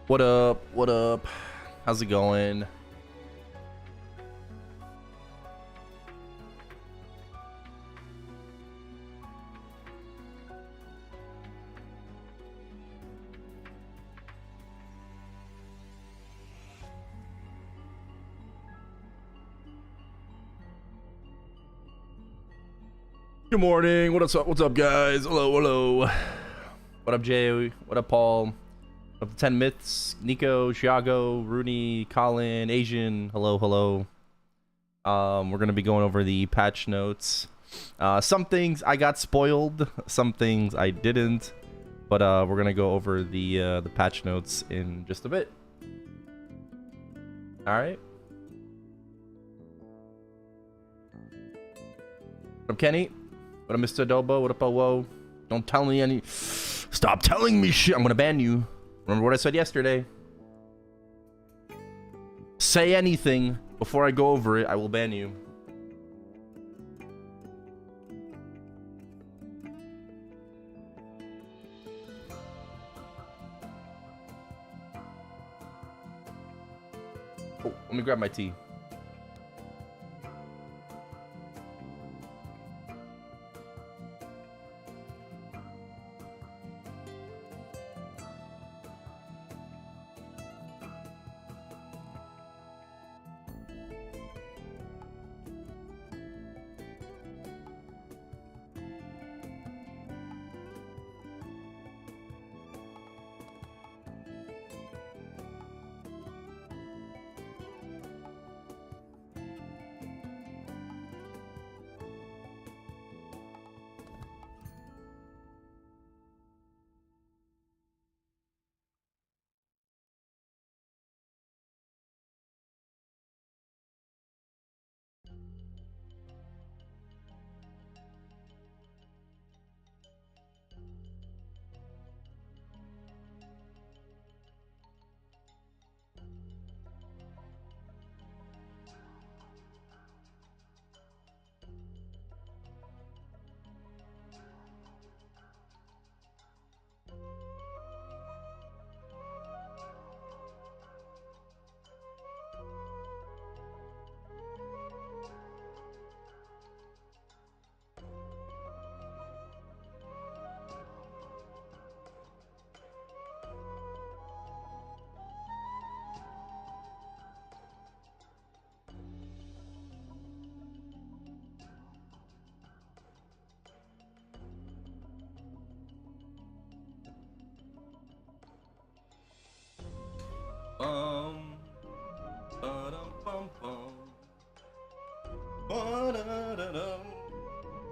What up? What up? How's it going? Good morning. What's up? What's up, guys? Hello, hello. What up, Jay? What up, Paul? What up, 10 Myths? Nico, Thiago, Rooney, Colin, Asian. Hello, hello. We're gonna be going over the patch notes. Some things I got spoiled, some things I didn't, but we're gonna go over the patch notes in just a bit. All right. What up, Kenny? What up, Mr. Adobo? What up, Whoa? Don't tell me any. Stop telling me shit. I'm gonna ban you. Remember what I said yesterday? Say anything before I go over it, I will ban you. Oh, let me grab my tea.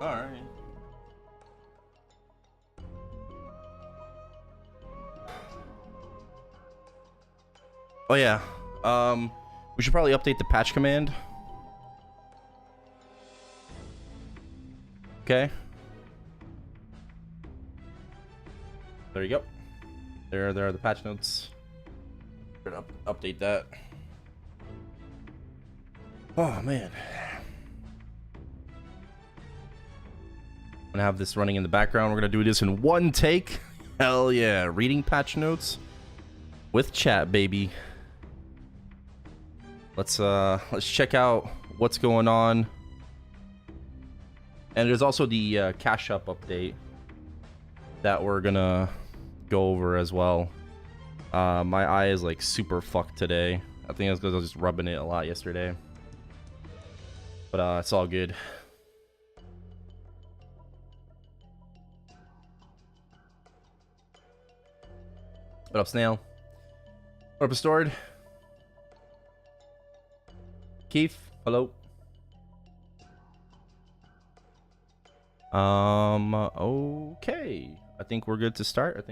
Alright. Oh yeah. We should probably update the patch command. Okay. There you go. There are the patch notes. We're gonna update that. Oh man. I'm gonna have this running in the background. We're gonna do this in one take. Hell yeah. Reading patch notes with chat, baby. Let's check out what's going on. And there's also the cash up update that we're gonna go over as well. My eye is like super fucked today. I think that's because I was just rubbing it a lot yesterday. But it's all good. What up, Snail? What up, Restored? Keith, hello. Okay. I think we're good to start.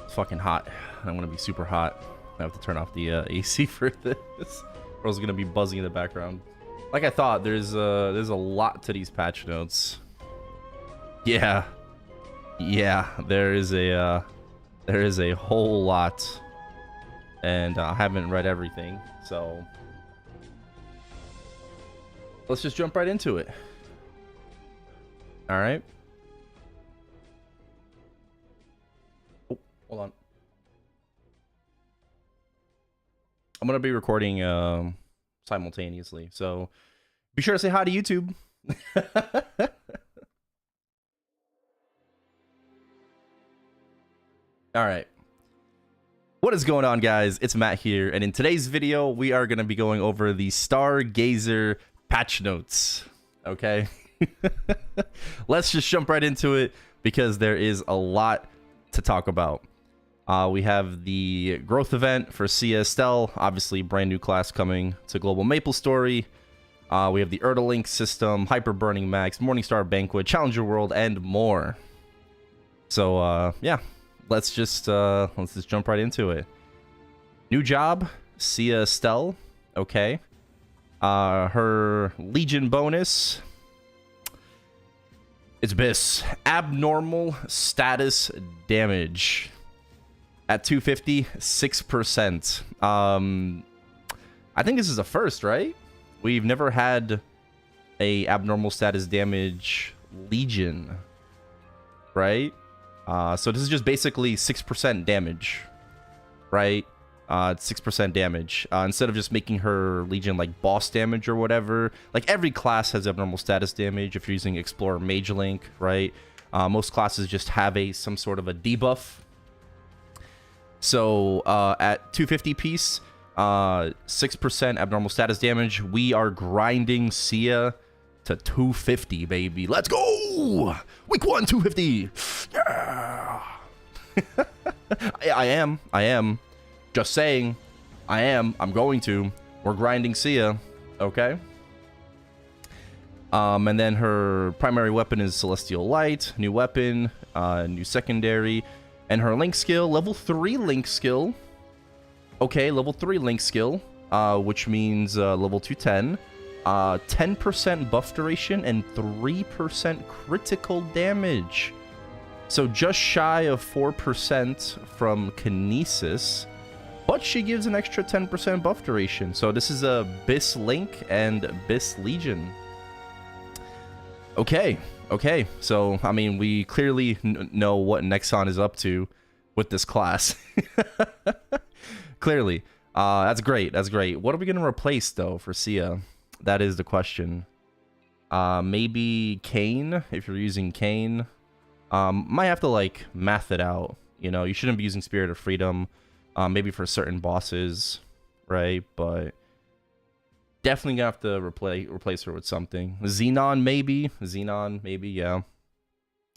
It's fucking hot. I'm gonna be super hot. I have to turn off the AC for this, or else it's gonna be buzzing in the background. like I thought, there's a lot to these patch notes. Yeah, there is a whole lot, and I haven't read everything, so let's just jump right into it. All right. Oh, hold on. I'm gonna be recording simultaneously, so be sure to say hi to YouTube. All right. What is going on, guys? It's Matt here, and in today's video, we are going to be going over the Stargazer patch notes. Okay? Let's just jump right into it because there is a lot to talk about. We have the growth event for Sia Astelle, obviously brand new class coming to global maplestory. We have the Erda link system, hyper burning max, Morningstar banquet, challenger world, and more. So yeah. Let's just jump right into it. New job, Sia Astelle. Okay. Her Legion bonus. It's BIS. Abnormal status damage. At 250, 6%. I think this is a first, right? We've never had a abnormal status damage Legion, right? So this is just basically 6% damage, right? 6% damage. Instead of just making her Legion like boss damage or whatever. Like every class has abnormal status damage if you're using Explorer Mage Link, right? Most classes just have some sort of a debuff. So at 250 piece, 6% abnormal status damage. We are grinding Sia to 250, baby. Let's go! Week 1, 250. Yeah. I am. Just saying. I'm going to. We're grinding Sia. Okay. And then her primary weapon is Celestial Light. New weapon. New secondary. And her link skill. Level 3 link skill. Okay, level 3 link skill. Which means level 210. 10% buff duration and 3% critical damage. So just shy of 4% from Kinesis, but she gives an extra 10% buff duration. So this is a BIS Link and BIS Legion. Okay. So, I mean, we clearly know what Nexon is up to with this class. Clearly. That's great. What are we going to replace, though, for Sia? That is the question. Maybe Kane, if you're using Kane. Might have to, like, math it out. You know, you shouldn't be using Spirit of Freedom. Maybe for certain bosses, right? But definitely gonna have to replace her with something. Xenon, maybe, yeah.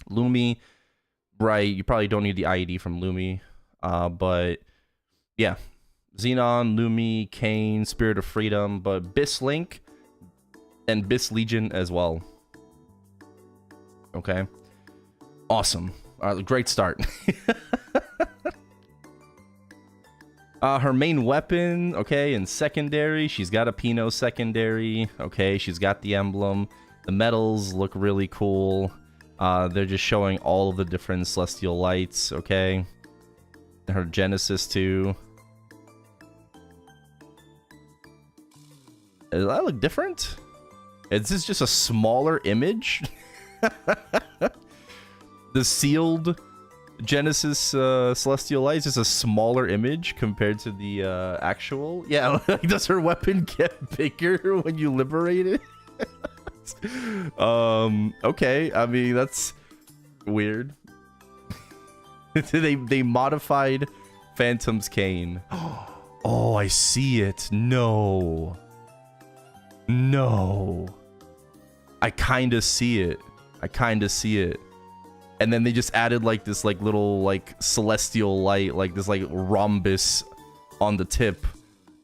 Lumi, right? You probably don't need the IED from Lumi. But, yeah. Xenon, Lumi, Kane, Spirit of Freedom, but BIS Link and BIS Legion as well. Okay. Awesome. Great start. Her main weapon, okay, in secondary, she's got a Pinot secondary, okay, she's got the emblem. The medals look really cool. They're just showing all of the different celestial lights, okay. Her Genesis too. Does that look different? Is this just a smaller image? The sealed Genesis Celestial Light is just a smaller image compared to the actual. Yeah, like, does her weapon get bigger when you liberate it? Okay, I mean, that's weird. They modified Phantom's Cane. Oh, I see it. No. I kind of see it. And then they just added like this like little like celestial light, like this like rhombus on the tip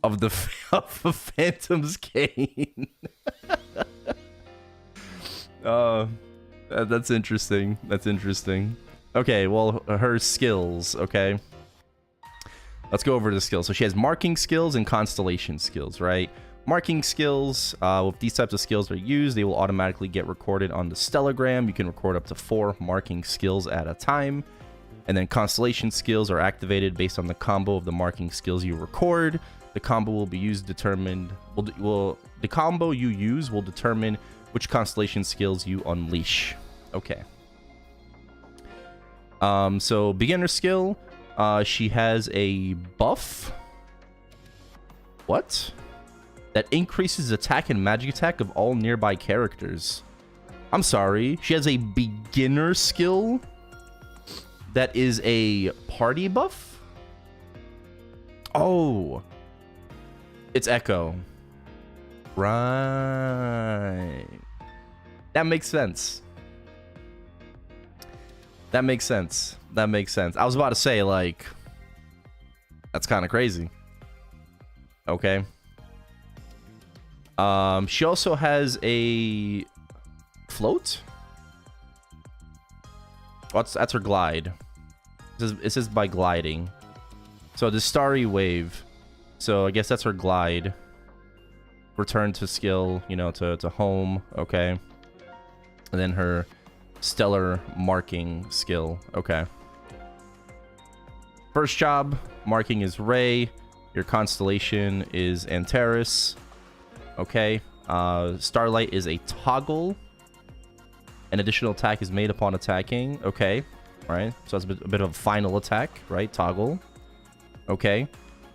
of the Phantom's Cane. That's interesting. Okay, well, her skills, okay? Let's go over the skills. So she has marking skills and constellation skills, right? Marking skills. If these types of skills are used, they will automatically get recorded on the stellagram. You can record up to 4 marking skills at a time. And then constellation skills are activated based on the combo of the marking skills you record. The combo will be used determined. The combo you use will determine which constellation skills you unleash. Okay. So beginner skill. She has a buff. What? That increases attack and magic attack of all nearby characters. I'm sorry. She has a beginner skill that is a party buff? Oh. It's Echo. Right. That makes sense. That makes sense. That makes sense. I was about to say, like, that's kind of crazy. Okay. She also has a float. That's her glide. It says by gliding. So the starry wave. So I guess that's her glide. Return to skill, you know, to home. Okay. And then her stellar marking skill. Okay. First job, marking is Ray. Your constellation is Antares. Okay. Starlight is a toggle. An additional attack is made upon attacking. Okay. Right. So that's a bit of a final attack, right? Toggle. Okay.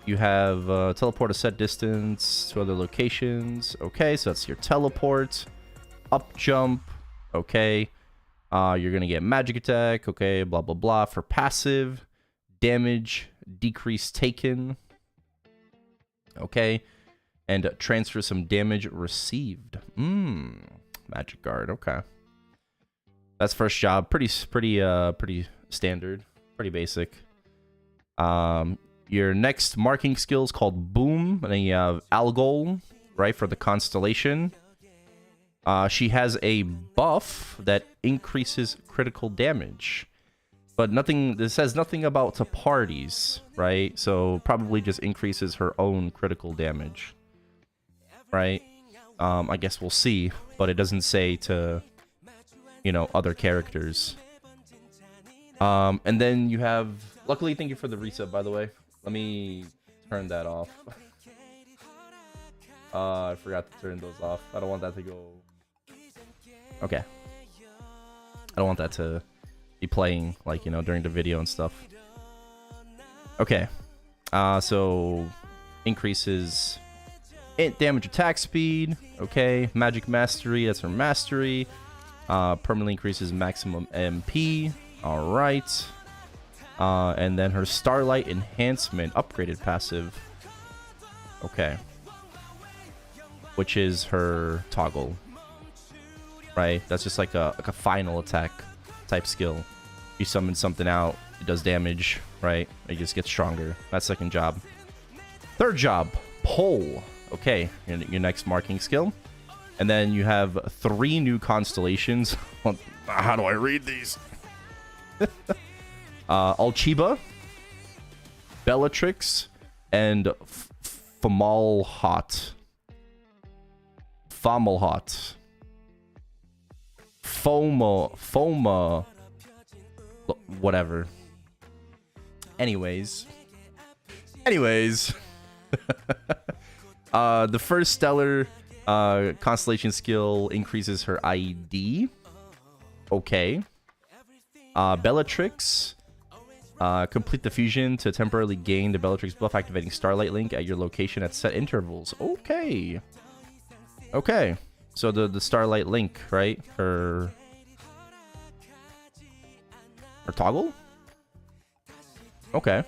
You have teleport a set distance to other locations. Okay. So that's your teleport. Up jump. Okay. You're going to get magic attack. Okay. Blah, blah, blah. For passive. Damage. Decrease taken. Okay. And transfer some damage received. Magic guard. Okay. That's first job. Pretty standard. Pretty basic. Your next marking skill is called Boom. And then you have Algol, right, for the constellation. She has a buff that increases critical damage. But nothing, this says nothing about to parties, right? So probably just increases her own critical damage. Right? I guess we'll see. But it doesn't say to, you know, other characters. And then you have, luckily, thank you for the reset, by the way. Let me turn that off. I forgot to turn those off. I don't want that to go. Okay. I don't want that to be playing, like, you know, during the video and stuff. Okay. So increases damage attack speed. Okay. Magic mastery. That's her mastery. Permanently increases maximum MP. All right. And then her Starlight Enhancement upgraded passive. Okay. Which is her toggle. Right? That's just like a final attack type skill. You summon something out, it does damage, right? It just gets stronger. That's second job. Third job, Pole. Okay, your next marking skill. And then you have 3 new constellations. How do I read these? Alchiba, Bellatrix, and Fomalhaut. Foma, whatever. Anyways. The first stellar constellation skill increases her ID. Okay. Bellatrix. Complete the fusion to temporarily gain the Bellatrix buff, activating Starlight Link at your location at set intervals. Okay. Okay. So the Starlight Link, right? Her toggle? Okay.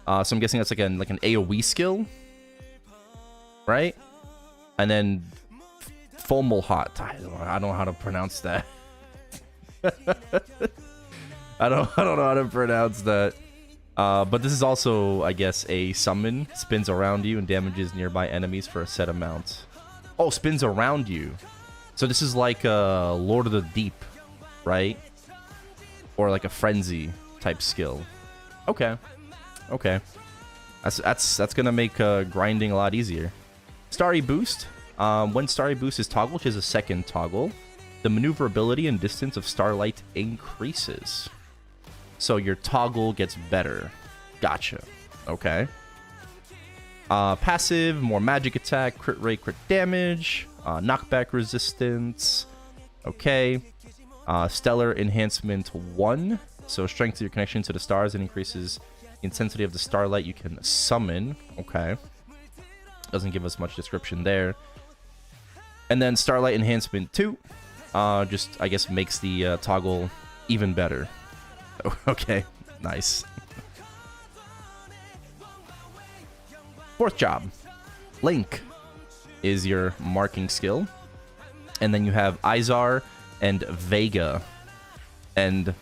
So I'm guessing that's like an AoE skill, right? And then Fomalhaut. I don't know how to pronounce that. I don't know how to pronounce that. But this is also, I guess, a summon. Spins around you and damages nearby enemies for a set amount. Oh, spins around you. So this is like a Lord of the Deep, right? Or like a Frenzy type skill. Okay. Okay. That's gonna make grinding a lot easier. Starry Boost. When Starry Boost is toggled, which is a second toggle, the maneuverability and distance of Starlight increases. So your toggle gets better. Gotcha. Okay. Passive, more magic attack, crit rate, crit damage, knockback resistance. Okay. Stellar Enhancement 1. So strengthens your connection to the stars and increases the intensity of the starlight you can summon. Okay. Doesn't give us much description there. And then Starlight Enhancement 2. Just, I guess, makes the toggle even better. Okay. Nice. Fourth job. Link is your marking skill. And then you have Izar and Vega and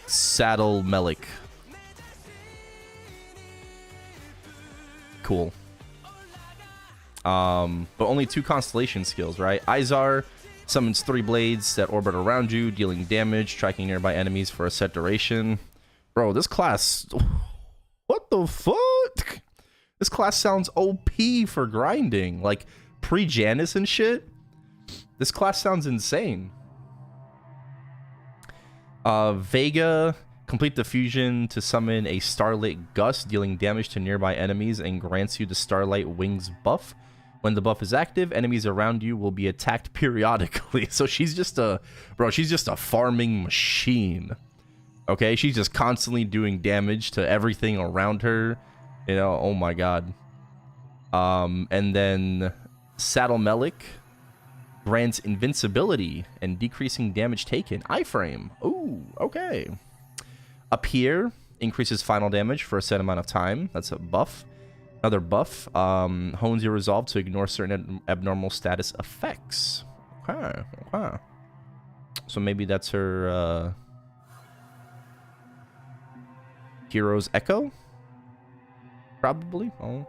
Saddle Melik. Cool. But only 2 constellation skills, right? Izar summons 3 blades that orbit around you, dealing damage, striking nearby enemies for a set duration. Bro, this class... What the fuck? This class sounds OP for grinding. Like, pre-Janus and shit. This class sounds insane. Vega, complete the fusion to summon a Starlit Gust, dealing damage to nearby enemies and grants you the Starlight Wings buff. When the buff is active, enemies around you will be attacked periodically. So she's just a... Bro, she's just a farming machine. Okay? She's just constantly doing damage to everything around her. You know, oh my god. And then Saddle Melik grants invincibility and decreasing damage taken. Iframe. Ooh, okay. Appear increases final damage for a set amount of time. That's a buff. Another buff. Hones your resolve to ignore certain abnormal status effects. Okay, okay. So maybe that's her Hero's Echo? Probably. Oh.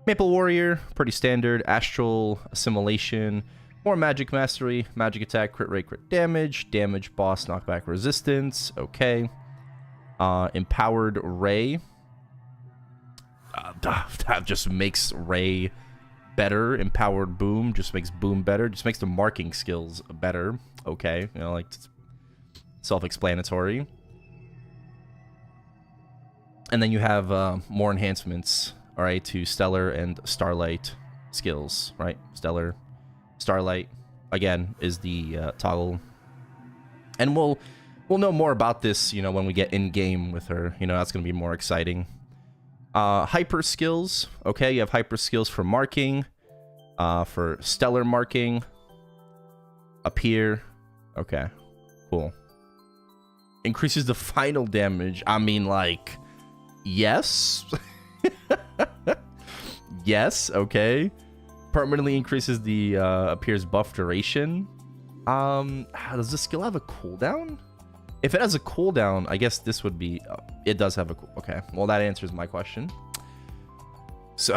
Maple Warrior, pretty standard. Astral Assimilation, more magic mastery, magic attack, crit rate, crit damage, damage boss, knockback resistance. Okay. Empowered Ray. That just makes Ray better. Empowered Boom just makes Boom better. Just makes the marking skills better. Okay. You know, like, self-explanatory. And then you have more enhancements, all right, to Stellar and Starlight skills, right? Stellar, Starlight, again, is the toggle. And we'll know more about this, you know, when we get in-game with her. You know, that's going to be more exciting. Hyper skills, okay, you have hyper skills for marking, for Stellar marking, Appear, okay, cool. Increases the final damage, I mean, like... Yes. Yes, okay. Permanently increases the appears buff duration. Does this skill have a cooldown? If it has a cooldown, I guess this would be... it does have a cool... Okay, well, that answers my question. So...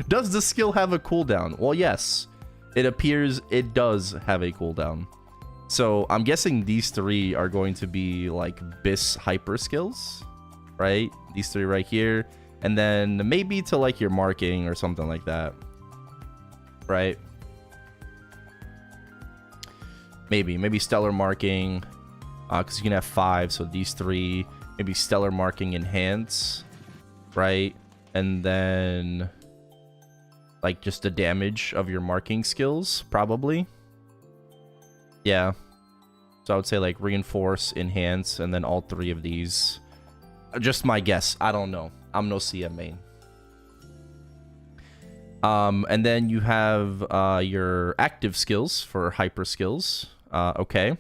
Does the skill have a cooldown? Well, yes. It appears it does have a cooldown. So I'm guessing these 3 are going to be like BIS hyper skills, right? These 3 right here. And then maybe to like your marking or something like that, right? Maybe Stellar marking, because you can have 5. So these 3, maybe Stellar marking enhance, right? And then like just the damage of your marking skills, probably. Yeah. So I would say like reinforce, enhance, and then all 3 of these. Just my guess. I don't know. I'm no Sia main. And then you have your active skills for hyper skills. Okay.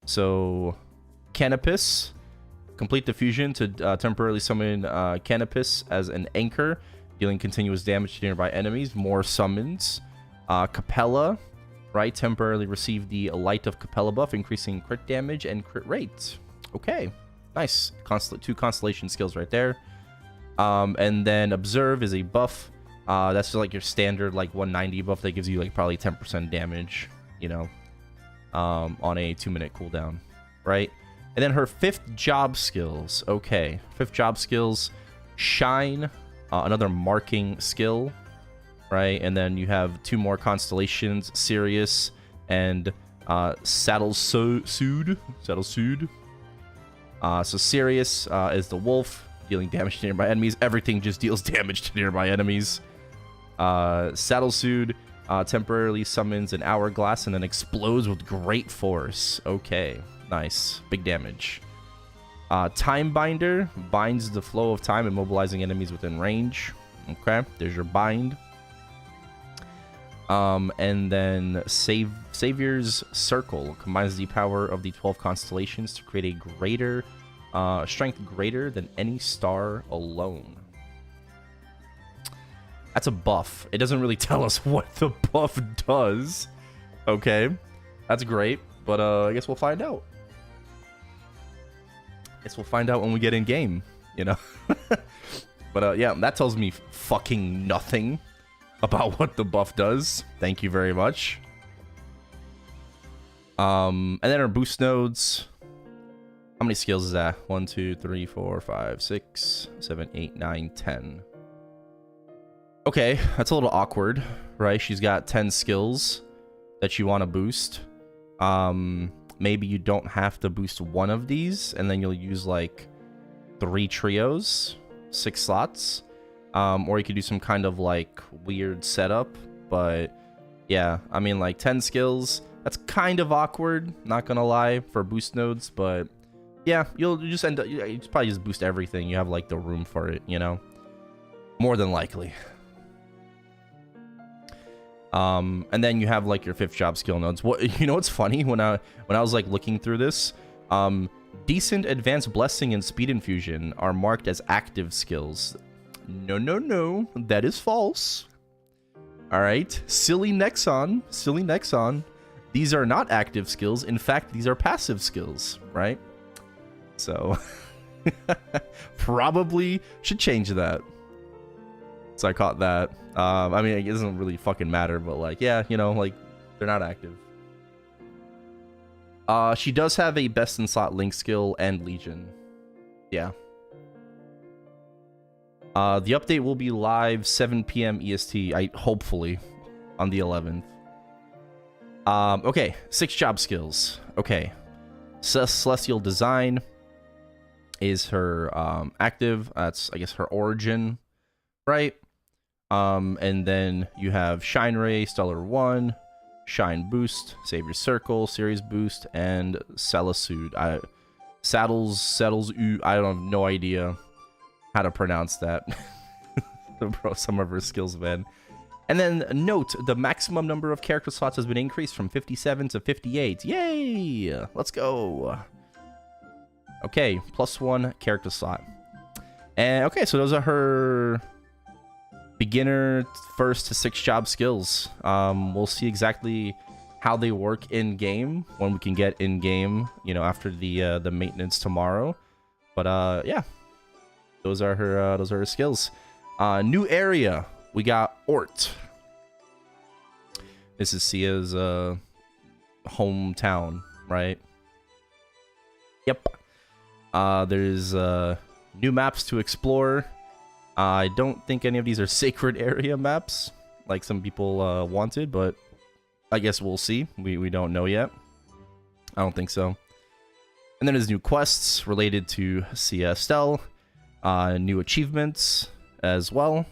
So Canopus. Complete the fusion to temporarily summon Canopus as an anchor, dealing continuous damage to nearby enemies. More summons. Capella. Right, temporarily receive the Light of Capella buff, increasing crit damage and crit rate. Okay, nice. 2 constellation skills right there. And then Observe is a buff. That's just like your standard like 190 buff that gives you like probably 10% damage, you know, on a 2-minute cooldown, right? And then her 5th job skills. Okay, 5th job skills, Shine, another marking skill, right? And then you have 2 more constellations, Sirius and Saddle Sood. So Sirius is the wolf, dealing damage to nearby enemies. Everything just deals damage to nearby enemies. Saddle Sood temporarily summons an hourglass and then explodes with great force. Okay, nice. Big damage. Time Binder binds the flow of time, immobilizing enemies within range. Okay, there's your bind. And then Savior's Circle combines the power of the 12 constellations to create a greater strength greater than any star alone. That's a buff. It doesn't really tell us what the buff does. Okay, that's great, but I guess we'll find out. Guess we'll find out when we get in game, you know. But yeah, that tells me fucking nothing about what the buff does. Thank you very much. And then our boost nodes. How many skills is that? 1, 2, 3, 4, 5, 6, 7, 8, 9, 10. Okay, that's a little awkward, right? She's got 10 skills that you want to boost. Maybe you don't have to boost one of these, and then you'll use like 3 trios, 6 slots. Or you could do some kind of like weird setup. But yeah, I mean, like 10 skills, that's kind of awkward, not gonna lie, for boost nodes. But yeah, you'll just end up, you probably just boost everything. You have like the room for it, you know, more than likely. And then you have like your 5th job skill nodes. What, you know what's funny, when I was like looking through this, decent, advanced blessing, and speed infusion are marked as active skills. No, that is false. All right, silly Nexon, these are not active skills. In fact, these are passive skills, right? So probably should change that. So I caught that. I mean, it doesn't really fucking matter, but like, yeah, you know, like, they're not active. She does have a best in slot link skill and Legion. Yeah. The update will be live 7 p.m. EST, hopefully, on the 11th. Okay, 6 job skills. Okay. Celestial Design is her active. That's, I guess, her origin, right? And then you have Shine Ray, Stellar 1, Shine Boost, Savior Circle, Series Boost, and Saddles, I don't have no idea how to pronounce that. Bro, some of her skills, man. And then note, the maximum number of character slots has been increased from 57 to 58. Yay! Let's go. Okay, +1 character slot. And okay, so those are her beginner 1st to 6th job skills. We'll see exactly how they work in game when we can get in game, you know, after the maintenance tomorrow. But yeah, those are her skills. New area, we got Ort. This is Sia's hometown, right? Yep. There's new maps to explore. I don't think any of these are sacred area maps, like some people wanted, but I guess we'll see. We don't know yet. I don't think so. And then there's new quests related to Sia Astelle, new achievements as well.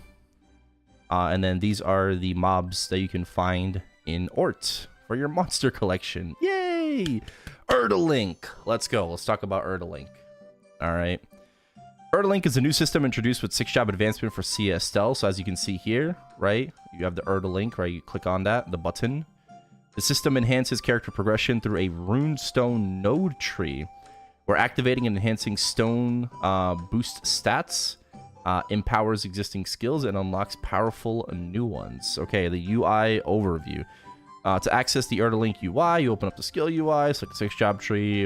And then these are the mobs that you can find in Ort for your monster collection. Yay! Erda Link. Let's go. Let's talk about Erda Link. All right. Erda Link is a new system introduced with 6 job advancement for Sia Astelle. So as you can see here, right, you have the Erda Link, right? You click on that, the button. The system enhances character progression through a runestone node tree, where activating and enhancing stone boost stats, empowers existing skills, and unlocks powerful new ones. Okay, the UI overview. To access the Erda Link UI, you open up the skill UI, select the 6 job tree,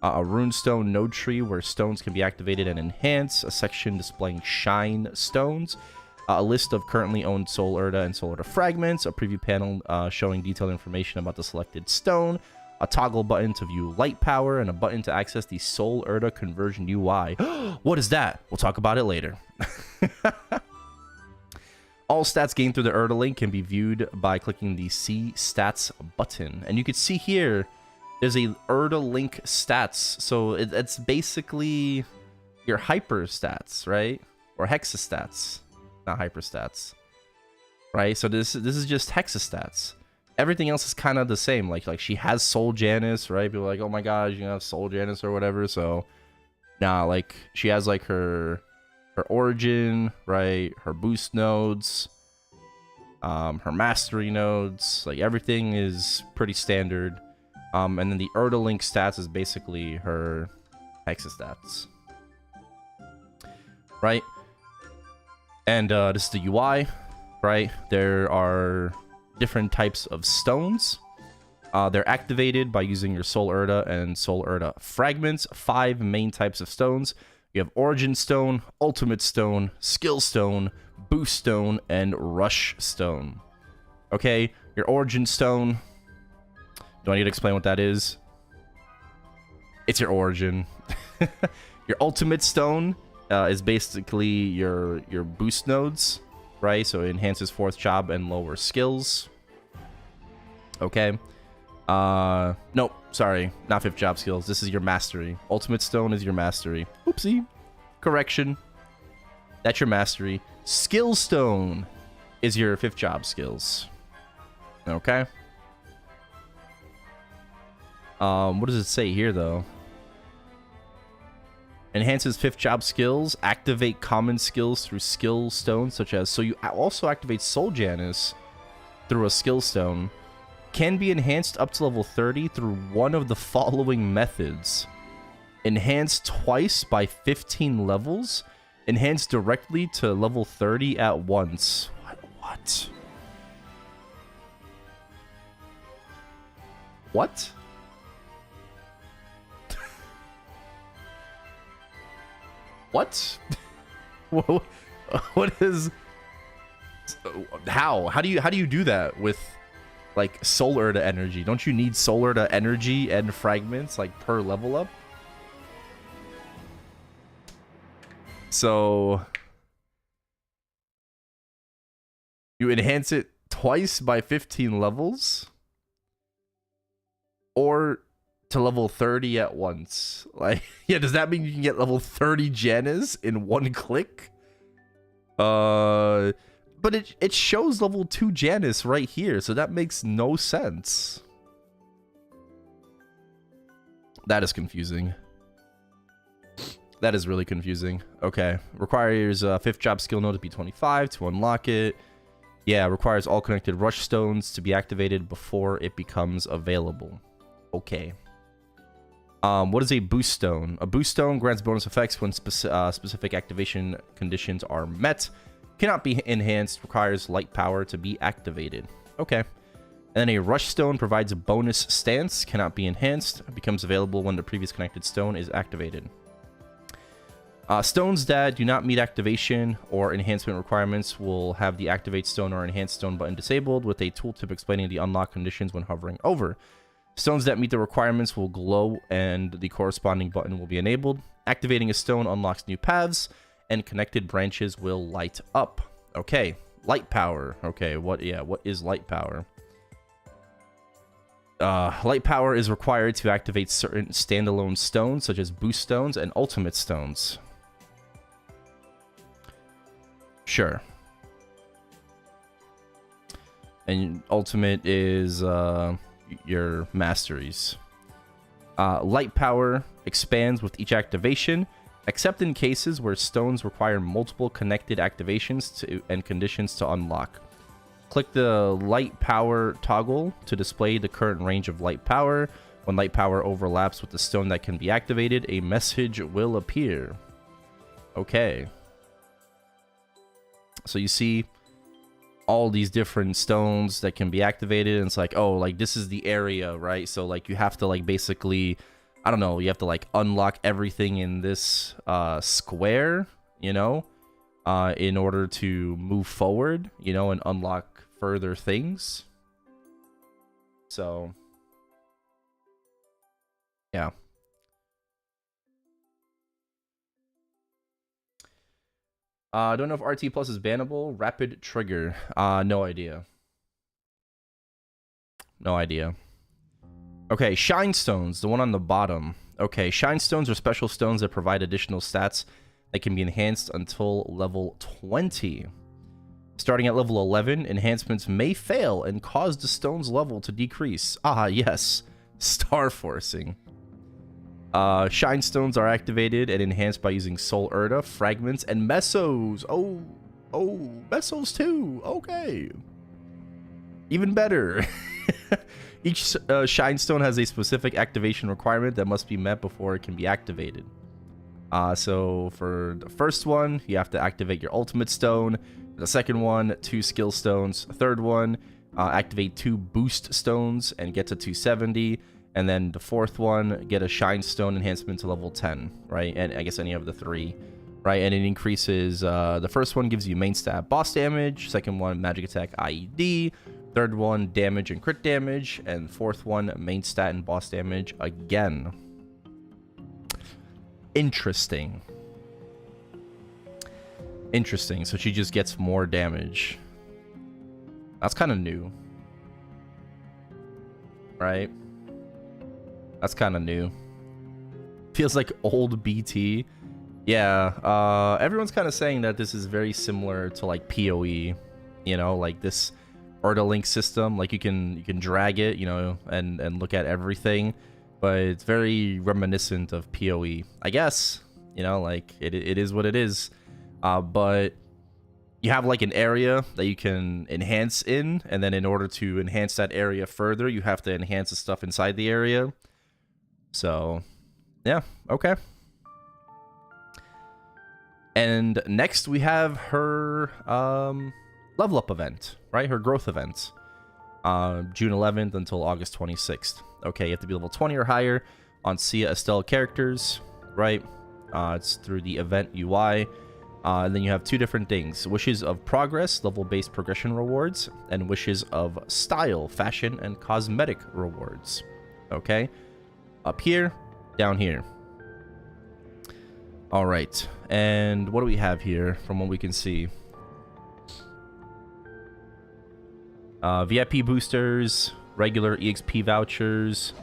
a runestone node tree where stones can be activated and enhanced, a section displaying shine stones, a list of currently owned Soul Erda and Soul Erda fragments, a preview panel showing detailed information about the selected stone, a toggle button to view light power, and a button to access the Soul Erda conversion UI. What is that? We'll talk about it later. All stats gained through the Erda link can be viewed by clicking the See Stats button. And you can see here, there's a Erda link stats. So it's basically your hyper stats, right? Or hexa stats, not hyper stats, right? So this is just hexa stats. Everything else is kind of the same. Like she has Soul Janus, right? People are like, oh my gosh, you know, Soul Janus or whatever. So nah, like she has like her origin, right? Her boost nodes, her mastery nodes, like everything is pretty standard. And then the Erda link stats is basically her hexa stats, right? And this is the UI, right? There are different types of stones. They're activated by using your Soul Erda and Soul Erda fragments. 5 main types of stones. You have Origin Stone, Ultimate Stone, Skill Stone, Boost Stone, and Rush Stone. Okay, your Origin Stone. Do I need to explain what that is? It's your origin. Your Ultimate Stone is basically your boost nodes, right? So it enhances 4th job and lower skills. Okay. Nope, sorry, not 5th job skills. This is your mastery. Ultimate Stone is your mastery. Oopsie. Correction. That's your mastery. Skill Stone is your 5th job skills. Okay. What does it say here, though? Enhances 5th job skills. Activate common skills through skill stones, such as... So you also activate Soul Janus through a skill stone. Can be enhanced up to level 30 through one of the following methods. Enhanced twice by 15 levels. Enhanced directly to level 30 at once. What? What? What? What is... How do you do that with... like Soul Erda energy? Don't you need Soul Erda energy and fragments like per level up? So you enhance it twice by 15 levels, or to level 30 at once. Like, yeah, does that mean you can get level 30 Janus in one click? But it shows level 2 Janus right here, so that makes no sense. That is confusing. That is really confusing. Okay. Requires 5th job skill node to be 25 to unlock it. Yeah, requires all connected rush stones to be activated before it becomes available. Okay. What is a boost stone? A boost stone grants bonus effects when specific activation conditions are met. Cannot be enhanced, requires light power to be activated. Okay. And then a rush stone provides a bonus stance, cannot be enhanced, becomes available when the previous connected stone is activated. Stones that do not meet activation or enhancement requirements will have the activate stone or enhance stone button disabled, with a tooltip explaining the unlock conditions when hovering over. Stones that meet the requirements will glow and the corresponding button will be enabled. Activating a stone unlocks new paths, and connected branches will light up. Okay, light power. Okay, what is light power? Light power is required to activate certain standalone stones, such as boost stones and ultimate stones. Sure. And ultimate is your masteries. Light power expands with each activation, except in cases where stones require multiple connected activations and conditions to unlock. Click the light power toggle to display the current range of light power. When light power overlaps with the stone that can be activated, a message will appear. Okay. So you see all these different stones that can be activated, and it's like, oh, like this is the area, right? So like you have to like basically, I don't know, you have to like unlock everything in this square, you know, in order to move forward, you know, and unlock further things. So Yeah. I don't know if RT Plus is bannable. Rapid trigger. No idea. No idea. Okay, Shine Stones, the one on the bottom. Okay, Shine Stones are special stones that provide additional stats that can be enhanced until level 20. Starting at level 11, enhancements may fail and cause the stone's level to decrease. Ah, yes. Star Forcing. Shine Stones are activated and enhanced by using Soul Erda, Fragments, and Mesos. Oh, Mesos too. Okay. Even better. Each Shine Stone has a specific activation requirement that must be met before it can be activated. So for the first one, you have to activate your Ultimate Stone. The second one, 2 Skill Stones. Third one, activate 2 Boost Stones and get to 270. And then the fourth one, get a Shine Stone enhancement to level 10, right? And I guess any of the 3, right? And it increases, the first one gives you main stat boss damage. Second one, magic attack IED. Third one, damage and crit damage. And fourth one, main stat and boss damage again. Interesting. Interesting. So she just gets more damage. That's kind of new. Right? That's kind of new. Feels like old BT. Yeah. Everyone's kind of saying that this is very similar to like PoE. You know, like this Erda link system. Like you can drag it, you know, and look at everything. But it's very reminiscent of PoE. I guess. You know, like it is what it is. But you have like an area that you can enhance in, and then in order to enhance that area further, you have to enhance the stuff inside the area. So, yeah, okay. And next we have her level up event, right? Her growth event. June 11th until August 26th. Okay, you have to be level 20 or higher on Sia Astelle characters, right? It's through the event UI. And then you have 2 different things. Wishes of Progress, level-based progression rewards, and Wishes of Style, fashion, and cosmetic rewards. Okay? Up here, down here. Alright, and what do we have here from what we can see? VIP boosters, regular EXP vouchers,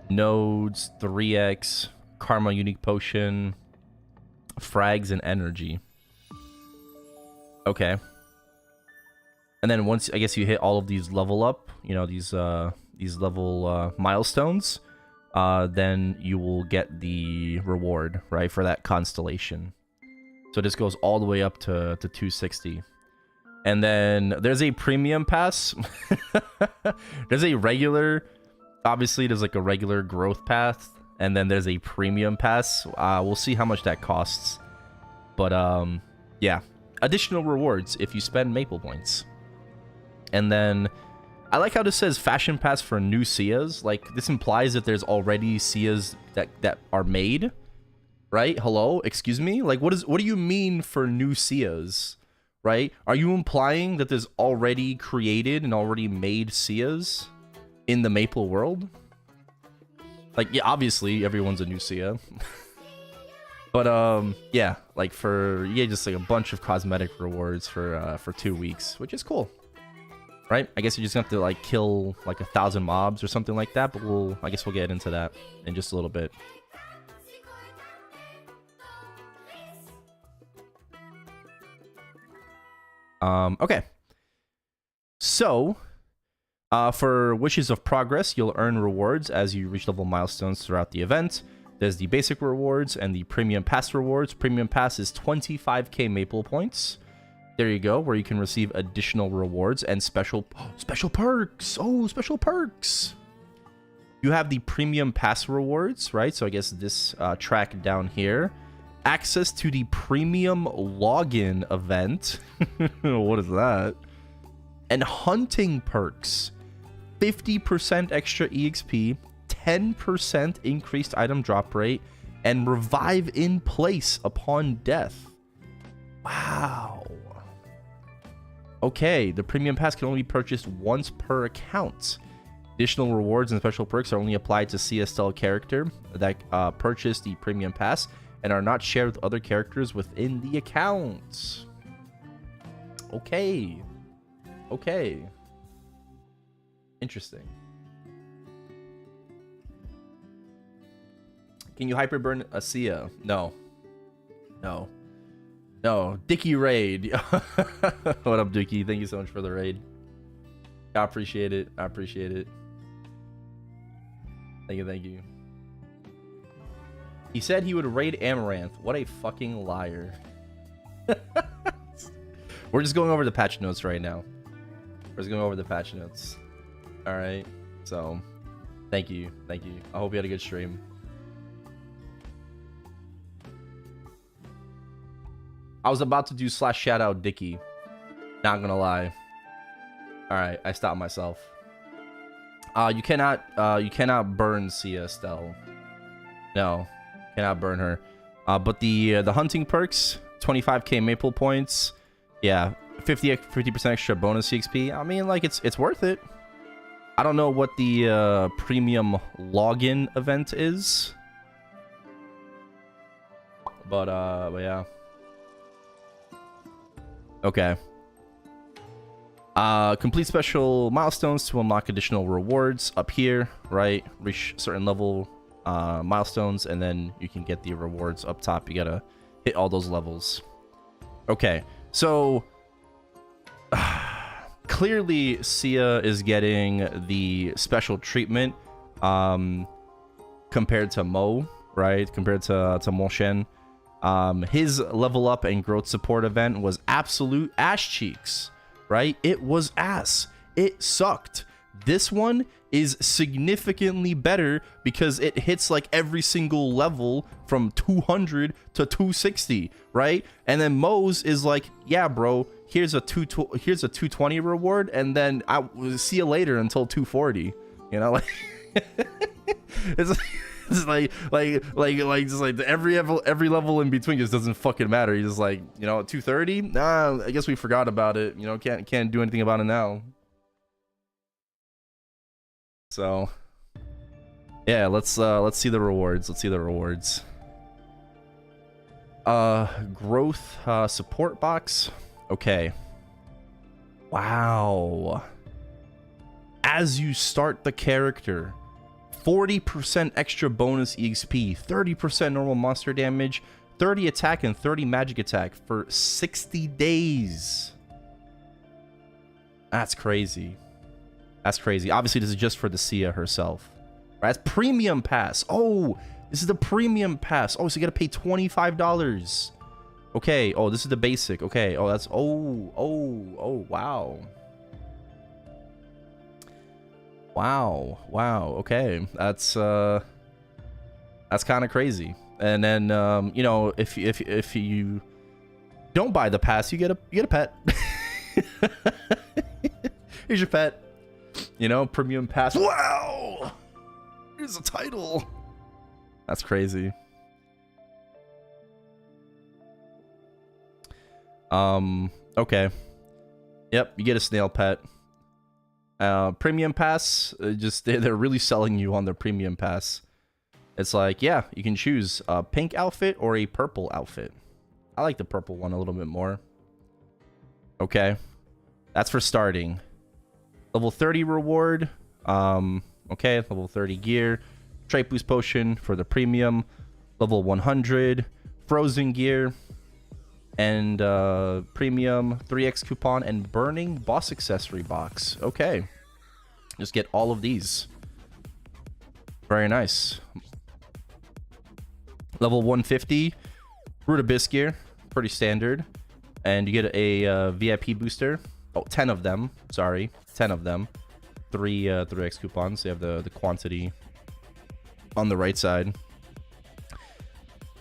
nodes, 3x, Karma Unique Potion, frags, and energy. Okay. And then once, I guess, you hit all of these level up, you know, these level milestones, then you will get the reward, right, for that constellation. So this goes all the way up to 260. And then there's a premium pass. There's a regular, obviously there's like a regular growth path, and then there's a premium pass. We'll see how much that costs. But yeah, additional rewards if you spend Maple points. And then I like how this says fashion pass for new Sias. Like, this implies that there's already Sias that are made, right? Hello, excuse me. Like, what do you mean for new Sias, right? Are you implying that there's already created and already made Sias in the Maple world? Like, yeah, obviously everyone's a new Sia. But yeah, like just like a bunch of cosmetic rewards for 2 weeks, which is cool. Right? I guess you just have to like kill like 1,000 mobs or something like that, but I guess we'll get into that in just a little bit. Okay. So, for Wishes of Progress, you'll earn rewards as you reach level milestones throughout the event. There's the basic rewards and the premium pass rewards. Premium pass is 25k Maple points. There you go, where you can receive additional rewards and special perks. Oh, special perks. You have the premium pass rewards, right? So I guess this track down here. Access to the premium login event. What is that? And hunting perks. 50% extra EXP, 10% increased item drop rate, and revive in place upon death. Wow. Okay, the premium pass can only be purchased once per account. Additional rewards and special perks are only applied to Sia Astelle character that purchase the premium pass and are not shared with other characters within the account. Okay. Okay. Interesting. Can you hyperburn a Sia? No. No. No. Dicky Raid. What up, Dicky? Thank you so much for the raid. I appreciate it. I appreciate it. Thank you, thank you. He said he would raid Amaranth. What a fucking liar. We're just going over the patch notes right now. We're just going over the patch notes. Alright. So, thank you. Thank you. I hope you had a good stream. I was about to do / shout out Dicky. Not gonna lie. Alright, I stopped myself. You cannot burn Sia Astelle. No, cannot burn her. But the hunting perks, 25k maple points, yeah, 50% extra bonus XP. I mean, like it's worth it. I don't know what the premium login event is, but yeah. Okay. Complete special milestones to unlock additional rewards up here, right? Reach certain level milestones, and then you can get the rewards up top. You gotta hit all those levels. Okay, so clearly Sia is getting the special treatment compared to Mo, right? Compared to Mo Shen. His level up and growth support event was absolute ass cheeks. Right? It was ass. It sucked. This one is significantly better because it hits like every single level from 200 to 260, right? And then Mo's is like, yeah, bro, here's a 220 reward, and then I will see you later until 240. You know, like it's like just like every level in between just doesn't fucking matter. You're just like, you know, 230. Nah, I guess we forgot about it. You know, can't do anything about it now. So yeah, let's see the rewards. Let's see the rewards. Growth support box. Okay. Wow. As you start the character, 40% extra bonus EXP, 30% normal monster damage, 30 attack and 30 magic attack for 60 days. That's crazy. That's crazy. Obviously, this is just for the Sia herself. Right? That's premium pass. Oh, this is the premium pass. Oh, so you gotta pay $25. Okay. Oh, this is the basic. Okay. Oh, that's oh, wow. Wow. Okay, that's kind of crazy. And then you know, if you don't buy the pass, you get a pet. Here's your pet. You know, premium pass. Wow. Here's a title. That's crazy. Okay. Yep, you get a snail pet. Premium pass, just they're really selling you on their premium pass. It's like, yeah, you can choose a pink outfit or a purple outfit. I like the purple one a little bit more. Okay, that's for starting. Level 30 reward. Okay, level 30 gear. Trait boost potion for the premium. Level 100 frozen gear. And premium 3x coupon and burning boss accessory box. Okay, just get all of these. Very nice. Level 150 root abyss gear, pretty standard, and you get a VIP booster. Oh, 10 of them. Sorry, 10 of them. 3x coupons. So you have the quantity on the right side.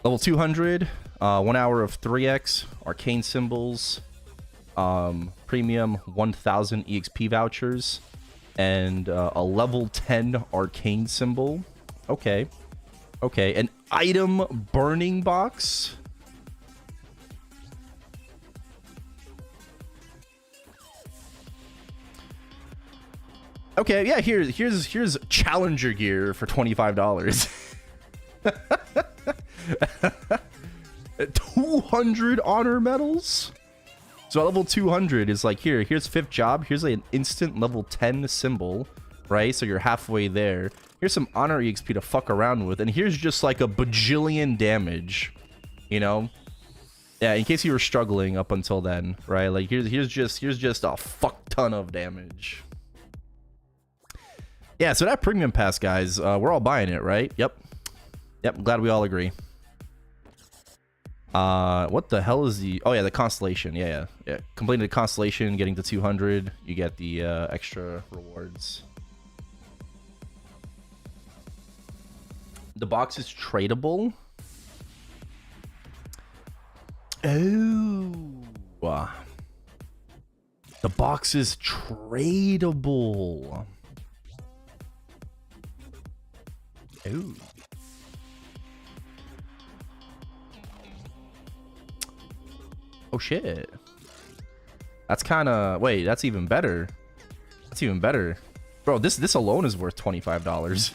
Level 200. 1 hour of 3x arcane symbols, premium 1000 exp vouchers, and a level 10 arcane symbol. Okay, an item burning box. Okay, yeah, here's Challenger gear for $25. 200 honor medals. So at level 200 is like here's 5th job. Here's an instant level 10 symbol, right? So you're halfway there. Here's some honor EXP to fuck around with, and here's just like a bajillion damage, you know? Yeah, in case you were struggling up until then, right? Like here's just a fuck ton of damage. Yeah, so that premium pass, guys, we're all buying it, right? Yep. Yep, glad we all agree. What the hell is the... Oh, yeah, the Constellation. Yeah. Completing the Constellation, getting to 200, you get the extra rewards. The box is tradable. Oh. The box is tradable. Ooh. Oh shit. That's kind of... Wait, that's even better. That's even better. Bro, this alone is worth $25.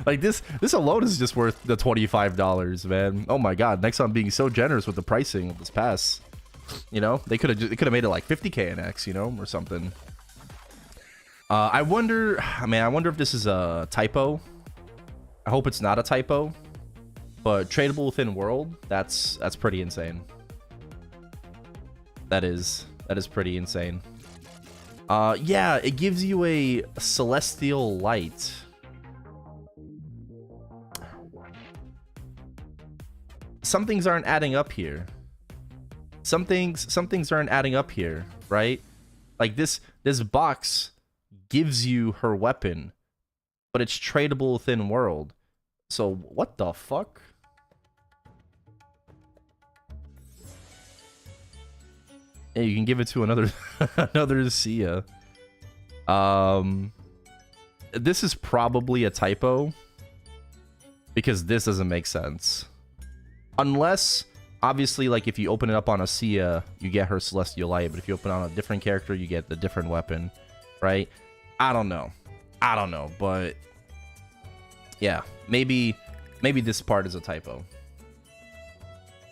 Like this alone is just worth the $25, man. Oh my god, next I'm being so generous with the pricing of this pass. You know, they could have made it like 50k an X, you know, or something. I wonder if this is a typo. I hope it's not a typo. But tradable within world, that's pretty insane. That is pretty insane. Yeah, it gives you a celestial light. Some things aren't adding up here. Some things aren't adding up here, right? Like this box gives you her weapon, but it's tradable within world. So what the fuck? Yeah, you can give it to another another Sia. This is probably a typo because this doesn't make sense. Unless, obviously, like if you open it up on a Sia, you get her Celestial Light, but if you open it on a different character, you get the different weapon, right? I don't know, but yeah, maybe this part is a typo.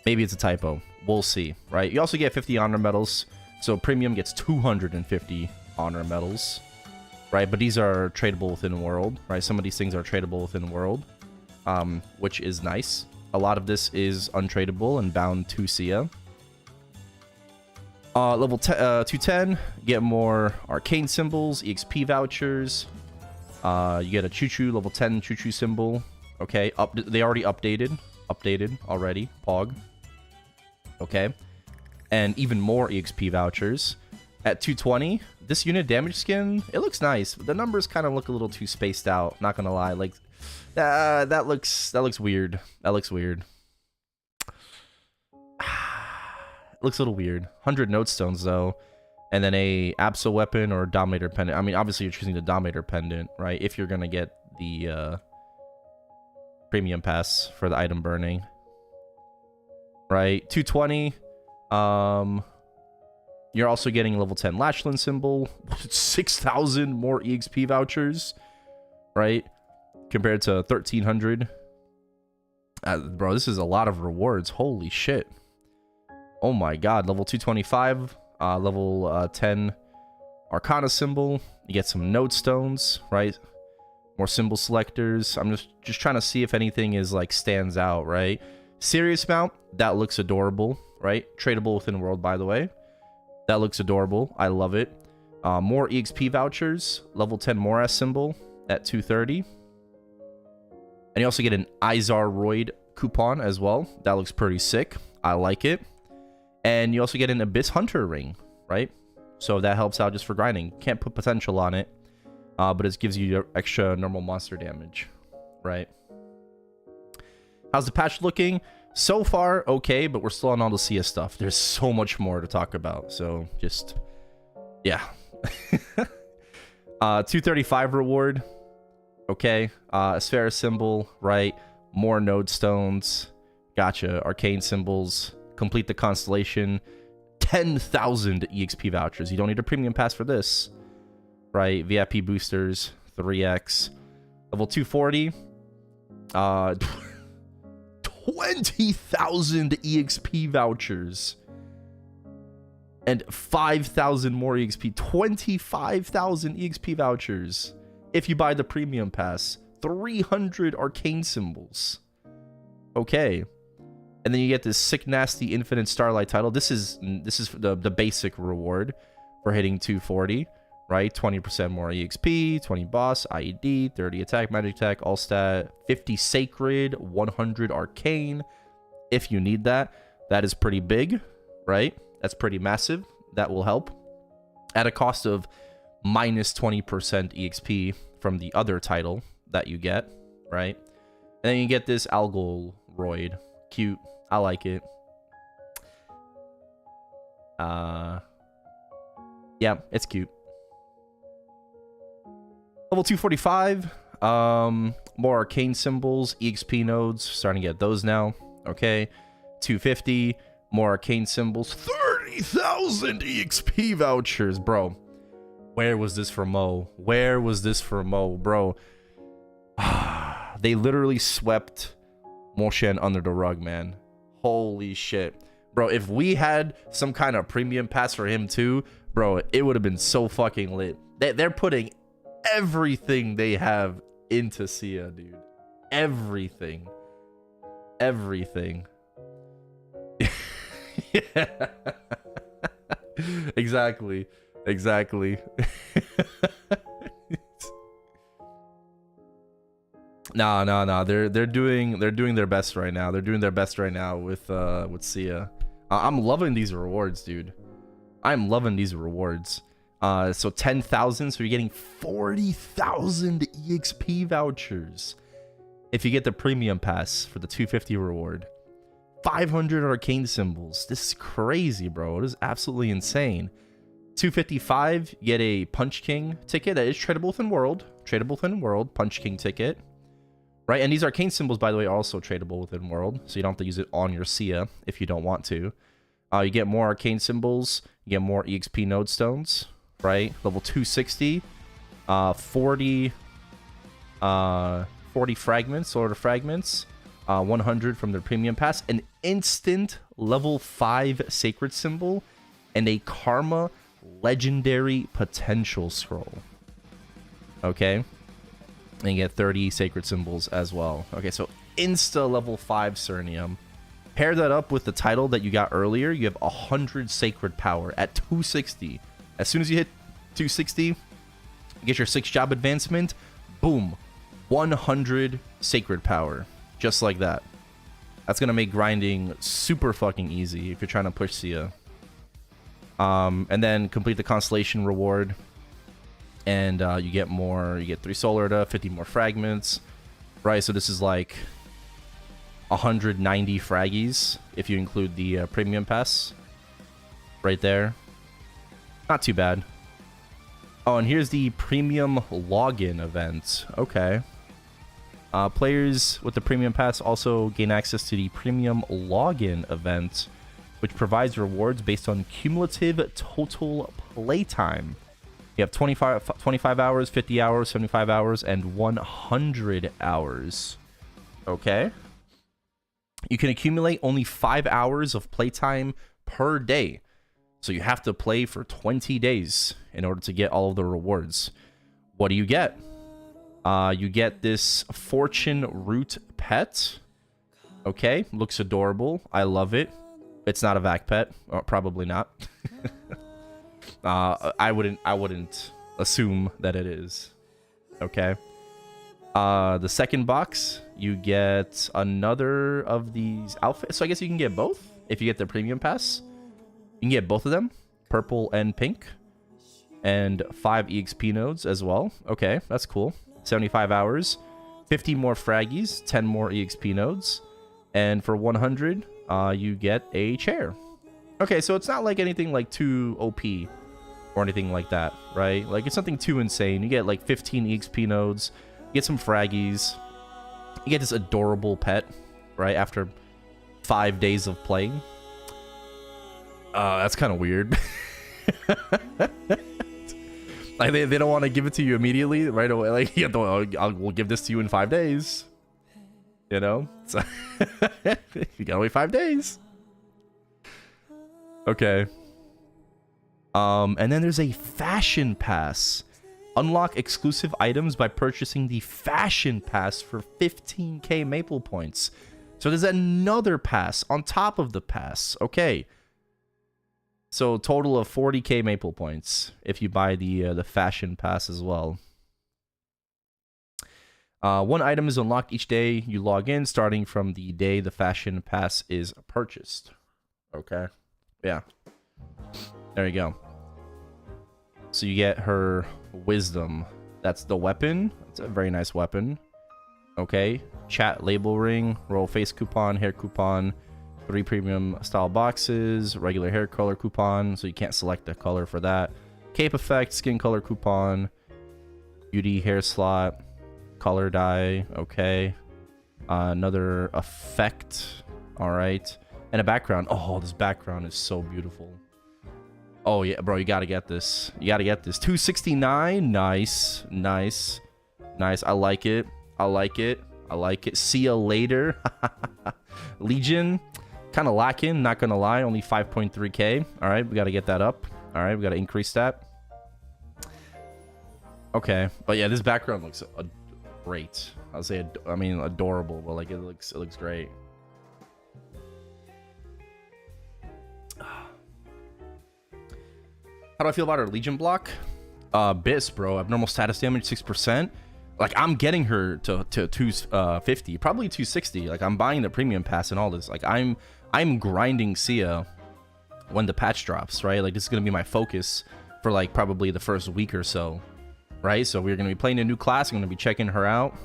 Maybe it's a typo. We'll see, right? You also get 50 honor medals, so premium gets 250 honor medals, right? But these are tradable within world, right? Some of these things are tradable within world, which is nice. A lot of this is untradeable and bound to Sia. Level 210, get more arcane symbols, EXP vouchers. You get a choo-choo, level 10 choo-choo symbol. Okay, they already updated already, Pog. Okay, and even more EXP vouchers. At 220, this unit damage skin, it looks nice, but the numbers kind of look a little too spaced out, not gonna lie. Like, that looks weird. That looks weird. It looks a little weird. 100 note stones though, and then a Absol weapon or Dominator pendant. I mean, obviously you're choosing the Dominator pendant, right? If you're gonna get the premium pass for the item burning, right? 220. You're also getting level 10 Lashland symbol, 6,000 more EXP vouchers, right? Compared to 1,300. Bro, this is a lot of rewards. Holy shit. Oh my god. Level 225, level 10 Arcana symbol. You get some node stones, right? More symbol selectors. I'm just trying to see if anything is like stands out, right? Serious mount, that looks adorable, right? Tradable within world, by the way. That looks adorable. I love it. More EXP vouchers. Level 10 Morass symbol at 230. And you also get an Izar Roid coupon as well. That looks pretty sick. I like it. And you also get an Abyss Hunter ring, right? So that helps out just for grinding. Can't put potential on it, but it gives you extra normal monster damage, right? How's the patch looking? So far, okay, but we're still on all the Sia stuff. There's so much more to talk about, so just, yeah. 235 reward, okay. Sphere symbol, right? More node stones, gotcha. Arcane symbols, complete the constellation. 10,000 EXP vouchers. You don't need a premium pass for this. right? VIP boosters, 3x. Level 240, 20,000 EXP vouchers. And 5,000 more EXP. 25,000 EXP vouchers. If you buy the premium pass. 300 arcane symbols. Okay. And then you get this sick nasty infinite starlight title. This is the basic reward for hitting 240, right? 20% more EXP, 20 boss, IED, 30 attack, magic attack, all stat, 50 sacred, 100 arcane. If you need that, that is pretty big, right? That's pretty massive. That will help. At a cost of minus 20% EXP from the other title that you get, right? And then you get this Algoroid. Cute. I like it. Yeah, it's cute. Level 245. More arcane symbols, EXP nodes. Starting to get those now. Okay. 250. More arcane symbols. 30,000 EXP vouchers, bro. Where was this for Mo? Where was this for Mo, bro? They literally swept Moshen under the rug, man. Holy shit. Bro, if we had some kind of premium pass for him too, bro, it would have been so fucking lit. They're putting everything they have into Sia, dude. Everything. Everything. Yeah. Exactly. Exactly. No. They're doing their best right now. They're doing their best right now with Sia. I'm loving these rewards, dude. I'm loving these rewards. So 10,000, so you're getting 40,000 EXP vouchers if you get the premium pass for the 250 reward. 500 arcane symbols. This is crazy, bro. It is absolutely insane. 255, you get a Punch King ticket that is tradable within world. Tradable within world, Punch King ticket. Right, and these arcane symbols, by the way, are also tradable within world, so you don't have to use it on your Sia if you don't want to. You get more arcane symbols, you get more EXP node stones, right? Level 260, 40 fragments, Sword of Fragments, 100 from their premium pass, an instant level 5 sacred symbol, and a Karma legendary potential scroll. Okay. And you get 30 sacred symbols as well. Okay, so insta level 5 Cernium. Pair that up with the title that you got earlier, you have 100 sacred power at 260. As soon as you hit 260, you get your 6 job advancement. Boom. 100 sacred power. Just like that. That's going to make grinding super fucking easy if you're trying to push Sia. And then complete the Constellation reward. And you get more, you get 3 Soul Erda, 50 more fragments, right? So this is like 190 fraggies if you include the premium pass right there. Not too bad. Oh, and here's the premium login event. Okay. Players with the premium pass also gain access to the premium login event, which provides rewards based on cumulative total playtime. You have 25 hours, 50 hours, 75 hours, and 100 hours. Okay. You can accumulate only 5 hours of playtime per day. So you have to play for 20 days in order to get all of the rewards. What do you get? You get this Fortune Root pet. Okay. Looks adorable. I love it. It's not a vac pet. Probably not. I wouldn't assume that it is. Okay. The second box, you get another of these outfits. So I guess you can get both if you get the premium pass. You can get both of them, purple and pink, and 5 EXP nodes as well. Okay, that's cool. 75 hours, 50 more fraggies, 10 more EXP nodes, and for 100, you get a chair. Okay, so it's not like anything like too OP or anything like that, right? Like, it's nothing too insane. You get like 15 EXP nodes, you get some fraggies, you get this adorable pet, right? After 5 days of playing. That's kind of weird. Like they don't want to give it to you immediately, right away. Like we'll give this to you in 5 days. You know, so you gotta wait 5 days. Okay. And then there's a fashion pass. Unlock exclusive items by purchasing the fashion pass for 15k maple points. So there's another pass on top of the pass. Okay. So total of 40k maple points if you buy the fashion pass as well. One item is unlocked each day you log in, starting from the day the fashion pass is purchased. Okay. Yeah. There you go. So you get her wisdom. That's the weapon. It's a very nice weapon. Okay. Chat label ring, roll face coupon, hair coupon, 3 premium style boxes, regular hair color coupon, so you can't select the color for that. Cape effect, skin color coupon, beauty hair slot, color dye. Okay. Another effect. All right. And a background. Oh, this background is so beautiful. Oh, yeah, bro, you gotta get this. You gotta get this. 269. Nice. Nice. Nice. I like it. I like it. I like it. See ya later. Legion. Kind of lacking, not gonna lie. Only 5.3k. All right, we gotta get that up. All right, we gotta increase that. Okay. But yeah, this background looks great. I'll say, I mean, adorable, but like it looks great. How do I feel about our Legion block? Bis, bro. Abnormal status damage 6%. Like I'm getting her to 250, probably 260. Like I'm buying the premium pass and all this. Like I'm grinding Sia when the patch drops, right? Like this is gonna be my focus for like probably the first week or so, right? So we're gonna be playing a new class. I'm gonna be checking her out.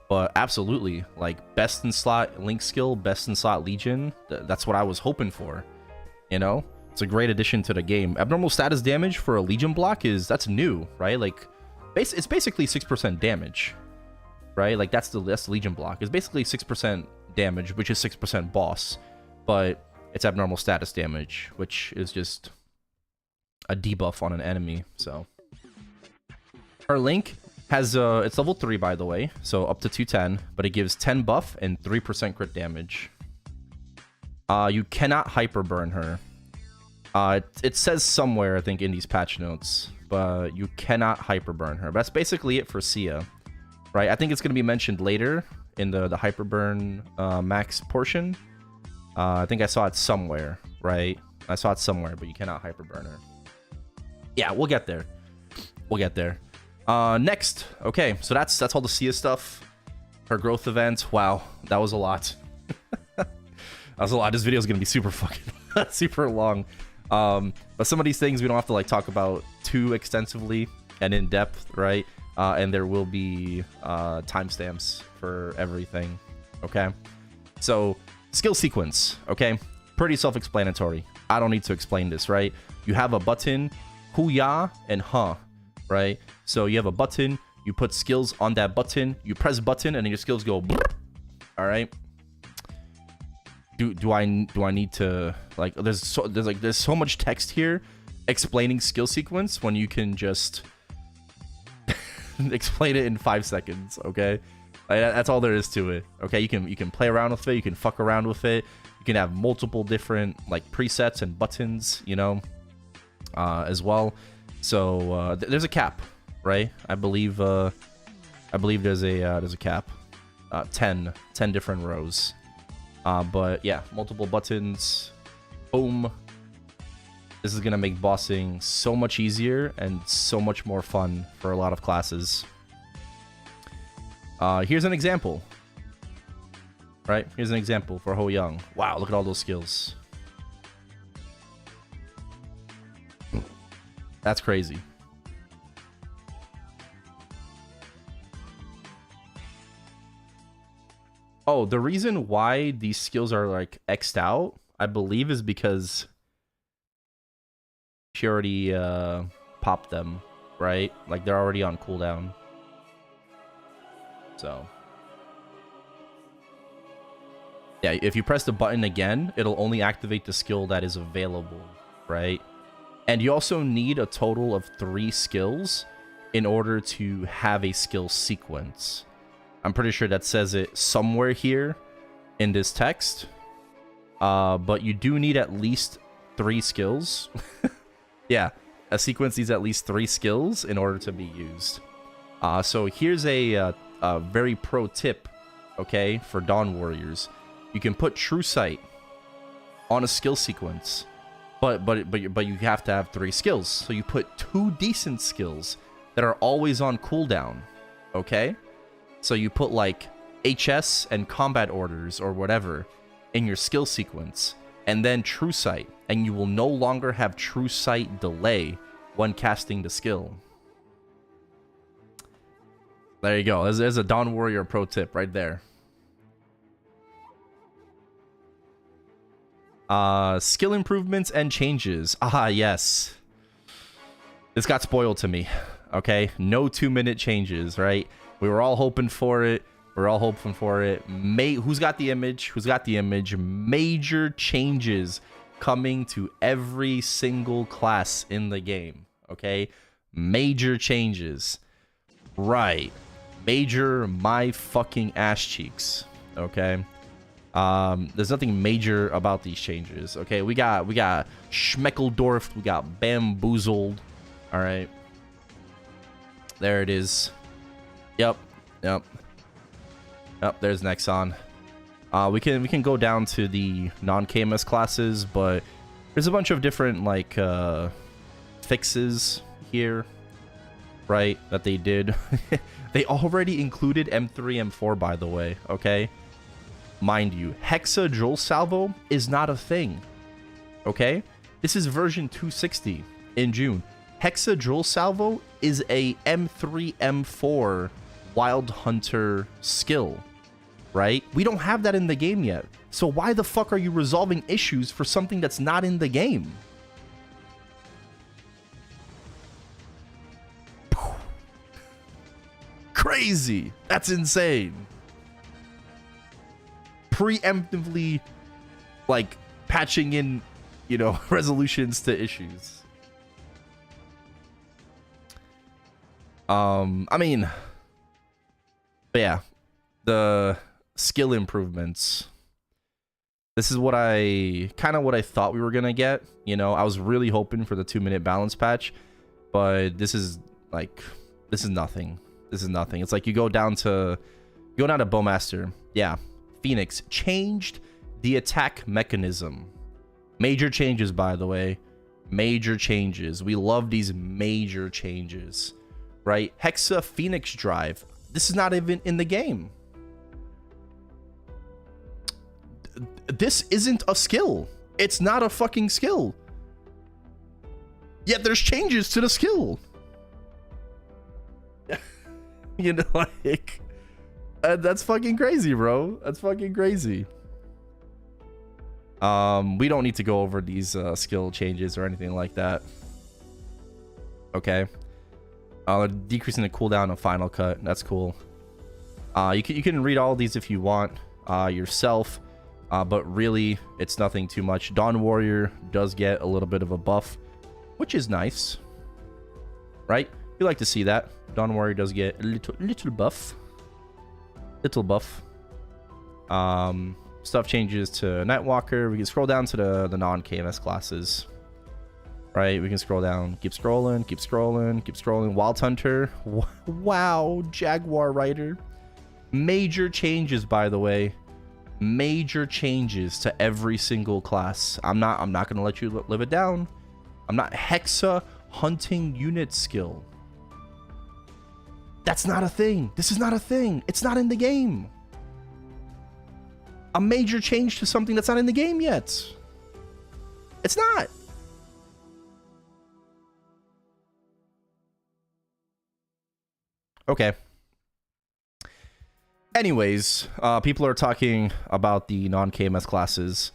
But absolutely, like best in slot Link skill, best in slot Legion. That's what I was hoping for, you know. It's a great addition to the game. Abnormal status damage for a Legion block that's new, right? Like, it's basically 6% damage, right? Like that's the Legion block. It's basically 6% damage, which is 6% boss, but it's abnormal status damage, which is just a debuff on an enemy. So her Link has it's level 3 by the way, so up to 210, but it gives 10 buff and 3% crit damage. You cannot hyper burn her. It says somewhere, I think, in these patch notes, but you cannot hyper burn her. But that's basically it for Sia, right? I think it's going to be mentioned later in the hyper burn max portion. I think I saw it somewhere, right? I saw it somewhere, but you cannot hyper burn her. Yeah, we'll get there. We'll get there. Next, okay, so that's all the Sia stuff. Her growth event. Wow, that was a lot. That was a lot. This video is going to be super fucking super long. But some of these things we don't have to like talk about too extensively and in depth, right? And there will be timestamps for everything. Okay, so skill sequence. Okay, pretty self-explanatory. I don't need to explain this, right? You have a button, Huya and Huh, right? So you have a button, you put skills on that button, you press button, and then your skills go. All right. Do I need to like there's so much text here explaining skill sequence when you can just explain it in 5 seconds, okay? Like, that's all there is to it. Okay, you can play around with it, you can fuck around with it, you can have multiple different like presets and buttons, you know, as well. So there's a cap, right? I believe there's a cap, 10 different rows. But yeah, multiple buttons. Boom. This is gonna make bossing so much easier and so much more fun for a lot of classes. Here's an example. Right? Here's an example for Ho Young. Wow, look at all those skills. That's crazy. Oh, the reason why these skills are like X'd out, I believe, is because she already popped them, right? Like they're already on cooldown. So yeah, if you press the button again, it'll only activate the skill that is available, right? And you also need a total of 3 skills in order to have a skill sequence. I'm pretty sure that says it somewhere here in this text. But you do need at least 3 skills. Yeah, a sequence needs at least 3 skills in order to be used. So here's a very pro tip, okay, for Dawn Warriors. You can put True Sight on a skill sequence, but you have to have 3 skills. So you put 2 decent skills that are always on cooldown, okay? So you put like HS and combat orders or whatever in your skill sequence, and then True Sight, and you will no longer have True Sight delay when casting the skill. There you go. There's a Dawn Warrior pro tip right there. Skill improvements and changes. Ah, yes. This got spoiled to me. Okay, no 2-minute changes, right? We were all hoping for it. We're all hoping for it. Who's got the image? Who's got the image? Major changes coming to every single class in the game. Okay, major changes. Right. Major my fucking ass cheeks. Okay. There's nothing major about these changes. Okay, we got Schmeckeldorf, we got Bamboozled. All right. There it is. Yep. There's Nexon. We can go down to the non-KMS classes, but there's a bunch of different like fixes here, right, that they did. They already included M3, M4, by the way, okay? Mind you, Hexa Joel Salvo is not a thing, okay? This is version 260 in June. Hexa Joel Salvo is a M3, M4 Wild Hunter skill, right? We don't have that in the game yet. So why the fuck are you resolving issues for something that's not in the game? Crazy. That's insane. Preemptively, like, patching in, you know, resolutions to issues. I mean, but yeah, the skill improvements. This is what I thought we were gonna get. You know, I was really hoping for the 2-minute balance patch, but this is nothing. This is nothing. It's like you go down to Bowmaster. Yeah, Phoenix changed the attack mechanism. Major changes, by the way. Major changes. We love these major changes, right? Hexa Phoenix Drive. This is not even in the game. This isn't a skill. It's not a fucking skill. Yet there's changes to the skill. You know, like, that's fucking crazy, bro. That's fucking crazy. We don't need to go over these skill changes or anything like that. Okay. Decreasing the cooldown of Final Cut. That's cool. You can read all these if you want yourself. But really, it's nothing too much. Dawn Warrior does get a little bit of a buff, which is nice, right? You like to see that. Dawn Warrior does get a little buff. Little buff. Stuff changes to Nightwalker. We can scroll down to the non-KMS classes, right? We can scroll down. Keep scrolling. Keep scrolling. Keep scrolling. Wild Hunter. Wow. Jaguar Rider. Major changes, by the way. Major changes to every single class. I'm not gonna let you live it down. I'm not. Hexa Hunting Unit Skill. That's not a thing. This is not a thing. It's not in the game. A major change to something that's not in the game yet. It's not. Okay. Anyways, people are talking about the non-KMS classes.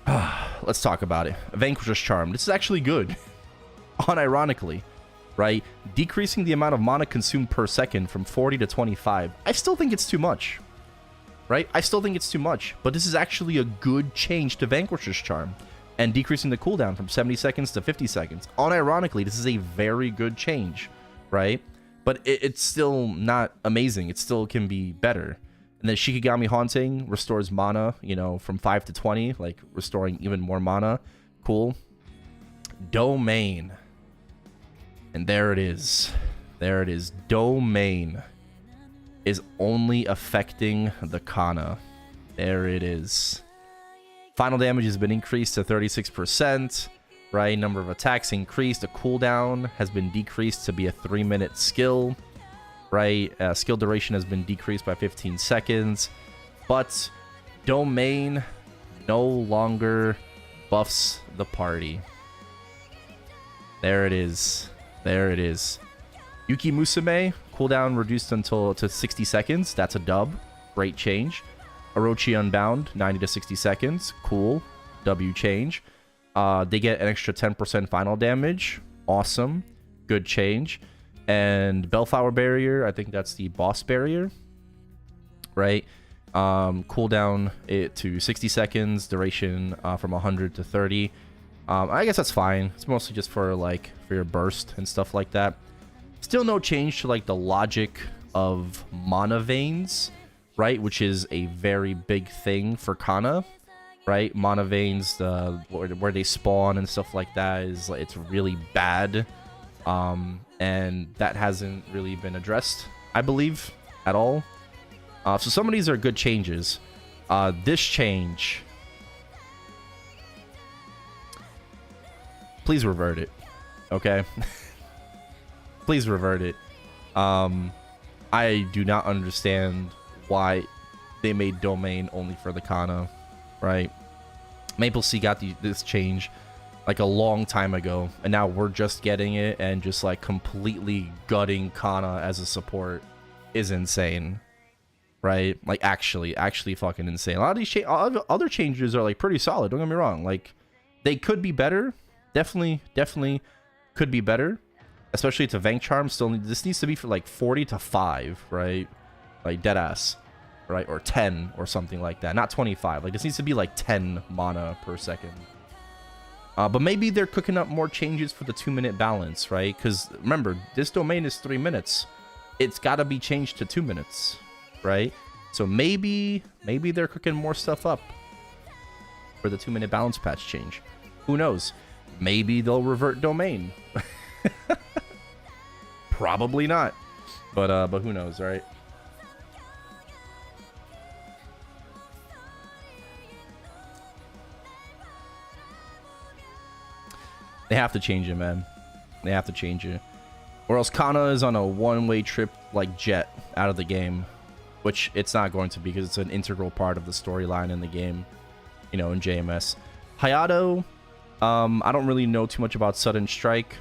Let's talk about it. Vanquisher's Charm. This is actually good. Unironically, right? Decreasing the amount of mana consumed per second from 40 to 25. I still think it's too much. Right? I still think it's too much. But this is actually a good change to Vanquisher's Charm. and decreasing the cooldown from 70 seconds to 50 seconds. Unironically, this is a very good change, right? But it's still not amazing. It still can be better. And then Shikigami Haunting restores mana, you know, from 5 to 20, like restoring even more mana. Cool. Domain. And there it is. There it is. Domain is only affecting the Kana. There it is. Final damage has been increased to 36%, right? Number of attacks increased. The cooldown has been decreased to be a 3-minute skill, right? Skill duration has been decreased by 15 seconds. But Domain no longer buffs the party. There it is. There it is. Yuki Musume, cooldown reduced to 60 seconds. That's a dub. Great change. Orochi Unbound, 90 to 60 seconds. Cool. W change. They get an extra 10% final damage. Awesome. Good change. And Bellflower Barrier, I think that's the boss barrier. Right? Cooldown it to 60 seconds. Duration from 100 to 30. I guess that's fine. It's mostly just for like for your burst and stuff like that. Still no change to like the logic of mana veins, right? Which is a very big thing for Kana, right? Mana veins, where they spawn and stuff like that is like, it's really bad, and that hasn't really been addressed, I believe, at all. So some of these are good changes. This change, please revert it, okay? Please revert it. I do not understand why they made Domain only for the Kana, right? Maple Sea got this change like a long time ago, and now we're just getting it, and just like completely gutting Kana as a support is insane, right? Like actually fucking insane. A lot of these other changes are like pretty solid, don't get me wrong. Like they could be better. Definitely could be better. Especially to Vank Charm. This needs to be for like 40 to 5, right? Like deadass, right? Or 10 or something like that. Not 25. Like this needs to be like 10 mana per second. But maybe they're cooking up more changes for the 2-minute balance, right? Because remember, this Domain is 3 minutes. It's got to be changed to 2 minutes, right? So maybe they're cooking more stuff up for the 2-minute balance patch change. Who knows? Maybe they'll revert Domain. Probably not, but who knows, right? They have to change it, man. They have to change it, or else Kana is on a one-way trip like jet out of the game, which it's not going to be because it's an integral part of the storyline in the game, you know, in JMS. Hayato, I don't really know too much about Sudden Strike.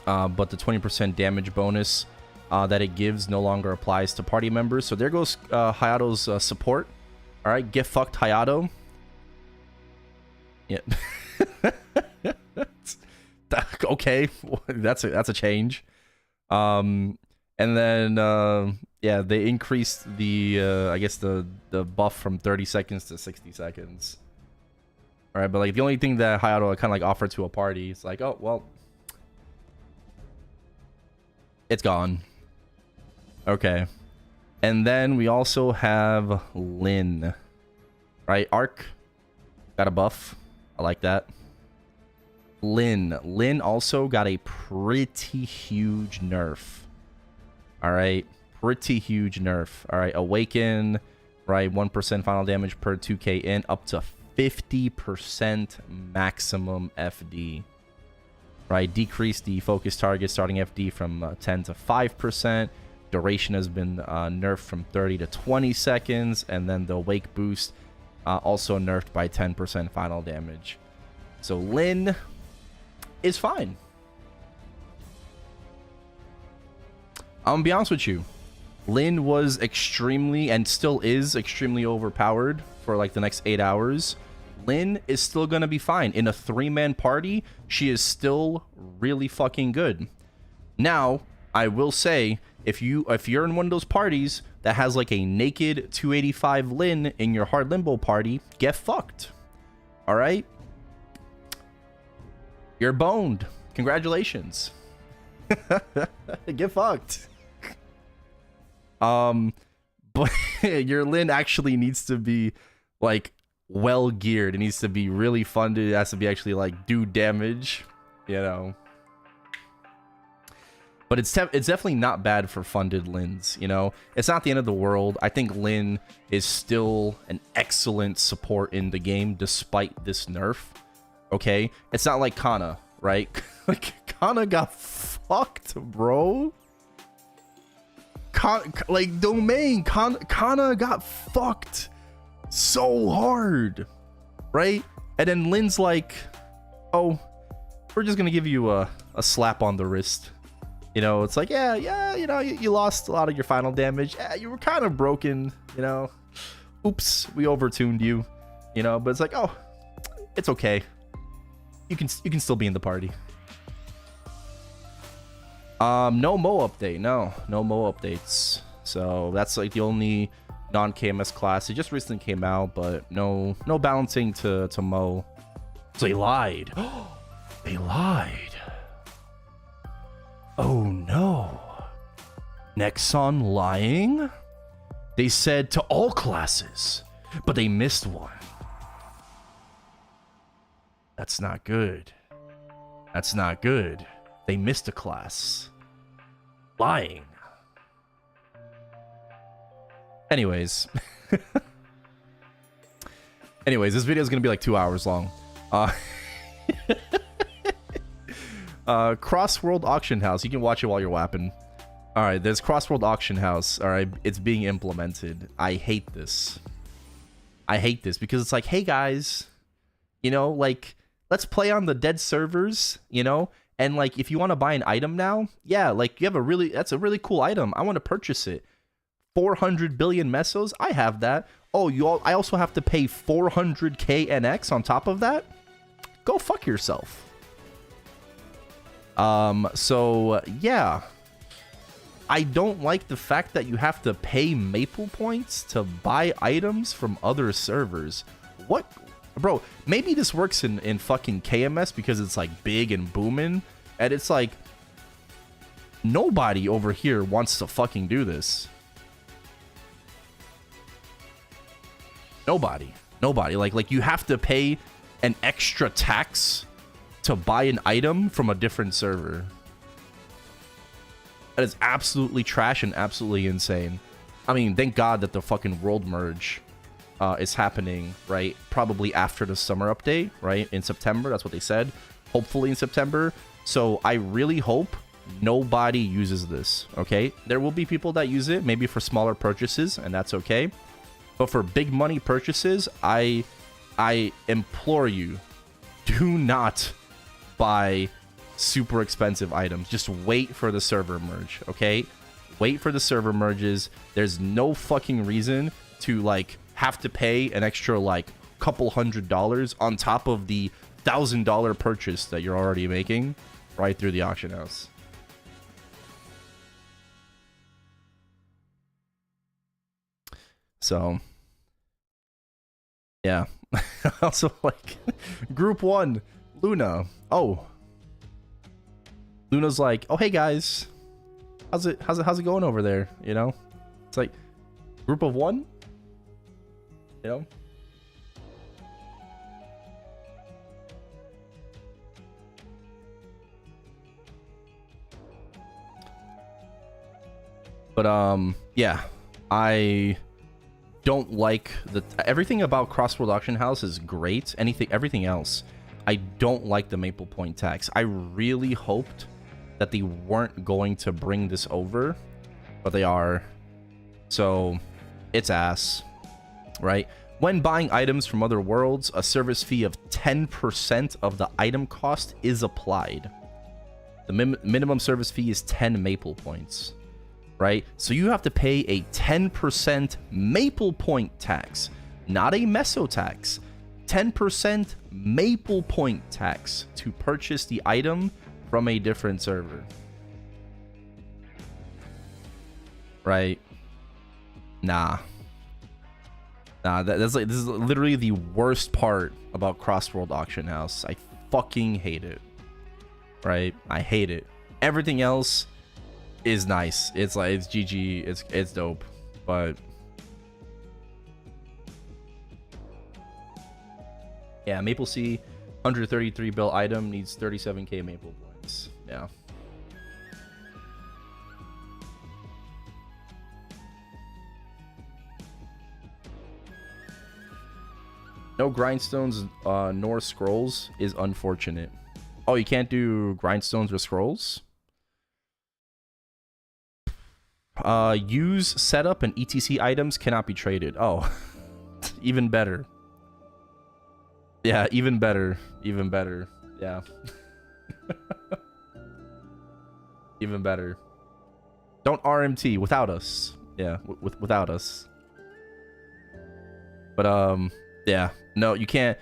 But the 20% damage bonus that it gives no longer applies to party members. So there goes Hayato's support. All right, get fucked, Hayato. Yeah. Okay, that's a change. And then yeah, they increased the I guess the buff from 30 seconds to 60 seconds. All right, but like the only thing that Hayato kind of like offered to a party is like, oh well. It's gone. Okay. And then we also have Lin. Right? Arc. Got a buff. I like that. Lin. Lin also got a pretty huge nerf. Alright. Pretty huge nerf. Alright. Awaken. Right? 1% final damage per 2k in. Up to 50% maximum FD. Right, decrease the focus target starting FD from 10 to 5%. Duration has been nerfed from 30 to 20 seconds. And then the Awake boost also nerfed by 10% final damage. So Lin is fine. I'm gonna be honest with you. Lin was extremely, and still is extremely overpowered for like the next 8 hours. Lin is still gonna be fine. In a 3-man party, she is still really fucking good. Now, I will say, if you're in one of those parties that has like a naked 285 Lin in your hard limbo party, get fucked. Alright? You're boned. Congratulations. Get fucked. But your Lin actually needs to be like well geared. It needs to be really funded. It has to be actually like do damage, you know. But it's definitely not bad for funded Lins, you know. It's not the end of the world. I think Lin is still an excellent support in the game despite this nerf. Okay, it's not like Kana, right? Like Kana got fucked, bro. Like Domain, Kana got fucked so hard, right? And then Lin's like, oh, we're just gonna give you a slap on the wrist. You know, it's like, yeah, you know, you lost a lot of your final damage. Yeah, you were kind of broken, you know. Oops, we overtuned you, you know. But it's like, oh, it's okay. You can still be in the party. No Mo update. No Mo updates. So that's like the only non-KMS class. It just recently came out, but no balancing to Mo. So they lied. They lied. Oh no. Nexon lying? They said to all classes, but they missed one. That's not good. That's not good. They missed a class. Lying. Anyways. Anyways, this video is going to be like 2 hours long. Cross-World Auction House. You can watch it while you're wapping. Alright, there's Cross-World Auction House. Alright, it's being implemented. I hate this. I hate this because it's like, hey guys, you know, like, let's play on the dead servers, you know? And like, if you want to buy an item now, yeah, like you have that's a really cool item. I want to purchase it. 400 billion mesos. I have that. Oh, I also have to pay 400k NX on top of that. Go fuck yourself. So yeah, I don't like the fact that you have to pay Maple points to buy items from other servers. What? Bro, maybe this works in fucking KMS because it's like big and booming, and it's like nobody over here wants to fucking do this. Nobody. Like you have to pay an extra tax to buy an item from a different server. That is absolutely trash and absolutely insane. I mean, thank God that the fucking world merge is happening, right? Probably after the summer update, right? In September, that's what they said. Hopefully in September. So I really hope nobody uses this, okay? There will be people that use it, maybe for smaller purchases, and that's okay. But for big money purchases, I implore you, do not buy super expensive items. Just wait for the server merge, okay? Wait for the server merges. There's no fucking reason to like have to pay an extra like couple $100 on top of the $1,000 purchase that you're already making right through the auction house. So yeah. Also like group 1 Luna. Oh, Luna's like, oh hey guys, how's it going over there? You know, it's like group of 1. You know, but yeah, I don't like everything about Cross-World Auction House is great. Everything else, I don't like the Maple Point tax. I really hoped that they weren't going to bring this over, but they are. So it's ass, right? When buying items from other worlds, a service fee of 10% of the item cost is applied. The minimum service fee is 10 Maple points, right? So you have to pay a 10% Maple point tax, not a meso tax. 10% Maple point tax to purchase the item from a different server. Right? Nah, this is literally the worst part about Cross-World Auction House. I fucking hate it. right? I hate it. Everything else is nice. It's like, it's GG, it's dope, but yeah, Maple Sea 133 bill item needs 37k Maple points. Yeah. No grindstones nor scrolls is unfortunate. Oh, you can't do grindstones or scrolls? Use setup and etc items cannot be traded. Oh, even better. Yeah, even better. Even better. Yeah. Even better. Don't RMT without us. Yeah, without us. But yeah, no, you can't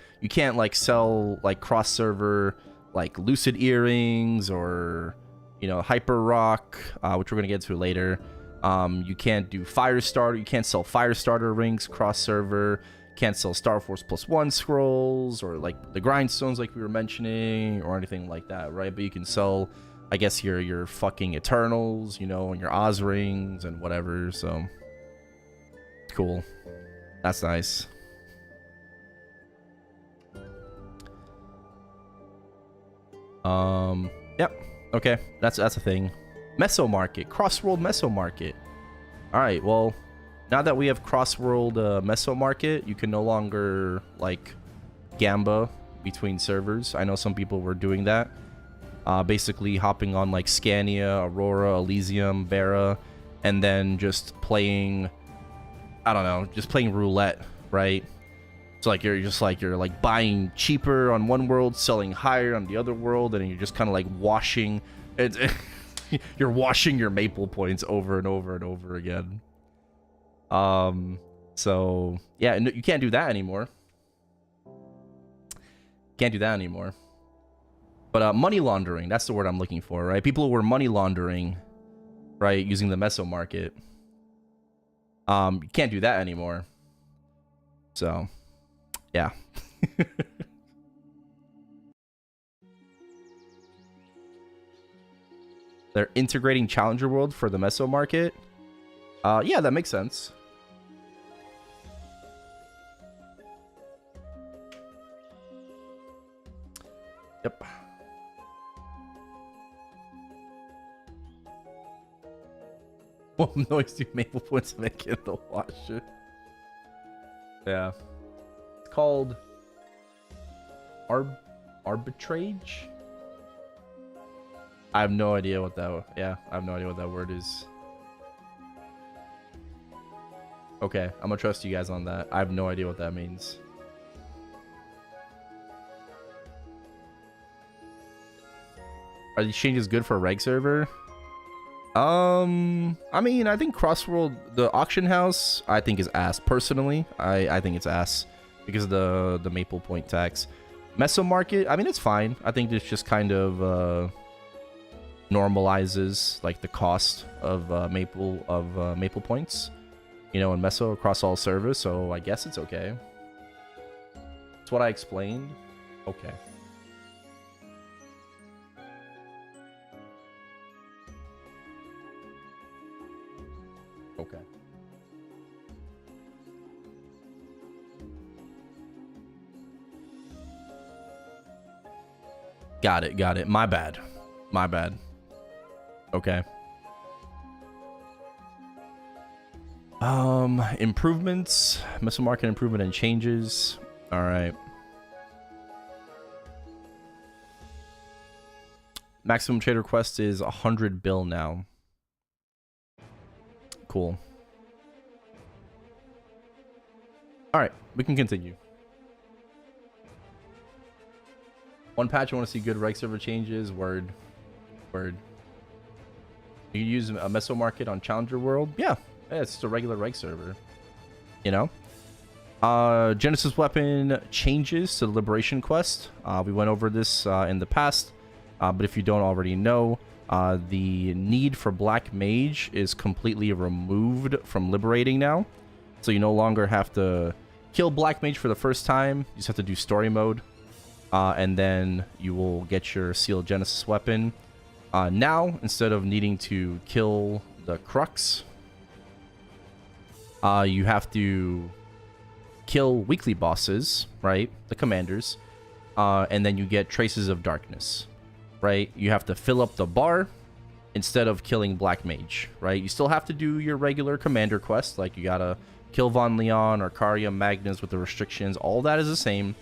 like sell like cross server like lucid earrings or, you know, hyper rock, which we're gonna get to later. You can't do fire starter. You can't sell fire starter rings cross server. Can't sell Star Force +1 scrolls or like the grindstones like we were mentioning or anything like that, right? But you can sell, I guess, your fucking Eternals, you know, and your Oz rings and whatever. So cool. That's nice. Yep. Okay, that's a thing. Meso Market, Crossworld Meso Market. All right, well, now that we have Crossworld Meso Market, you can no longer like gamba between servers. I know some people were doing that. Basically hopping on like Scania, Aurora, Elysium, Vera, and then just playing, I don't know, just playing roulette, right? So like you're like buying cheaper on one world, selling higher on the other world, and you're just kind of like washing it. You're washing your maple points over and over and over again. So yeah, you can't do that anymore. Can't do that anymore. But money laundering, that's the word I'm looking for, right? People who were money laundering, right, using the Meso Market. You can't do that anymore. So yeah. They're integrating Challenger World for the Meso Market. Yeah, that makes sense. Yep. What noise do maple points make in the washer? Yeah. It's called arbitrage. I have no idea what that. Yeah, I have no idea what that word is. Okay, I'm gonna trust you guys on that. I have no idea what that means. Are these changes good for a reg server? I mean, I think Crossworld, the auction house, I think is ass. Personally, I think it's ass because of the maple point tax. Meso Market, I mean, it's fine. I think this just kind of normalizes like the cost of maple points, you know, in Meso across all servers. So I guess it's okay. That's what I explained. Okay. Okay. Got it. Got it. My bad. My bad. Okay. Improvements. Meso Market improvement and changes. All right. Maximum trade request is 100 bill now. Cool. All right, we can continue. One patch, I want to see good reg server changes. Word. You can use a Meso Market on Challenger World. Yeah, it's just a regular reg server. You know? Genesis weapon changes to the Liberation Quest. We went over this in the past. But if you don't already know, the need for Black Mage is completely removed from Liberating now. So you no longer have to kill Black Mage for the first time. You just have to do story mode. and then you will get your sealed Genesis weapon. Now, instead of needing to kill the Crux, you have to kill weekly bosses, right? The commanders, and then you get Traces of Darkness, right? You have to fill up the bar instead of killing Black Mage, right? You still have to do your regular commander quest, like you gotta kill Von Leon or Karya Magnus with the restrictions. All that is the same,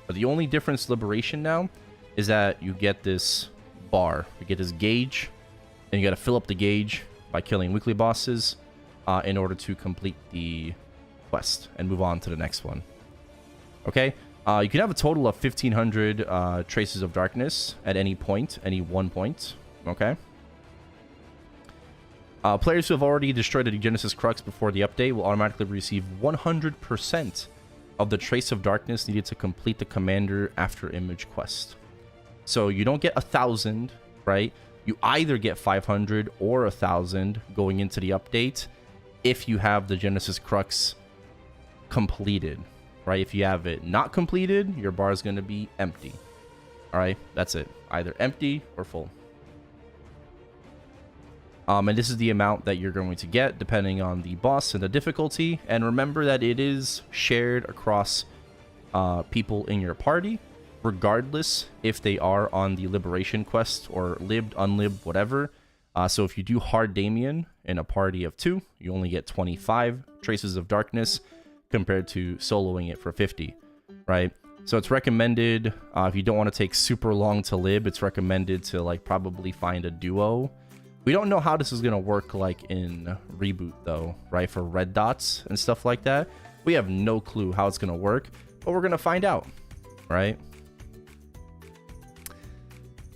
but the only difference Liberation now is that you get this bar, you get this gauge, and you gotta fill up the gauge by killing weekly bosses in order to complete the quest and move on to the next one. Okay, you can have a total of 1,500 Traces of Darkness at any point, any one point. Okay. Players who have already destroyed the Genesis Crux before the update will automatically receive 100% of the Trace of Darkness needed to complete the Commander After Image quest. So you don't get 1,000, right? You either get 500 or 1,000 going into the update if you have the Genesis Crux completed, right? If you have it not completed, your bar is going to be empty. All right, that's it. Either empty or full. And this is the amount that you're going to get depending on the boss and the difficulty. And remember that it is shared across people in your party, regardless if they are on the Liberation quest or lived, unlived, whatever. So if you do Hard Damien in a party of 2, you only get 25 Traces of Darkness compared to soloing it for 50, right? So it's recommended, if you don't want to take super long to lib, it's recommended to like probably find a duo. We don't know how this is going to work like in Reboot though, right? For red dots and stuff like that. We have no clue how it's going to work, but we're going to find out, right?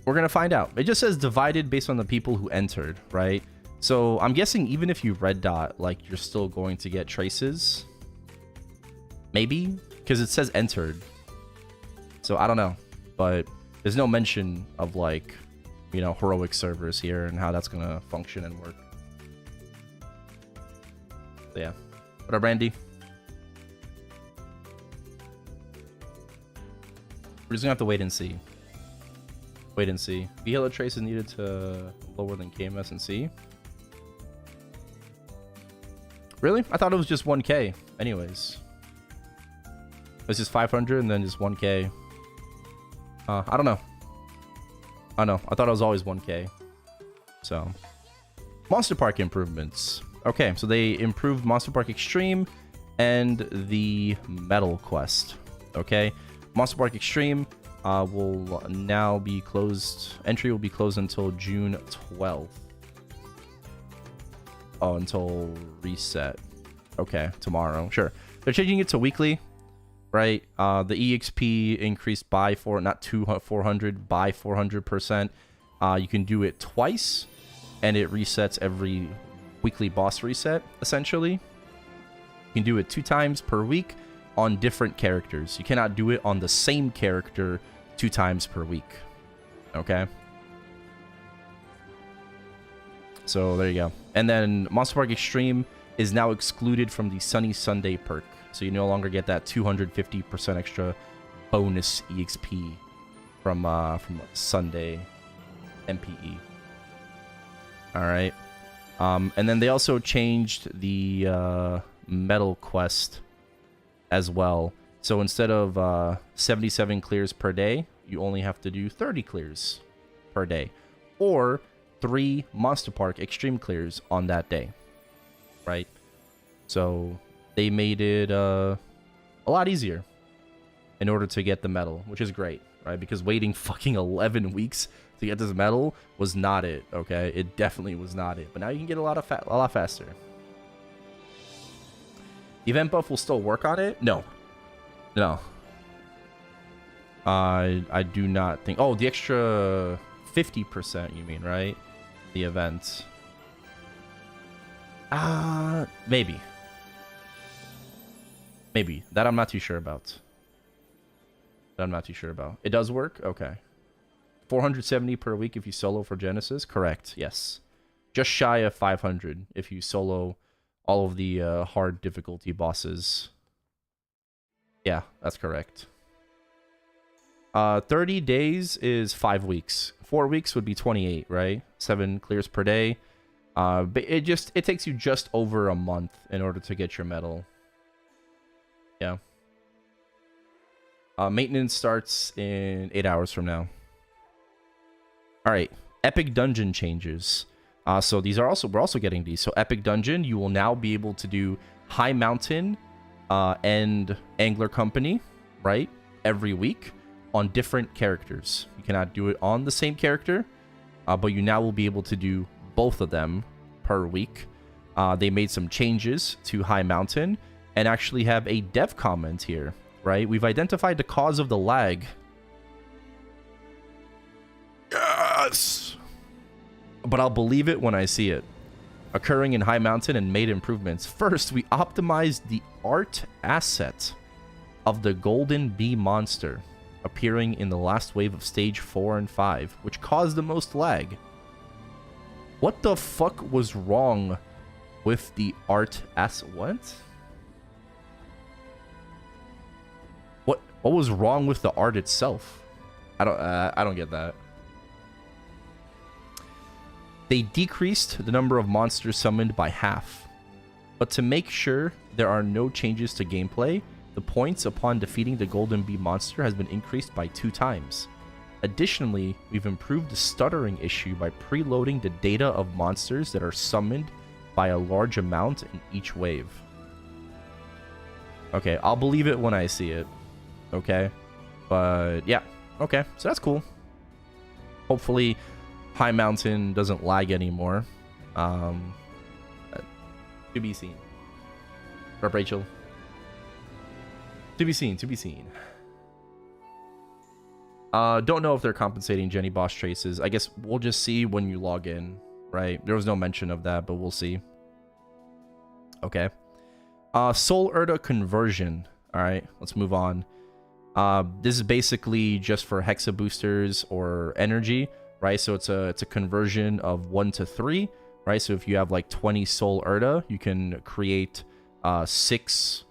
We're going to find out. It just says divided based on the people who entered, right? So I'm guessing even if you red dot, like you're still going to get traces. Maybe, because it says entered. So I don't know, but there's no mention of like, you know, heroic servers here and how that's gonna function and work. So yeah. What up, Randy? We're just gonna have to wait and see. Wait and see. Vihela trace is needed to lower than KMS and C. Really? I thought it was just 1k. Anyways. It's just 500 and then just 1k. I don't know. I know. I thought it was always 1k. So. Monster Park improvements. Okay, so they improved Monster Park Extreme and the Metal Quest. Okay. Monster Park Extreme will now be closed. Entry will be closed until June 12th. Oh, until reset. Okay, tomorrow. Sure. They're changing it to weekly, right? The EXP increased by 400 by 400%. You can do it twice, and it resets every weekly boss reset, essentially. You can do it 2 times per week on different characters. You cannot do it on the same character 2 times per week. Okay? So there you go. And then Monster Park Extreme is now excluded from the Sunny Sunday perk. So you no longer get that 250% extra bonus EXP from Sunday MPE. All right. And then they also changed the Metal Quest as well. So instead of 77 clears per day, you only have to do 30 clears per day. Or 3 Monster Park Extreme clears on that day, right? So they made it a lot easier in order to get the medal, which is great, right? Because waiting fucking 11 weeks to get this medal was not it, okay? It definitely was not it. But now you can get a lot faster. The event buff will still work on it? No. No. I do not think... Oh, the extra 50% you mean, right? The event. Maybe. Maybe. That I'm not too sure about. It does work? Okay. 470 per week if you solo for Genesis? Correct, yes. Just shy of 500 if you solo all of the hard difficulty bosses. Yeah, that's correct. 30 days is 5 weeks. 4 weeks would be 28, right? 7 clears per day. But it takes you just over a month in order to get your medal. Yeah. Maintenance starts in 8 hours from now. All right, epic dungeon changes. So these are we're also getting these. So epic dungeon, you will now be able to do high mountain and angler company, right? Every week on different characters. You cannot do it on the same character, but you now will be able to do both of them per week. They made some changes to high mountain and actually have a dev comment here, right? We've identified the cause of the lag. Yes! But I'll believe it when I see it. Occurring in high mountain and made improvements. First, we optimized the art asset of the golden bee monster appearing in the last wave of stage 4 and 5, which caused the most lag. What the fuck was wrong with the art asset? What was wrong with the art itself? I don't get that. They decreased the number of monsters summoned by half. But to make sure there are no changes to gameplay, the points upon defeating the golden bee monster has been increased by 2 times. Additionally, we've improved the stuttering issue by preloading the data of monsters that are summoned by a large amount in each wave. Okay, I'll believe it when I see it. Okay, but yeah, okay, so that's cool. Hopefully high mountain doesn't lag anymore. To be seen. Rep Rachel. To be seen, to be seen. Don't know if they're compensating Jenny boss traces. I guess we'll just see when you log in, right? There was no mention of that, but we'll see. Okay. Soul Erda conversion. All right, let's move on. This is basically just for hexa boosters or energy, right? So it's a conversion of 1 to 3, right? So if you have like 20 Soul Erda, you can create 6,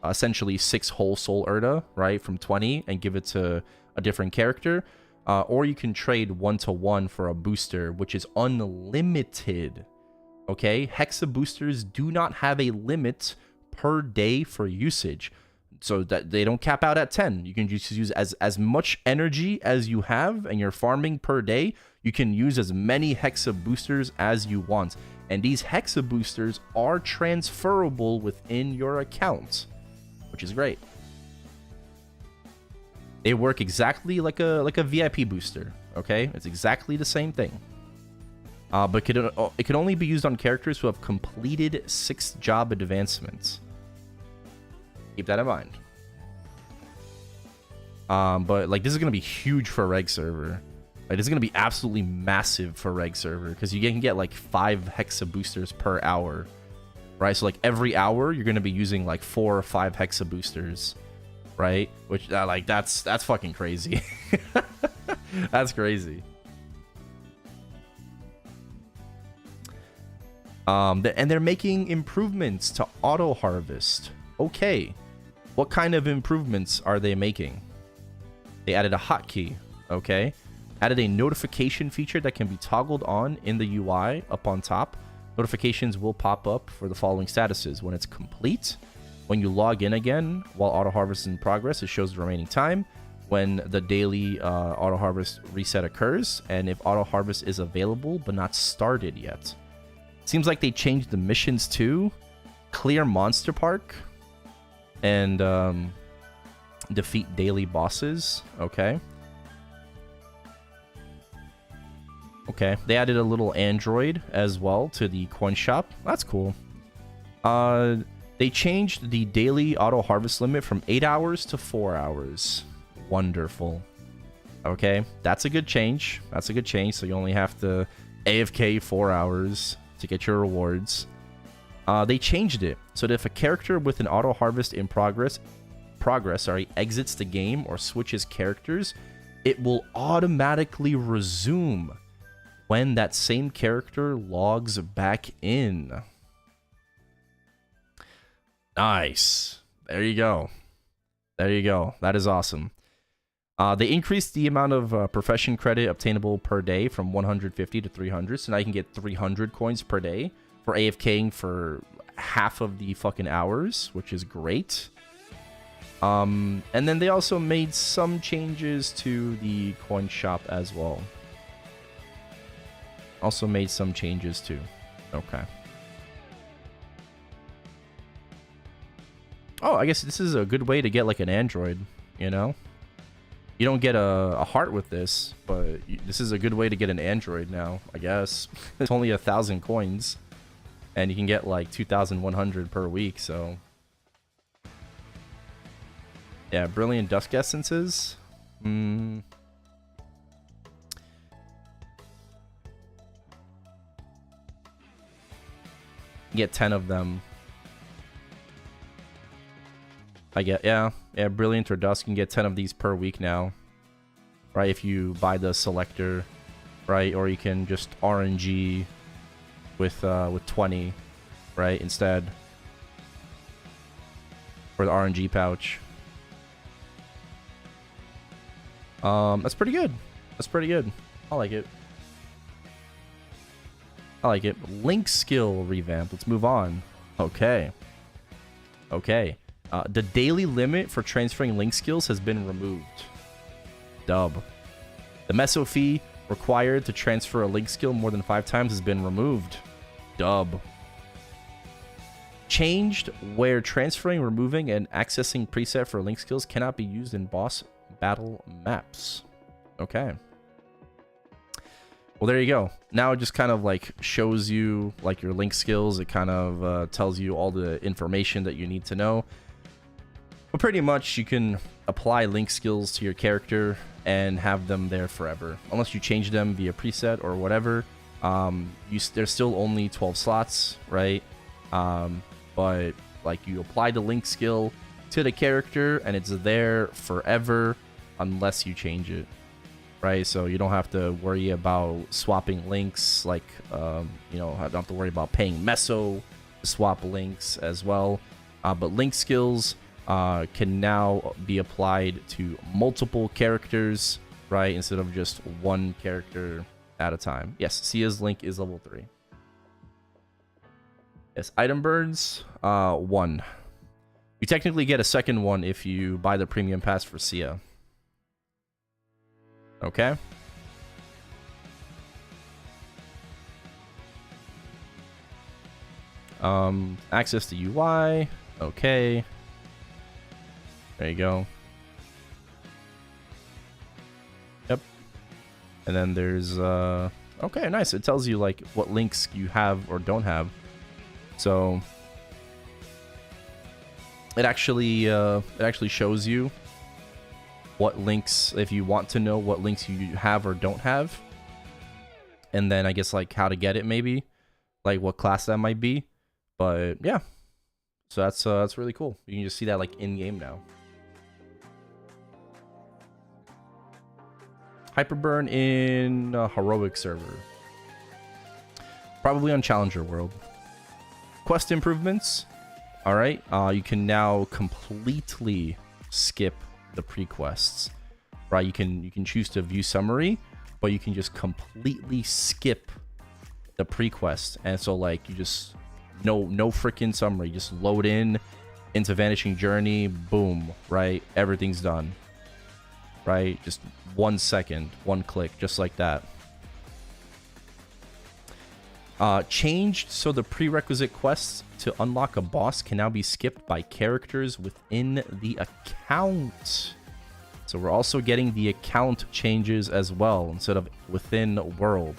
essentially 6 whole Soul Erda, right, from 20 and give it to a different character. Or you can trade 1 to 1 for a booster, which is unlimited. Okay, hexa boosters do not have a limit per day for usage, so that they don't cap out at 10. You can just use as much energy as you have and you're farming per day. You can use as many hexa boosters as you want, and these hexa boosters are transferable within your account, which is great. They work exactly like a VIP booster. Okay, it's exactly the same thing. But it can only be used on characters who have completed 6 job advancements. Keep that in mind. But like, this is gonna be huge for reg server. Like, this is gonna be absolutely massive for reg server because you can get like 5 hexa boosters per hour, right? So like every hour you're gonna be using like 4 or 5 hexa boosters, right? Which like that's fucking crazy. That's crazy. And they're making improvements to auto harvest. Okay, what kind of improvements are they making? They added a hotkey. Okay, added a notification feature that can be toggled on in the UI up on top. Notifications will pop up for the following statuses: when it's complete, when you log in again while auto harvest is in progress, it shows the remaining time, when the daily auto harvest reset occurs, and if auto harvest is available but not started yet. Seems like they changed the missions too. Clear Monster Park and defeat daily bosses. Okay. Okay, they added a little android as well to the coin shop. That's cool. They changed the daily auto harvest limit from 8 hours to 4 hours. Wonderful. Okay, that's a good change. That's a good change. So you only have to AFK 4 hours to get your rewards. They changed it so that if a character with an auto harvest in progress exits the game or switches characters, it will automatically resume when that same character logs back in. Nice. There you go. There you go. That is awesome. They increased the amount of profession credit obtainable per day from 150 to 300. So now you can get 300 coins per day for AFKing for half of the fucking hours, which is great. And then they also made some changes to the coin shop as well. Also made some changes too. Okay. Oh, I guess this is a good way to get like an android, you know? You don't get a heart with this, but this is a good way to get an android now, I guess. It's only 1,000 coins, and you can get like 2,100 per week, so... Yeah, brilliant dusk essences. Get 10 of them. Yeah, brilliant or dusk, you can get 10 of these per week now, right? If you buy the selector, right? Or you can just RNG with 20, right? Instead, for the RNG pouch. That's pretty good. That's pretty good. I like it. I like it. Link skill revamp. Let's move on. Okay. Okay. The daily limit for transferring link skills has been removed. Dub. The meso fee required to transfer a link skill more than 5 times has been removed. Dub. Changed where transferring, removing, and accessing preset for link skills cannot be used in boss battle maps. Okay. Well, there you go. Now it just kind of like shows you like your link skills. It kind of tells you all the information that you need to know. But pretty much you can apply link skills to your character and have them there forever. Unless you change them via preset or whatever. There's still only 12 slots, right? But like you apply the link skill to the character and it's there forever unless you change it. Right, so you don't have to worry about swapping links, like, you know, don't have to worry about paying meso to swap links as well. But link skills can now be applied to multiple characters, right, instead of just one character at a time. Yes, Sia's link is level 3. Yes, item birds, 1. You technically get a second one if you buy the premium pass for Sia. Okay. Access to UI. Okay. There you go. Yep. And then there's okay, nice. It tells you like what links you have or don't have. So it actually shows you what links, if you want to know what links you have or don't have, and then I guess like how to get it, maybe like what class that might be. But yeah, so that's really cool. You can just see that like in game now. Hyperburn in heroic server, probably on Challenger World. Quest improvements. All right, you can now completely skip the pre-quests, right? You can choose to view summary, but you can just completely skip the pre-quest. And so like you just no freaking summary, just load in into Vanishing Journey, boom, right? Everything's done, right? Just 1 second, 1 click, just like that. Changed so the prerequisite quests to unlock a boss can now be skipped by characters within the account. So we're also getting the account changes as well instead of within world.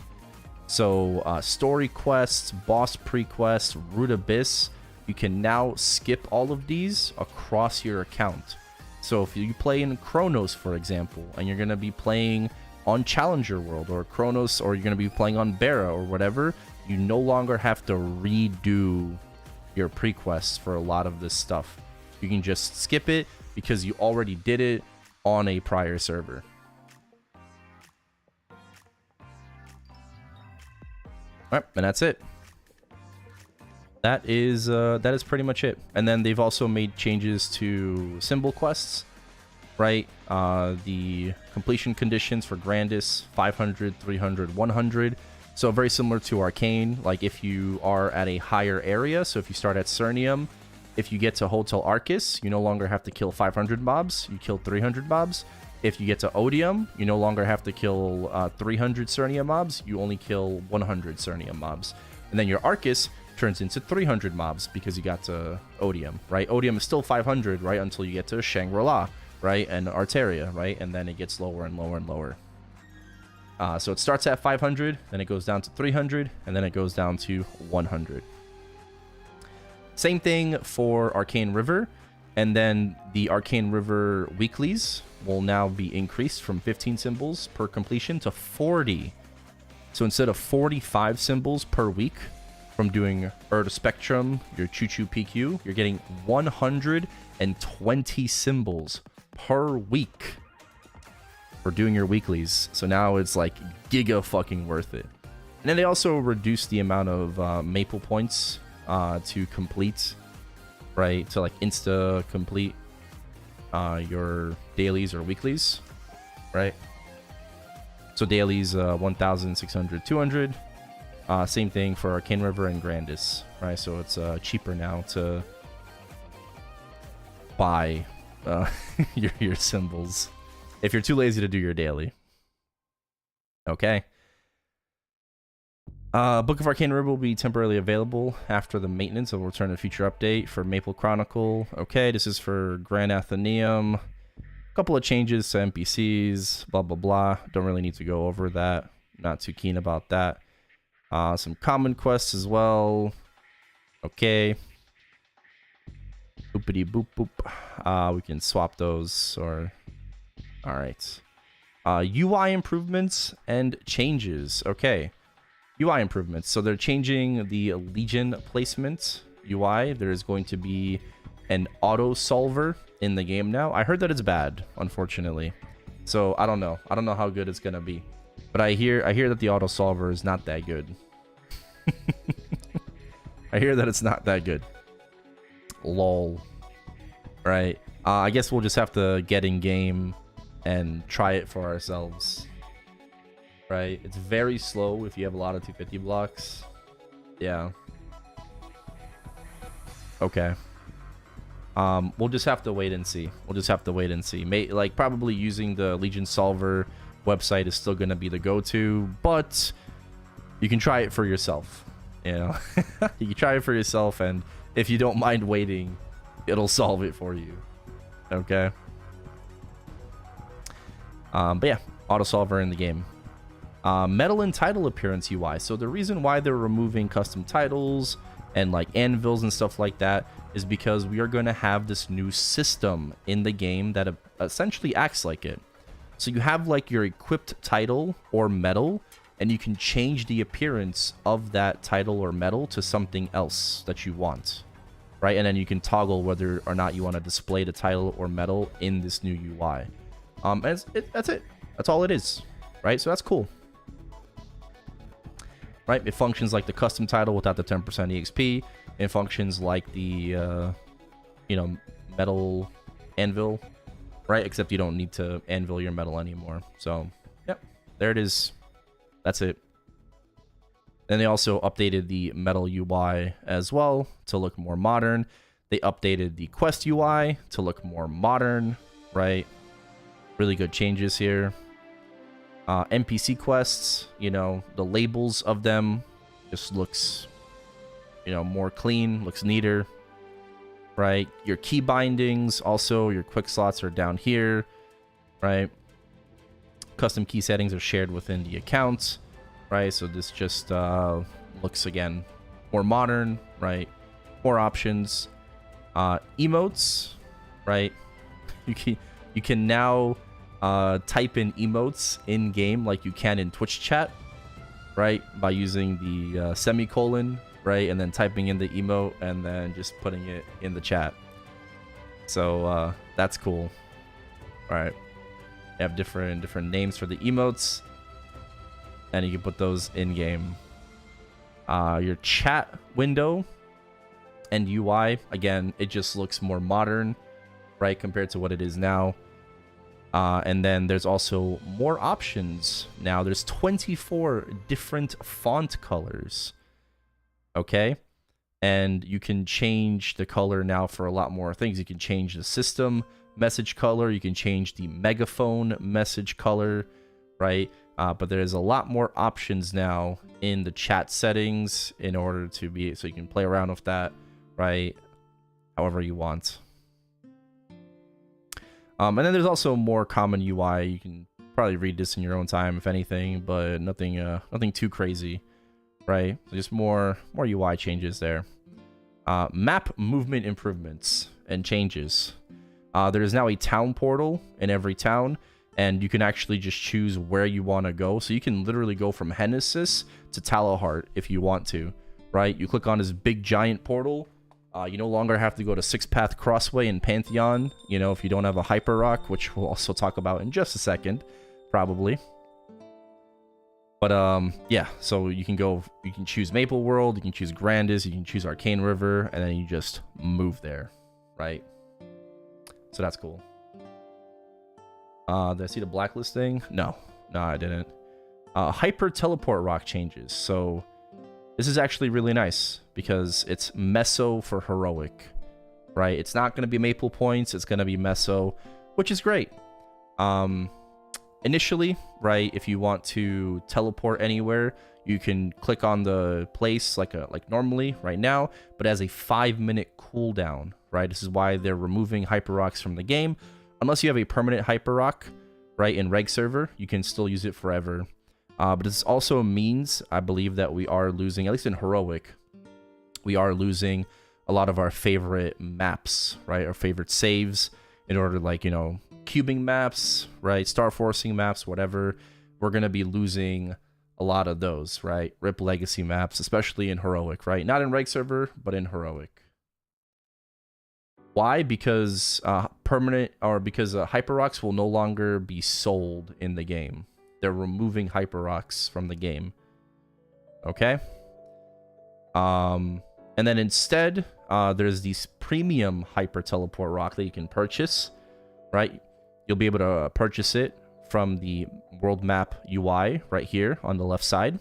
So story quests, boss pre-quests, Root Abyss, you can now skip all of these across your account. So if you play in Chronos, for example, and you're going to be playing on Challenger World or Chronos, or you're going to be playing on Bera or whatever, you no longer have to redo your pre-quests for a lot of this stuff. You can just skip it because you already did it on a prior server. Alright, and that's it. That is pretty much it. And then they've also made changes to symbol quests. right? The completion conditions for Grandis, 500, 300, 100. So very similar to Arcane. Like if you are at a higher area, so if you start at Cernium, if you get to Hotel Arcus, you no longer have to kill 500 mobs, you kill 300 mobs. If you get to Odium, you no longer have to kill 300 Cernium mobs, you only kill 100 Cernium mobs. And then your Arcus turns into 300 mobs because you got to Odium, right? Odium is still 500, right, until you get to Shangri-La, right, and Arteria, right? And then it gets lower and lower and lower. So it starts at 500, then it goes down to 300, and then it goes down to 100. Same thing for Arcane River, and then the Arcane River weeklies will now be increased from 15 symbols per completion to 40. So instead of 45 symbols per week from doing Erda Spectrum, your Choo-Choo PQ, you're getting 120 symbols per week for doing your weeklies. So now it's like giga fucking worth it. And then they also reduced the amount of maple points to complete, right? To like insta complete your dailies or weeklies, right? So dailies 1,600, 200. Same thing for Arcane River and Grandis, right? So it's cheaper now to buy your symbols if you're too lazy to do your daily. Okay. Book of Arcane River will be temporarily available after the maintenance. It will return in a future update for Maple Chronicle. Okay, this is for Grand Athenaeum. A couple of changes to NPCs, blah, blah, blah. Don't really need to go over that. Not too keen about that. Some common quests as well. Okay. Boopity boop boop. We can swap those or... Alright. UI improvements and changes. Okay. UI improvements. So they're changing the Legion placement UI. There is going to be an auto solver in the game now. I heard that it's bad, unfortunately. So I don't know. I don't know how good it's gonna be. But I hear that the auto solver is not that good. I hear that it's not that good. Lol. Right. I guess we'll just have to get in game and try it for ourselves. Right. It's very slow if you have a lot of 250 blocks. Yeah. Okay. We'll just have to wait and see. We'll just have to wait and see. Like probably using the Legion Solver website is still gonna be the go-to, but you can try it for yourself. You know, you can try it for yourself, and if you don't mind waiting, it'll solve it for you. Okay. But yeah, auto solver in the game. Medal and title appearance UI. So the reason why they're removing custom titles and like anvils and stuff like that is because we are going to have this new system in the game that essentially acts like it. So you have like your equipped title or medal, and you can change the appearance of that title or medal to something else that you want, right? And then you can toggle whether or not you want to display the title or medal in this new UI. And that's it. That's all it is, right? So that's cool. Right, it functions like the custom title without the 10% EXP. It functions like the, you know, metal anvil, right? Except you don't need to anvil your metal anymore. So, yep, there it is. That's it. Then they also updated the metal UI as well to look more modern. They updated the quest UI to look more modern, right? Really good changes here. NPC quests, you know, the labels of them just looks, you know, more clean, looks neater, right? Your key bindings, also your quick slots are down here, right? Custom key settings are shared within the account, right? So this just looks, again, more modern, right? More options. Emotes, right? You can now type in emotes in game like you can in Twitch chat, right? By using the semicolon, right? And then typing in the emote and then just putting it in the chat. So that's cool. All right. You have different names for the emotes, and you can put those in game. Your chat window and UI, again, it just looks more modern, right? Compared to what it is now. And then there's also more options now. There's 24 different font colors. Okay? And you can change the color now for a lot more things. You can change the system message color. You can change the megaphone message color, right? But there's a lot more options now in the chat settings in order to be, so you can play around with that, right? However you want. And then there's also more common UI. You can probably read this in your own time, if anything, but nothing too crazy, right? So just more UI changes there. Map movement improvements and changes. There is now a town portal in every town, and you can actually just choose where you want to go. So you can literally go from Hennesis to Talahart if you want to, right? You click on this big giant portal. You no longer have to go to Six Path Crossway and Pantheon, you know, if you don't have a Hyper Rock, which we'll also talk about in just a second, probably. But yeah, so you can choose Maple World, you can choose Grandis, you can choose Arcane River, and then you just move there, right? So that's cool. Did I see the blacklisting? No, I didn't. Hyper Teleport Rock changes. So this is actually really nice because it's Meso for Heroic, right? It's not going to be Maple points, it's going to be Meso, which is great. Initially, right, if you want to teleport anywhere, you can click on the place like normally right now, but as a 5-minute cooldown, right? This is why they're removing Hyper Rocks from the game. Unless you have a permanent Hyper Rock, right, in Reg server, you can still use it forever. But this also means, I believe, that we are losing, at least in Heroic, we are losing a lot of our favorite maps, right? Our favorite saves in order to, like, you know, cubing maps, right? Star forcing maps, whatever. We're going to be losing a lot of those, right? RIP Legacy maps, especially in Heroic, right? Not in Reg server, but in Heroic. Why? Because Hyper Rocks will no longer be sold in the game. They're removing Hyper Rocks from the game. Okay? And then instead, there's these premium Hyper Teleport Rock that you can purchase, right? You'll be able to purchase it from the world map UI right here on the left side.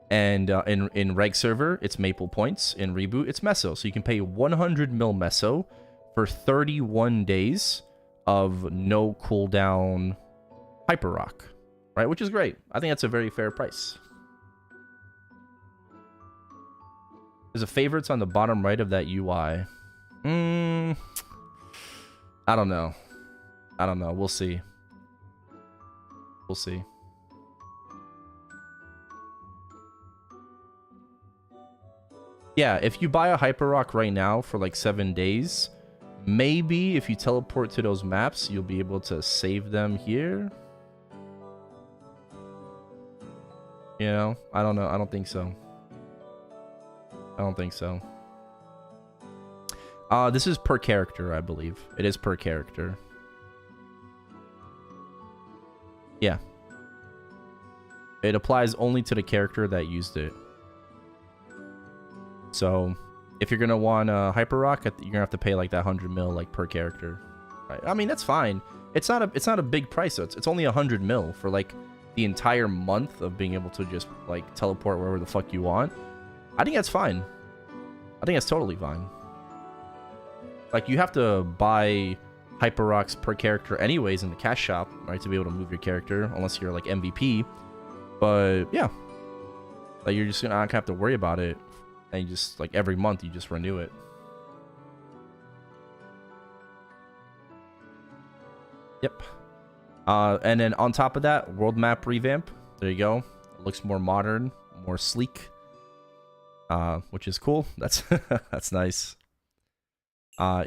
And in Reg server, it's Maple points. In Reboot, it's Meso. So you can pay 100 mil Meso for 31 days of no cooldown Hyper Rock, right? Which is great. I think that's a very fair price. There's a favorites on the bottom right of that UI. I don't know. We'll see. We'll see. Yeah, if you buy a Hyper Rock right now for like 7 days, maybe if you teleport to those maps, you'll be able to save them here. You know, I don't know. I don't think so. This is per character, I believe. It is per character. Yeah. It applies only to the character that used it. So, if you're gonna want a Hyper Rock, you're gonna have to pay like that 100 mil like per character, right? I mean, that's fine. It's not a big price. So it's only 100 mil for like the entire month of being able to just like teleport wherever the fuck you want. I think that's fine. I think that's totally fine. Like, you have to buy Hyper Rocks per character anyways in the cash shop, right, to be able to move your character, unless you're like MVP. But yeah, like, you're just not gonna have to worry about it. And you just, like, every month you just renew it. Yep. And then on top of that, world map revamp. There you go. It looks more modern, more sleek, which is cool. That's that's nice.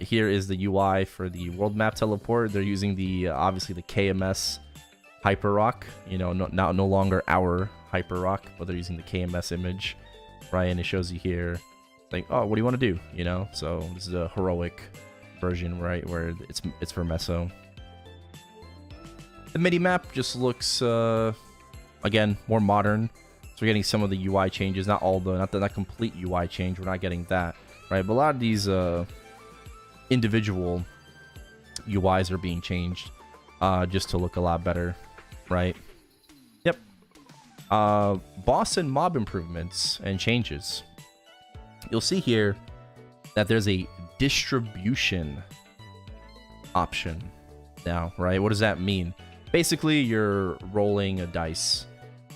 Here is the UI for the world map teleport. They're using the obviously the KMS Hyper Rock. You know, no longer our Hyper Rock, but they're using the KMS image. Right, and it shows you here, like, oh, what do you want to do? You know, so this is a heroic version, right, where it's for Meso. The mini map just looks, again, more modern. So we're getting some of the UI changes, not the complete UI change. We're not getting that, right? But a lot of these individual UIs are being changed. just to look a lot better, right? Yep. Boss and mob improvements and changes. You'll see here that there's a distribution option now, right? What does that mean? Basically, you're rolling a dice,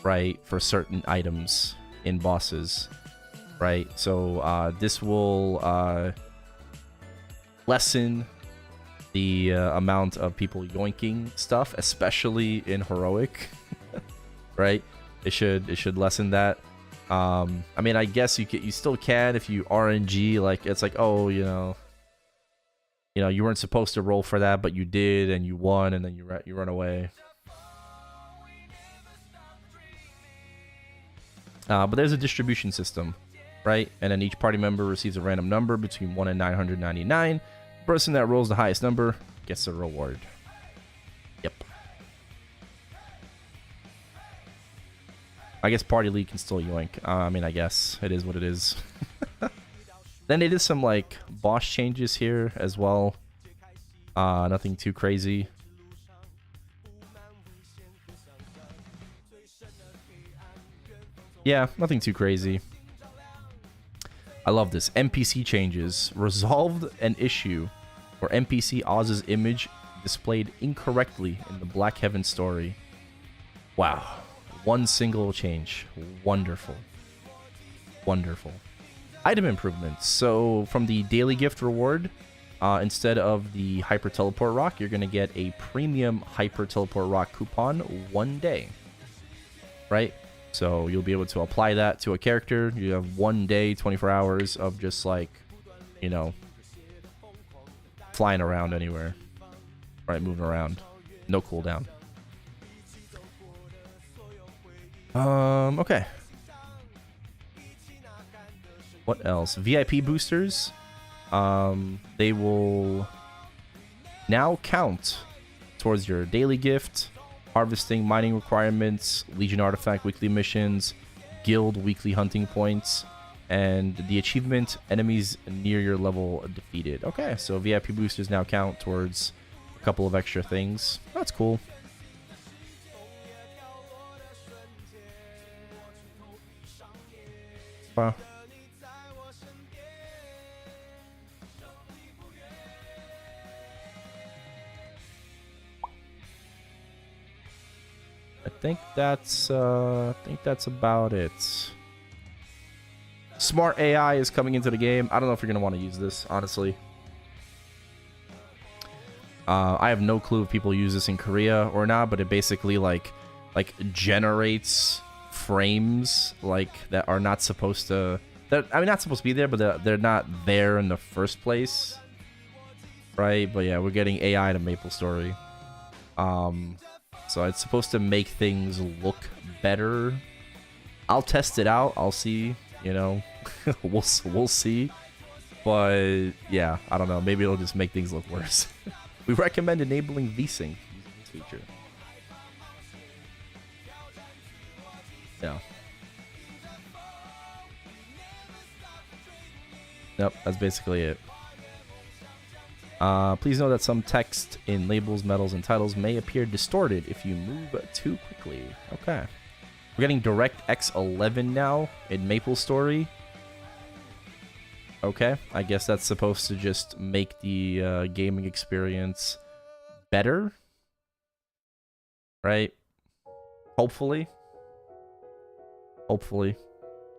right, for certain items in bosses, right? So this will lessen the amount of people yoinking stuff, especially in heroic, right? It should lessen that. I mean, I guess you still can if you RNG, like it's like, oh, you know, you weren't supposed to roll for that, but you did, and you won, and then you run away. But there's a distribution system, right? And then each party member receives a random number between 1 and 999. The person that rolls the highest number gets a reward. Yep. I guess Party League can still yoink. I mean, I guess it is what it is. Then they did some like boss changes here as well. Nothing too crazy. Yeah, nothing too crazy. I love this. NPC changes. Resolved an issue where NPC Oz's image displayed incorrectly in the Black Heaven story. Wow. One single change. Wonderful. Wonderful. Item improvements. So from the daily gift reward, instead of the Hyper Teleport Rock, you're going to get a premium Hyper Teleport Rock coupon 1 day. Right? So you'll be able to apply that to a character. You have 1 day, 24 hours of just like, you know, flying around anywhere. Right, moving around. No cooldown. Okay. What else? VIP boosters. They will now count towards your daily gift, harvesting, mining requirements, Legion artifact weekly missions, guild weekly hunting points, and the achievement enemies near your level defeated. Okay, so VIP boosters now count towards a couple of extra things. That's cool. Wow. I think that's about it. Smart AI is coming into the game. I don't know if you're gonna want to use this, honestly. I have no clue if people use this in Korea or not, but it basically like generates frames like that are not supposed to. I mean, not supposed to be there, but they're not there in the first place, right? But yeah, we're getting AI to MapleStory. So it's supposed to make things look better. I'll test it out. I'll see. You know, we'll see. But yeah, I don't know. Maybe it'll just make things look worse. We recommend enabling VSync using this feature. Yeah. Nope, that's basically it. Please know that some text in labels, medals, and titles may appear distorted if you move too quickly. Okay. We're getting DirectX 11 now in MapleStory. Okay, I guess that's supposed to just make the gaming experience better. Right? Hopefully. Hopefully.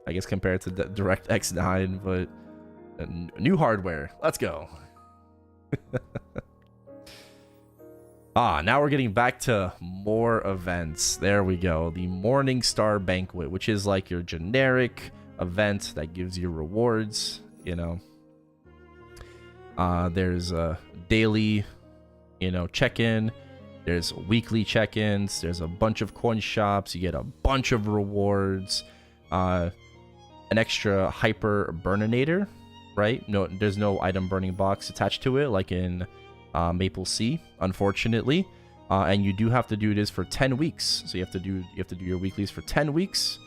I guess compared to DirectX 9, but new hardware. Let's go. Now we're getting back to more events. There we go. The Morning Star Banquet, which is like your generic event that gives you rewards, you know. There's a daily, you know, check-in. There's weekly check-ins. There's a bunch of coin shops. You get a bunch of rewards. An extra hyper burninator, right? No, there's no item burning box attached to it like in Maple Sea, unfortunately. And you do have to do this for 10 weeks. So you have to do your weeklies for 10 weeks.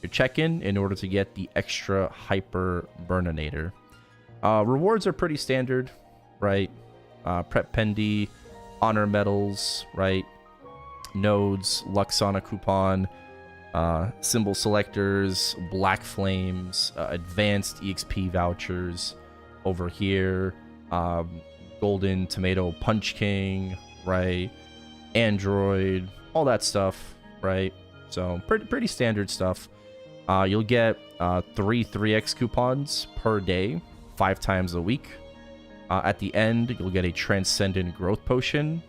Your check-in in order to get the extra hyper burninator. Rewards are pretty standard, right? Prep Pendy, honor medals, right? Nodes, Luxana coupon, symbol selectors, black flames, advanced EXP vouchers over here, golden tomato punch king, right? Android, all that stuff, right? So pretty standard stuff. You'll get 3x coupons per day, 5 times a week. At the end, you'll get a transcendent growth potion,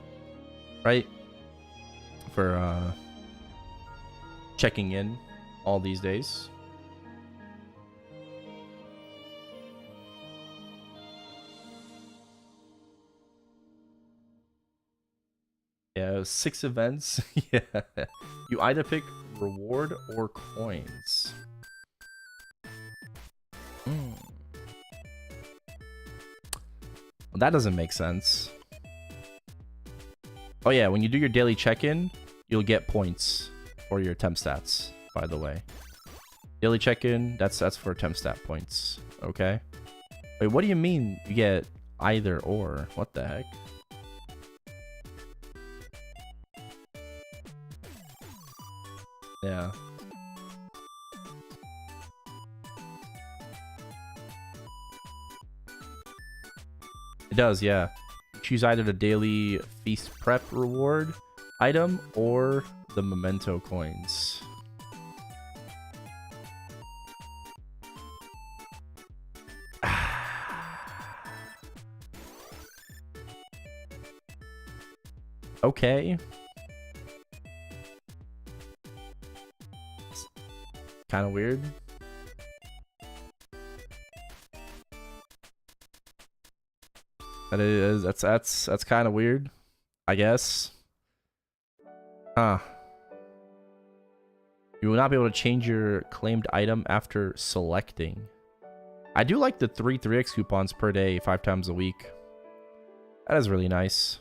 right? For checking in all these days. Yeah, 6 events. Yeah. You either pick reward or coins. Well, that doesn't make sense. Oh yeah, when you do your daily check-in, you'll get points for your temp stats, by the way. Daily check-in, that's for temp stat points. Okay. Wait, what do you mean you get either or? What the heck? Yeah. It does, yeah. Choose either the daily feast prep reward item or the memento coins. Okay. Kind of weird. That is, that's kind of weird, I guess. Huh. You will not be able to change your claimed item after selecting. I do like the 3x coupons per day, 5 times a week. That is really nice.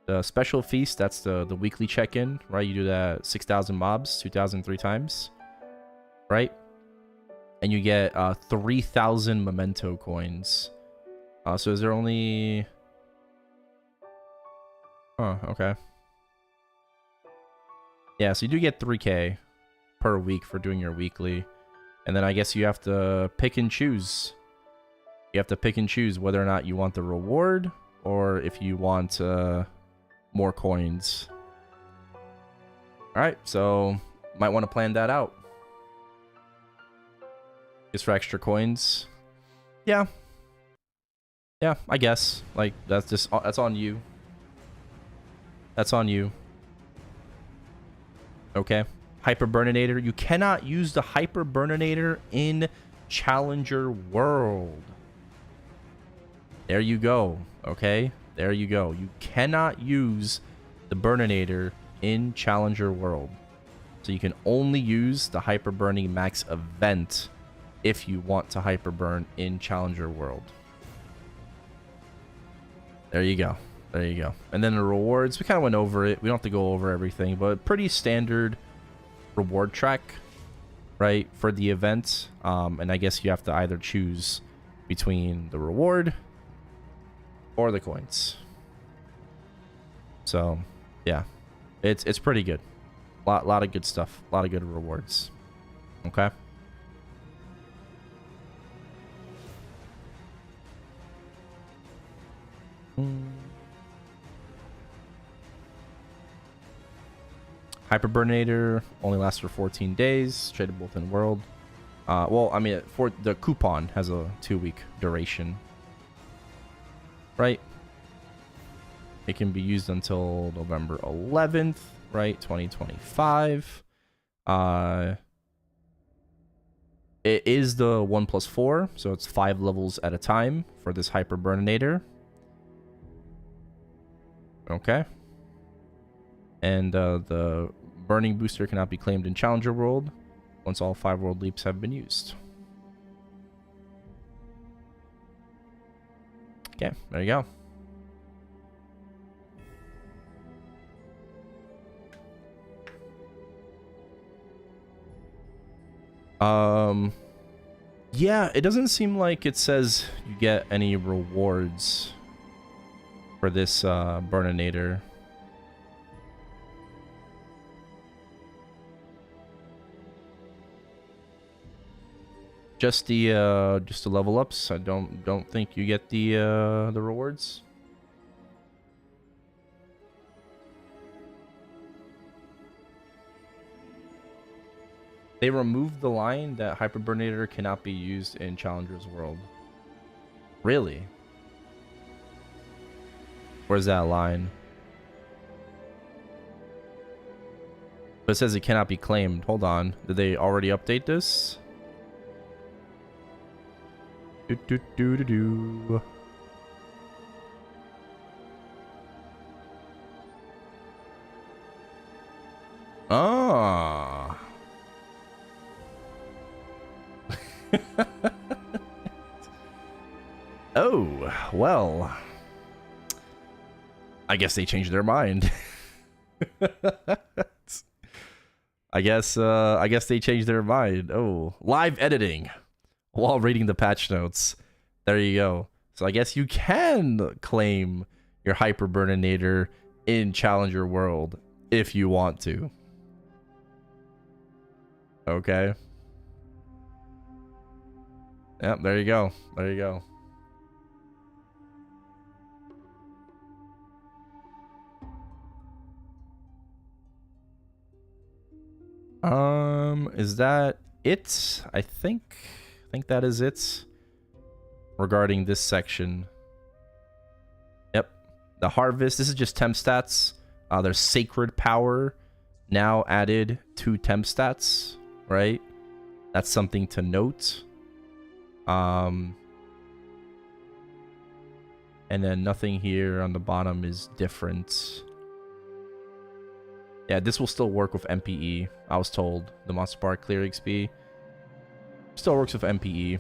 The special feast, that's the weekly check-in, right? You do that 6,000 mobs, 2,003 times, right? And you get 3,000 memento coins. So is there only... Oh, okay. Yeah, so you do get 3k per week for doing your weekly. And then I guess you have to pick and choose. You have to pick and choose whether or not you want the reward or if you want more coins. Alright, so might want to plan that out. Just for extra coins. Yeah. Yeah, I guess. Like, that's on you. That's on you. Okay. Hyperburninator. You cannot use the Hyperburninator in Challenger World. There you go. Okay? There you go. You cannot use the Burninator in Challenger World. So you can only use the Hyperburning Max event if you want to Hyperburn in Challenger World. There you go. There you go. And then the rewards, we kind of went over it. We don't have to go over everything, but pretty standard reward track, right, for the event. And I guess you have to either choose between the reward or the coins. So, yeah. It's pretty good. Lot of good stuff. A lot of good rewards. Okay. Hyperburninator only lasts for 14 days, tradable within world. Well, I mean, for the coupon has a 2-week duration, right? It can be used until November 11th, right? 2025. It is the 1+4, so it's 5 levels at a time for this Hyperburninator. Okay. And the burning booster cannot be claimed in Challenger World once all 5 world leaps have been used. Okay, there you go. Yeah, it doesn't seem like it says you get any rewards for this Burninator. Just the level ups. I don't think you get the rewards. They removed the line that Hyperburnator cannot be used in Challenger's World. Really? Where's that line? But it says it cannot be claimed. Hold on. Did they already update this? Do. Ah. Oh, well. I guess they changed their mind. I guess they changed their mind. Oh, live editing while reading the patch notes. There you go. So I guess you can claim your Hyperburninator in Challenger World if you want to. Okay. Yep, there you go. There you go. Is that it? I think that is it regarding this section. Yep. The harvest, this is just temp stats. There's sacred power now added to temp stats, right? That's something to note. And then nothing here on the bottom is different. Yeah, this will still work with MPE. I was told the Monster Bar Clear XP still works with MPE.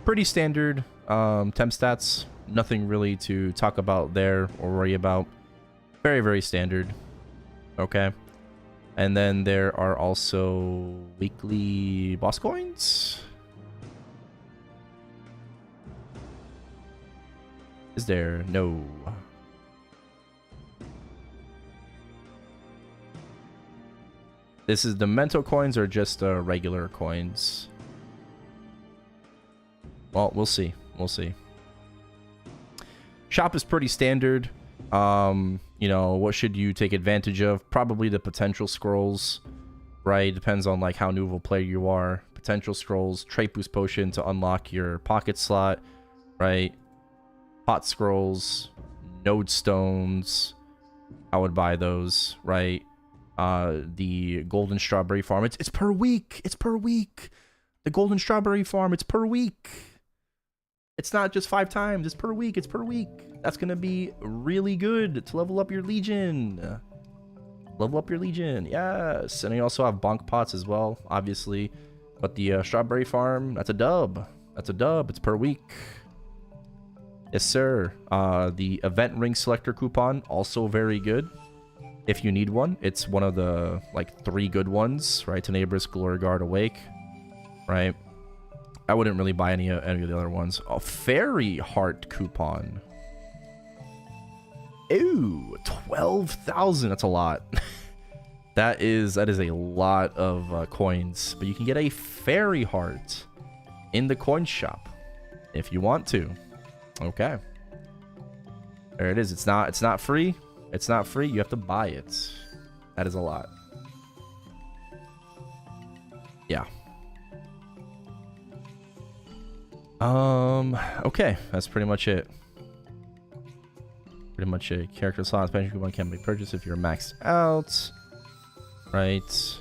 Pretty standard temp stats. Nothing really to talk about there or worry about. Very, very standard. Okay. And then there are also weekly boss coins. Is there? No. This is the Mento coins or just regular coins? Well, we'll see. We'll see. Shop is pretty standard. You know, what should you take advantage of? Probably the potential scrolls, right? Depends on like how new of a player you are. Potential scrolls, trait boost potion to unlock your pocket slot, right? Pot scrolls, node stones. I would buy those, right? The golden strawberry farm. It's per week. It's per week. The golden strawberry farm. It's per week. It's not just 5 times. It's per week. It's per week. That's gonna be really good to level up your legion. Level up your legion. Yes. And you also have bonk pots as well, obviously. But the strawberry farm. That's a dub. That's a dub. It's per week. Yes, sir. The event ring selector coupon also very good. If you need one, it's one of the like 3 good ones, right? Tenebrous, Glory Guard, Awake, right? I wouldn't really buy any of the other ones. A Fairy Heart coupon. Ooh, 12,000. That's a lot. that is a lot of coins. But you can get a Fairy Heart in the coin shop if you want to. Okay. There it is. It's not free. It's not free. You have to buy it. That is a lot. Yeah. Okay. That's pretty much it. Pretty much a character slot expansion coupon can be purchased if you're maxed out. Right.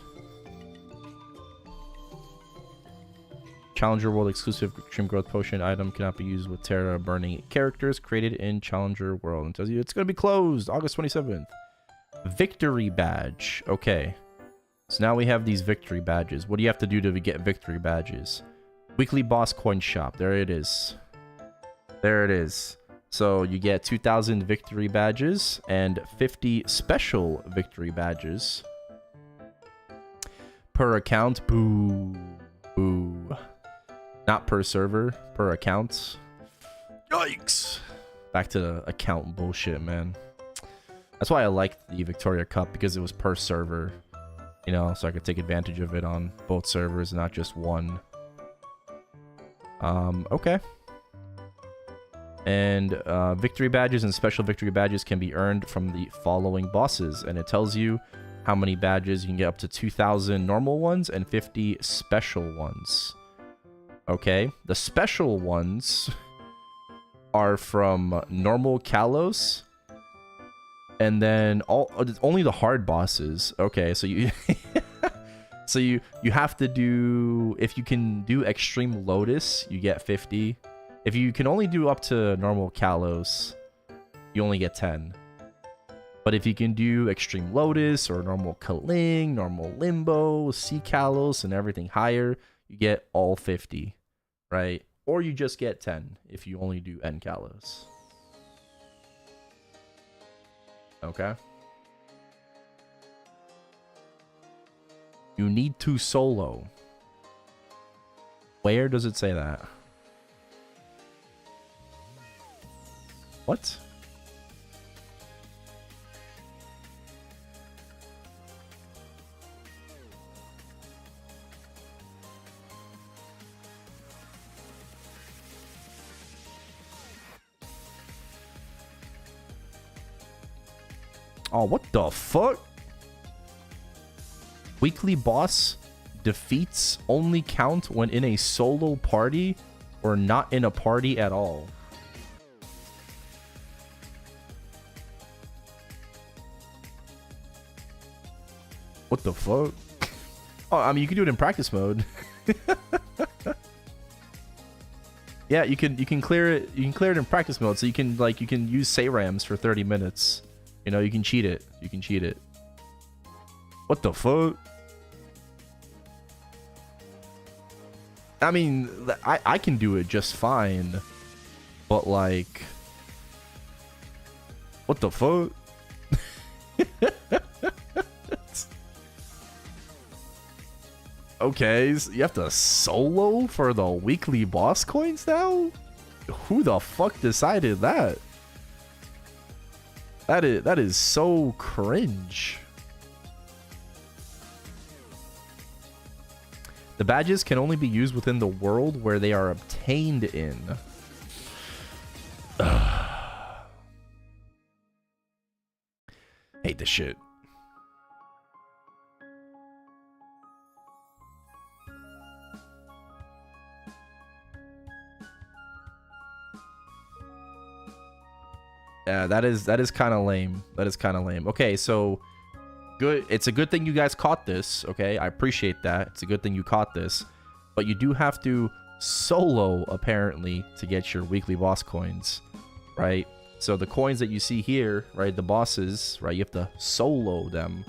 Challenger World exclusive Extreme Growth Potion item cannot be used with Terra burning characters created in Challenger World. And tells you it's going to be closed August 27th. Victory badge. Okay. So now we have these victory badges. What do you have to do to get victory badges? Weekly boss coin shop. There it is. There it is. So you get 2,000 victory badges and 50 special victory badges per account. Boo. Boo. Not per server, per account. Yikes. Back to the account bullshit, man. That's why I liked the Victoria Cup, because it was per server. You know, so I could take advantage of it on both servers, not just one. Okay. And victory badges and special victory badges can be earned from the following bosses. And it tells you how many badges you can get, up to 2,000 normal ones and 50 special ones. Okay. The special ones are from normal Kalos. And then only the hard bosses. Okay, so you so you have to do, if you can do Extreme Lotus, you get 50. If you can only do up to normal Kalos, you only get 10. But if you can do Extreme Lotus or normal Kaling, normal Limbo, Sea Kalos, and everything higher, you get all 50, right? Or you just get 10 if you only do N Kalos. Okay. You need to solo. Where does it say that? What? Oh, what the fuck? Weekly boss defeats only count when in a solo party or not in a party at all. What the fuck? Oh, I mean, you can do it in practice mode. Yeah, you can clear it. You can clear it in practice mode, so you can use Sayrams for 30 minutes. You know, you can cheat it. You can cheat it. What the fuck? I mean, I can do it just fine. But, like... What the fuck? Okay, so you have to solo for the weekly boss coins now? Who the fuck decided that? That is so cringe. The badges can only be used within the world where they are obtained in. Hate this shit. Yeah, that is kind of lame. That is kind of lame. Okay, so good. It's a good thing you guys caught this. Okay, I appreciate that. It's a good thing you caught this, but you do have to solo apparently to get your weekly boss coins, right? So the coins that you see here, right, the bosses, right, you have to solo them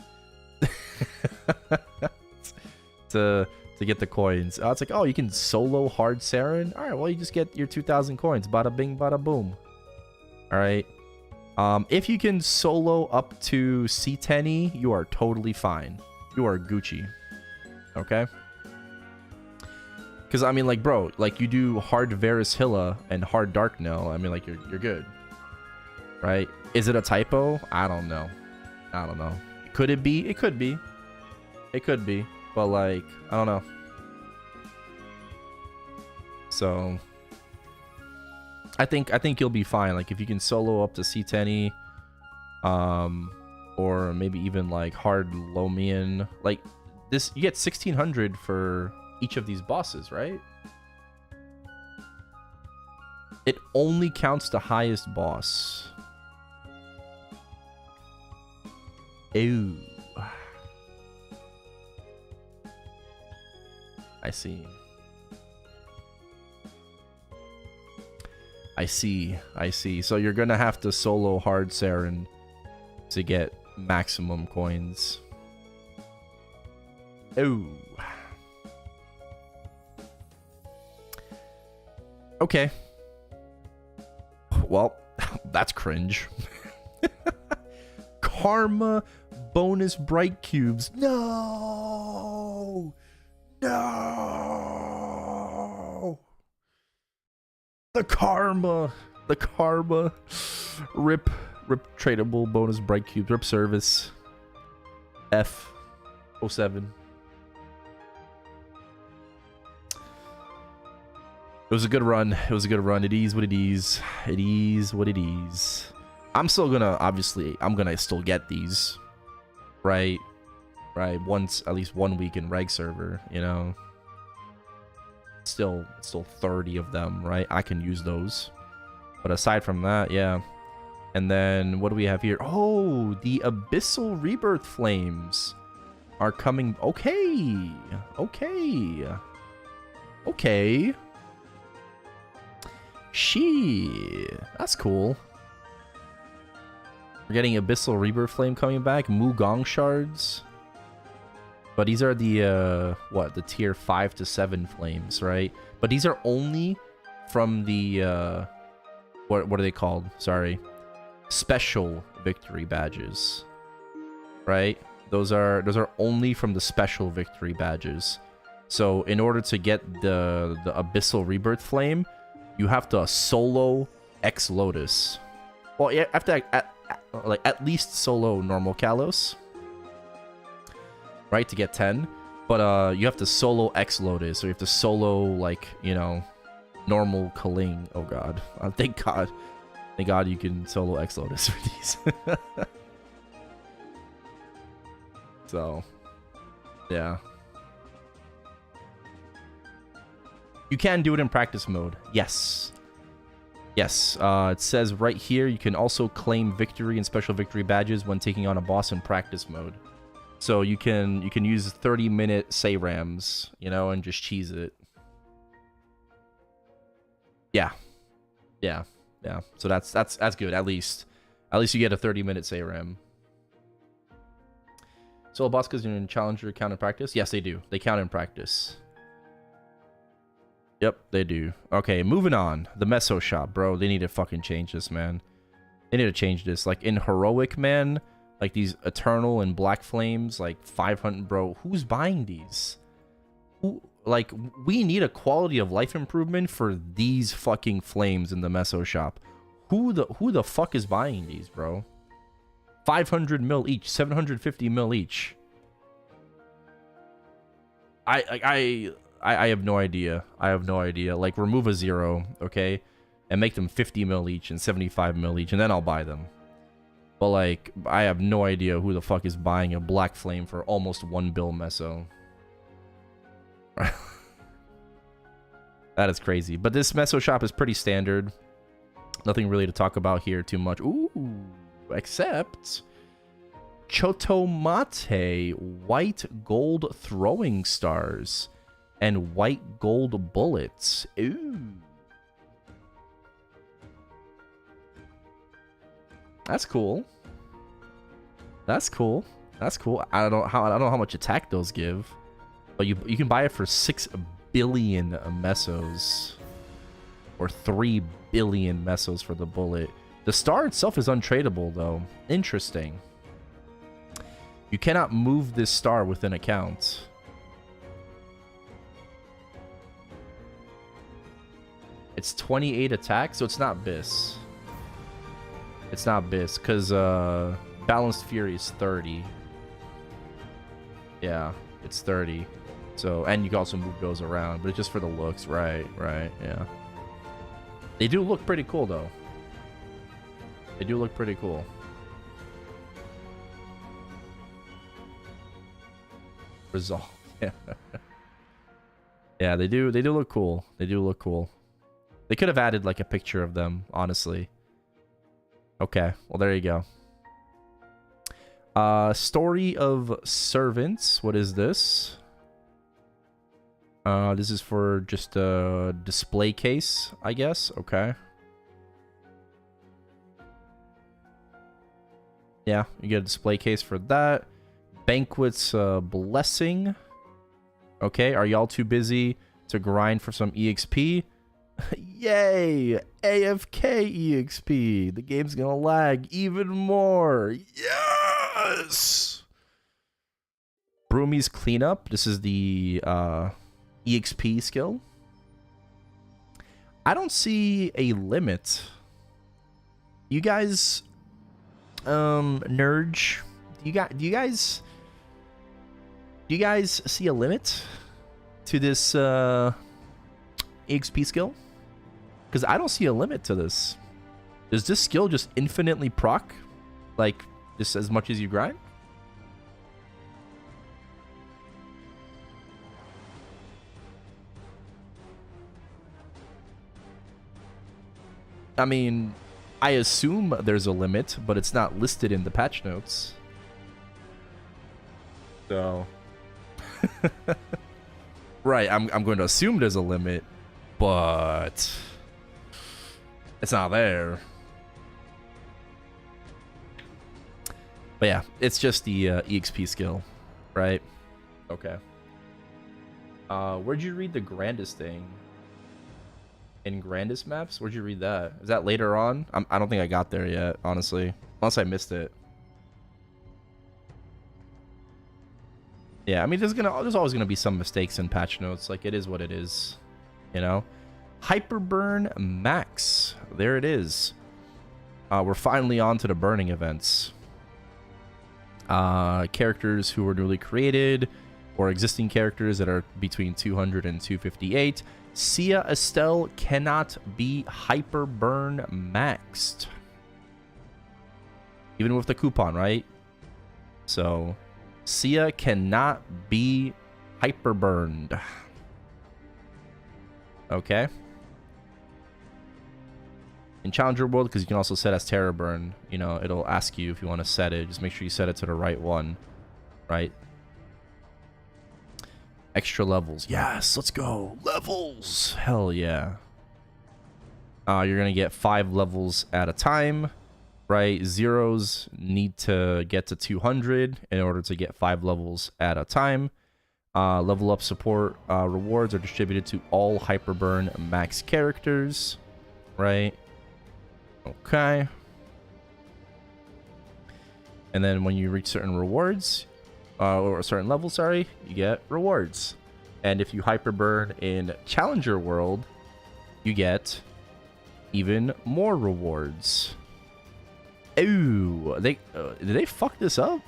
to get the coins. It's like, oh, you can solo hard Saren. All right, well, you just get your 2,000 coins. Bada bing, bada boom. All right. If you can solo up to C10E, you are totally fine. You are Gucci. Okay? Because, I mean, like, bro, like, you do hard Varus Hilla and hard Dark Nell. I mean, like, you're good. Right? Is it a typo? I don't know. I don't know. Could it be? It could be. It could be. But, like, I don't know. So... I think you'll be fine. Like, if you can solo up to C10E, or maybe even like hard Lomian, like this, you get 1,600 for each of these bosses, right? It only counts the highest boss. Ew. I see. I see. So you're gonna have to solo hard Saren to get maximum coins. Oh. Okay. Well, that's cringe. Karma bonus bright cubes. No. No. The karma. The karma. Rip tradable bonus bright cubes. Rip service. F 07. It was a good run. It was a good run. It is what it is. It is what it is. I'm still gonna, obviously, I'm gonna still get these. Right? Right? Once, at least 1 week in reg server, you know? Still 30 of them, right? I can use those. But aside from that, yeah. And then, what do we have here? Oh, the Abyssal Rebirth Flames are coming. Okay. Okay. Okay. That's cool. We're getting Abyssal Rebirth Flame coming back. Mugong Shards. But these are the, what? The tier 5 to 7 flames, right? But these are only from the, what are they called? Sorry. Special victory badges. Right? Those are only from the special victory badges. So, in order to get the Abyssal Rebirth Flame, you have to solo X Lotus. Well, you have to at least solo normal Kalos, right, to get 10. But you have to solo X Lotus, so you have to solo, like, you know, normal Kaling. Oh god, thank God you can solo X Lotus for these. So, yeah. You can do it in practice mode. Yes. Yes. It says right here you can also claim victory and special victory badges when taking on a boss in practice mode. So you can use 30-minute Sayrams, you know, and just cheese it. Yeah. Yeah. Yeah. So that's good. At least you get a 30-minute Sayram. So boss because in challenger count in practice? Yes, they do. They count in practice. Yep, they do. Okay, moving on. The Meso shop, bro. They need to fucking change this, man. They need to change this. Like, in Heroic, man, like, these Eternal and Black Flames, like, 500, bro. Who's buying these? Who, like, we need a quality of life improvement for these fucking flames in the Meso shop. Who the fuck is buying these, bro? 500 mil each, 750 mil each. I have no idea. I have no idea. Like, remove a 0, okay? And make them 50 mil each and 75 mil each, and then I'll buy them. But, like, I have no idea who the fuck is buying a Black Flame for almost 1 bill Meso. That is crazy. But this Meso shop is pretty standard. Nothing really to talk about here too much. Ooh, except Chotomate white gold throwing stars and white gold bullets. Ooh. That's cool. That's cool. That's cool. I don't know how much attack those give. But you can buy it for 6 billion mesos. Or 3 billion mesos for the bullet. The star itself is untradeable though. Interesting. You cannot move this star within account. It's 28 attack, so it's not Bis. It's not Bis, because Balanced Fury is 30. Yeah, it's 30. So, and you can also move those around, but it's just for the looks. Right, yeah. They do look pretty cool, though. They do look pretty cool. Resolve. Yeah. Yeah, they do look cool. They do look cool. They could have added like a picture of them, honestly. Okay, well there you go. Story of Servants. What is this? This is for just a display case, I guess. Okay. Yeah, you get a display case for that. Banquet's Blessing. Okay, are y'all too busy to grind for some EXP? Yay! AFK EXP. The game's gonna lag even more. Yes! Broomy's Cleanup. This is the EXP skill. I don't see a limit You guys, Nerge, do you guys see a limit to this EXP skill? Because I don't see a limit to this. Does this skill just infinitely proc, like just as much as you grind? I mean, I assume there's a limit, but it's not listed in the patch notes. So, right, I'm going to assume there's a limit, but it's not there. But yeah, it's just the EXP skill, right? Okay. Where'd you read the grandest thing? In grandest maps? Where'd you read that? Is that later on? I don't think I got there yet, honestly. Unless I missed it. Yeah, I mean, there's always gonna be some mistakes in patch notes. Like, it is what it is, you know? Hyperburn Max. There it is. We're finally on to the burning events. Characters who were newly created, or existing characters that are between 200 and 258. Sia Astelle cannot be Hyperburn maxed. Even with the coupon, right? So, Sia cannot be Hyperburned. Okay. In Challenger World, because you can also set as Terror Burn, you know, it'll ask you if you want to set it. Just make sure you set it to the right one, right? Extra levels. Yes, let's go. Levels. Hell yeah. You're going to get 5 levels at a time, right? Zeros need to get to 200 in order to get 5 levels at a time. Level up support rewards are distributed to all Hyperburn max characters, right? Okay. And then when you reach certain rewards, or a certain level, sorry, you get rewards. And if you Hyperburn in Challenger World, you get even more rewards. Ooh, did they fuck this up?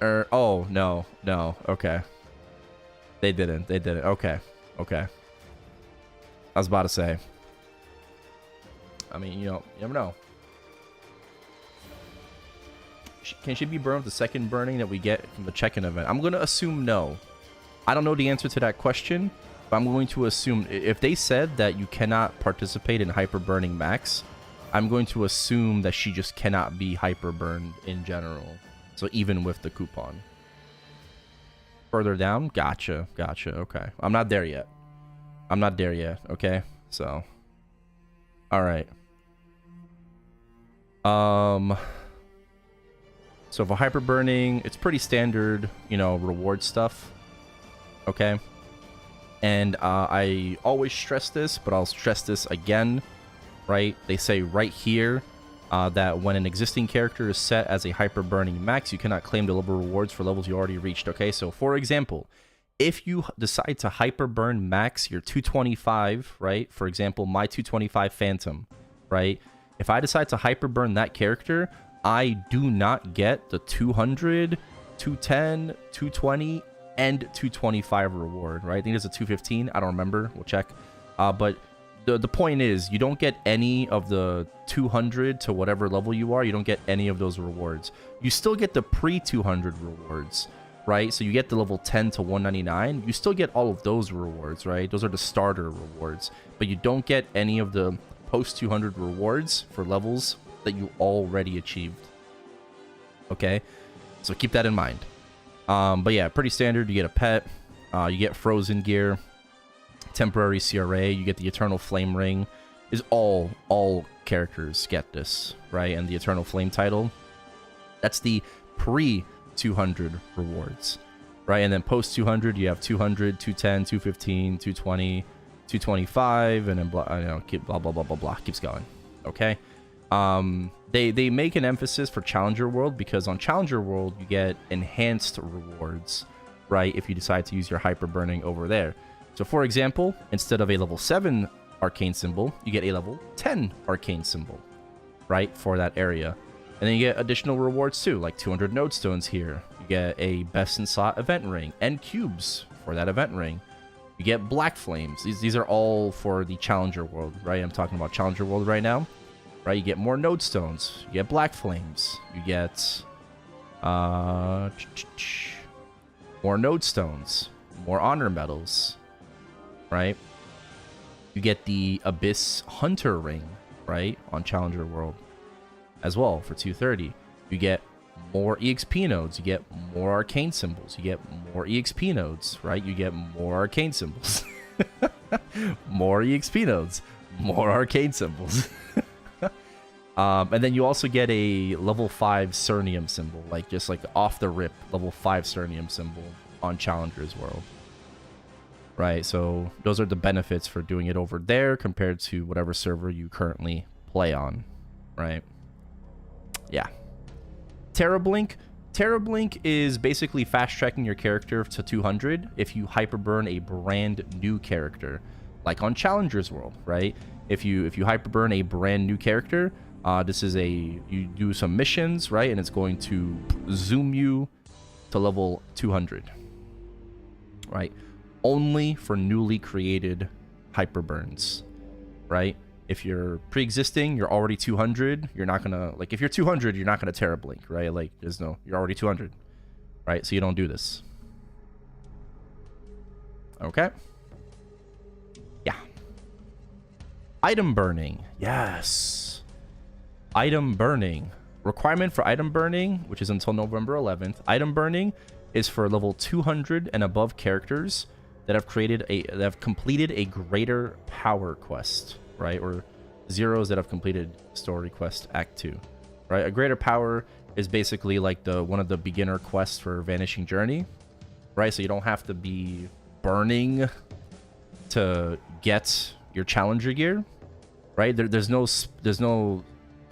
Oh, no, okay. They didn't, okay. I was about to say. I mean, you know, you never know. Can she be burned with the second burning that we get from the check-in event? I'm going to assume no. I don't know the answer to that question, but I'm going to assume if they said that you cannot participate in hyper burning max, I'm going to assume that she just cannot be hyper burned in general. So even with the coupon. Further down? Gotcha. Okay. I'm not there yet. Okay? So. Alright. So for hyper burning, it's pretty standard, you know, reward stuff. Okay. And I always stress this, but I'll stress this again, right? They say right here that when an existing character is set as a hyper burning max, you cannot claim the level rewards for levels you already reached. Okay, so for example, if you decide to hyper burn max your 225, right? For example, my 225 Phantom, right? If I decide to hyper burn that character, I do not get the 200, 210, 220, and 225 reward, right? I think there's a 215. I don't remember. We'll check. But the point is, you don't get any of the 200 to whatever level you are. You don't get any of those rewards. You still get the pre-200 rewards, right? So you get the level 10 to 199. You still get all of those rewards, right? Those are the starter rewards. But you don't get any of the post-200 rewards for levels that you already achieved. Okay, so keep that in mind. But yeah, pretty standard. You get a pet, you get frozen gear, temporary CRA, you get the eternal flame ring. Is all characters get this, right? And the eternal flame title, that's the pre 200 rewards, right? And then post 200 you have 200, 210, 215, 220, 225, and then blah, you know, keep blah blah blah blah blah, keeps going. Okay. They make an emphasis for Challenger World because on Challenger World you get enhanced rewards, right? If you decide to use your hyper burning over there. So for example, instead of a level 7 arcane symbol, you get a level 10 arcane symbol, right, for that area. And then you get additional rewards too, like 200 node stones here. You get a best in slot event ring and cubes for that event ring. You get black flames. These are all for the challenger world, right? I'm talking about challenger world right now, right? You get more node stones. You get black flames. You get more node stones, more honor medals, right? You get the Abyss Hunter ring, right, on Challenger World as well for 230. You get more EXP nodes. You get more arcane symbols. You get more EXP nodes, right? You get more arcane symbols. More EXP nodes. More arcane symbols. And then you also get a level 5 Cernium symbol, like just like off the rip level 5 Cernium symbol on Challenger's World. Right, so those are the benefits for doing it over there compared to whatever server you currently play on, right? Yeah. Terrablink. Terrablink is basically fast-tracking your character to 200 if you hyperburn a brand new character, like on Challenger's World, right? If you hyperburn a brand new character, this is you do some missions, right? And it's going to zoom you to level 200, right? Only for newly created hyperburns, right? If you're pre-existing, you're already 200, you're not gonna, like, if you're 200, you're not gonna Terrablink, right? Like, there's no, you're already 200, right? So you don't do this. Okay. Yeah. Item burning. Yes. Item burning. Requirement for item burning, which is until November 11th. Item burning is for level 200 and above characters that have completed a greater power quest, right? Or zeros that have completed story quest act 2, right? A greater power is basically like one of the beginner quests for Vanishing Journey, right? So you don't have to be burning to get your challenger gear, right? There's no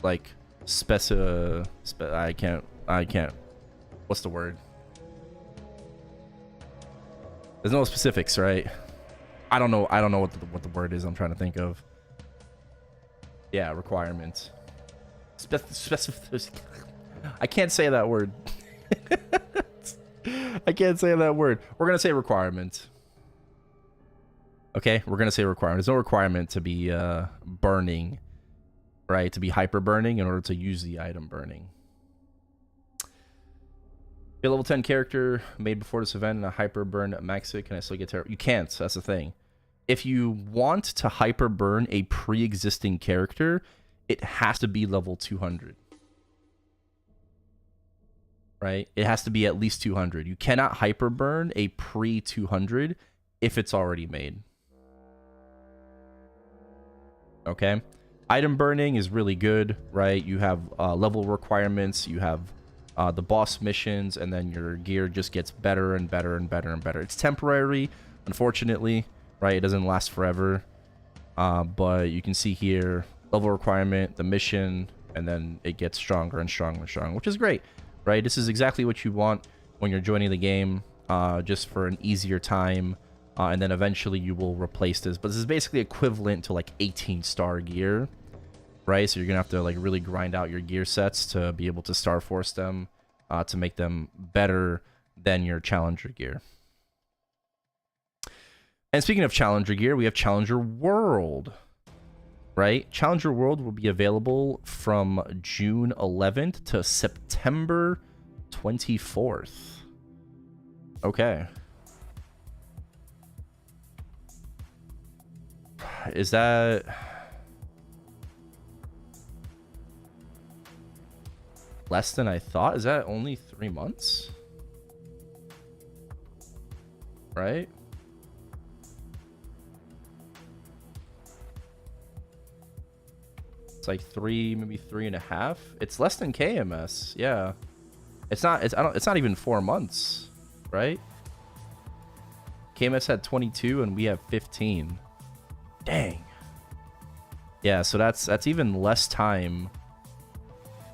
like I can't what's the word? There's no specifics, right? I don't know what the word is I'm trying to think of. Yeah, requirements. Specific. I can't say that word. I can't say that word. We're gonna say requirement. Okay, we're gonna say requirement. There's no requirement to be burning, right? To be hyper burning in order to use the item burning. A level 10 character made before this event and a hyper burn max it. Can I still get terror? You can't. That's the thing. If you want to hyper burn a pre-existing character, it has to be level 200. Right? It has to be at least 200. You cannot hyper burn a pre-200 if it's already made. Okay? Item burning is really good, right? You have level requirements, you have the boss missions, and then your gear just gets better and better and better and better. It's temporary, unfortunately, right? It doesn't last forever. But you can see here, level requirement, the mission, and then it gets stronger and stronger and stronger, which is great, right? This is exactly what you want when you're joining the game, just for an easier time. And then eventually you will replace this. But this is basically equivalent to like 18-star gear, right? So you're gonna have to like really grind out your gear sets to be able to Star Force them, to make them better than your Challenger gear. And speaking of Challenger gear, we have Challenger World, right? Challenger World will be available from June 11th to September 24th. Okay. Is that... less than I thought? Is that only 3 months? Right? It's like maybe 3.5. It's less than KMS. Yeah. It's not even 4 months, right? KMS had 22 and we have 15. Dang. Yeah, so that's even less time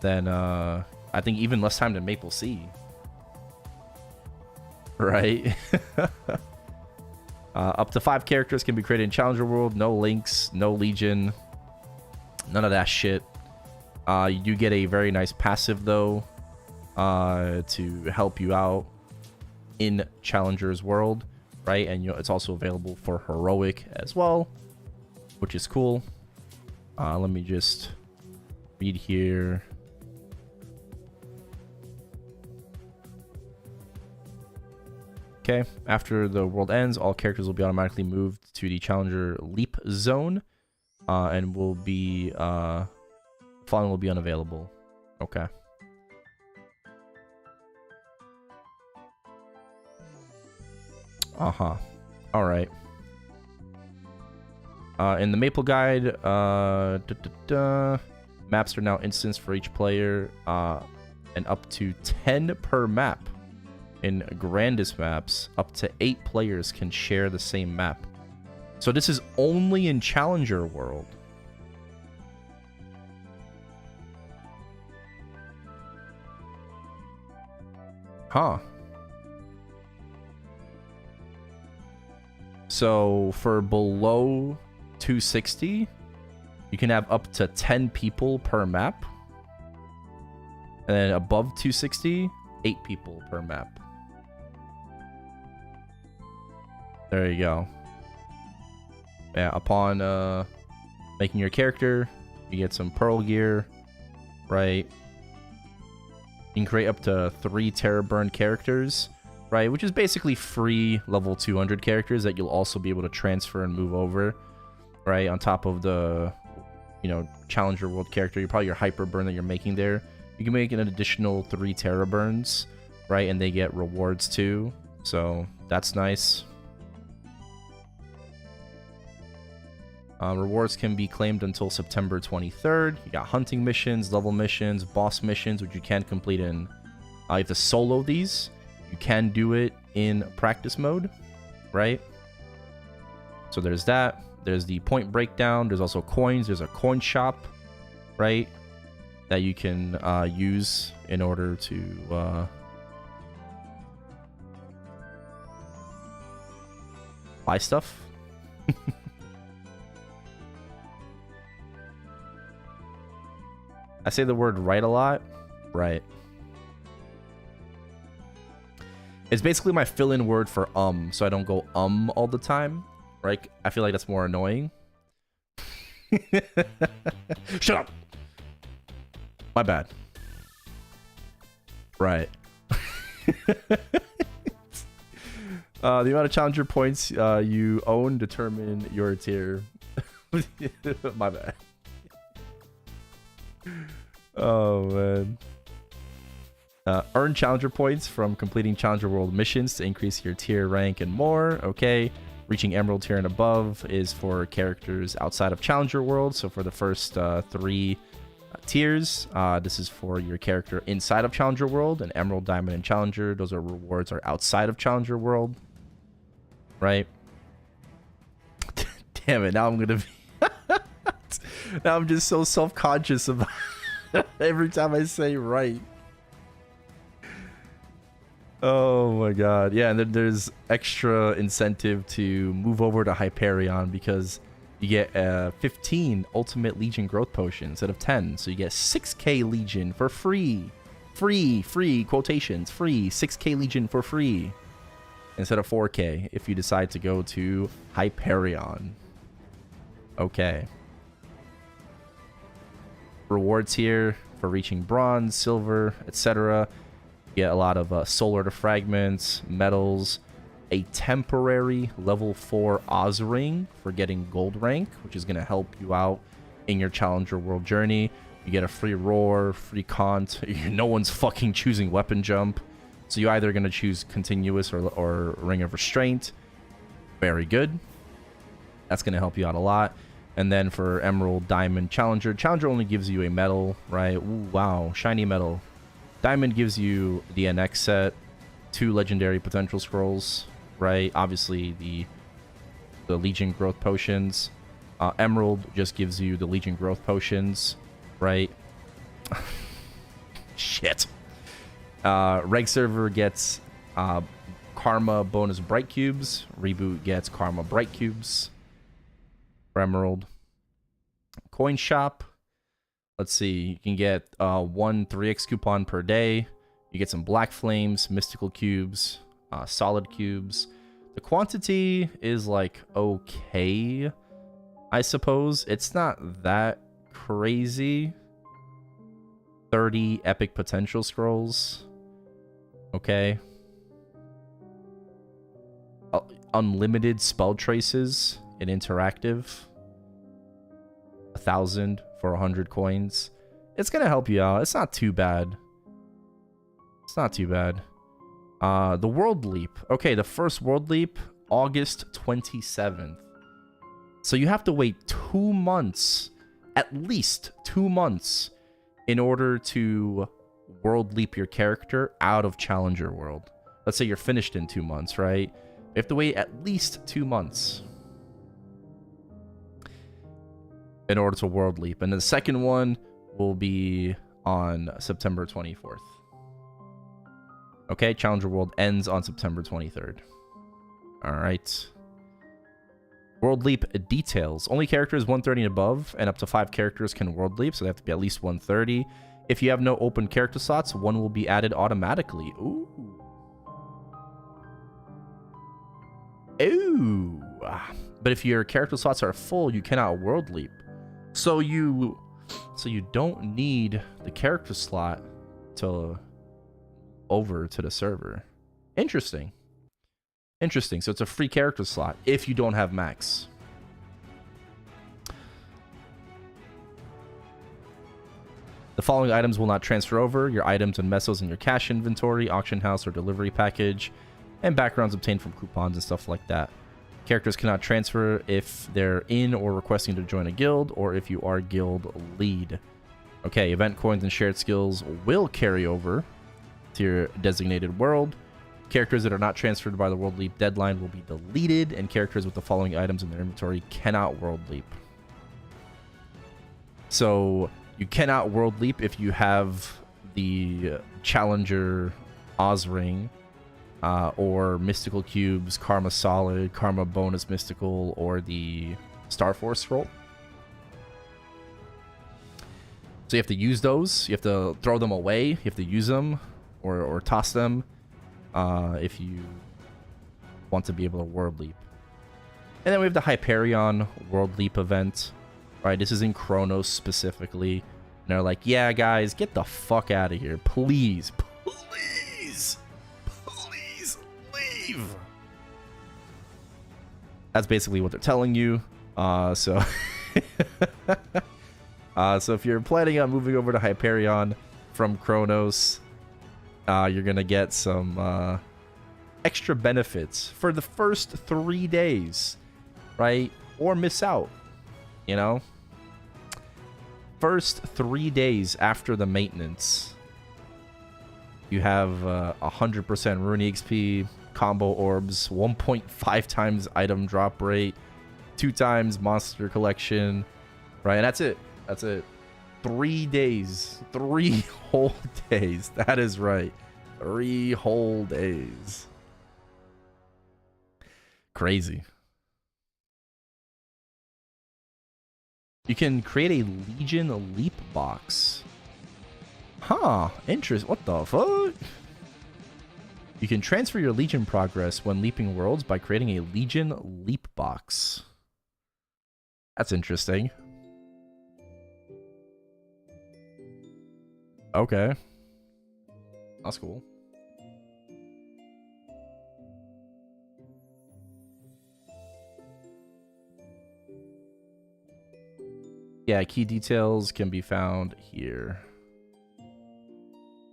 than I think even less time than Maple Sea. Right? Up to 5 characters can be created in Challenger World. No links, no Legion, none of that shit. You do get a very nice passive though, to help you out in Challenger's World, right? And it's also available for Heroic as well, which is cool. Let me just read here. Okay, after the world ends, all characters will be automatically moved to the Challenger Leap Zone, and will be following will be unavailable. Okay. All right. In the Maple Guide, maps are now instanced for each player, and up to 10 per map. In Grandest maps, up to 8 players can share the same map. So this is only in Challenger World. Huh. So for below 260, you can have up to 10 people per map. And then above 260, 8 people per map. There you go. Yeah, upon making your character, you get some Pearl gear, right? You can create up to 3 Terror Burn characters, right? Which is basically free level 200 characters that you'll also be able to transfer and move over, right? On top of the, you know, Challenger World character, probably your Hyper Burn that you're making there. You can make an additional 3 Terror Burns, right? And they get rewards too. So that's nice. Rewards can be claimed until September 23rd. You got hunting missions, level missions, boss missions, which you can complete in... you have to solo these. You can do it in practice mode, right? So there's that. There's the point breakdown. There's also coins. There's a coin shop, right? That you can use in order to... buy stuff. I say the word right a lot. Right. It's basically my fill-in word for so I don't go all the time. Right? I feel like that's more annoying. Shut up! My bad. Right. The amount of Challenger points you own determine your tier. My bad. Oh, man. Earn Challenger points from completing Challenger World missions to increase your tier rank and more. Okay. Reaching Emerald tier and above is for characters outside of Challenger World. So for the first 3 tiers, this is for your character inside of Challenger World. And Emerald, Diamond, and Challenger, those are rewards are outside of Challenger World. Right? Damn it, now I'm gonna be... Now I'm just so self-conscious about every time I say right. Oh my god. Yeah, and then there's extra incentive to move over to Hyperion because you get 15 Ultimate Legion Growth Potions instead of 10. So you get 6k Legion for free. Free, quotations, free. 6k Legion for free. Instead of 4k if you decide to go to Hyperion. Okay. Rewards here for reaching bronze, silver, etc. You get a lot of solar fragments, medals, a temporary level 4 Oz ring for getting gold rank, which is going to help you out in your Challenger World journey. You get a free roar, free cont. No one's fucking choosing weapon jump. So you're either going to choose continuous or ring of restraint. Very good. That's going to help you out a lot. And then for Emerald, Diamond, Challenger. Challenger only gives you a medal, right? Ooh, wow, shiny medal. Diamond gives you the NX set, 2 legendary potential scrolls, right? Obviously the Legion growth potions. Emerald just gives you the Legion growth potions, right? Shit. Reg server gets Karma bonus bright cubes. Reboot gets Karma bright cubes for Emerald. Coin shop. Let's see. You can get 1 3x coupon per day. You get some black flames, mystical cubes, solid cubes. The quantity is like okay, I suppose. It's not that crazy. 30 epic potential scrolls. Okay. Unlimited spell traces in interactive. 1,000 for 100 coins. It's gonna help you out. It's not too bad. It's not too bad. The World Leap. Okay, the first World Leap, August 27th. So you have to wait 2 months, at least 2 months, in order to World Leap your character out of Challenger World. Let's say you're finished in 2 months, right? You have to wait at least 2 months in order to World Leap. And the second one will be on September 24th. Okay, Challenger World ends on September 23rd. Alright. World Leap details. Only characters 130 and above, and up to 5 characters can World Leap, so they have to be at least 130. If you have no open character slots, one will be added automatically. Ooh. Ooh. But if your character slots are full, you cannot World Leap. So you don't need the character slot to over to the server. Interesting. Interesting. So it's a free character slot if you don't have max. The following items will not transfer over: your items and mesos in your cash inventory, auction house, or delivery package, and backgrounds obtained from coupons and stuff like that. Characters cannot transfer if they're in or requesting to join a guild, or if you are guild lead. Okay, event coins and shared skills will carry over to your designated world. Characters that are not transferred by the World Leap deadline will be deleted, and characters with the following items in their inventory cannot World Leap. So you cannot World Leap if you have the Challenger Oz Ring, or Mystical Cubes, Karma Solid, Karma Bonus Mystical, or the Star Force Scroll. So you have to use those. You have to throw them away. You have to use them or toss them if you want to be able to World Leap. And then we have the Hyperion World Leap event. Right, this is in Chronos specifically. And they're like, yeah, guys, get the fuck out of here. Please, please, please leave. That's basically what they're telling you. So if you're planning on moving over to Hyperion from Chronos, you're going to get some extra benefits for the first 3 days, right? Or miss out, you know? First 3 days after the maintenance, you have 100% Rune XP, combo orbs, 1.5 times item drop rate, 2 times monster collection, right? And that's it. That's it. 3 days. 3 whole days. That is right. 3 whole days. Crazy. You can create a Legion Leap box. Huh. Interest. What the fuck? You can transfer your Legion progress when leaping worlds by creating a Legion Leap box. That's interesting. Okay. That's cool. Yeah, key details can be found here.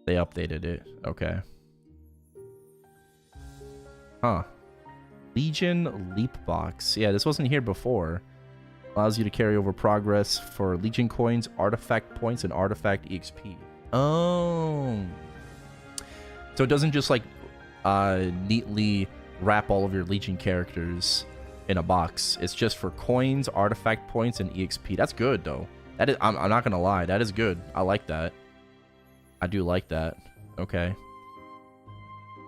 They updated it. Okay. Huh. Legion Leap Box. Yeah, this wasn't here before. Allows you to carry over progress for Legion coins, artifact points, and artifact EXP. Oh. So it doesn't just like neatly wrap all of your Legion characters in a box. It's just for coins, artifact points, and EXP. That's good though. That is, I'm not gonna lie, that is good. I like that. I do like that. Okay.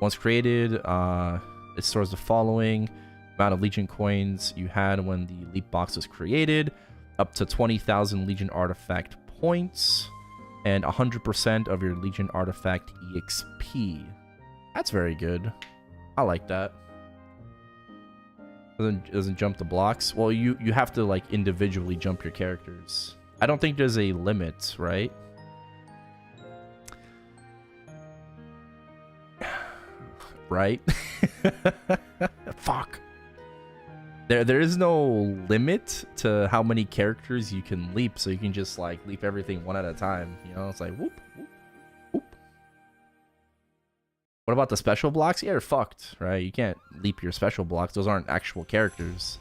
Once created, it stores the following amount of Legion coins you had when the leap box was created, up to 20,000 Legion artifact points, and 100% of your Legion artifact EXP. That's very good. I like that. Doesn't jump the blocks. Well, you have to like individually jump your characters. I don't think there's a limit, right? Right? Fuck. There is no limit to how many characters you can leap, so you can just like leap everything one at a time. You know, it's like whoop, whoop, whoop. What about the special blocks? Yeah, you're fucked, right? You can't leap your special blocks. Those aren't actual characters.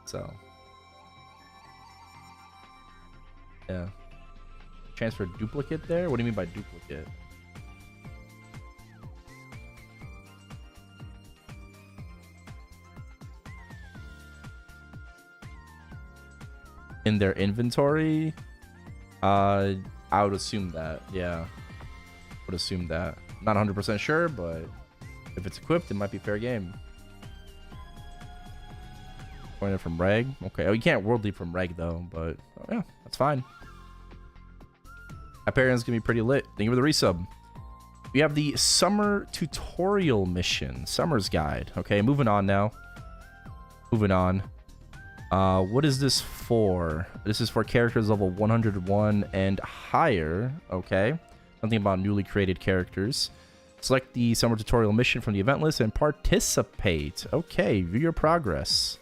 So, yeah. Transfer duplicate there? What do you mean by duplicate? In their inventory? I would assume that. Yeah. Would assume that. Not 100% sure, but if it's equipped, it might be fair game. Pointed from reg. Okay. Oh, you can't world leap from reg though, but oh, yeah, that's fine. Hyperion's gonna be pretty lit. Thank you for the resub. We have the summer tutorial mission, summer's guide. Okay, moving on now. Moving on. What is this for? This is for characters level 101 and higher. Okay. Something about newly created characters. Select the summer tutorial mission from the event list and participate. Okay, view your progress.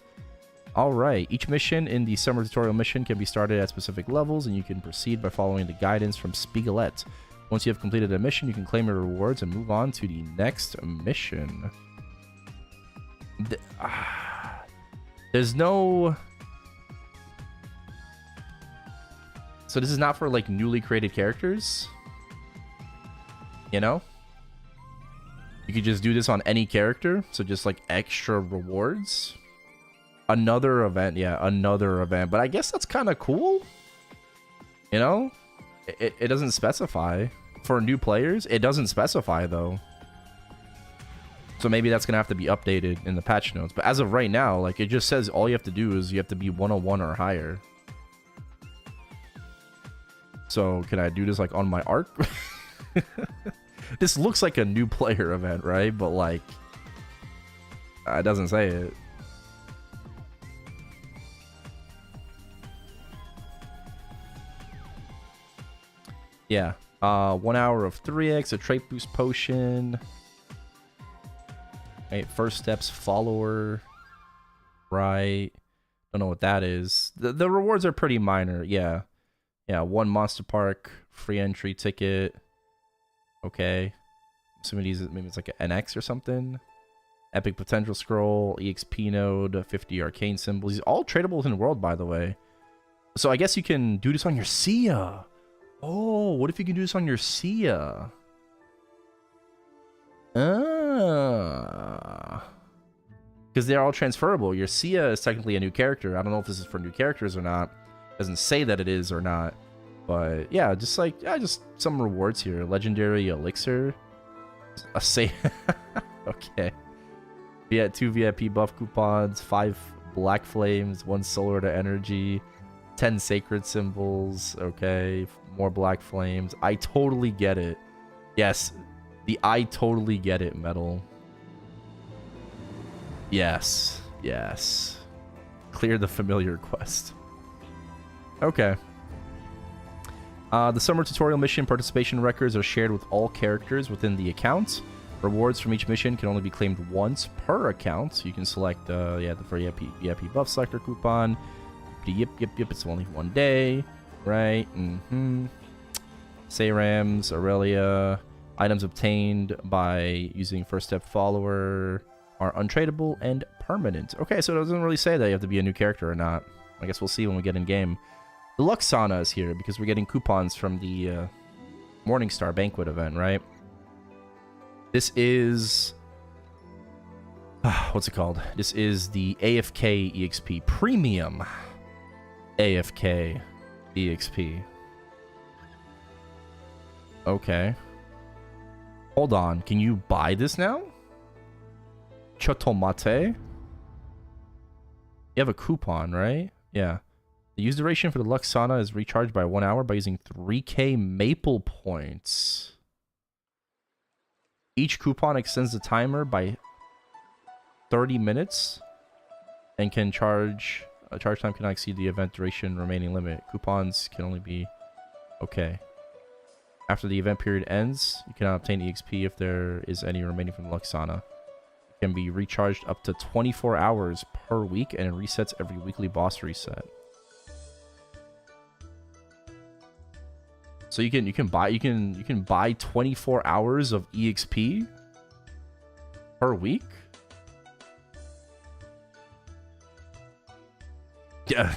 All right. Each mission in the summer tutorial mission can be started at specific levels, and you can proceed by following the guidance from Spiegelette. Once you have completed a mission, you can claim your rewards and move on to the next mission. There's no... So this is not for, like, newly created characters? You know? You could just do this on any character, so just, like, extra rewards. Another event, yeah, another event. But I guess that's kind of cool. You know? It doesn't specify. For new players, it doesn't specify, though. So maybe that's going to have to be updated in the patch notes. But as of right now, like, it just says all you have to do is you have to be 101 or higher. So can I do this, like, on my arc? This looks like a new player event, right? But, like, it doesn't say it. Yeah. 1 hour of 3x, a trait boost potion. Right, first steps follower. Right. Don't know what that is. The rewards are pretty minor. Yeah. Yeah, 1 monster park, free entry ticket. Okay. Assuming these, maybe it's like an NX or something. Epic potential scroll, EXP node, 50 arcane symbols. These are all tradable within the world, by the way. So I guess you can do this on your Sia. Oh, what if you can do this on your Sia? Because they're all transferable. Your Sia is technically a new character. I don't know if this is for new characters or not. It doesn't say that it is or not. But yeah, just like, yeah, just some rewards here. Legendary elixir. A save. Okay. Yeah, 2 VIP buff coupons, 5 black flames, 1 solar to energy, 10 sacred symbols. Okay. More black flames. I totally get it. Yes. The I totally get it medal. Yes. Yes. Clear the familiar quest. Okay. The summer tutorial mission participation records are shared with all characters within the account. Rewards from each mission can only be claimed once per account. You can select the VIP buff selector coupon. Yep, it's only 1 day. Right. Sayrams, Aurelia. Items obtained by using first step follower are untradeable and permanent. Okay, so it doesn't really say that you have to be a new character or not. I guess we'll see when we get in game. The Lux Sauna is here because we're getting coupons from the Morningstar Banquet event, right? This is... what's it called? This is the AFK EXP Premium AFK EXP. Okay. Hold on. Can you buy this now? Chotomate? You have a coupon, right? Yeah. The use duration for the Lux Sauna is recharged by 1 hour by using 3k maple points. Each coupon extends the timer by 30 minutes and can charge time cannot exceed the event duration remaining limit. Coupons can only be okay. After the event period ends, you cannot obtain EXP if there is any remaining from the Lux Sauna. It can be recharged up to 24 hours per week and it resets every weekly boss reset. So you can buy 24 hours of EXP per week? Yeah.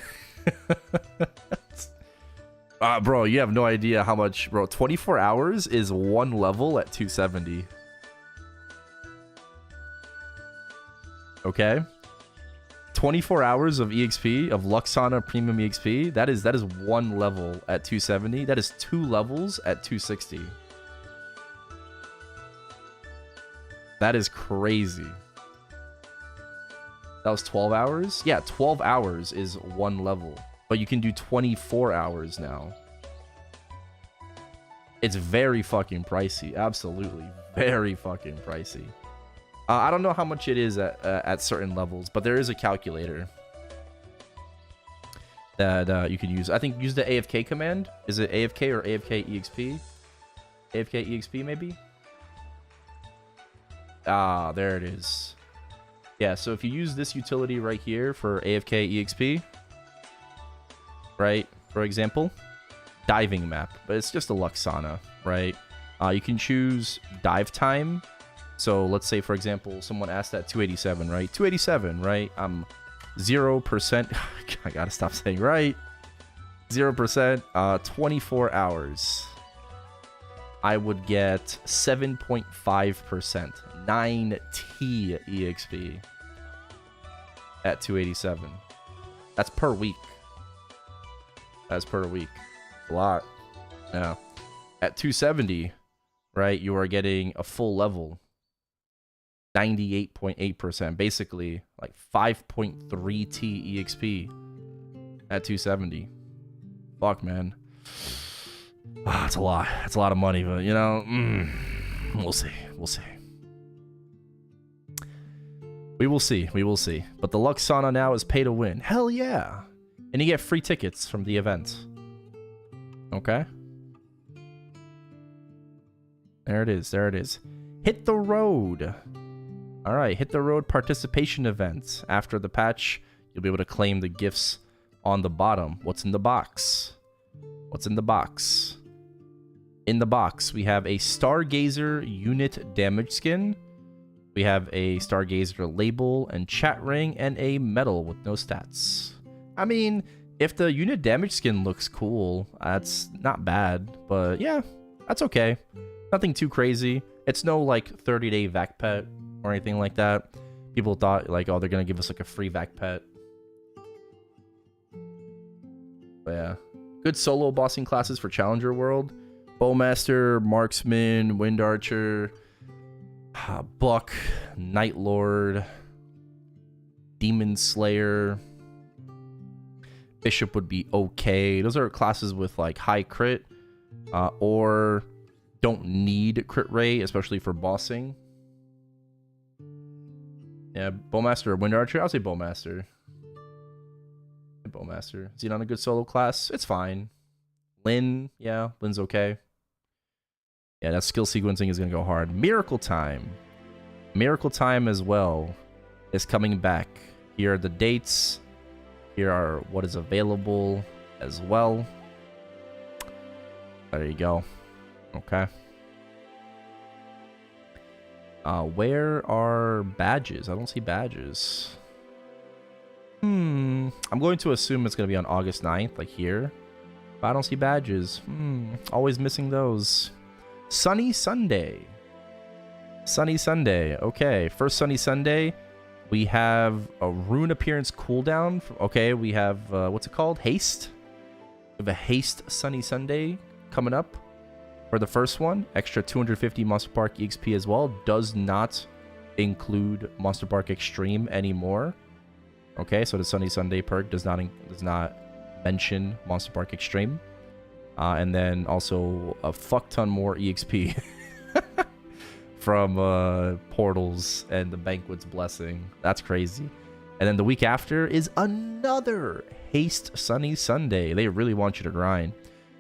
Bro, you have no idea how much, bro. 24 hours is 1 level at 270. Okay? 24 hours of EXP, of Luxana Premium EXP, that is 1 level at 270. That is 2 levels at 260. That is crazy. That was 12 hours? Yeah, 12 hours is 1 level. But you can do 24 hours now. It's very fucking pricey. Absolutely. Very fucking pricey. I don't know how much it is at certain levels, but there is a calculator that you can use. I think use the AFK command. Is it AFK or AFK EXP? AFK EXP maybe? Ah, there it is. Yeah, so if you use this utility right here for AFK EXP, right, for example, diving map, but it's just a Luxana, right? You can choose dive time. So let's say, for example, someone asked that 287, right? 287, right? 0%. I gotta stop saying right. 0%, 24 hours. I would get 7.5%, 9T EXP at 287. That's per week. That's per week. A lot. Yeah. At 270, right, you are getting a full level. 98.8%, basically like 5.3 T EXP at 270. Fuck, man. That's a lot. That's a lot of money, but you know, we'll see. We'll see. We will see. We will see. But the Luxana now is pay to win. Hell yeah. And you get free tickets from the event. Okay. There it is. There it is. Hit the road. All right, hit the road participation event. After the patch, you'll be able to claim the gifts on the bottom. What's in the box? What's in the box? In the box, we have a Stargazer unit damage skin. We have a Stargazer label and chat ring and a medal with no stats. I mean, if the unit damage skin looks cool, that's not bad. But yeah, that's okay. Nothing too crazy. It's no like 30-day vac pet or anything like that. People thought like, oh, they're gonna give us like a free vac pet. But yeah, good solo bossing classes for Challenger World: Bowmaster, Marksman, Wind Archer, Buck, Night Lord, Demon Slayer. Bishop would be okay. Those are classes with like high crit or don't need crit rate, especially for bossing. Yeah, Bowmaster or Wind Archer? I'll say Bowmaster. Bowmaster. Is he not a good solo class? It's fine. Lyn, yeah, Lyn's okay. Yeah, that skill sequencing is going to go hard. Miracle Time. Miracle Time as well is coming back. Here are the dates. Here are what is available as well. There you go. Okay. Where are badges? I don't see badges. I'm going to assume it's going to be on August 9th, like here. But I don't see badges. Always missing those. Sunny Sunday. Sunny Sunday. Okay, first Sunny Sunday, we have a rune appearance cooldown. Okay, we have, what's it called? Haste. We have a Haste Sunny Sunday coming up. For the first one, extra 250 Monster Park EXP as well. Does not include Monster Park Extreme anymore. Okay, so the Sunny Sunday perk does not mention Monster Park Extreme. And then also a fuck ton more EXP from Portals and the Banquet's Blessing. That's crazy. And then the week after is another Haste Sunny Sunday. They really want you to grind.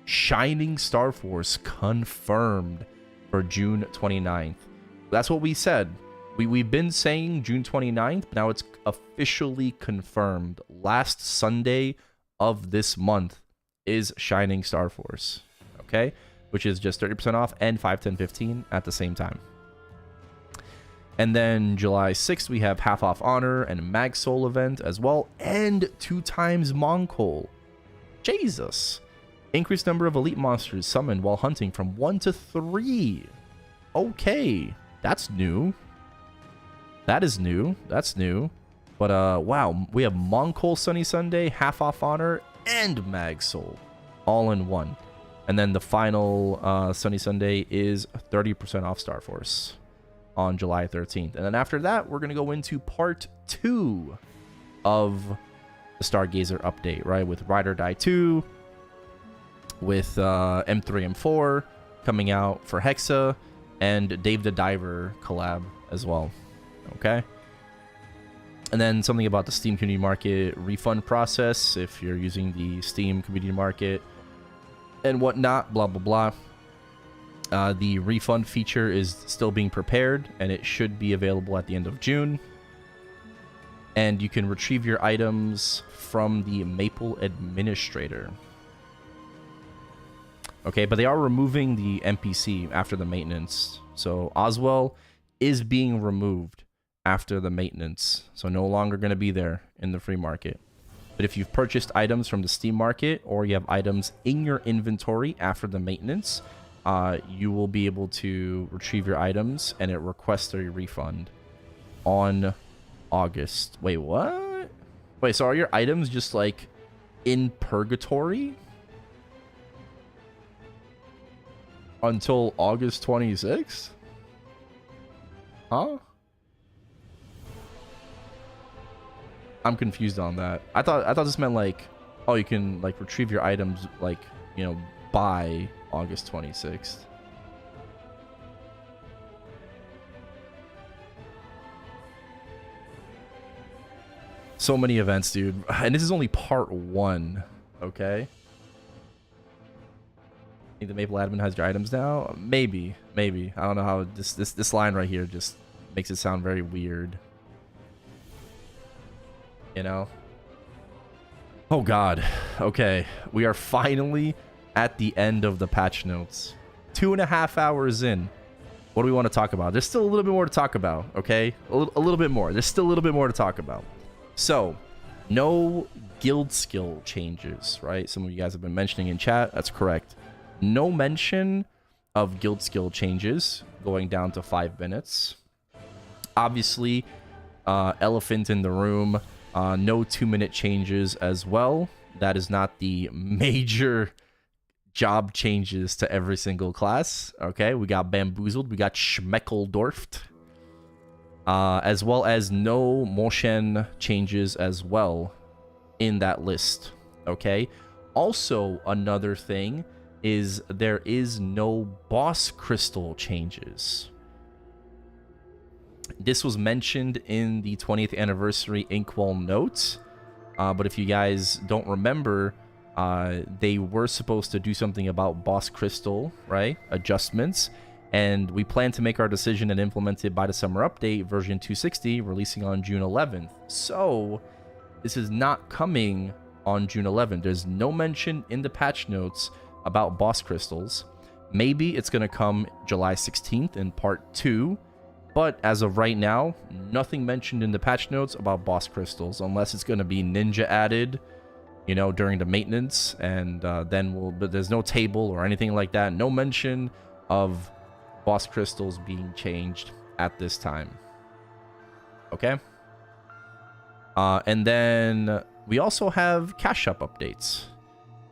Shining Star Force confirmed for June 29th. That's what we said. We've been saying June 29th, but now it's officially confirmed. Last Sunday of this month is Shining Star Force, okay? Which is just 30% off and 5, 10, 15 at the same time. And then July 6th, we have Half Off Honor and Mag Soul event as well, and 2 times Mongol. Jesus. Increased number of elite monsters summoned while hunting from 1 to 3. Okay, that's new. That is new. That's new. But wow, we have Mongol Sunny Sunday, Half Off Honor, and Mag Soul all in one. And then the final Sunny Sunday is 30% off Star Force on July 13th. And then after that, we're going to go into part 2 of the Stargazer update, right? With Ride or Die 2, with M3, M4 coming out for Hexa, and Dave the Diver collab as well. Okay. And then something about the Steam Community Market refund process, if you're using the Steam Community Market and whatnot, blah, blah, blah. The refund feature is still being prepared, and it should be available at the end of June. And you can retrieve your items from the Maple Administrator. Okay, but they are removing the NPC after the maintenance. So Oswell is being removed after the maintenance. So no longer going to be there in the free market. But if you've purchased items from the Steam market, or you have items in your inventory after the maintenance, you will be able to retrieve your items, and it requests a refund on August. Wait, what? Wait, so are your items just like in purgatory until August 26th? Huh? I'm confused on that. I thought this meant like, oh, you can like retrieve your items like, you know, by August 26th. So many events, dude. And this is only part 1, okay? I think the Maple admin has your items now? Maybe. I don't know how this line right here just makes it sound very weird. You know? Oh god. Okay. We are finally at the end of the patch notes. 2.5 hours in. What do we want to talk about? There's still a little bit more to talk about, okay? A little bit more. There's still a little bit more to talk about. So, no guild skill changes, right? Some of you guys have been mentioning in chat. That's correct. No mention of guild skill changes going down to 5 minutes. Obviously, elephant in the room. No 2-minute changes as well. That is not the major job changes to every single class. Okay, we got Bamboozled. We got Schmeckeldorfed. As well as no motion changes as well in that list. Okay. Also, another thing is there is no boss crystal changes. This was mentioned in the 20th anniversary Inkwell notes, but if you guys don't remember, they were supposed to do something about boss crystal, right? Adjustments, and we plan to make our decision and implement it by the summer update version 260, releasing on June 11th. So this is not coming on June 11th. There's no mention in the patch notes about boss crystals. Maybe it's going to come July 16th in part 2. But as of right now, nothing mentioned in the patch notes about boss crystals, unless it's going to be ninja added, you know, during the maintenance, and but there's no table or anything like that. No mention of boss crystals being changed at this time. Okay. And then we also have cash shop updates.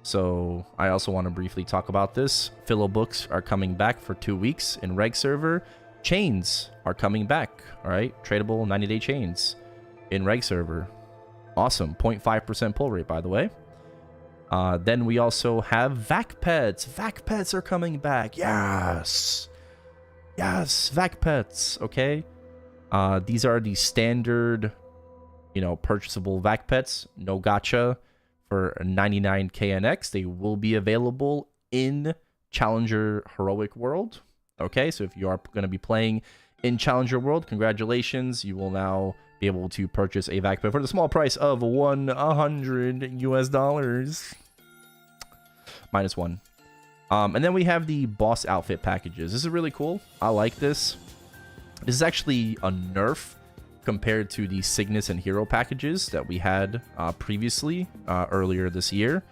So I also want to briefly talk about this. Philo books are coming back for 2 weeks in reg server. Chains are coming back. All right, tradable 90-day chains in reg server. Awesome. 0.5% pull rate, by the way. Then we also have vac pets. Vac pets are coming back. Yes. Yes, vac pets. Okay. These are the standard, purchasable vac pets. No gotcha for 99 KNX. They will be available in Challenger Heroic World. Okay, so if you are going to be playing in Challenger World, congratulations. You will now be able to purchase a vac pet for the small price of $100 US. -1. And then we have the boss outfit packages. This is really cool. I like this. This is actually a nerf compared to the Cygnus and Hero packages that we had previously, earlier this year.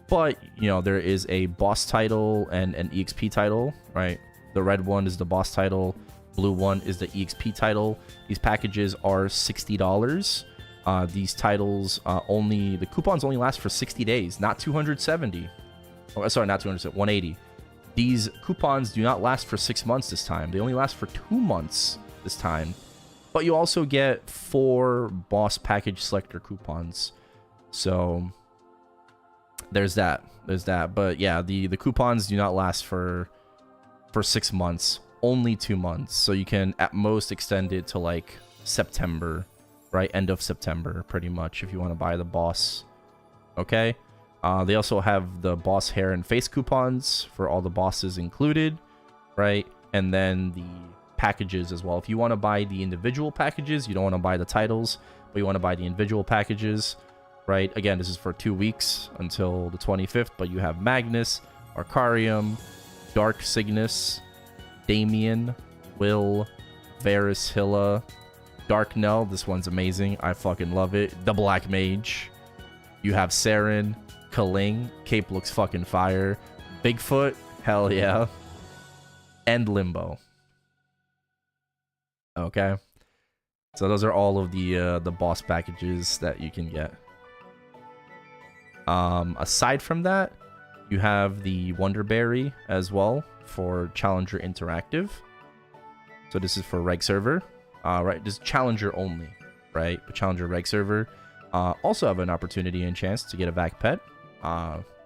But, there is a boss title and an EXP title, right? The red one is the boss title. Blue one is the EXP title. These packages are $60. These titles the coupons only last for 60 days, not 270. Oh, sorry, not 270, 180. These coupons do not last for 6 months this time. They only last for 2 months this time. But you also get 4 boss package selector coupons. So there's that. But yeah, the coupons do not last for 6 months. Only 2 months. So you can at most extend it to like September, right? End of September, pretty much, if you want to buy the boss. Okay. They also have the boss hair and face coupons for all the bosses included, right? And then the packages as well. If you want to buy the individual packages, you don't want to buy the titles, but you want to buy the individual packages, right? Again, this is for 2 weeks until the 25th, but you have Magnus, Arcarium, Dark Cygnus, Damien, Will, Varus Hilla, Dark Nell. This one's amazing. I fucking love it. The Black Mage. You have Saren, Kaling. Cape looks fucking fire. Bigfoot. Hell yeah. And Limbo. Okay. So those are all of the boss packages that you can get. Aside from that, you have the Wonderberry as well for Challenger Interactive. So this is for reg server. Right, this is Challenger only, right? But Challenger reg server also have an opportunity and chance to get a vac pet.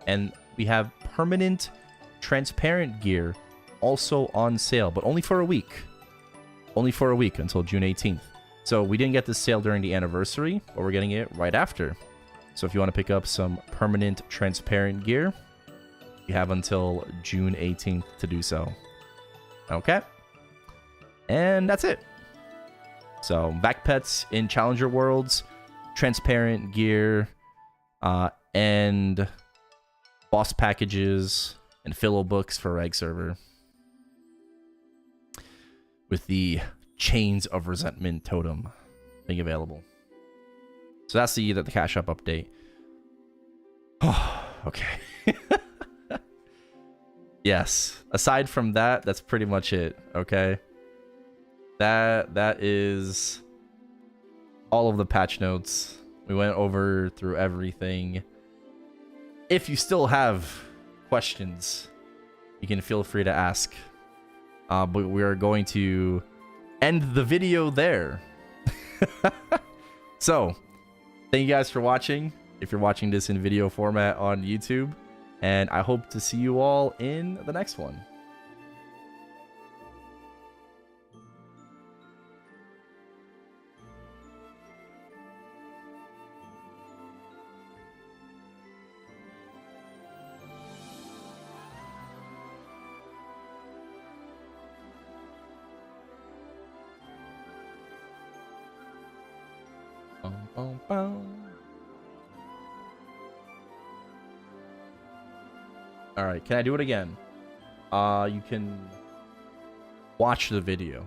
And we have permanent transparent gear also on sale, but only for a week. Only for a week until June 18th. So we didn't get this sale during the anniversary, but we're getting it right after. So if you want to pick up some permanent transparent gear, you have until June 18th to do so. Okay. And that's it. So vac pets in Challenger Worlds, transparent gear, and boss packages and Philo books for reg server. With the Chains of Resentment totem being available. So that's the cash up update. Oh, okay. Yes. Aside from that, that's pretty much it. Okay. That is all of the patch notes. We went through everything. If you still have questions, you can feel free to ask. But we are going to end the video there. So, thank you guys for watching. If you're watching this in video format on YouTube. And I hope to see you all in the next one. Bum, bum, bum. All right, can I do it again? You can watch the video.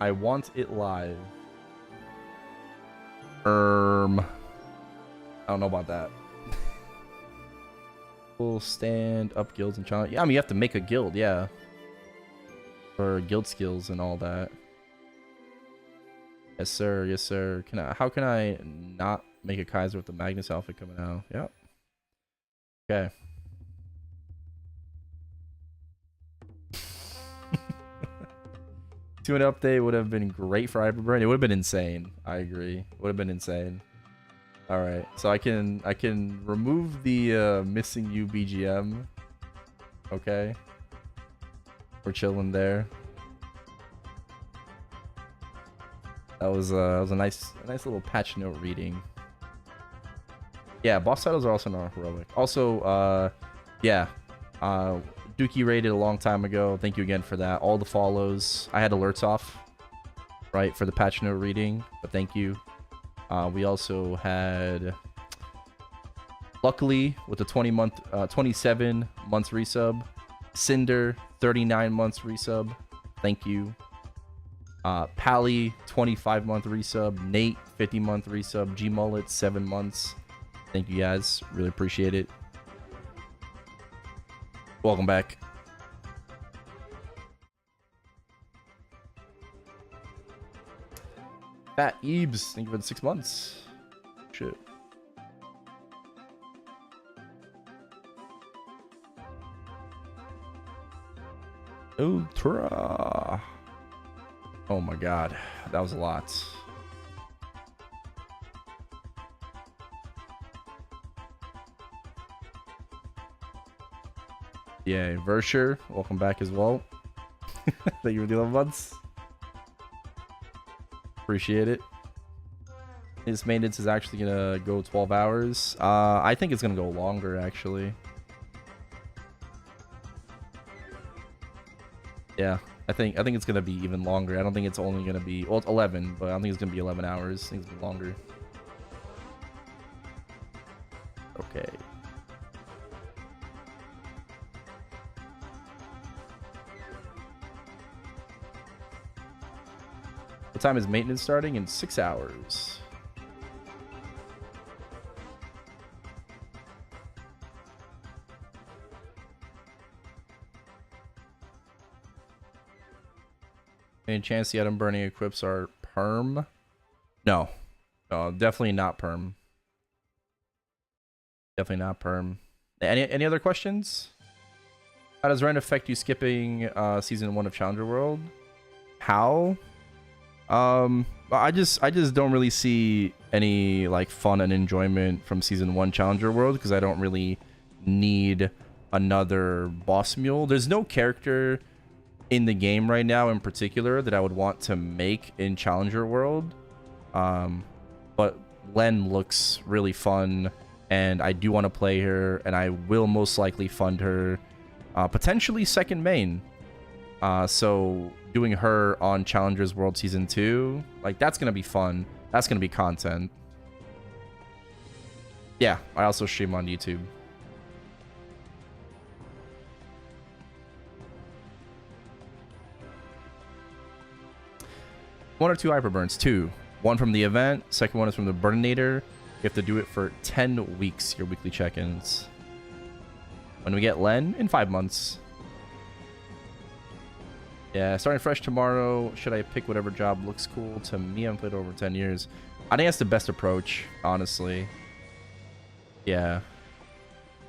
I want it live. I don't know about that. Full stand up guilds and challenge. Yeah, I mean you have to make a guild, yeah. For guild skills and all that. Yes, sir. Yes, sir. How can I not make a Kaiser with the Magnus outfit coming out? Yep. Okay. Tune update would have been great for Hyperburn. It would have been insane. I agree. Would have been insane. All right. So I can remove the missing you BGM. Okay. We're chilling there. That was a nice little patch note reading. Yeah, boss titles are also not heroic. Also, yeah, Dookie raided a long time ago. Thank you again for that. All the follows. I had alerts off, right, for the patch note reading, but thank you. We also had, luckily, with the 27 months resub, Cinder 39 months resub. Thank you. Pally 25-month resub, Nate 50-month resub, G Mullet 7 months. Thank you guys, really appreciate it. Welcome back. Fat Ebs, thank you for the 6 months. Shit. Ultra. Oh my god, that was a lot. Yeah, Versher, welcome back as well. Thank you for the 11 months. Appreciate it. His maintenance is actually gonna go 12 hours. I think it's gonna go longer actually. Yeah, I think it's gonna be even longer. I don't think it's only gonna be, well, it's 11, but I don't think it's gonna be 11 hours. I think it's gonna be longer. Okay. What time is maintenance starting? In 6 hours. Any chance the item burning equips are perm? No. No, definitely not perm. Definitely not perm. Any other questions? How does Rend affect you skipping season 1 of Challenger World? How? I just don't really see any like fun and enjoyment from season 1 Challenger World because I don't really need another boss mule. There's no character in the game right now in particular that I would want to make in Challenger World. But Len looks really fun and I do want to play her and I will most likely fund her potentially second main. So doing her on Challengers World Season 2, like that's gonna be fun. That's gonna be content. Yeah, I also stream on YouTube. One or two hyperburns. 2. One from the event. Second one is from the Burninator. You have to do it for 10 weeks, your weekly check-ins. When we get Len? In 5 months. Yeah, starting fresh tomorrow. Should I pick whatever job looks cool? To me, I've played over 10 years. I think that's the best approach, honestly. Yeah.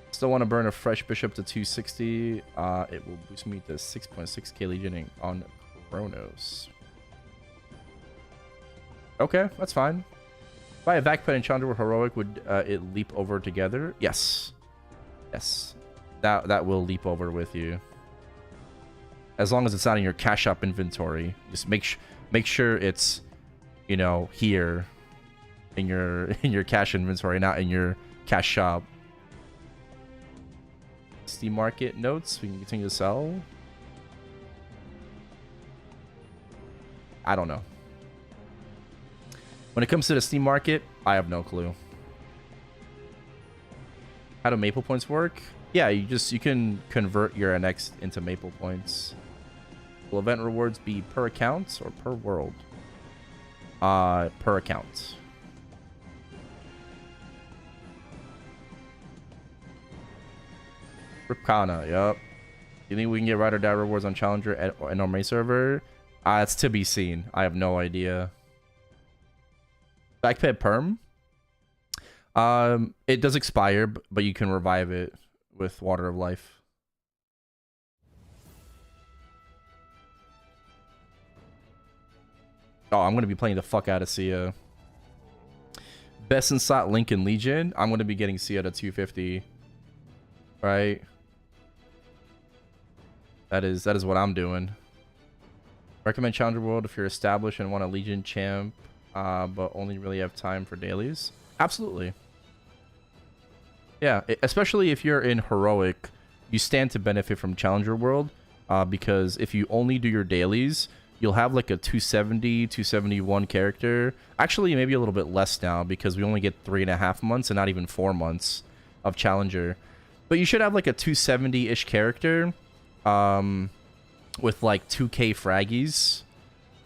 Still want to burn a fresh bishop to 260. It will boost me to 6.6k legioning on Chronos. Okay, that's fine. If I have Vakpet and Chandra were heroic, would it leap over together? Yes. Yes. That will leap over with you. As long as it's not in your cash shop inventory. Just make sure it's, you know, here in your cash inventory, not in your cash shop. Steam Market notes, we can continue to sell. I don't know. When it comes to the Steam Market, I have no clue. How do Maple points work? Yeah, you can convert your NX into Maple points. Will event rewards be per account or per world? Per account. Ripkana, yup. You think we can get ride or die rewards on Challenger and on Main server? It's to be seen. I have no idea. Backped perm? It does expire, but you can revive it with Water of Life. Oh, I'm gonna be playing the fuck out of Sia. Best in slot Lincoln Legion. I'm gonna be getting Sia to 250. Right? That is what I'm doing. Recommend Challenger World if you're established and want a Legion champ, but only really have time for dailies. Absolutely. Yeah, especially if you're in Heroic, you stand to benefit from Challenger World, because if you only do your dailies, you'll have like a 270, 271 character. Actually, maybe a little bit less now because we only get 3.5 months and not even 4 months of Challenger. But you should have like a 270-ish character with like 2k fraggies,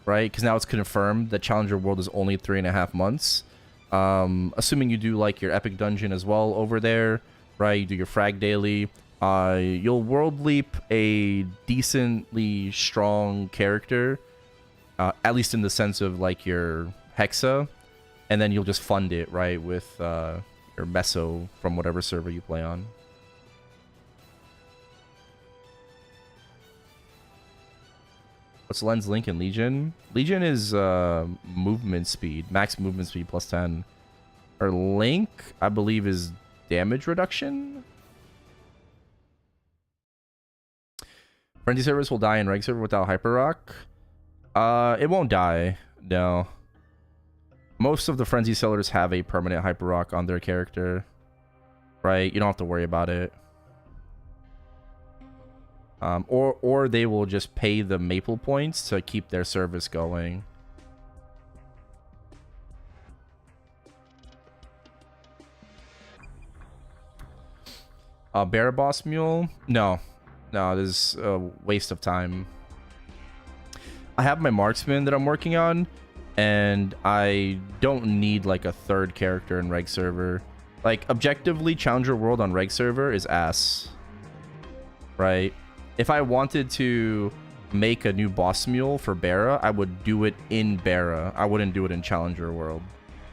right? Because now it's confirmed that Challenger World is only 3.5 months. Assuming you do like your epic dungeon as well over there, right? You do your frag daily. You'll world leap a decently strong character, at least in the sense of like your Hexa, and then you'll just fund it, right, with your Meso from whatever server you play on. What's Lens Link in Legion? Legion is movement speed, max movement speed plus 10. Or Link, I believe, is damage reduction. Frenzy service will die in reg server without Hyper Rock. It won't die, no. Most of the Frenzy sellers have a permanent Hyper Rock on their character, right? You don't have to worry about it. Or they will just pay the maple points to keep their service going. Bear Boss Mule? No, this is a waste of time. I have my marksman that I'm working on, and I don't need like a third character in reg server. Like, objectively, Challenger World on reg server is ass, right? If I wanted to make a new boss mule for Bara, I would do it in Bara. I wouldn't do it in Challenger World.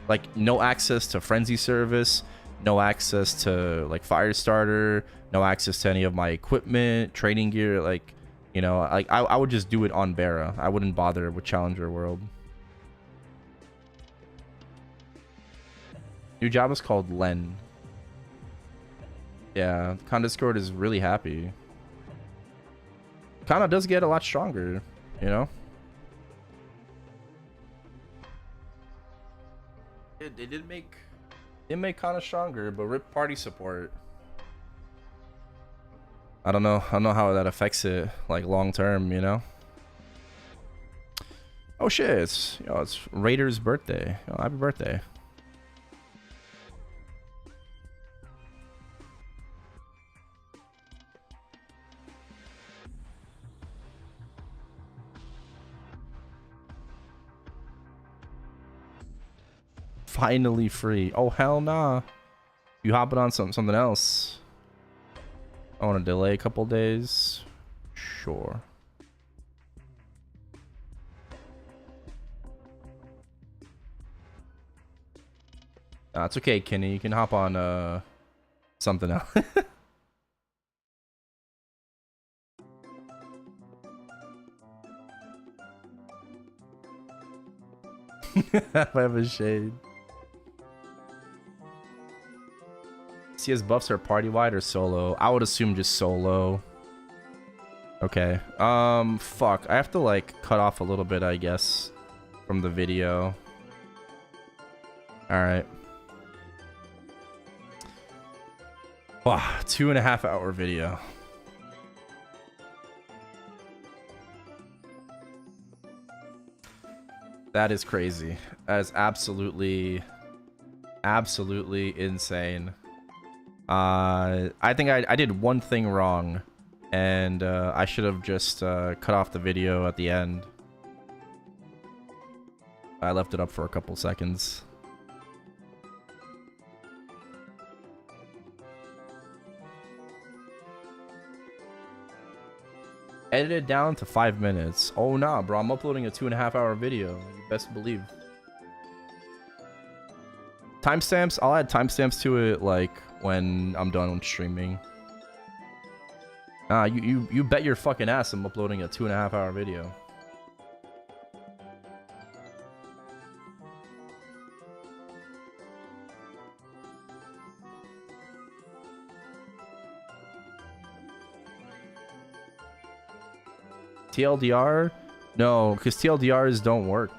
Like, no access to Frenzy service, no access to like Firestarter, no access to any of my equipment, training gear. Like, you know, like I would just do it on Bara. I wouldn't bother with Challenger World. New job is called Len. Yeah, Con Discord is really happy. Kana does get a lot stronger, you know? They did make Kana stronger, but rip party support. I don't know how that affects it like long term, you know? Oh shit, it's Raider's birthday. Oh, happy birthday. Finally free. Oh hell nah. You hopping on something else. I want to delay a couple days. Sure. It's okay, Kenny. You can hop on something else. I have a shade. Sia's buffs are party-wide or solo? I would assume just solo. Okay. Fuck. I have to, like, cut off a little bit, I guess, from the video. Alright. Wow, 2.5 hour video. That is crazy. That is absolutely insane. I think I did one thing wrong, and I should have just cut off the video at the end. I left it up for a couple seconds. Edited down to 5 minutes. Oh nah, bro, I'm uploading a 2.5-hour video. You best believe. Timestamps, I'll add timestamps to it like when I'm done streaming. Nah, you bet your fucking ass I'm uploading a 2.5-hour video. TLDR? No, because TLDRs don't work.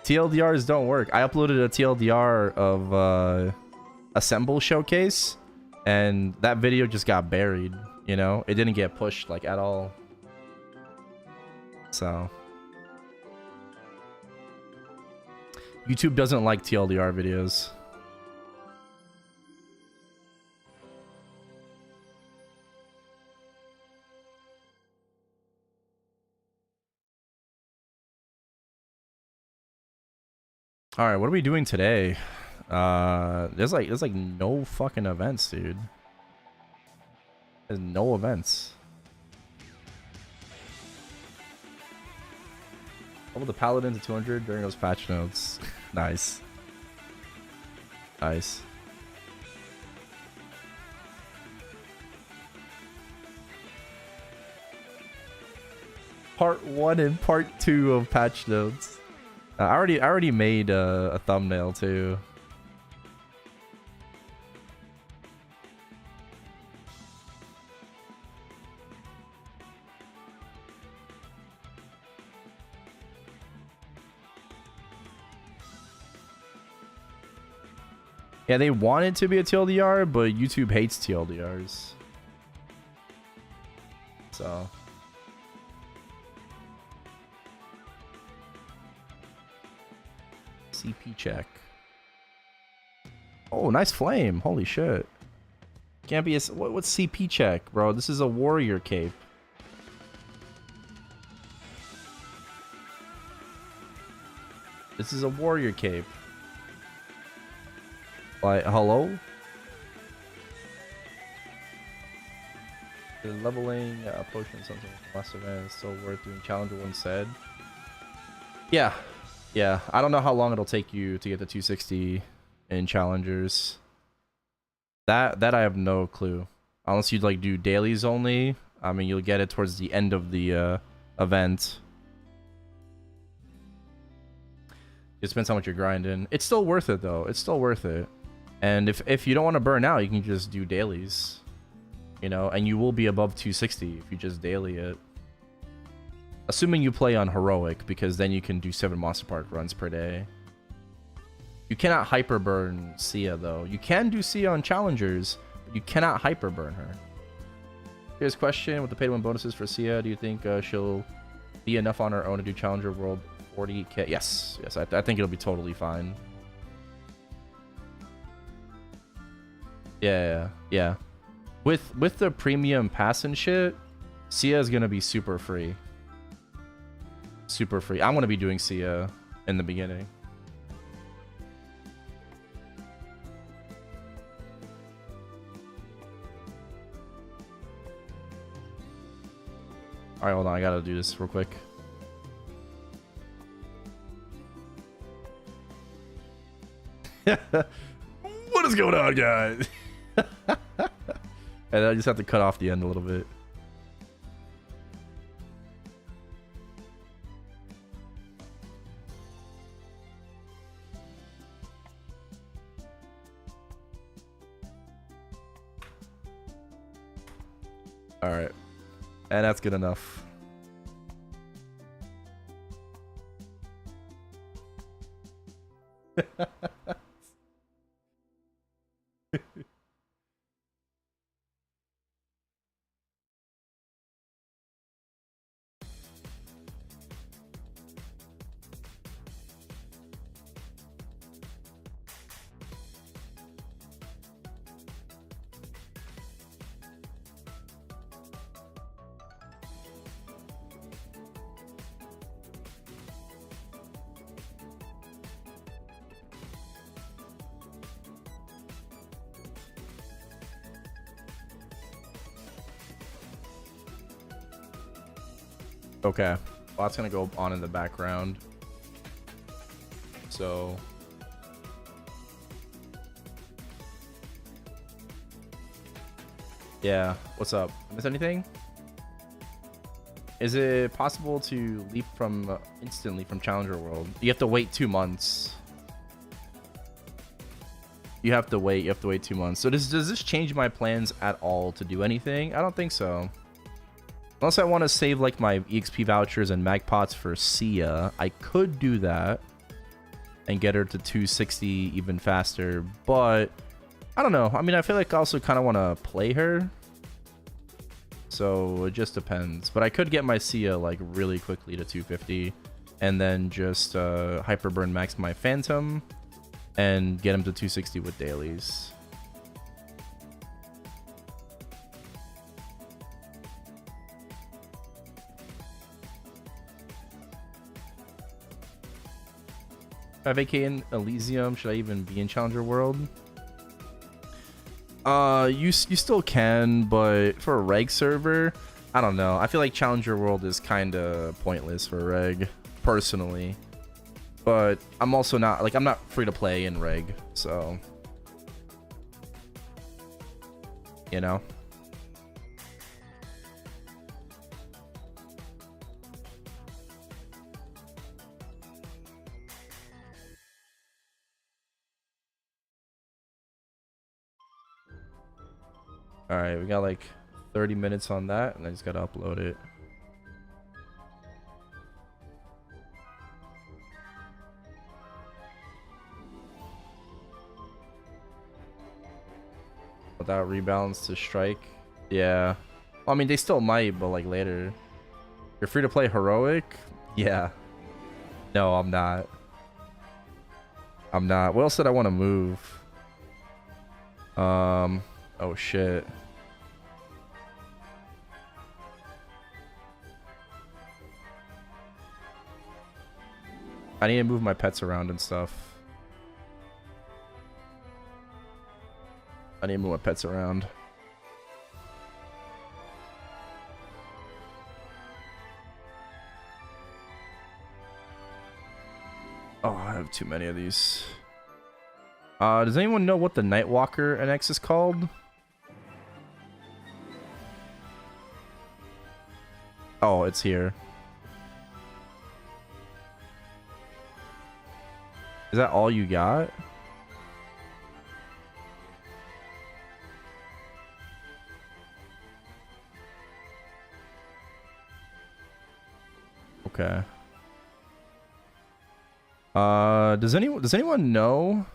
TLDRs don't work. I uploaded a TLDR of Assemble Showcase, and that video just got buried, you know? It didn't get pushed, like, at all. So... YouTube doesn't like TLDR videos. All right, what are we doing today? There's like no fucking events, dude. There's no events. Level the paladin to 200 during those patch notes. Nice. Nice. Part 1 and part 2 of patch notes. I already made a thumbnail too. Yeah, they want it to be a TLDR, but YouTube hates TLDRs. So... CP check. Oh, nice flame. Holy shit. Can't be a... What's CP check, bro? This is a warrior cape. This is a warrior cape. Like, hello? The leveling potion something last event is still worth doing. Challenger one said. Yeah. Yeah, I don't know how long it'll take you to get the 260 in challengers. That I have no clue. Unless you'd like do dailies only. I mean, you'll get it towards the end of the event. It depends how much you're grinding. It's still worth it though. It's still worth it. And if you don't want to burn out, you can just do dailies. You know, and you will be above 260 if you just daily it. Assuming you play on heroic, because then you can do 7 monster park runs per day. You cannot hyper burn Sia though. You can do Sia on challengers, but you cannot hyper burn her. Here's a question: with the pay to win bonuses for Sia, do you think she'll be enough on her own to do Challenger World 40k? Yes, yes, I think it'll be totally fine. Yeah. With the premium pass and shit, Sia is gonna be super free. Super free. I'm gonna be doing Sia in the beginning. All right, hold on. I gotta do this real quick. What is going on, guys? And I just have to cut off the end a little bit. All right, and that's good enough. Okay. Well, that's gonna go on in the background. So yeah, what's up? Miss anything? Is it possible to leap from instantly from Challenger World? You have to wait 2 months. You have to wait 2 months. So does this change my plans at all to do anything? I don't think so. Unless I want to save like my EXP vouchers and mag pots for Sia, I could do that and get her to 260 even faster. But I don't know. I mean, I feel like I also kind of want to play her. So it just depends. But I could get my Sia like really quickly to 250 and then just hyperburn max my Phantom and get him to 260 with dailies. If I vacate in Elysium, should I even be in Challenger World? You still can, but for a reg server, I don't know. I feel like Challenger World is kind of pointless for reg, personally. But I'm also not, like, I'm not free to play in reg, so, you know. All right, we got like 30 minutes on that, and I just gotta upload it. Without rebalance to strike. Yeah. Well, I mean, they still might, but like later. You're free to play heroic? Yeah. No, I'm not. I'm not. What else did I want to move? Oh shit. I need to move my pets around and stuff. I need to move my pets around. Oh, I have too many of these. Does anyone know what the Nightwalker NX is called? Oh, it's here. Is that all you got? Okay. Does anyone know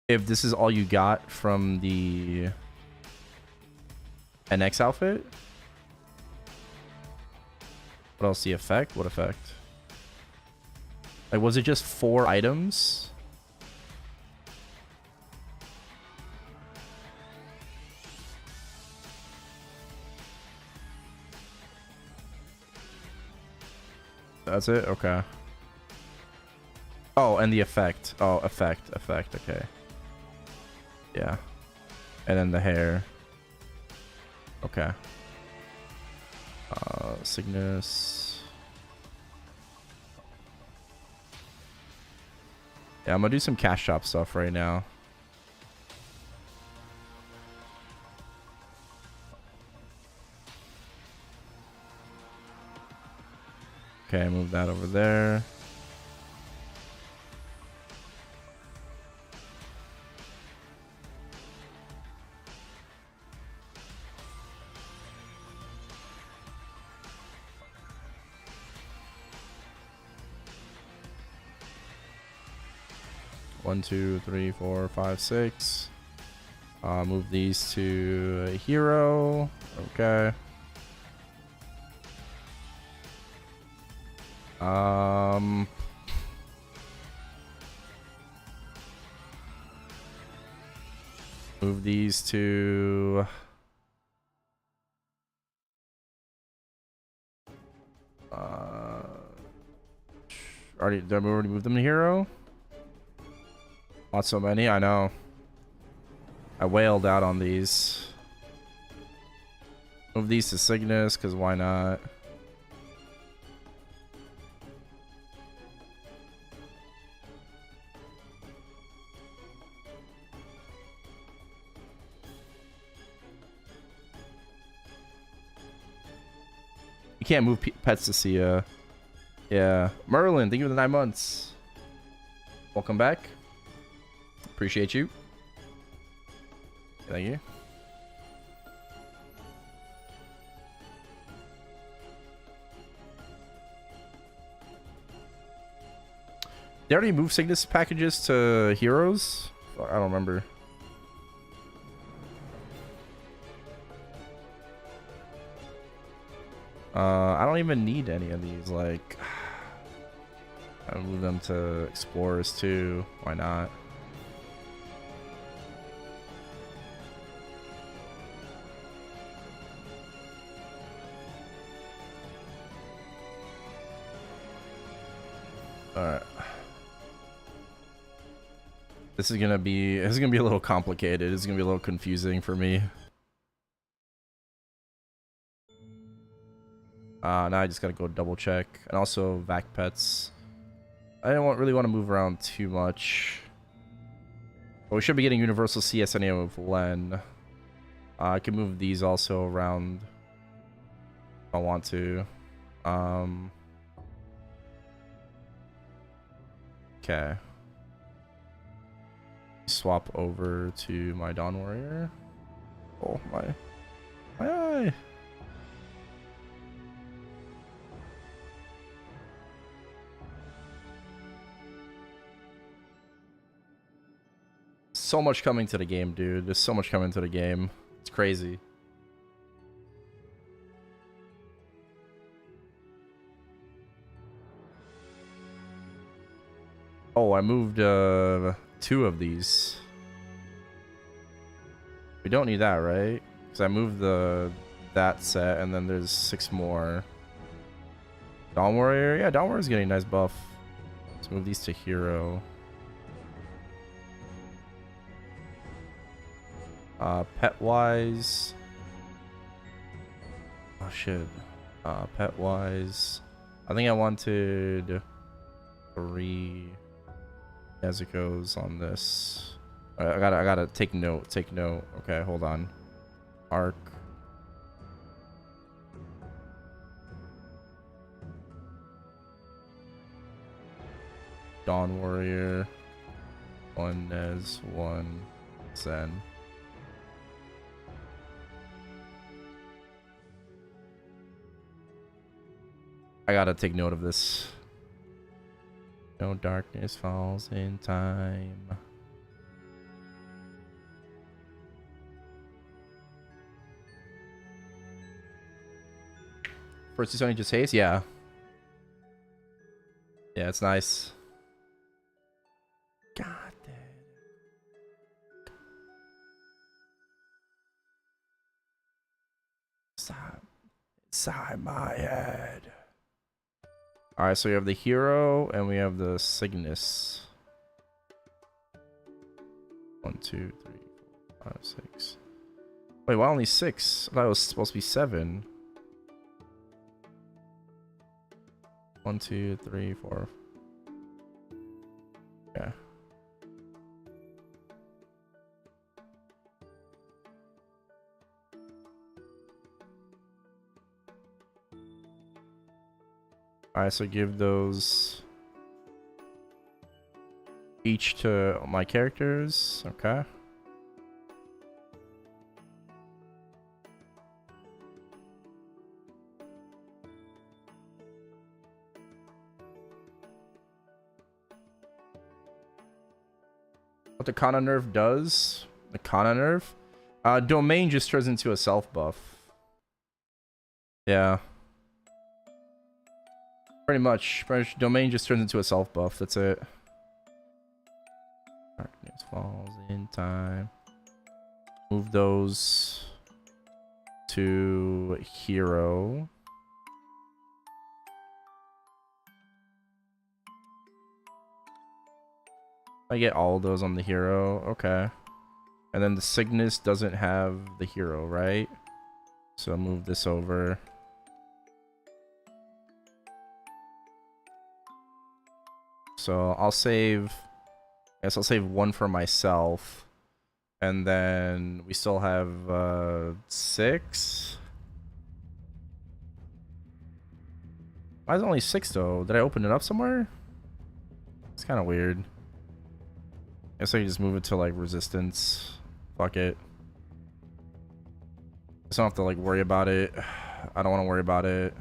if this is all you got from the NX outfit? What else? The effect? What effect? Like, was it just 4 items? That's it? Okay. Oh, and the effect. Oh, effect. Okay. Yeah. And then the hair. Okay. Cygnus. Yeah, I'm gonna do some cash shop stuff right now. Okay, move that over there. One, two, three, four, five, six. Move these to a hero. Okay. Move these to did I already move them to hero? Not so many, I know. I wailed out on these. Move these to Cygnus, because why not? You can't move pets to Sia. Yeah. Merlin, thank you for the 9 months. Welcome back. Appreciate you. Thank you. They already moved sickness packages to heroes? I don't remember. I don't even need any of these. Like, I move them to explorers too. Why not? All right. This is gonna be a little complicated. This is gonna be a little confusing for me. Now I just gotta go double check. And also vac pets. I don't really want to move around too much. But we should be getting universal CS anyway with Len. I can move these also around if I want to. Okay. Swap over to my Dawn Warrior. Oh my eye. So much coming to the game, dude. There's so much coming to the game. It's crazy. Oh, I moved 2 of these. We don't need that, right? Because I moved that set, and then there's 6 more. Dawn Warrior? Yeah, Dawn Warrior's getting a nice buff. Let's move these to hero. Pet-wise... Oh, shit. Pet-wise... I think I wanted 3... Nezuko's on this. I gotta take note. Okay, hold on. Arc. Dawn Warrior. 1 Nez, 1 Zen. I gotta take note of this. No darkness falls in time. First Sony just haste? Yeah. Yeah, it's nice. God damn. Inside my head. Alright, so we have the hero and we have the Cygnus. 1, 2, 3, 4, 5, 6. Wait, why only 6? I thought it was supposed to be 7. 1, 2, 3, 4. Yeah. Alright, so give those each to my characters. Okay. What the Kana nerf does? The Kana nerf? Domain just turns into a self buff. Yeah. Pretty much. Domain just turns into a self buff. That's it. Darkness falls in time. Move those to hero. I get all of those on the hero. Okay. And then the Cygnus doesn't have the hero, right? So I'll move this over. So I'll save, I guess I'll save 1 for myself. And then we still have 6. Why is it only 6 though? Did I open it up somewhere? It's kind of weird. Guess I can just move it to like resistance. Fuck it. Just don't have to like worry about it. I don't want to worry about it.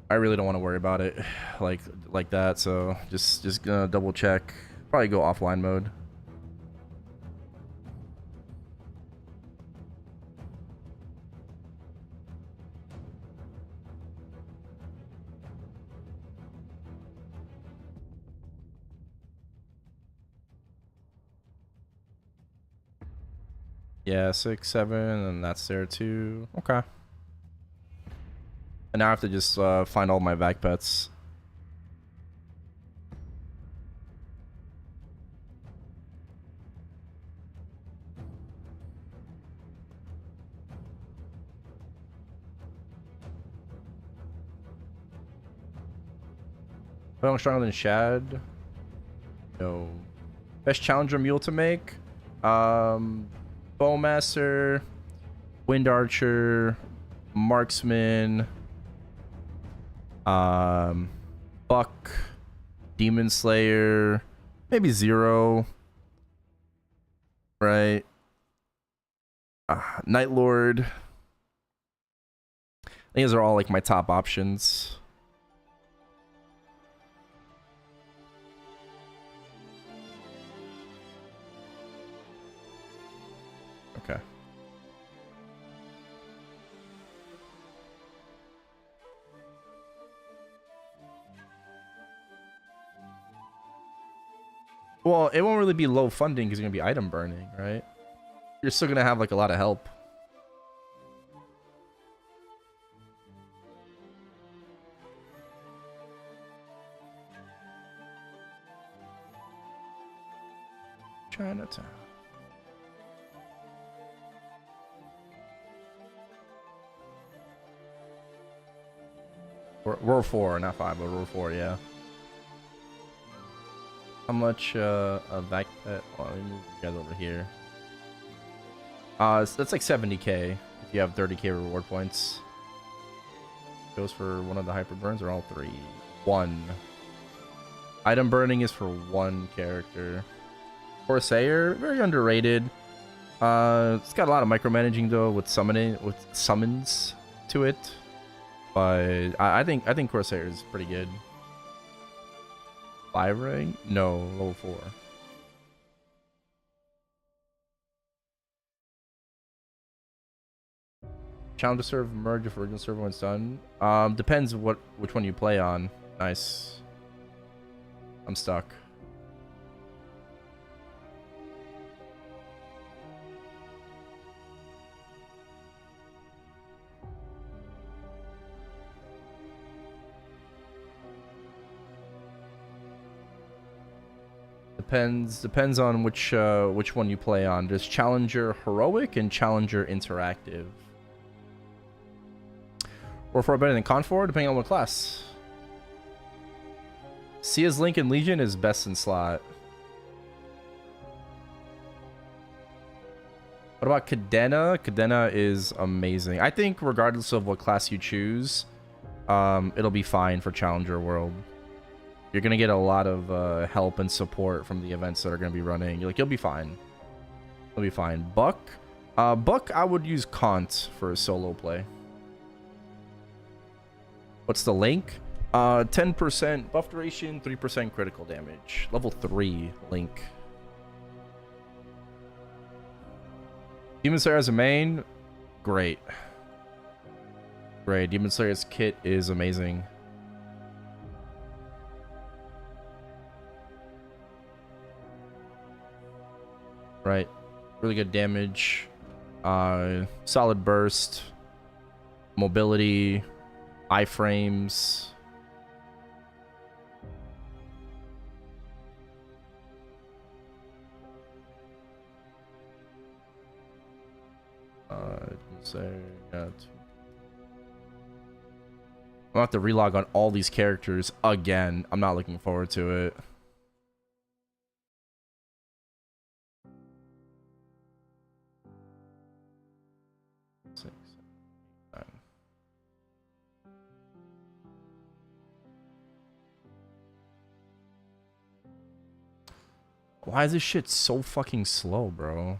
I really don't want to worry about it like that. So just gonna double check. Probably go offline mode. Yeah, 6, 7, and that's there too. Okay. And now I have to just find all my vac pets. But I'm stronger than Shad. No. Best challenger mule to make. Bowmaster, Wind Archer, Marksman, Buck, Demon Slayer, maybe Zero, right? Night Lord. I think these are all like my top options. Okay. Well, it won't really be low funding because you're gonna be item burning, right? You're still gonna have like a lot of help. Chinatown. Row 4, not 5, but row 4, yeah. How much a vac pet? Well, let me move you guys over here. So that's like 70k if you have 30k reward points. Goes for one of the hyper burns or all 3? 1. Item burning is for 1 character. Corsair, very underrated. It's got a lot of micromanaging though with summons to it. But I think Corsair is pretty good. 5 rank? No, level 4. Challenge to serve merge if original server one's done. Depends which one you play on. Nice. I'm stuck. Depends on which one you play on. There's Challenger Heroic and Challenger Interactive. Or for better than Confor, depending on what class. Sia's Link in Legion is best in slot. What about Cadena? Cadena is amazing. I think regardless of what class you choose, it'll be fine for Challenger World. You're gonna get a lot of help and support from the events that are gonna be running. You'll be fine. You'll be fine. Buck, I would use Kant for a solo play. What's the link? 10% buff duration, 3% critical damage. Level 3 link. Demon Slayer as a main, great. Great. Demon Slayer's kit is amazing. Right. Really good damage. Solid burst. Mobility. Iframes. So, yeah, I'm gonna have to relog on all these characters again. I'm not looking forward to it. Why is this shit so fucking slow, bro?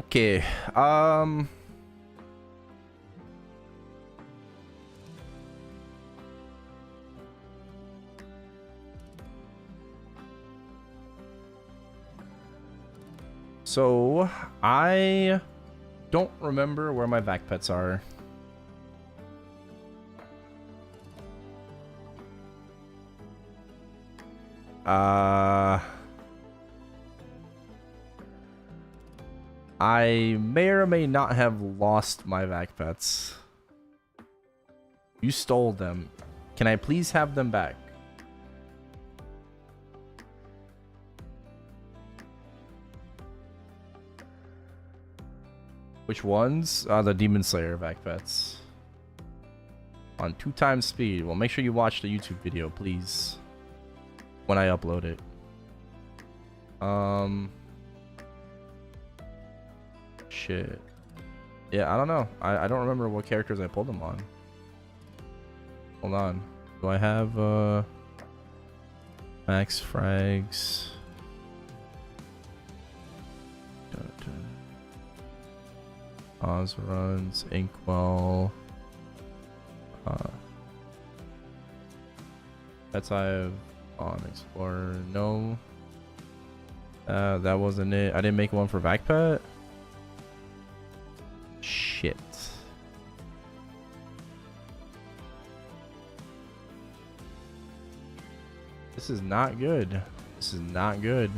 Okay, so I don't remember where my vac pets are. I may or may not have lost my vac pets. You stole them. Can I please have them back? Which ones? The Demon Slayer vac pets. On 2x speed. Well, make sure you watch the YouTube video, please. When I upload it. Shit. Yeah, I don't know. I don't remember what characters I pulled them on. Hold on. Do I have max frags? Oz runs, Inkwell. Pets I have on Explorer. No. That wasn't it. I didn't make one for Vacpet. Shit. This is not good. This is not good.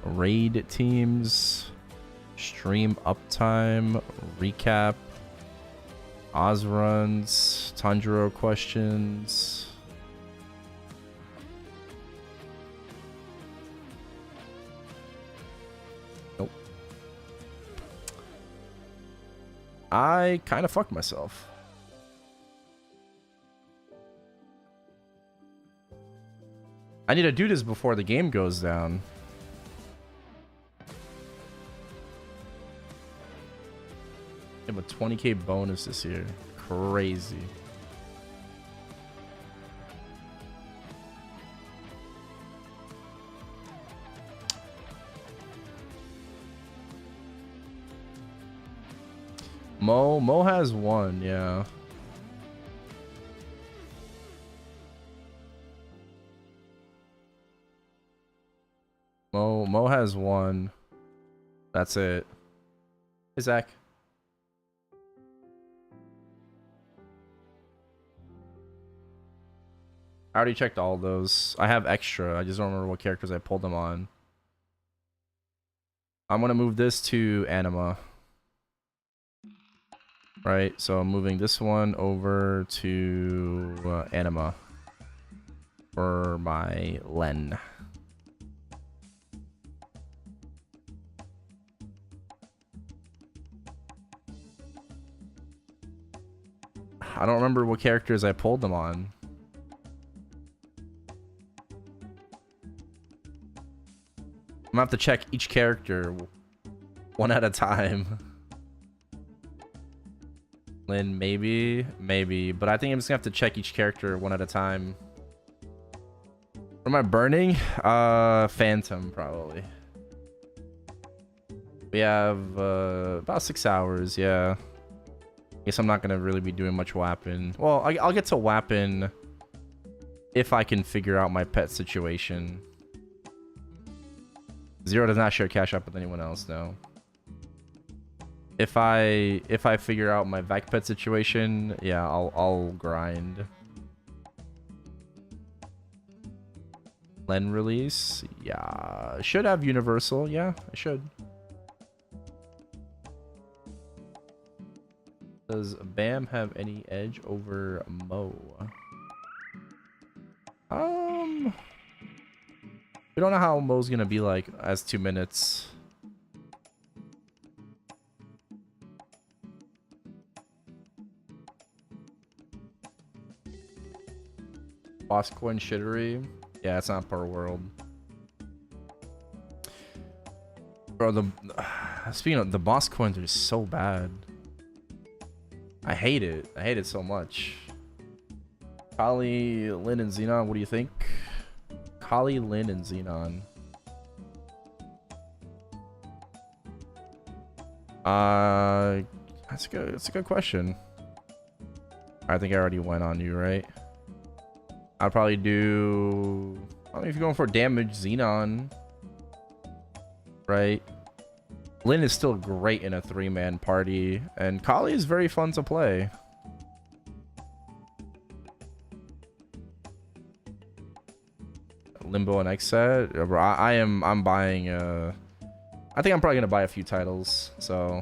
Raid teams. Stream uptime. Recap. Oz runs. Tanjiro questions. Nope. I kind of fucked myself. I need to do this before the game goes down. I have a 20k bonus this year. Crazy. Mo has one, yeah. Mo has one. That's it. Hey, Zach. I already checked all those. I have extra. I just don't remember what characters I pulled them on. I'm gonna move this to Anima. Right, so I'm moving this one over to Anima for my Len. I don't remember what characters I pulled them on. I'm gonna have to check each character one at a time. Lynn, maybe, but I think I'm just gonna have to check each character one at a time. What am I burning? Phantom, probably. We have about 6 hours, yeah. Guess I'm not gonna really be doing much Wappin. Well, I'll get to Wappin if I can figure out my pet situation. Zero does not share Cash App with anyone else, no. If I figure out my vac pet situation, yeah, I'll grind. Len release, yeah, I should have universal, yeah, I should. Does Bam have any edge over We don't know how Mo's gonna be like as 2 minutes. Boss coin shittery. Yeah, it's not per world. Bro, speaking of the boss coins are so bad. I hate it. I hate it so much. Kali, Lin, and Xenon, what do you think? Kali, Lin, and Xenon. That's good. That's a good question. I think I already went on you, right? I'd probably do. I mean, if you're going for damage, Xenon, right? Lin is still great in a 3-man party, and Kali is very fun to play. Limbo and X set. I'm buying. I think I'm probably gonna buy a few titles, so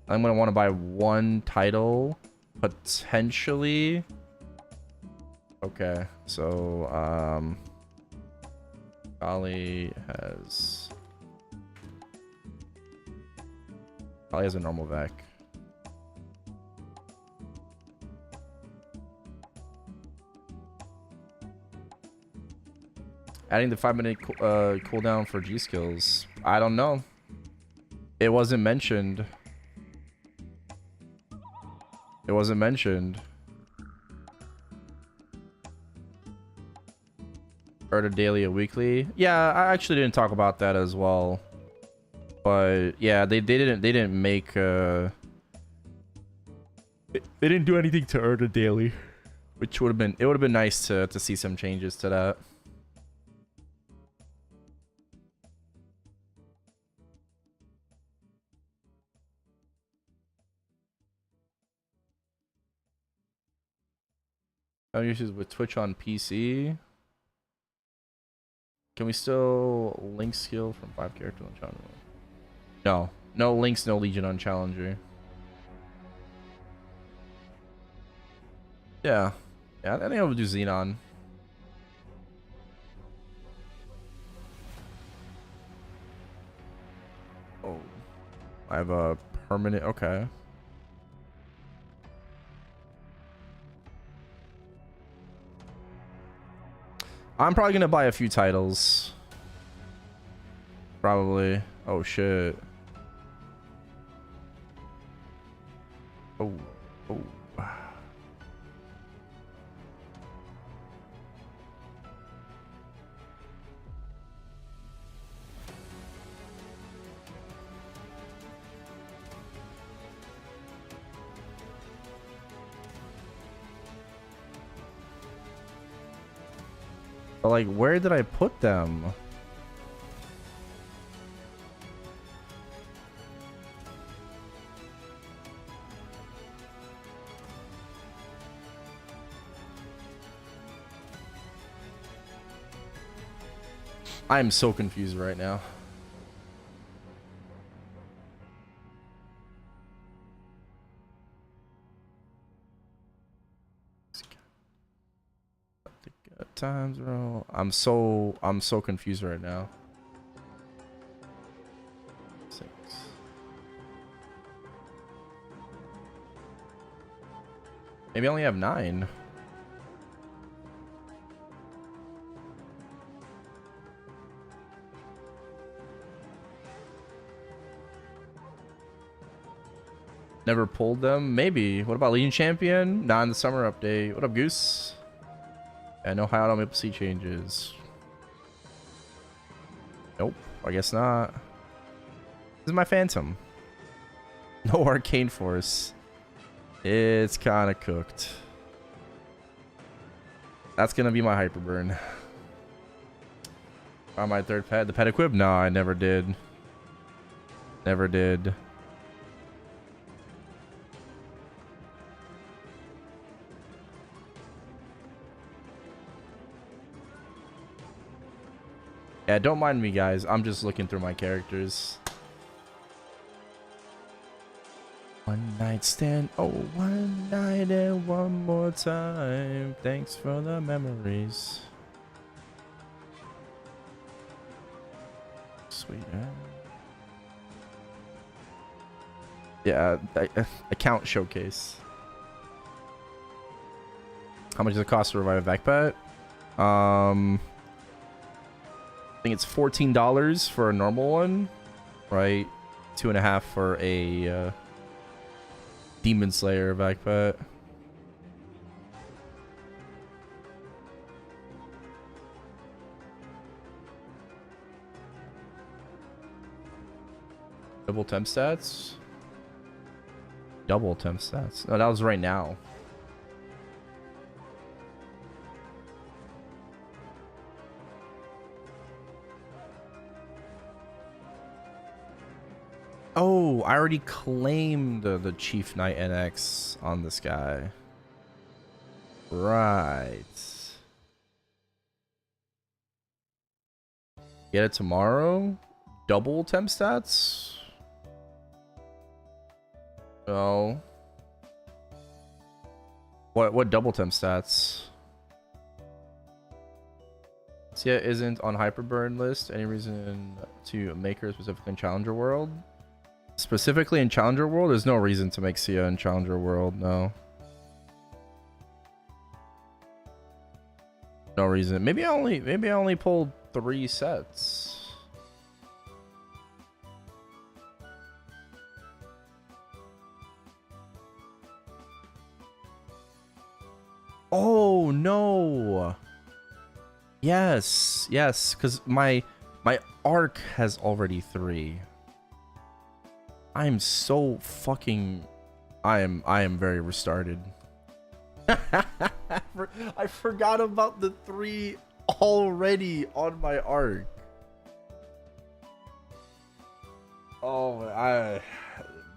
I'm gonna want to buy one title potentially. Okay, so Kali has a normal vac. Adding the 5-minute cooldown for G skills. I don't know. It wasn't mentioned. It wasn't mentioned. Erda daily or weekly. Yeah, I actually didn't talk about that as well. But yeah, they didn't make they didn't do anything to Erda daily, which would have been nice to see some changes to that. No issues with Twitch on PC. Can we still link skill from 5 characters on Challenger? No. No links, no Legion on Challenger. Yeah. Yeah, I think I would do Xenon. Oh. I have a permanent... Okay. I'm probably gonna buy a few titles. Probably. Oh shit. Oh. Oh. But like, where did I put them? I'm so confused right now. Times roll. I'm so confused right now. 6. Maybe I only have 9. Never pulled them. Maybe. What about Legion Champion? Not in the summer update. What up, Goose? I know how to Maple Sea changes. Nope, I guess not. This is my Phantom. No Arcane Force. It's kind of cooked. That's gonna be my Hyperburn. On my 3rd pet, the pet equip? No, I never did. Never did. Yeah, don't mind me, guys. I'm just looking through my characters. One night stand. Oh, one night and one more time. Thanks for the memories. sweet. Yeah, account showcase. How much does it cost to revive a vac pet? I think it's $14 for a normal one, right? $2.50 for a Demon Slayer vac pet. Double temp stats? Double temp stats. No, that was right now. Oh, I already claimed the Chief Knight NX on this guy. Right. Get it tomorrow? Double temp stats? No. What double temp stats? Sia isn't on Hyperburn list. Any reason to make her specifically in Challenger World? Specifically in Challenger World? There's no reason to make Sia in Challenger World, no. No reason. Maybe I only pulled 3 sets. Oh no. Yes, because my arc has already 3. I am so fucking I am very restarted. I forgot about the 3 already on my arc. Oh,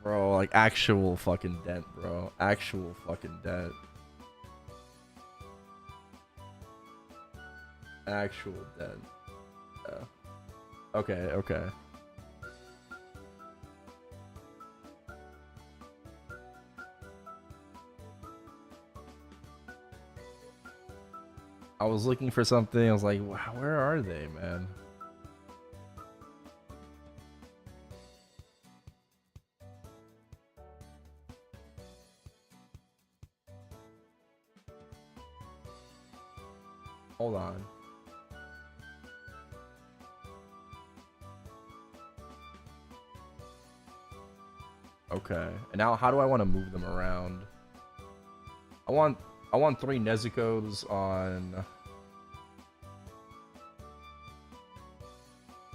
bro, like actual fucking dent, bro. Actual fucking dent. Actual dent. Yeah. Okay. I was looking for something. I was like, wow, where are they, man? Hold on. Okay. And now how do I want to move them around? I want 3 Nezuko's on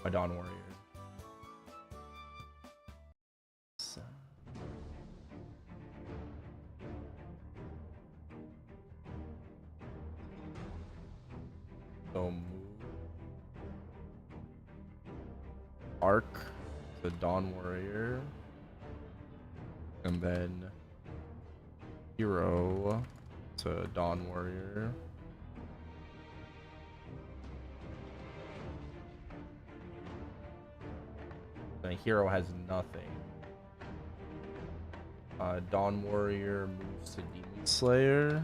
my Dawn Warrior. So move Arc to Dawn Warrior. And then Hero to Dawn Warrior. And Hero has nothing. Dawn Warrior moves to Demon Slayer.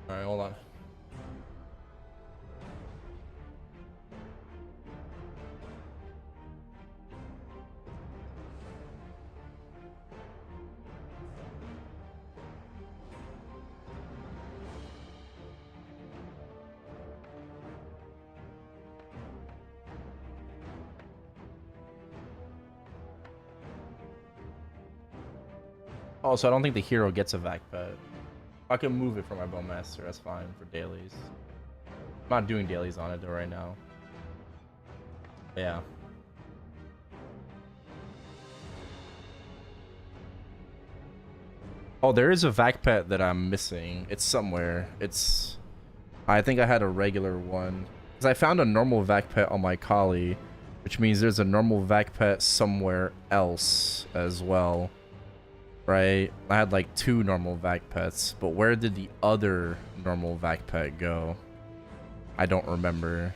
Alright, hold on. Oh, so I don't think the hero gets a vac pet. I can move it for my Bowmaster, that's fine for dailies. I'm not doing dailies on it though right now. Yeah. Oh, there is a vac pet that I'm missing. It's somewhere. I think I had a regular one. Because I found a normal vac pet on my Kali, which means there's a normal vac pet somewhere else as well. right? I had like 2 normal vac pets, but where did the other normal vac pet go? I don't remember.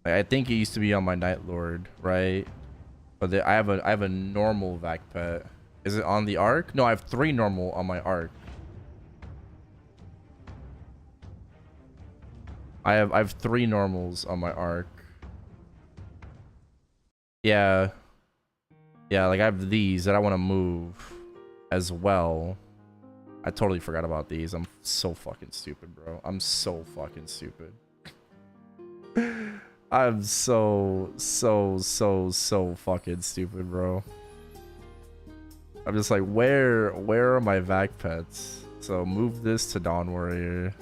I think it used to be on my Night Lord, right? But I have a normal vac pet. Is it on the arc? No, I have 3 normal on my arc. I have 3 normals on my arc. Yeah. Yeah, like I have these that I want to move as well. I totally forgot about these. I'm so fucking stupid, bro. I'm so fucking stupid. I'm so fucking stupid, bro. I'm just like, where are my vac pets? So move this to Dawn Warrior.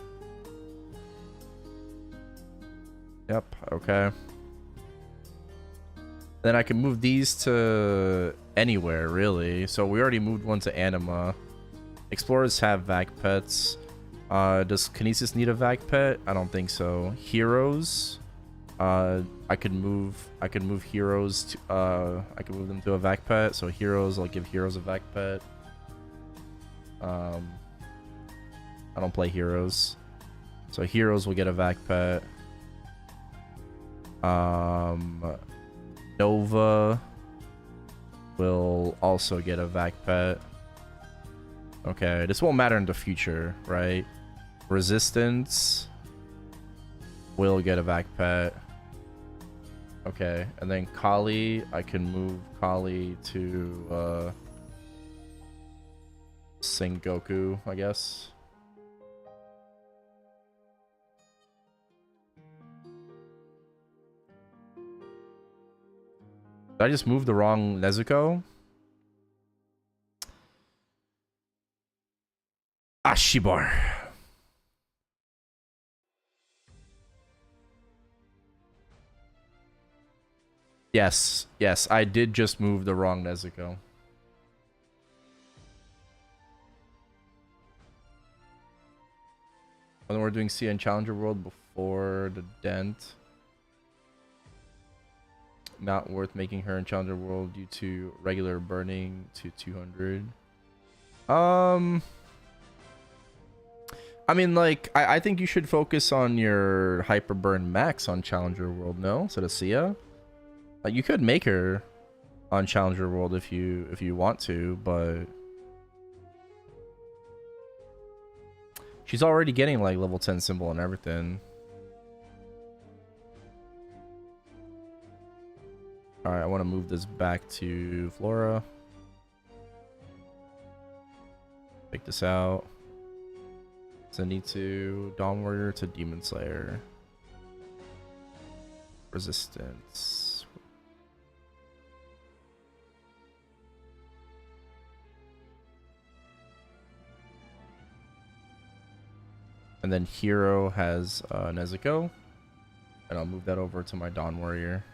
Yep, okay. Then I can move these to anywhere, really. So we already moved one to Anima. Explorers have vac pets. Does Kinesis need a vac pet? I don't think so. Heroes. I could move heroes to I could move them to a vac pet. So heroes, I'll give heroes a vac pet. I don't play heroes. So heroes will get a vac pet. Nova will also get a vac pet. Okay, this won't matter in the future, right? Resistance will get a vac pet. Okay, and then Kali, I can move Kali to Sengoku, I guess. Did I just move the wrong Nezuko? Ashibar. Yes, I did just move the wrong Nezuko. When we're doing Sia and Challenger World before the dent. Not worth making her in Challenger World due to regular burning to 200. I mean, like, I think you should focus on your hyper burn max on Challenger World, no? So to Sia. Like, you could make her on Challenger World if you want to, but she's already getting like level 10 symbol and everything. Alright, I want to move this back to Flora. Take this out. Zenitsu, Dawn Warrior to Demon Slayer. Resistance. And then Hero has Nezuko. And I'll move that over to my Dawn Warrior.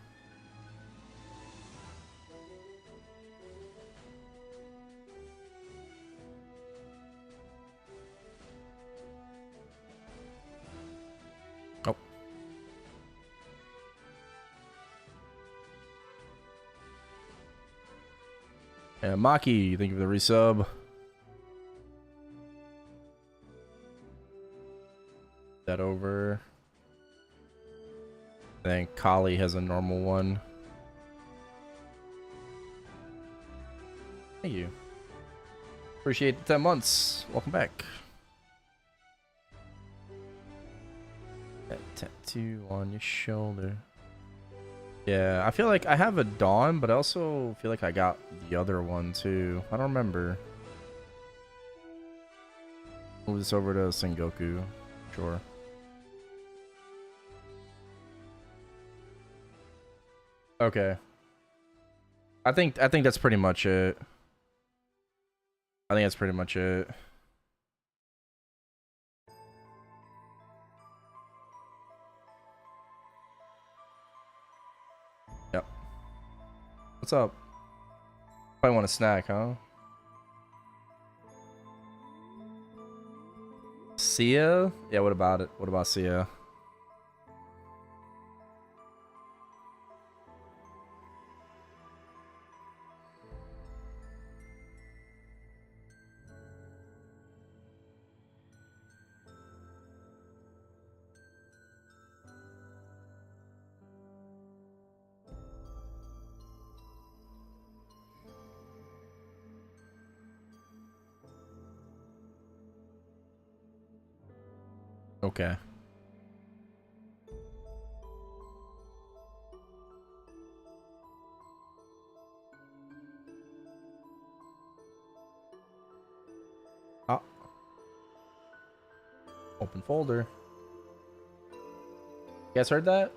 Oh. And Maki, thank you for the resub. That over. Then Kali has a normal one. Thank you. Appreciate the 10 months. Welcome back. That tattoo on your shoulder. Yeah, I feel like I have a Dawn, but I also feel like I got the other one too. I don't remember. Move this over to Sengoku. Sure. Okay. I think that's pretty much it. I think that's pretty much it. Yep. What's up? Probably want a snack, huh? Sia? Yeah, what about it? What about Sia? Okay. Ah. Open folder. You guys heard that?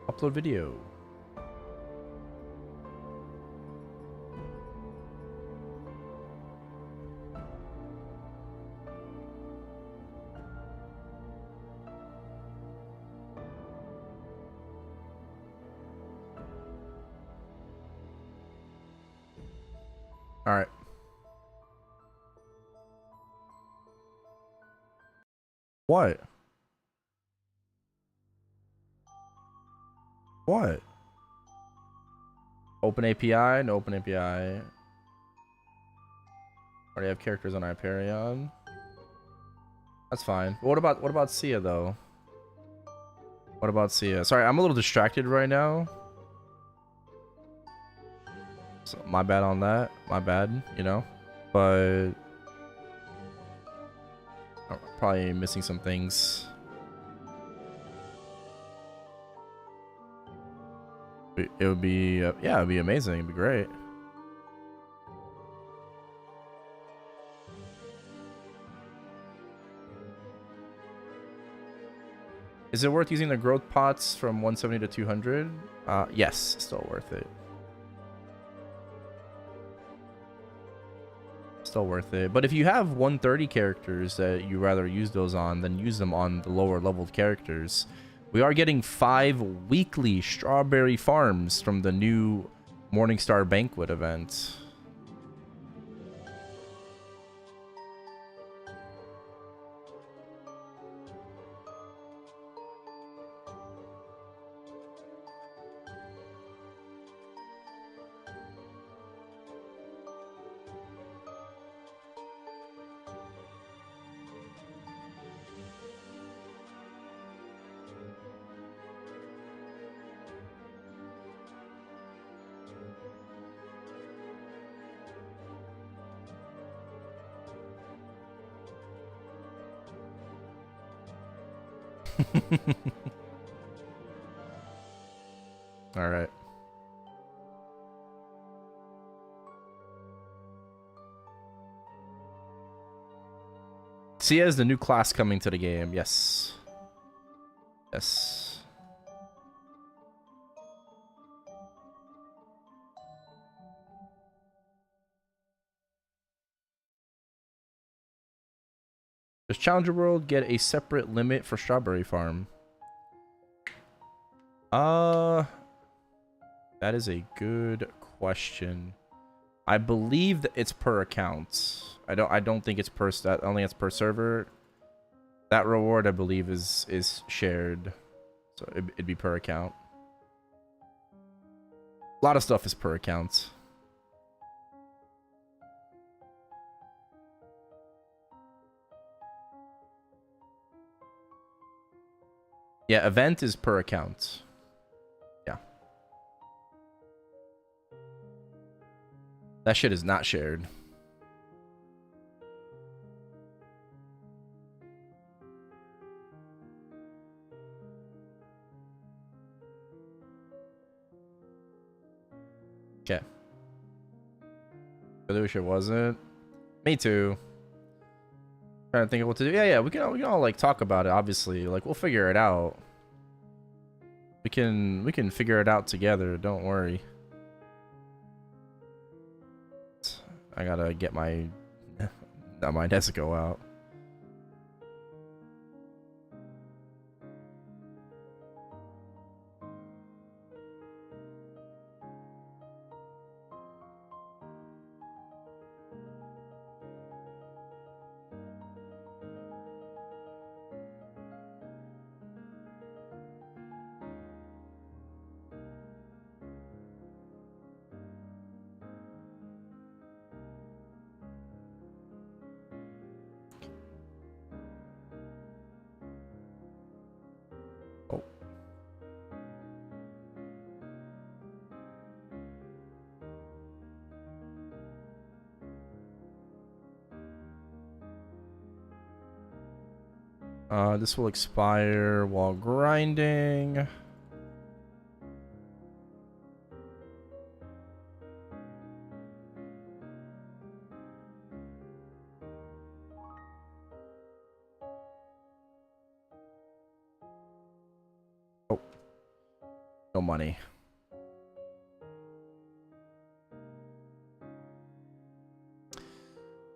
Upload video. All right. What? What? Open API? No open API. Already have characters on Hyperion. That's fine. What about Sia though? What about Sia? Sorry, I'm a little distracted right now. So my bad on that. My bad, you know. But I'm probably missing some things. It would be yeah, it'd be amazing. It'd be great. Is it worth using the growth pots from 170 to 200? Yes, still worth it. Still worth it. But if you have 130 characters that you rather use those on, then use them on the lower leveled characters. We are getting 5 weekly strawberry farms from the new Morningstar Banquet event. All right. Sia is the new class coming to the game. Yes. Yes. Does Challenger World get a separate limit for Strawberry Farm? That is a good question. I believe that it's per account. I don't think it's per stat. Only it's per server. That reward I believe is shared, so it'd be per account. A lot of stuff is per account. Yeah, event is per account. Yeah. That shit is not shared. Okay. I wish it wasn't. Me too. Trying to think of what to do. Yeah, we can all like talk about it, obviously. Like we'll figure it out. We can figure it out together, don't worry. I gotta get my my Desco out. This will expire while grinding. Oh, no money.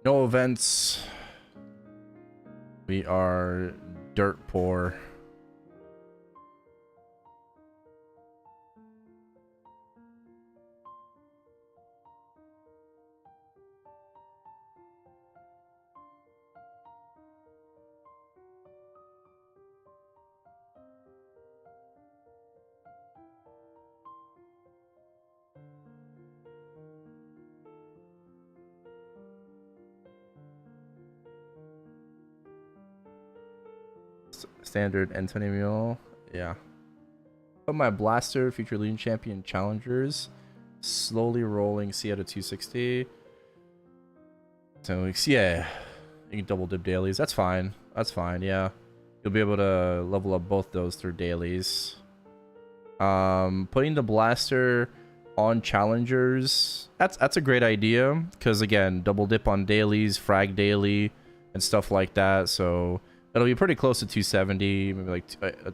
No events. We are dirt poor. Standard Antonio. Yeah. But my blaster, future Legion champion challengers, slowly rolling Sia to 260. So yeah, you can double dip dailies. That's fine. That's fine. Yeah, you'll be able to level up both those through dailies. Putting the blaster on challengers. That's a great idea because again, double dip on dailies, frag daily, and stuff like that. So it'll be pretty close to 270, maybe like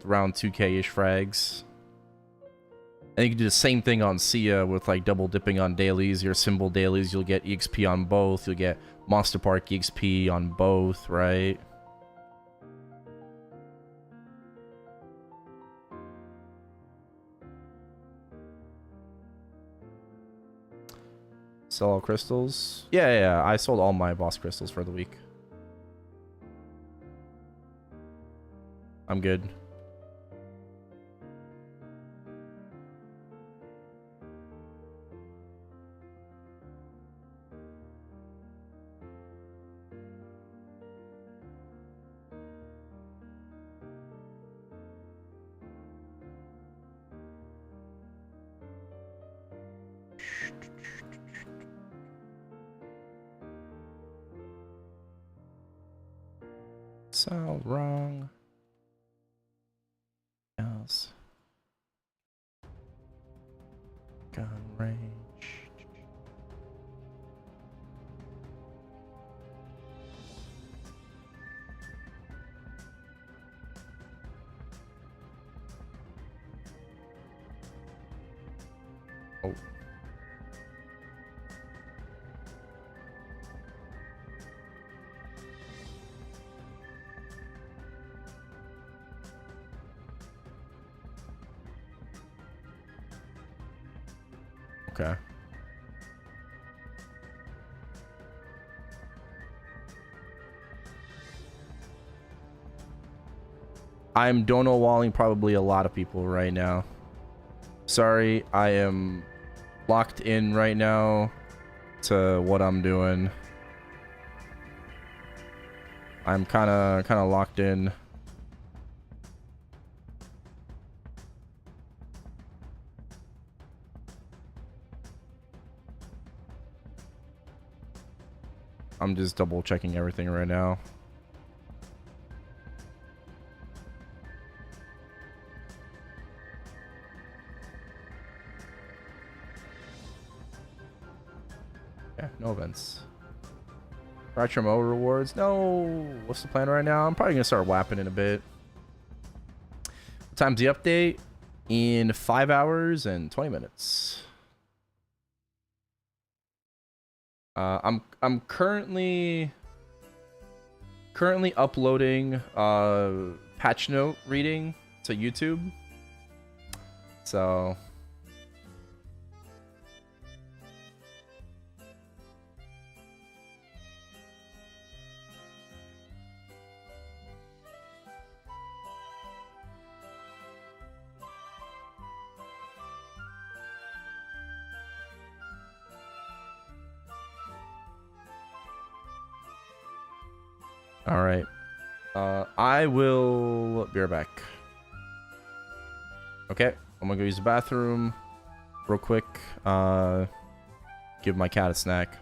around 2k-ish frags. And you can do the same thing on Sia with like double dipping on dailies, your symbol dailies. You'll get EXP on both. You'll get Monster Park EXP on both, right? Sell all crystals? Yeah, I sold all my boss crystals for the week. I'm good. So wrong. Else. Gun range. Oh. Okay. I'm dono walling probably a lot of people right now. Sorry, I am locked in right now to what I'm doing. I'm kind of locked in. I'm just double checking everything right now. Yeah, no events. Retro Mo rewards? No. What's the plan right now? I'm probably gonna start whapping in a bit. What time's the update? In 5 hours and 20 minutes. I'm currently uploading patch note reading to YouTube. So all right. I will be right back. Okay, I'm gonna go use the bathroom real quick. Give my cat a snack.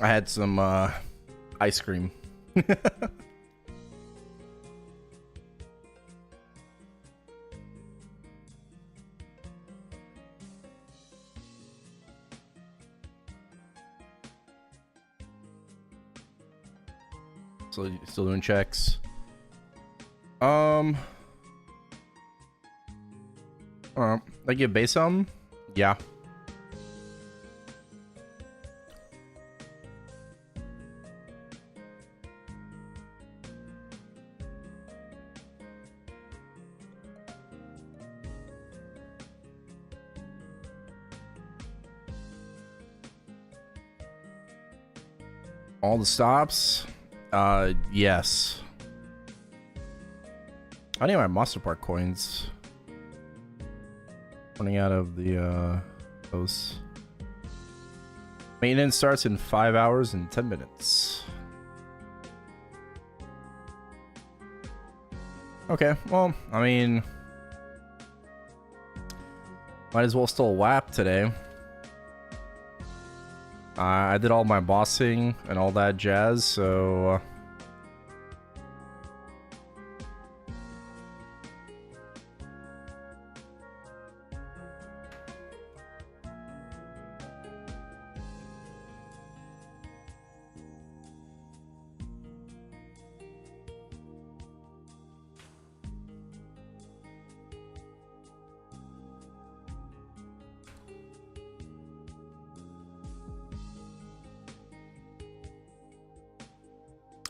I had some ice cream. Still doing checks. Like you base some? Yeah. All the stops? Yes. I need my Monster Park coins. Running out of the, those. Maintenance starts in 5 hours and 10 minutes. Okay, well, I mean... might as well still WAP today. I did all my bossing and all that jazz, so...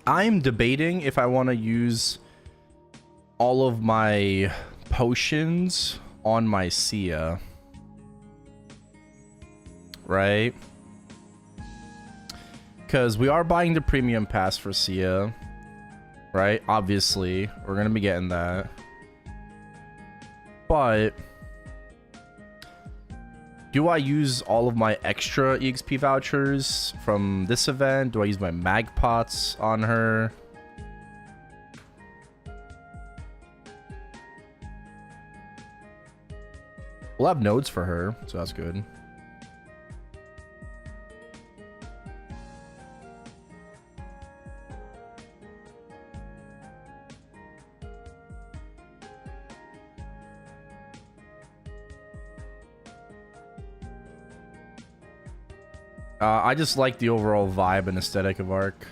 I'm debating if I want to use all of my potions on my Sia. Right? Because we are buying the premium pass for Sia. Right? Obviously. We're going to be getting that. But... do I use all of my extra EXP vouchers from this event? Do I use my mag pots on her? We'll have nodes for her, so that's good. I just like the overall vibe and aesthetic of Ark.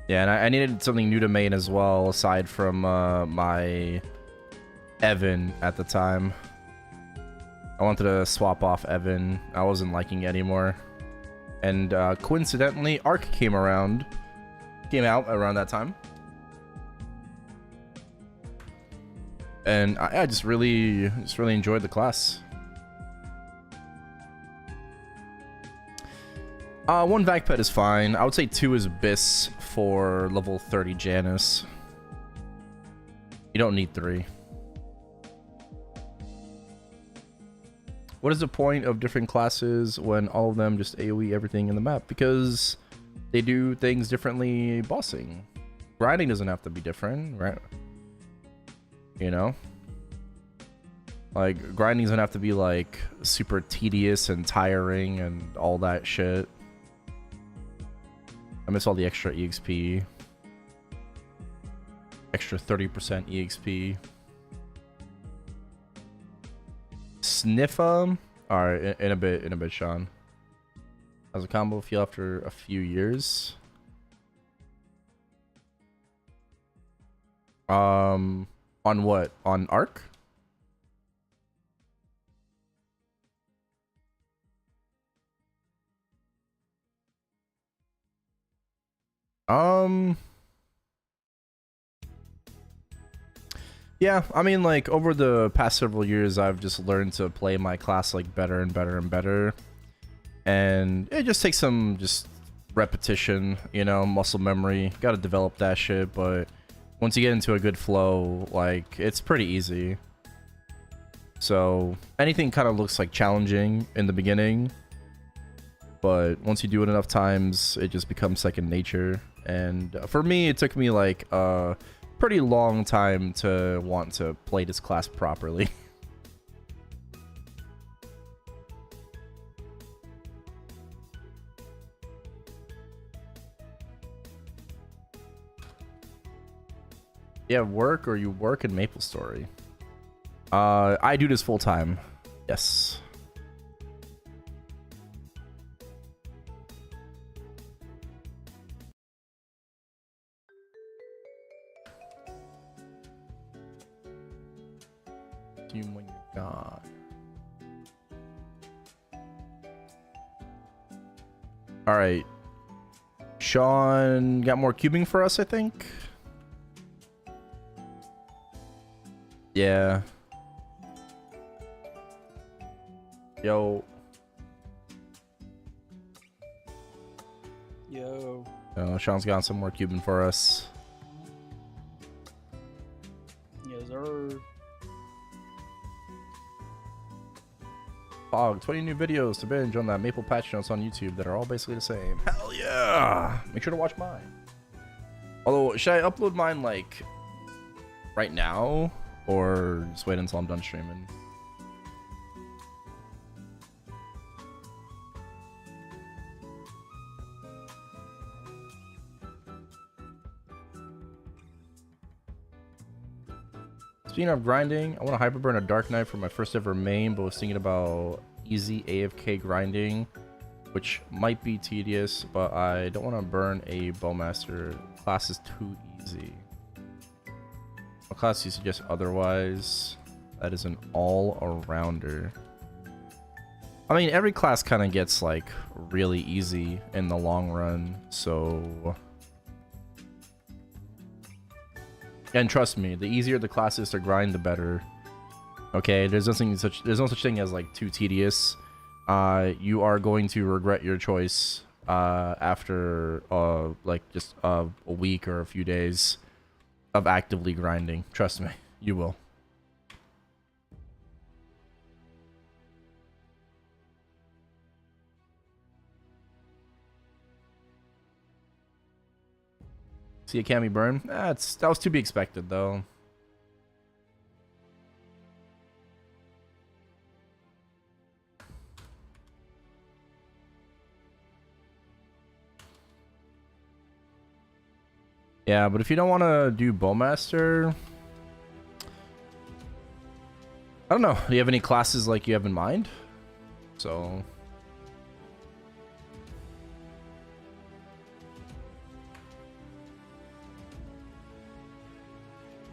Yeah, and I needed something new to main as well, aside from my Evan at the time. I wanted to swap off Evan. I wasn't liking it anymore. And coincidentally, Ark came out around that time. And I just really enjoyed the class. One Vac Pet is fine. I would say 2 is Abyss for level 30 Janus. You don't need 3. What is the point of different classes when all of them just AoE everything in the map? Because they do things differently bossing. Grinding doesn't have to be different, right? You know? Like, grinding doesn't have to be, like, super tedious and tiring and all that shit. I miss all the extra EXP. Extra 30% EXP. Sniffa? Alright, in a bit, Sean. How's the combo feel after a few years? On what? On Ark? Yeah, I mean, like, over the past several years, I've just learned to play my class, like, better and better and better. And it just takes some, just repetition, you know, muscle memory. Got to develop that shit, but once you get into a good flow, like, it's pretty easy. So anything kind of looks like challenging in the beginning, but once you do it enough times, it just becomes second nature. And for me, it took me like a pretty long time to want to play this class properly. Yeah, work, or you work in MapleStory? I do this full time. Yes. Team when you're gone. All right. Sean got more cubing for us, I think. Yeah. Yo. Yo. Sean's got some more cubing for us. Yes, sir. Fog, 20 new videos to binge on that Maple patch notes on YouTube that are all basically the same. Hell yeah! Make sure to watch mine. Although, should I upload mine like right now, or just wait until I'm done streaming? Speaking of grinding, I want to hyperburn a Dark Knight for my first ever main, but was thinking about easy AFK grinding, which might be tedious, but I don't want to burn a Bowmaster. Class is too easy. What class do you suggest otherwise? That is an all-arounder. I mean, every class kind of gets like really easy in the long run, so... And trust me, the easier the class is to grind, the better. Okay, there's no such thing as like too tedious. You are going to regret your choice after like just a week or a few days of actively grinding. Trust me, you will. See a Cammy burn? That was to be expected, though. Yeah, but if you don't want to do Bowmaster, I don't know. Do you have any classes like you have in mind? So...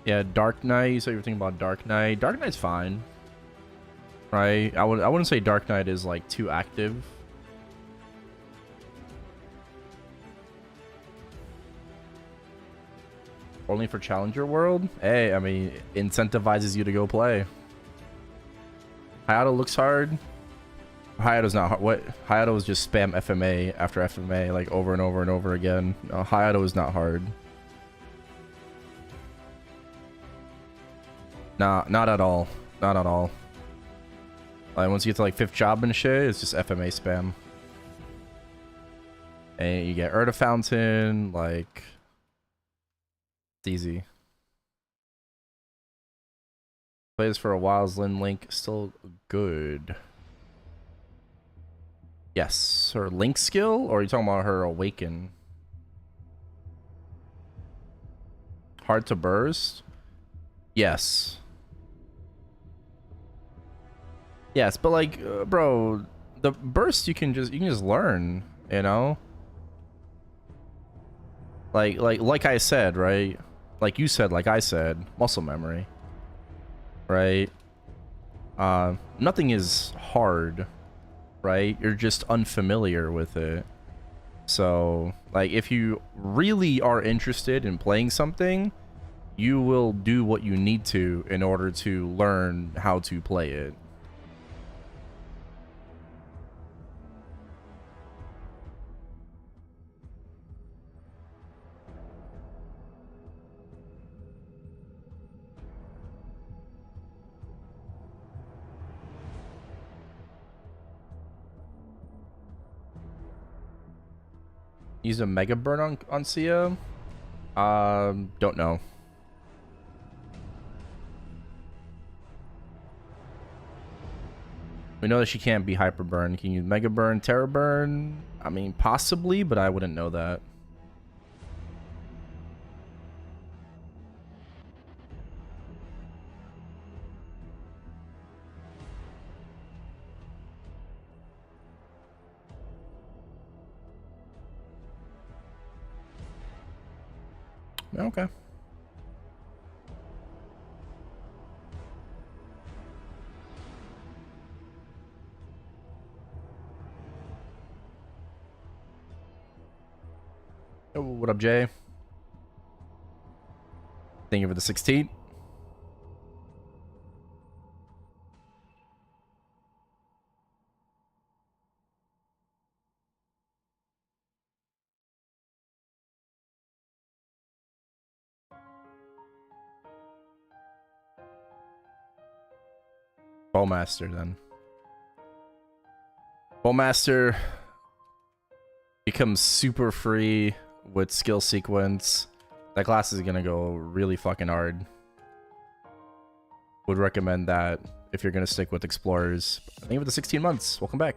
Yeah, Dark Knight. So you're thinking about Dark Knight. Dark Knight's fine, right? I wouldn't say Dark Knight is like too active. Only for Challenger World? Hey, I mean, incentivizes you to go play. Hayato looks hard. Hayato's not hard. What? Hayato is just spam FMA after FMA like over and over and over again. No, Hayato is not hard. Nah, not at all. Not at all. Like, once you get to like 5th job and shit, it's just FMA spam. And you get Erda Fountain, like... It's easy. Plays for a while, Lin Link, still good. Yes. Her Link skill? Or are you talking about her Awaken? Hard to burst? Yes. Yes, but like, bro, the burst you can just learn, you know. Like I said, right? Like you said, like I said, muscle memory, right? Nothing is hard, right? You're just unfamiliar with it. So, like, if you really are interested in playing something, you will do what you need to in order to learn how to play it. Use a mega burn on Sia? Don't know. We know that she can't be hyper burn. Can you mega burn, terra burn? I mean, possibly, but I wouldn't know that. Okay. Oh, what up, Jay? Thank you for the 16. Bowmaster then. Bowmaster becomes super free with skill sequence. That class is gonna go really fucking hard. Would recommend that if you're gonna stick with explorers. Thank you for the 16 months. Welcome back.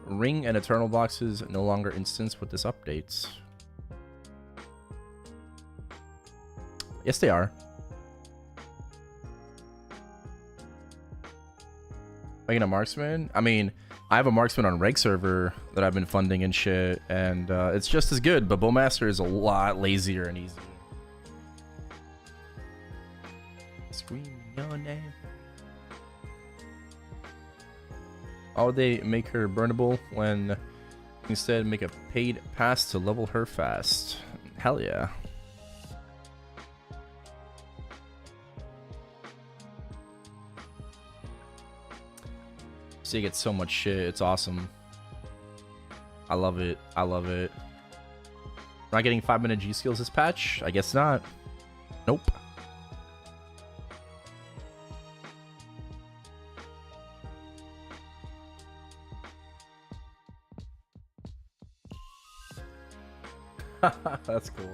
Ring and Eternal boxes no longer instanced with this update. Yes, they are. Making a marksman? I mean, I have a marksman on reg server that I've been funding and shit, and it's just as good, but Bowmaster is a lot lazier and easier. Scream your name. Oh, they make her burnable when instead make a paid pass to level her fast. Hell yeah. So you get so much shit. It's awesome. I love it. I love it. Not getting 5-minute G skills this patch? I guess not. Nope. That's cool.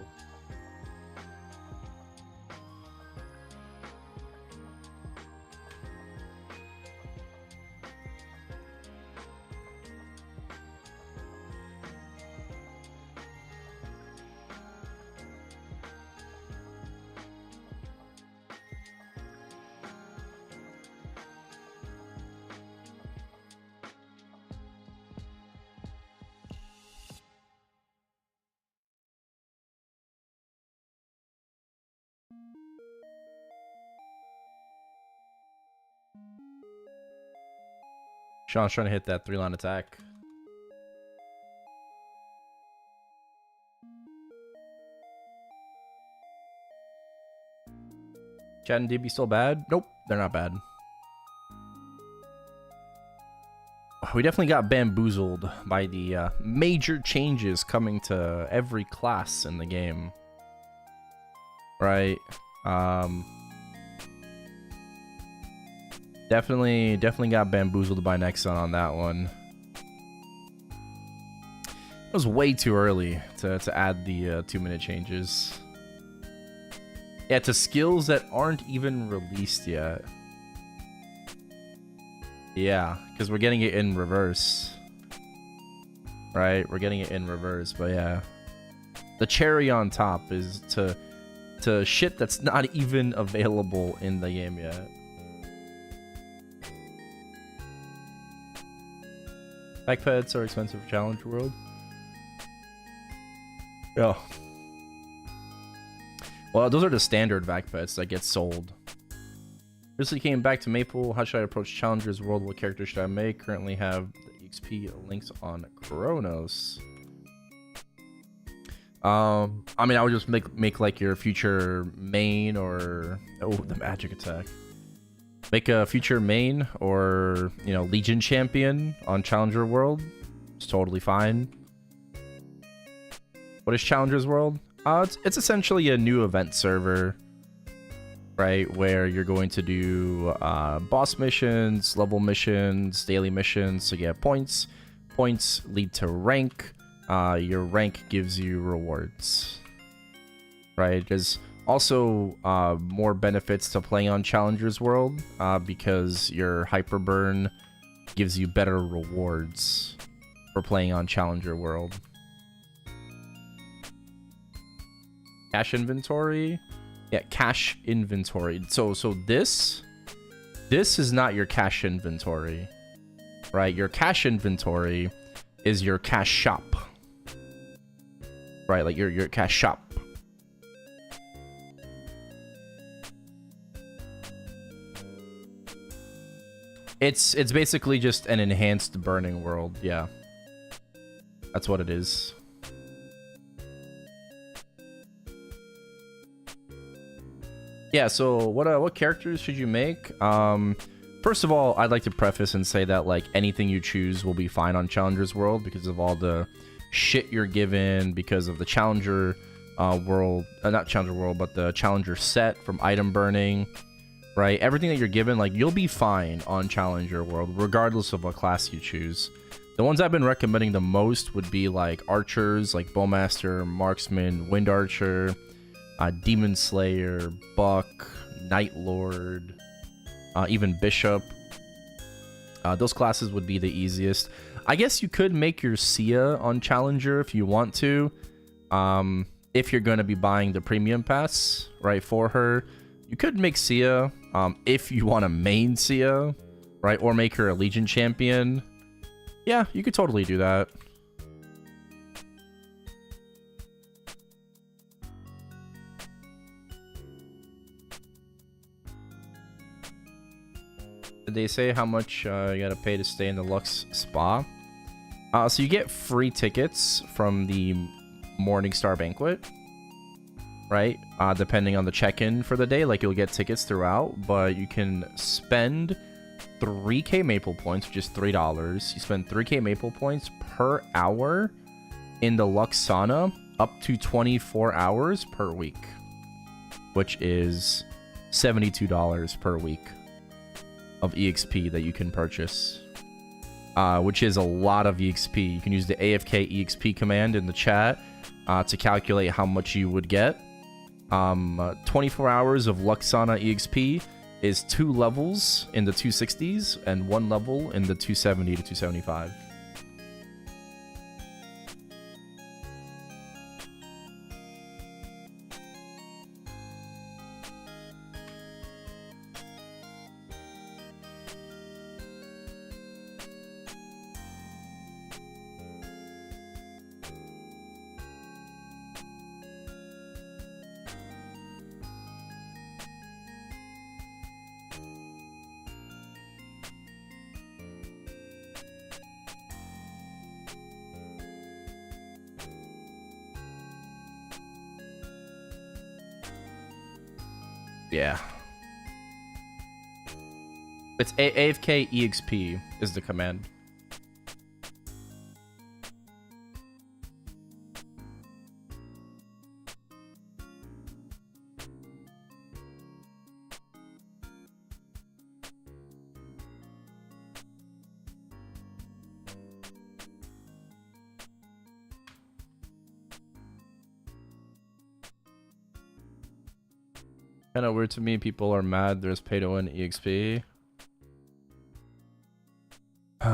Sean's trying to hit that 3-line attack. Chad and DB still bad? Nope, they're not bad. We definitely got bamboozled by the major changes coming to every class in the game. Right? Definitely got bamboozled by Nexon on that one. It was way too early to add the 2-minute changes. Yeah, to skills that aren't even released yet. Yeah, because we're getting it in reverse. Right? We're getting it in reverse, but yeah. The cherry on top is to shit that's not even available in the game yet. Backpeds are expensive for Challenge World. Yeah. Well, those are the standard backpeds that get sold. Recently came back to Maple. How should I approach Challengers World? What character should I make? Currently have the XP links on Kronos. I mean, I would just make like your future main or the magic attack. Make a future main or, you know, Legion champion on Challenger World. It's totally fine. What is Challengers World? It's essentially a new event server right? Where you're going to do boss missions, level missions, daily missions to get points. Points lead to rank. Your rank gives you rewards, right? There's also more benefits to playing on Challenger's World because your Hyperburn gives you better rewards for playing on Challenger World. Cash inventory? Yeah, cash inventory. So this is not your cash inventory, right? Your cash inventory is your cash shop, right? Like your cash shop. It's basically just an enhanced burning world. Yeah, that's what it is. Yeah, so what characters should you make? First of all, I'd like to preface and say that like anything you choose will be fine on Challenger's World because of all the shit you're given because of the Challenger world, not Challenger World, but the Challenger set from item burning, right? Everything that you're given, like you'll be fine on Challenger World regardless of what class you choose. The ones I've been recommending the most would be like archers, like Bowmaster, Marksman, Wind Archer, Demon Slayer, Buck, Night Lord, even Bishop. Those classes would be the easiest. I guess you could make your Sia on Challenger if you want to. If you're going to be buying the premium pass, right, for her. You could make Sia if you want to main Sia, right, or make her a Legion champion. Yeah, you could totally do that. Did they say how much you gotta pay to stay in the Lux Spa? So you get free tickets from the Morning Star Banquet, right? Depending on the check-in for the day, like you'll get tickets throughout, but you can spend 3k Maple Points, which is $3. You spend 3k Maple Points per hour in the Lux Sauna up to 24 hours per week, which is $72 per week of EXP that you can purchase, which is a lot of EXP. You can use the AFK EXP command in the chat to calculate how much you would get. 24 hours of Luxana EXP is 2 levels in the 260s and 1 level in the 270 to 275. Yeah. It's AFK EXP is the command. Kind of weird to me. People are mad there's pay to win EXP.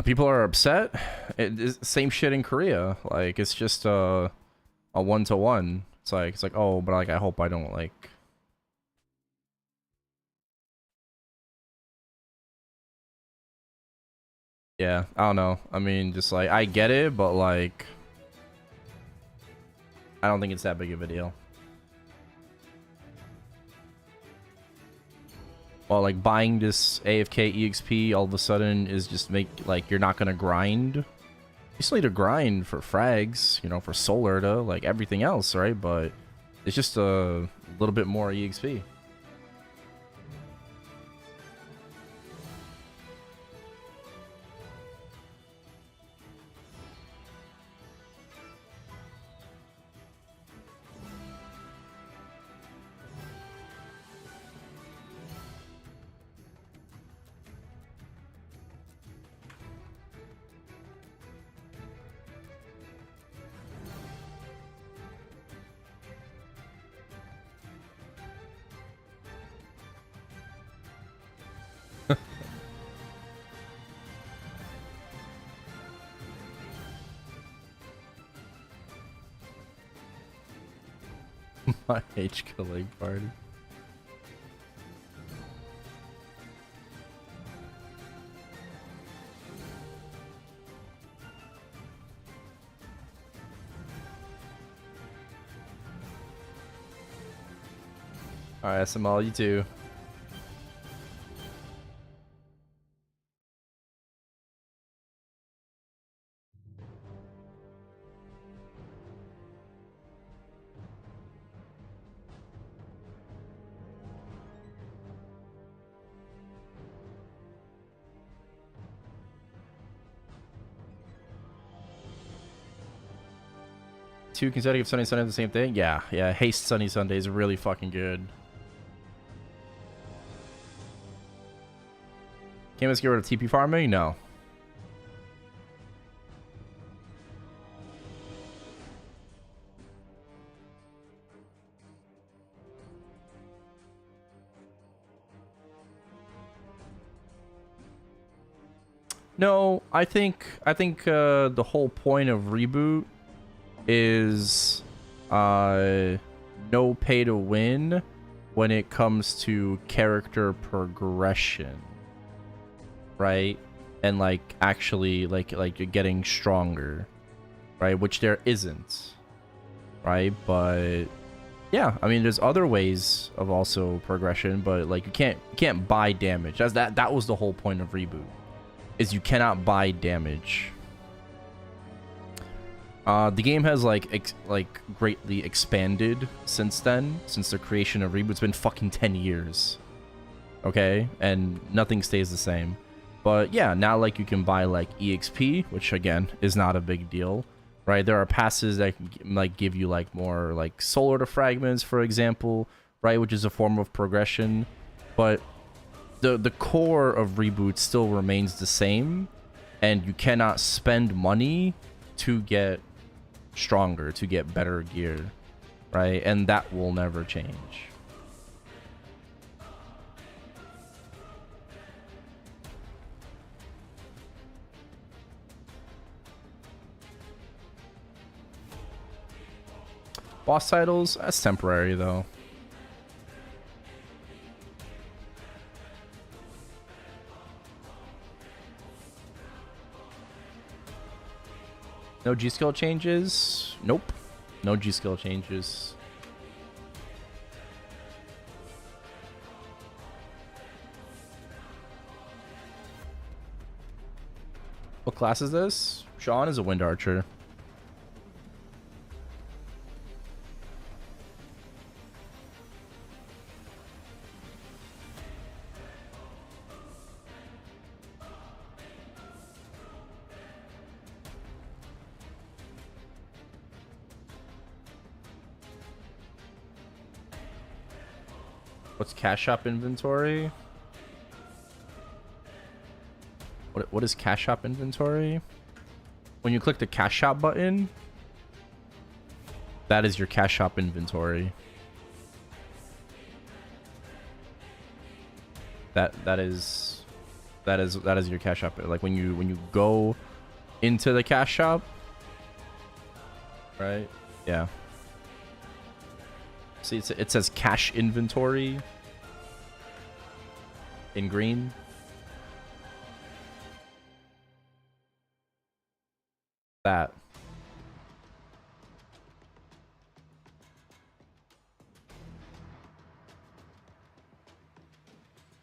People are upset. Same shit in Korea. Like it's just a 1-to-1. It's like oh, but like I hope I don't like. Yeah, I don't know. I mean, just like I get it, but like I don't think it's that big of a deal. Well, like buying this AFK EXP all of a sudden is just like you're not gonna grind. You still need to grind for frags, you know, for Soul Erda, like everything else, right? But it's just a little bit more EXP. My H killing party. Alright, SML, you too. Two consecutive Sunny Sunday the same thing? Yeah, yeah. Haste Sunny Sunday is really fucking good. Can't just get rid of TP farming? No. No, I think the whole point of reboot is no pay to win when it comes to character progression, right? And like actually like you're getting stronger, right? Which there isn't, right? But yeah, I mean there's other ways of also progression, but like you can't buy damage. That was the whole point of reboot, is you cannot buy damage. The game has like greatly expanded since then, since the creation of reboot. It's been fucking 10 years, okay, and nothing stays the same. But yeah, now like you can buy like EXP, which again is not a big deal, right? There are passes that can, like give you like more like soul order fragments, for example, right, which is a form of progression. But the core of reboot still remains the same, and you cannot spend money to get stronger, to get better gear, right? And that will never change. Boss titles, that's temporary though. No G skill changes? Nope. No G skill changes. What class is this? Sean is a wind archer. What's cash shop inventory? What is cash shop inventory? When you click the cash shop button, that is your cash shop inventory. That is your cash shop. Like when you go into the cash shop, right? Yeah. See, it says cash inventory in green. That.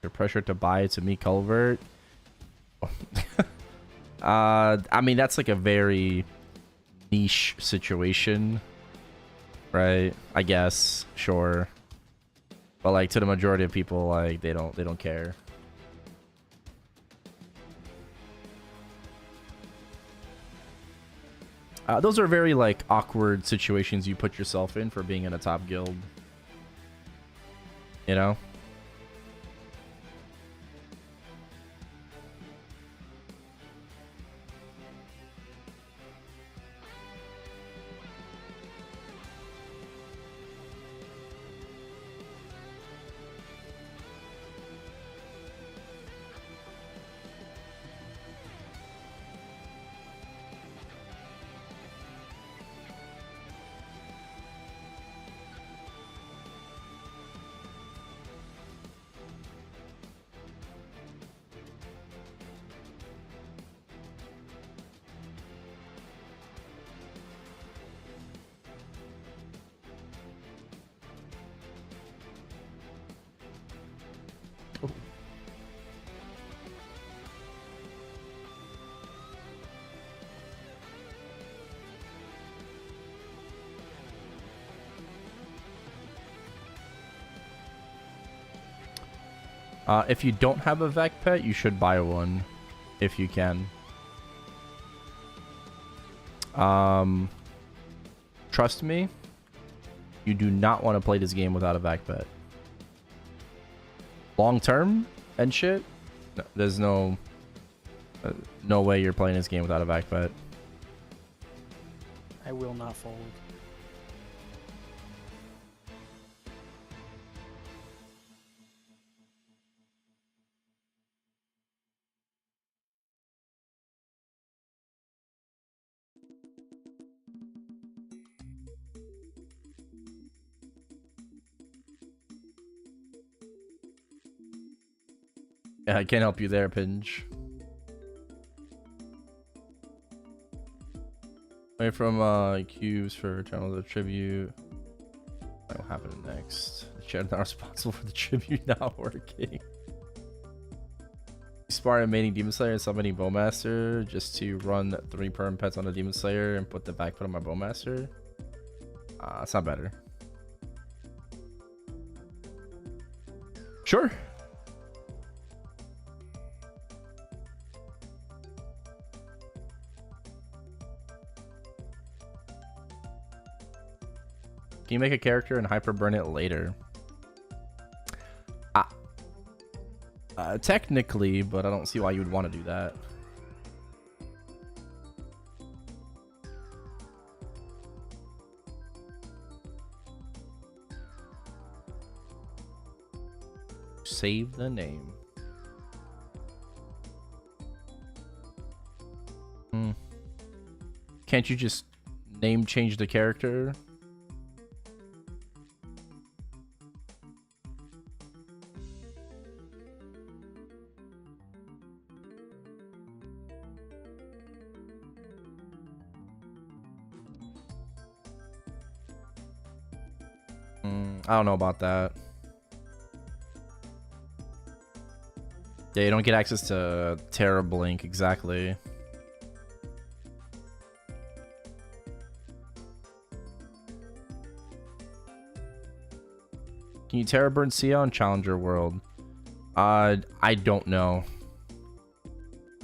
Your pressure to buy to me culvert. I mean that's like a very niche situation, right? I guess, sure. But like to the majority of people, like they don't care. Those are very like awkward situations you put yourself in for being in a top guild. You know? If you don't have a vac pet, you should buy one if you can. Trust me, you do not want to play this game without a vac pet. Long term and shit, no, there's no way you're playing this game without a vac pet. I will not fold. Yeah, I can't help you there, Pinge. Wait from queues for channels of tribute. What will happen next? The chair not responsible for the tribute not working. Spartan maining Demon Slayer and summoning Bowmaster just to run 3 perm pets on a Demon Slayer and put the back pet on my Bowmaster. It's not better. Sure. Can you make a character and hyper burn it later? Technically, but I don't see why you would want to do that. Save the name. Can't you just name change the character? I don't know about that. Yeah, you don't get access to Terra Blink, exactly. Can you Terra Burn Sia on Challenger World? I don't know.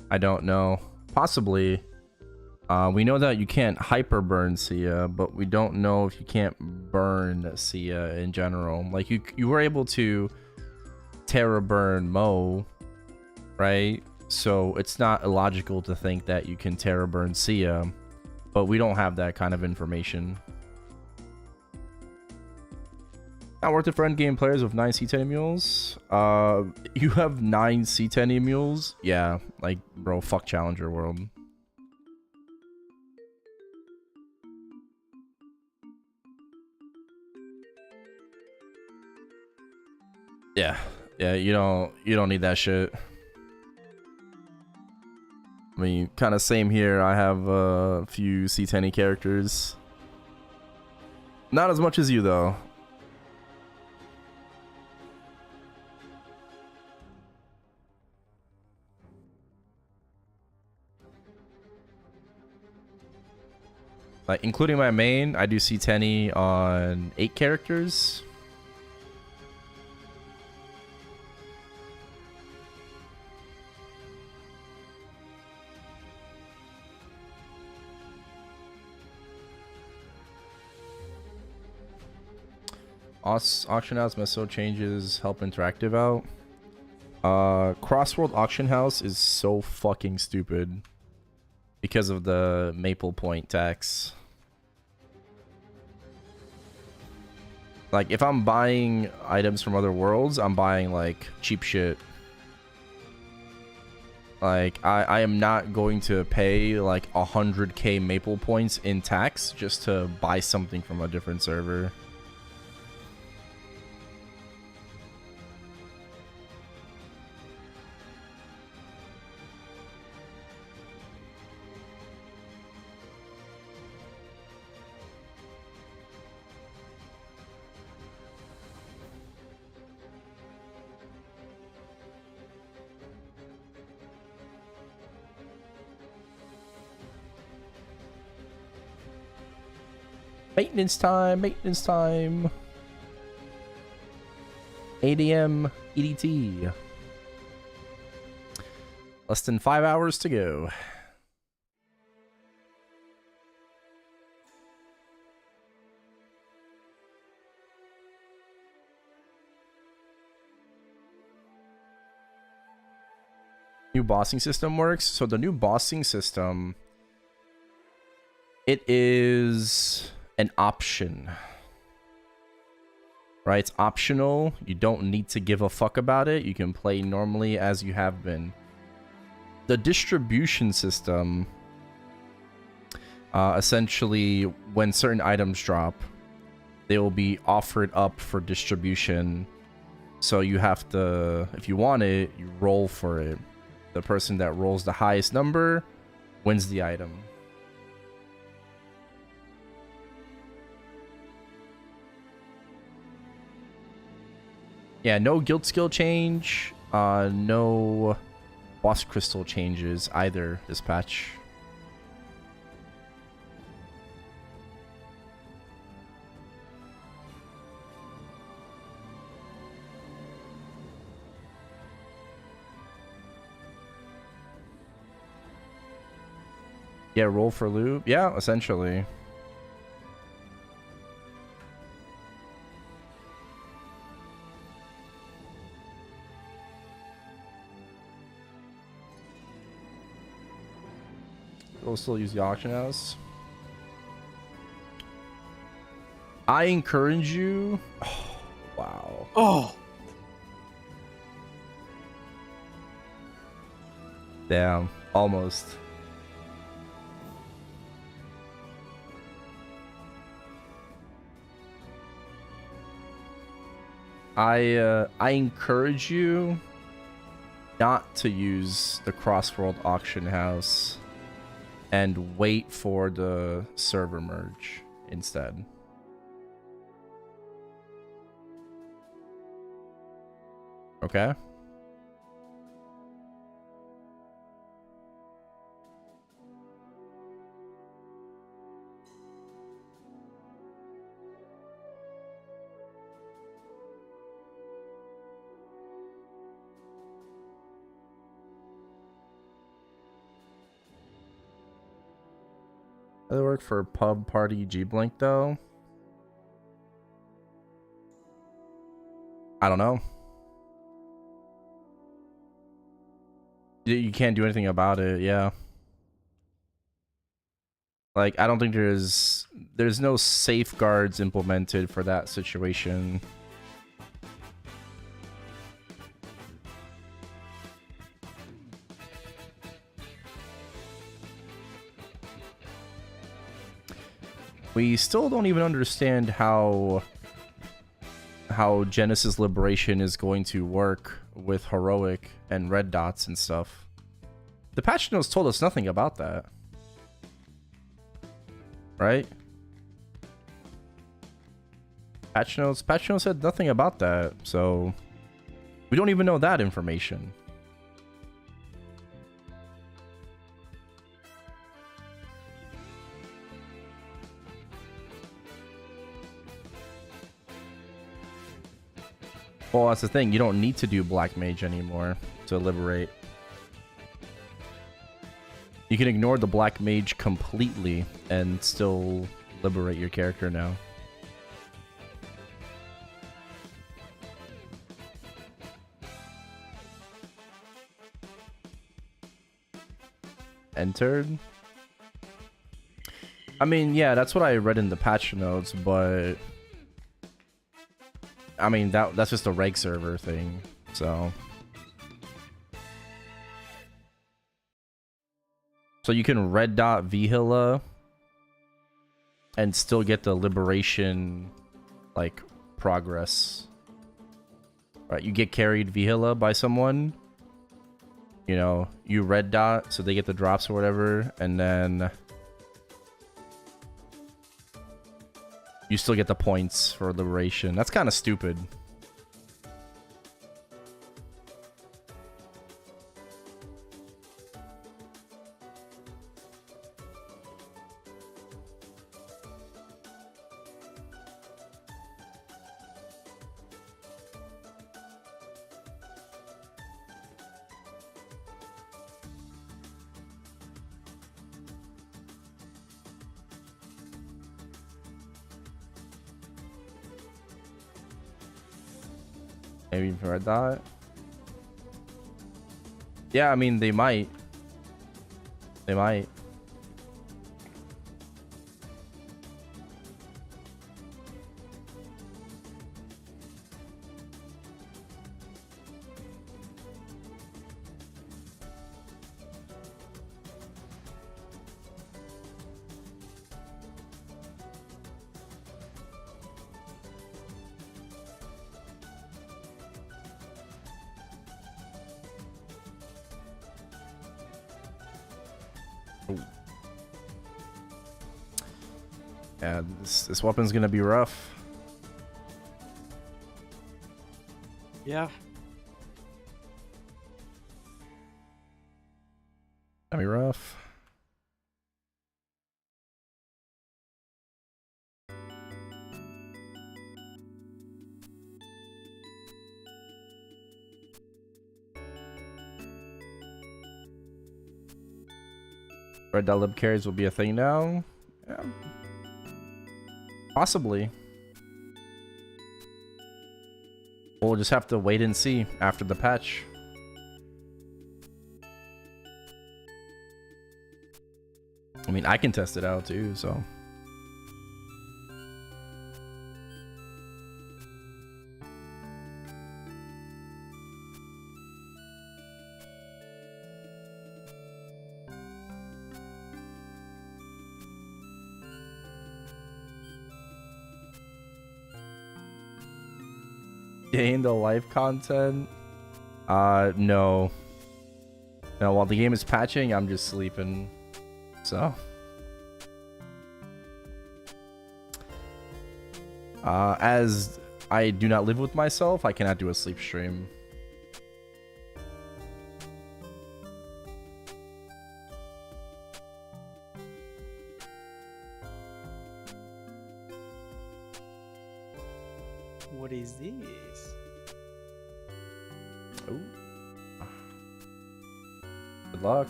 I don't know. Possibly. We know that you can't hyper burn Sia, but we don't know if you can't burn Sia in general. Like you were able to Terra burn Mo, right? So it's not illogical to think that you can Terra burn Sia, but we don't have that kind of information. Not worth it for endgame players with 9 C10 emules. You have 9 C10 emules? Yeah, like bro, fuck Challenger World. Yeah, you don't need that shit. I mean, kind of same here. I have a few C10 characters. Not as much as you though. Like including my main, I do C10 on 8 characters. Auction house meso changes help interactive out. Crossworld auction house is so fucking stupid because of the maple point tax. Like if I'm buying items from other worlds, I'm buying like cheap shit. Like I am not going to pay like 100k maple points in tax just to buy something from a different server. Maintenance time, maintenance time. 8 AM EDT. Less than 5 hours to go. New bossing system works. So the new bossing system, it is an option, right? It's optional. You don't need to give a fuck about it. You can play normally as you have been. The distribution system, essentially, when certain items drop, they will be offered up for distribution. So you have to, if you want it, you roll for it. The person that rolls the highest number wins the item. Yeah, no guild skill change, no boss crystal changes either this patch. Yeah, roll for loot. Yeah, essentially. We'll still use the auction house. I encourage you. Oh, wow. Oh, Damn, almost. I encourage you not to use the Crossworld auction house and wait for the server merge instead. Okay? Does it work for Pub Party G-Blink though? I don't know. You can't do anything about it, yeah. Like, I don't think there's no safeguards implemented for that situation. We still don't even understand how Genesis Liberation is going to work with Heroic and Red Dots and stuff. The patch notes told us nothing about that. Right? Patch notes said nothing about that, so we don't even know that information. Well, that's the thing. You don't need to do Black Mage anymore to liberate. You can ignore the Black Mage completely and still liberate your character now. Entered? I mean, yeah, that's what I read in the patch notes, but I mean, that's just a reg server thing, so. So you can red dot Vihila and still get the liberation, like, progress. Right, you get carried Vihila by someone, you know, you red dot so they get the drops or whatever, and then you still get the points for liberation. That's kind of stupid. Maybe even Red Dot. Yeah, I mean, they might. They might. Yeah, this weapon's gonna be rough. Yeah. Gonna be rough. Red dot lib carries will be a thing now. Yeah. Possibly. We'll just have to wait and see after the patch. I mean, I can test it out too, so. Gain the live content? No. No, while the game is patching, I'm just sleeping. So. As I do not live with myself, I cannot do a sleep stream. What is this? Oh. Good luck.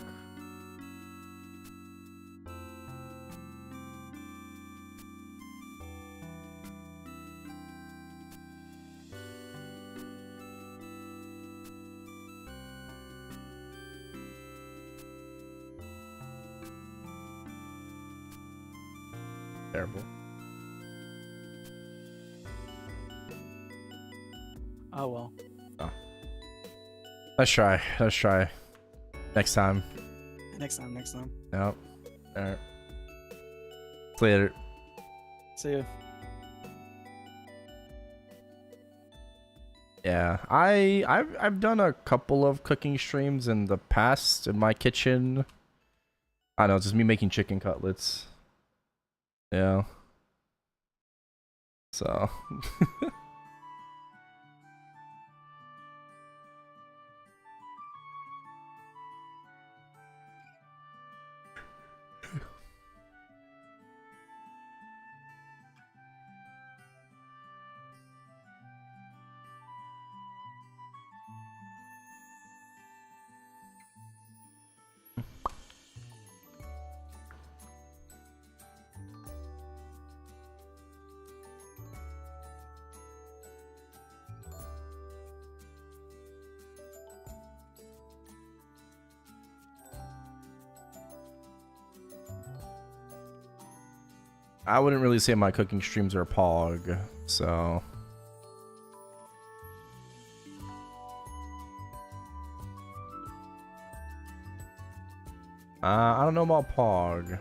Terrible. Oh well. Oh. Let's try. Let's try. Next time. Next time. Next time. Nope. Alright. Later. See ya. Yeah, I've done a couple of cooking streams in the past in my kitchen. I don't know, it's just me making chicken cutlets. Yeah. So. I wouldn't really say my cooking streams are pog, so. I don't know about pog.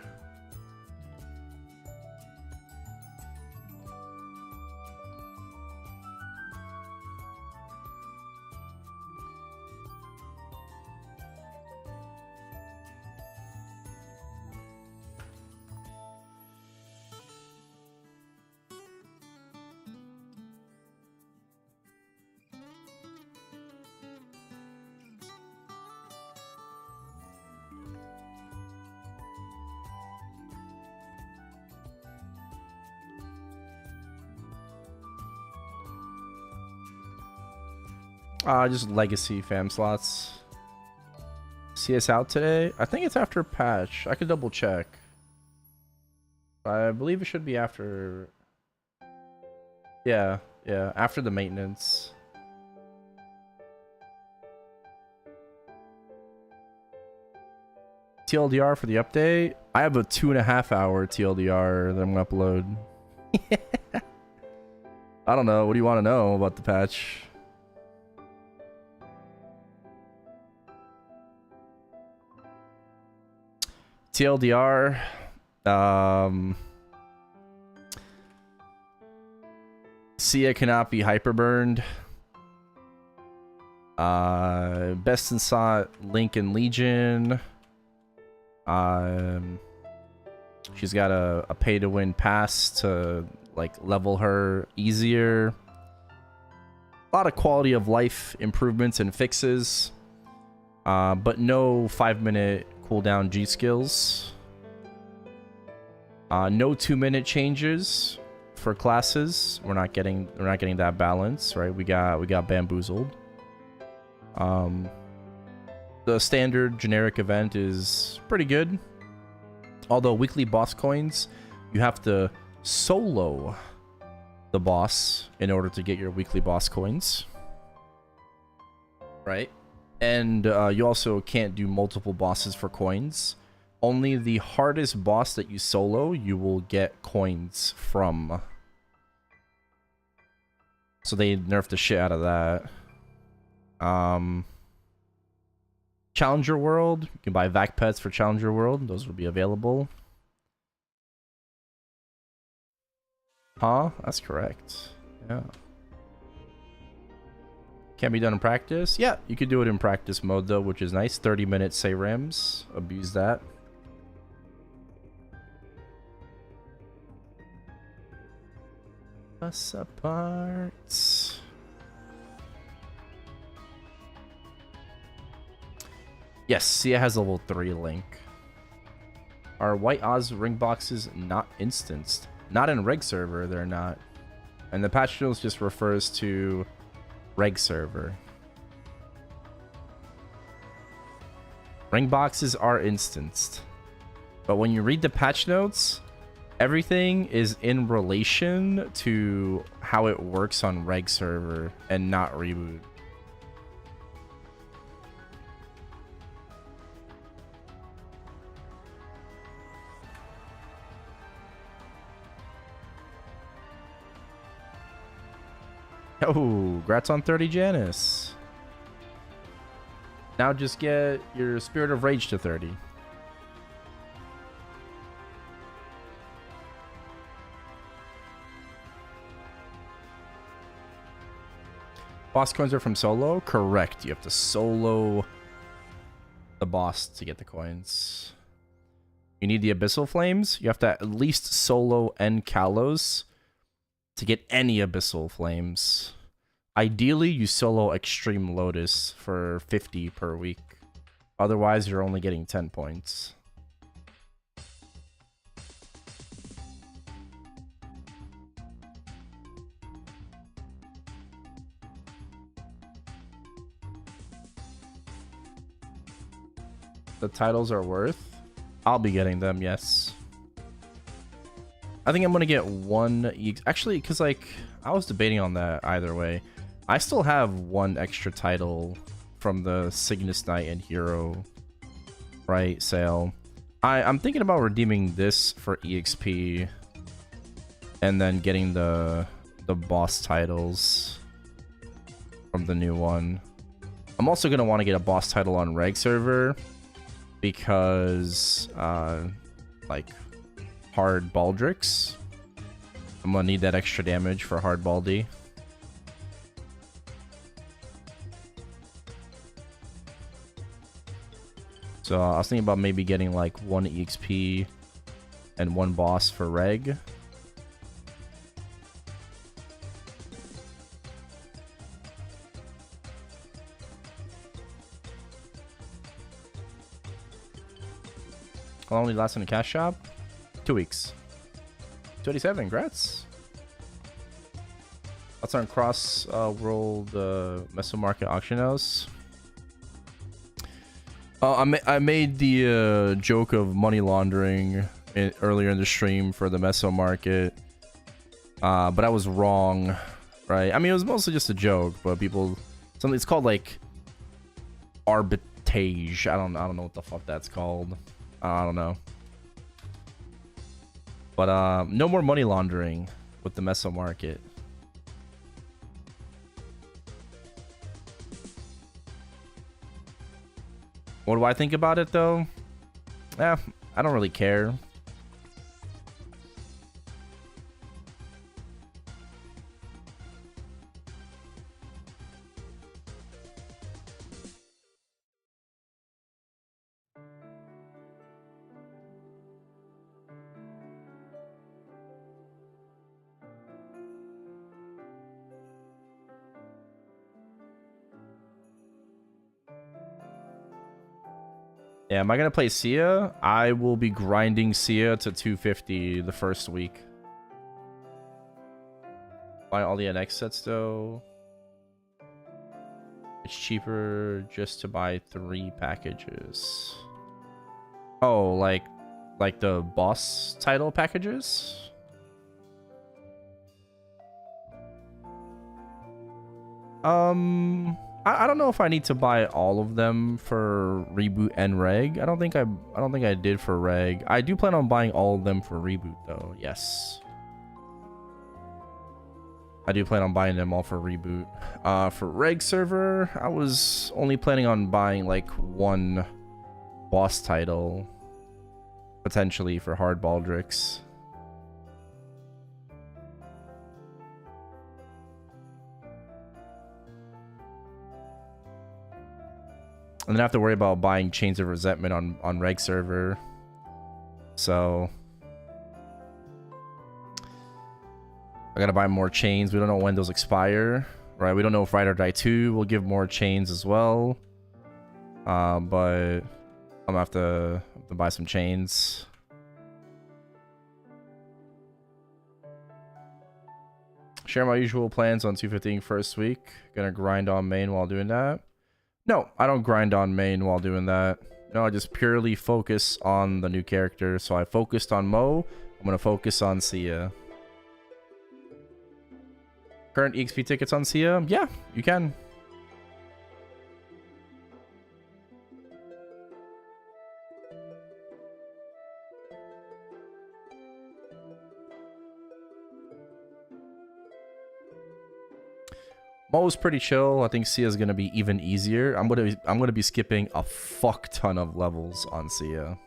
Just legacy fam slots. CS out today? I think it's after patch. I could double check. I believe it should be after. Yeah, after the maintenance. TLDR for the update. I have a 2.5 hour TLDR that I'm gonna upload. I don't know. What do you want to know about the patch? TLDR. Sia cannot be hyperburned. Best in slot Link and Legion. She's got a pay to win pass to like level her easier. A lot of quality of life improvements and fixes, but no 5-minute cooldown G skills. No 2-minute changes for classes. We're not getting that balance, right? We got bamboozled. The standard generic event is pretty good. Although weekly boss coins, you have to solo the boss in order to get your weekly boss coins. Right? And you also can't do multiple bosses for coins. Only the hardest boss that you solo, you will get coins from. So they nerfed the shit out of that. Challenger World. You can buy vac pets for Challenger World. Those will be available. Huh? That's correct. Yeah. Can't be done in practice? Yeah, you could do it in practice mode though, which is nice. 30-minute SARAMs. Abuse that. Us apart. Yes, Sia has level 3 Link. Are White Oz ring boxes not instanced? Not in reg server, they're not. And the patch notes just refers to reg server. Ring boxes are instanced. But when you read the patch notes, everything is in relation to how it works on reg server and not reboot. Oh, grats on 30, Janice. Now just get your Spirit of Rage to 30. Boss coins are from solo? Correct. You have to solo the boss to get the coins. You need the Abyssal Flames. You have to at least solo N Kalos to get any Abyssal Flames. Ideally, you solo Extreme Lotus for 50 per week. Otherwise, you're only getting 10 points. The titles are worth? I'll be getting them, yes. I think I'm gonna get one EX. Actually, because like I was debating on that either way. I still have one extra title from the Cygnus Knight and Hero, right, sale. I'm thinking about redeeming this for EXP and then getting the boss titles from the new one. I'm also gonna want to get a boss title on reg server because like hard Baldrix. I'm gonna need that extra damage for hard Baldy. So I was thinking about maybe getting like one EXP and one boss for reg. How long did it last in the cash shop? 2 weeks. 27, congrats. That's on cross world Mesomarket auction house. I made the joke of money laundering earlier in the stream for the Mesomarket, but I was wrong, right? I mean, it was mostly just a joke, but people, it's called like arbitrage. I don't know what the fuck that's called. I don't know. But no more money laundering with the meso market. What do I think about it though? I don't really care. Yeah, am I gonna play Sia? I will be grinding Sia to 250 the first week. Buy all the NX sets though. It's cheaper just to buy 3 packages. Oh, like the boss title packages? I don't know if I need to buy all of them for reboot and reg. I don't think I did for reg. I do plan on buying all of them for reboot though. Yes. I do plan on buying them all for reboot. For reg server, I was only planning on buying like 1 boss title potentially for hard Baldrix. And then I have to worry about buying Chains of Resentment on reg server. So I gotta buy more chains. We don't know when those expire, right? We don't know if Ride or Die 2 will give more chains as well. But I'm gonna have to buy some chains. Share my usual plans on 215 first week. Gonna grind on main while doing that. No, I don't grind on main while doing that. No, I just purely focus on the new character. So I focused on Mo. I'm going to focus on Sia. Current EXP tickets on Sia? Yeah, you can. Mo's pretty chill. I think Sia's gonna be even easier. I'm gonna be skipping a fuck ton of levels on Sia.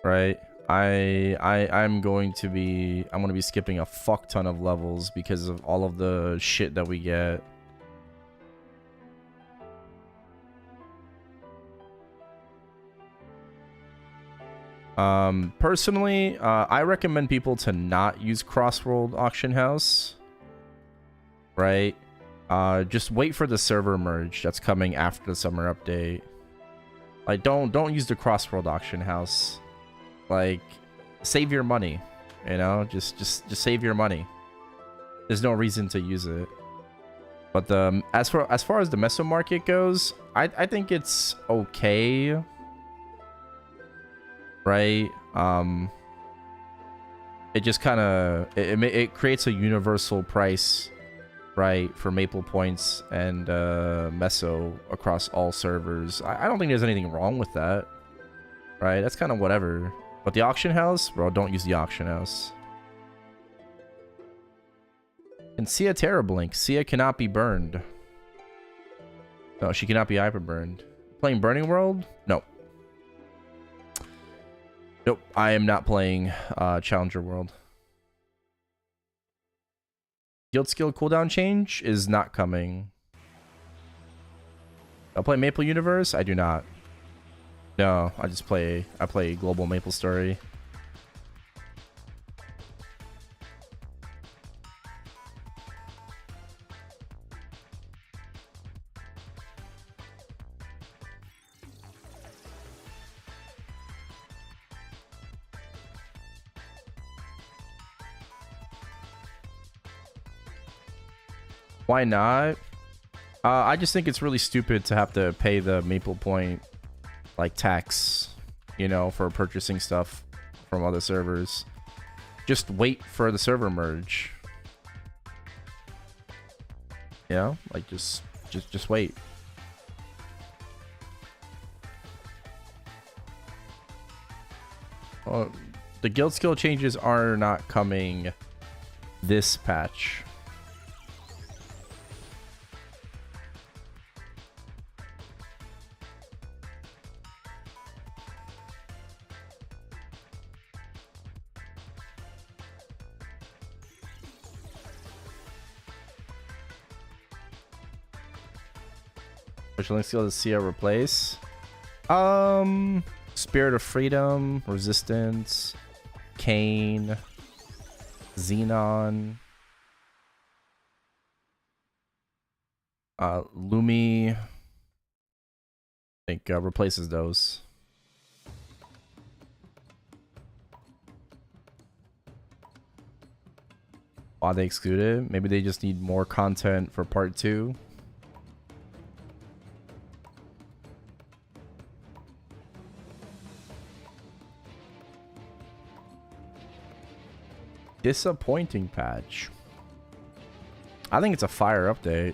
Right? I'm gonna be skipping a fuck ton of levels because of all of the shit that we get. Personally, I recommend people to not use Crossworld Auction House. Right? Just wait for the server merge that's coming after the summer update. Like, don't use the Crossworld Auction House. Like, save your money. You know, just save your money. There's no reason to use it. But as far as the meso market goes, I think it's okay. Right? It just kind of it creates a universal price, right, for Maple points and meso across all servers. I don't think there's anything wrong with that, right? That's kind of whatever. But the auction house, bro, don't use the auction house. And Sia Terrablink. Sia cannot be burned. No, she cannot be hyper burned. Playing Burning World? No. Nope, I am not playing Challenger World. Guild skill cooldown change is not coming. I'll play Maple Universe? I do not. No, I play Global Maple Story. Why not? I just think it's really stupid to have to pay the Maple Point like tax, you know, for purchasing stuff from other servers. Just wait for the server merge. You know, like just wait. The guild skill changes are not coming this patch. Which link skill does Sia replace? Spirit of Freedom, Resistance, Kane, Xenon, Lumi. I think replaces those. Why they excluded? Maybe they just need more content for part 2. Disappointing patch. I think it's a fire update.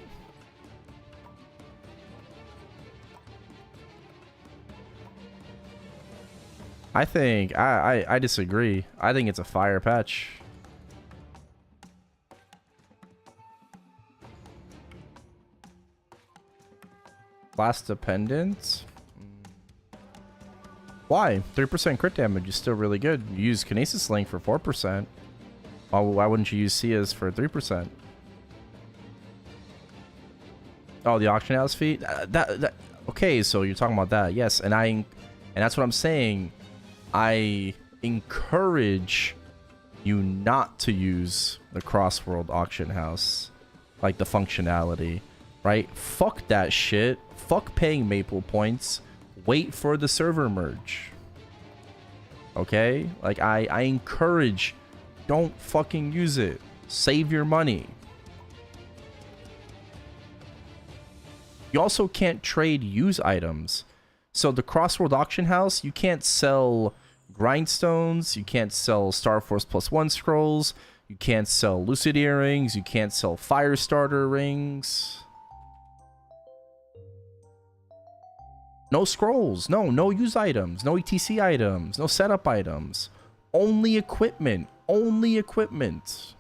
I disagree. I think it's a fire patch. Class dependent? Why? 3% crit damage is still really good. You use Kinesis Link for 4%. Why wouldn't you use Sia's for 3%? Oh, the auction house fee? Okay, so you're talking about that. Yes, and that's what I'm saying. I encourage you not to use the cross-world auction house, like the functionality, right? Fuck that shit. Fuck paying Maple points. Wait for the server merge. Okay? Like, I encourage, don't fucking use it. Save your money. You also can't trade used items. So the Crossworld Auction House, you can't sell grindstones, you can't sell Star Force +1 scrolls, you can't sell Lucid earrings, you can't sell Firestarter rings. No scrolls, no use items, no ETC items, no setup items. Only equipment, only equipment.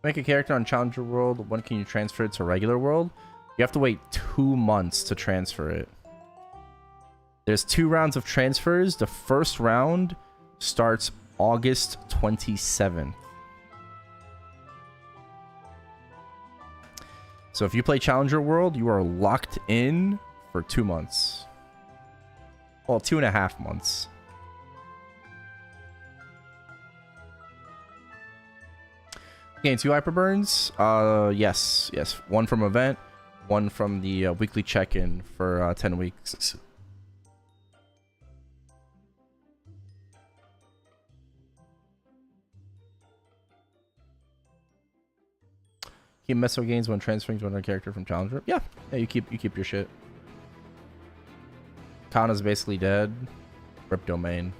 Make a character on Challenger World. When can you transfer it to regular world? You have to wait 2 months to transfer it. There's 2 rounds of transfers. The first round starts August 27th. So if you play Challenger World, you are locked in for 2 months. Well, 2.5 months. Gain 2 hyperburns. Yes. 1 from event, 1 from the weekly check-in for 10 weeks. Keep meso gains when transferring to another character from Challenger. Yeah, you keep your shit. Kana's basically dead. Rip domain.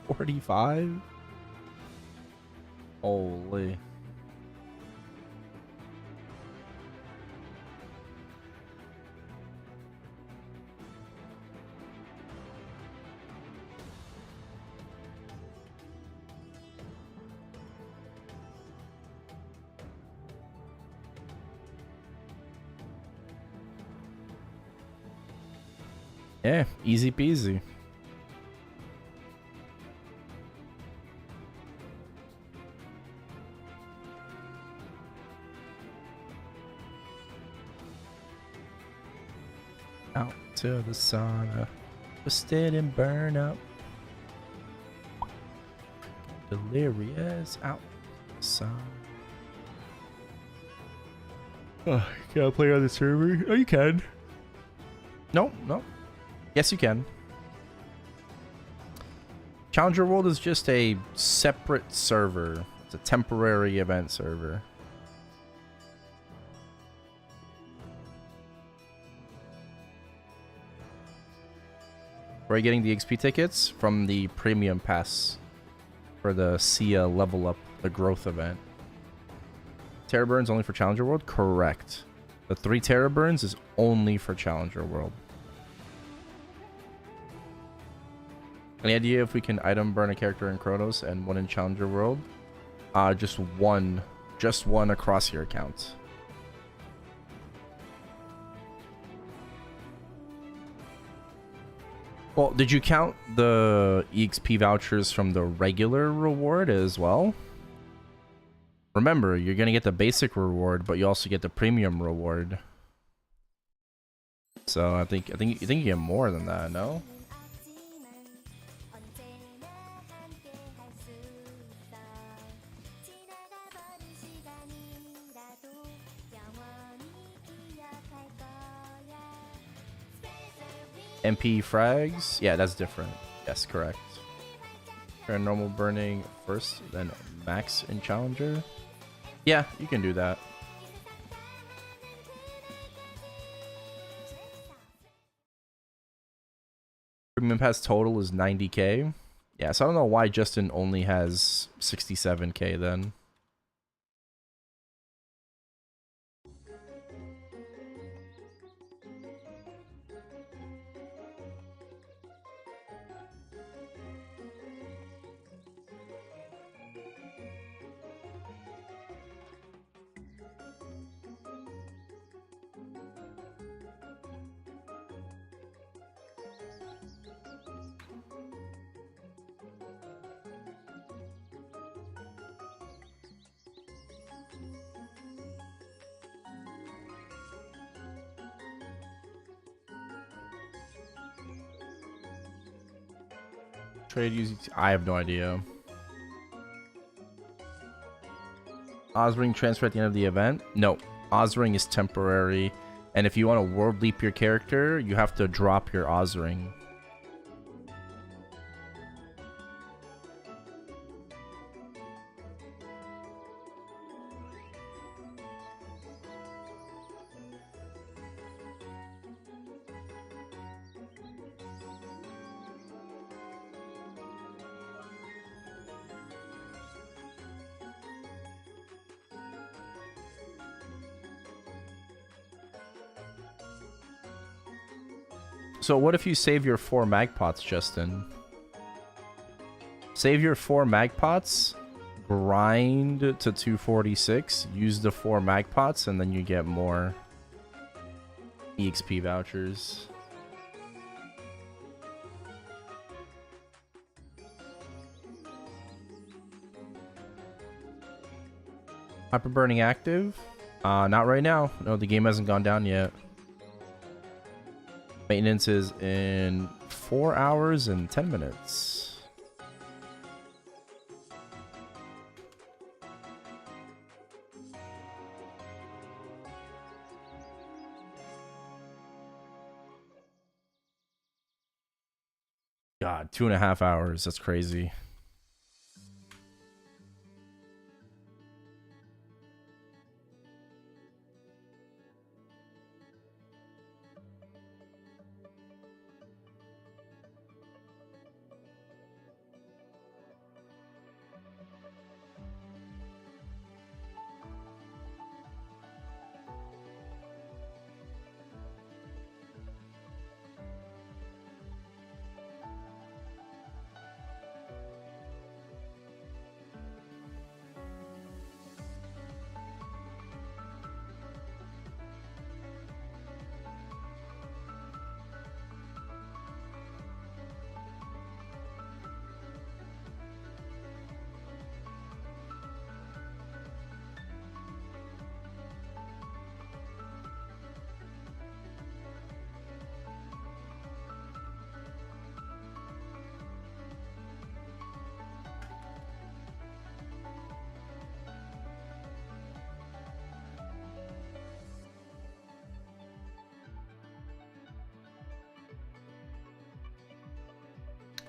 $45? Holy. Yeah, easy peasy. Out to the sauna, twisted and burn up. Delirious out to the sauna. Oh, can I play on the server? Oh, you can. No, no. Yes, you can. Challenger World is just a separate server. It's a temporary event server. Where are you getting the XP tickets? From the premium pass for the Sia level up, the growth event. Terror Burns only for Challenger World? Correct. The 3 Terror Burns is only for Challenger World. Any idea if we can item burn a character in Chronos and 1 in Challenger World? Just one across your account. Well, did you count the EXP vouchers from the regular reward as well? Remember, you're gonna get the basic reward, but you also get the premium reward. So I think you get more than that, no? MP frags? Yeah, that's different. Yes, correct. Paranormal burning first, then max in Challenger? Yeah, you can do that. Premium pass total is 90k. Yeah, so I don't know why Justin only has 67k then. Trade using... I have no idea. Ozring transfer at the end of the event? No. Ozring is temporary. And if you want to world leap your character, you have to drop your Ozring. So what if you save your 4 mag pots, Justin? Save your 4 mag pots, grind to 246, use the 4 mag pots, and then you get more EXP vouchers. Hyper burning active? Not right now. No, the game hasn't gone down yet. Maintenance is in 4 hours and 10 minutes. God, 2.5 hours. That's crazy.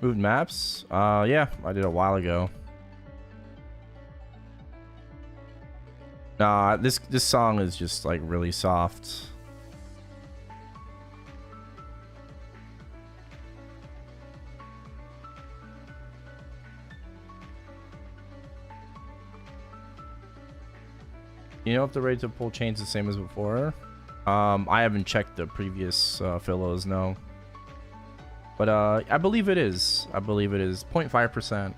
Moved maps? Yeah, I did a while ago. Nah, this song is just like really soft. You know if the rate of pull chain's the same as before? I haven't checked the previous Philos, no. But I believe it is. I believe it is 0.5%.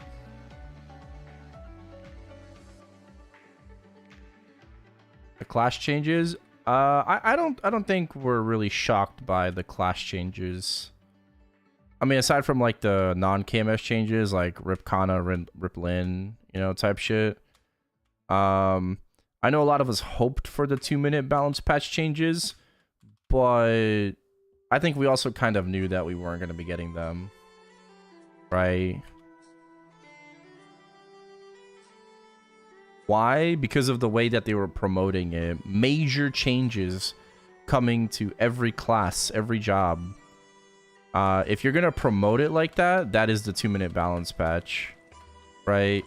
The class changes. I don't think we're really shocked by the class changes. I mean, aside from like the non-KMS changes, like Rip Kana, Rip Lin, you know, type shit. I know a lot of us hoped for the 2-minute balance patch changes, but I think we also kind of knew that we weren't going to be getting them, right? Why? Because of the way that they were promoting it. Major changes coming to every class, every job. If you're going to promote it like that, that is the 2-minute balance patch, right?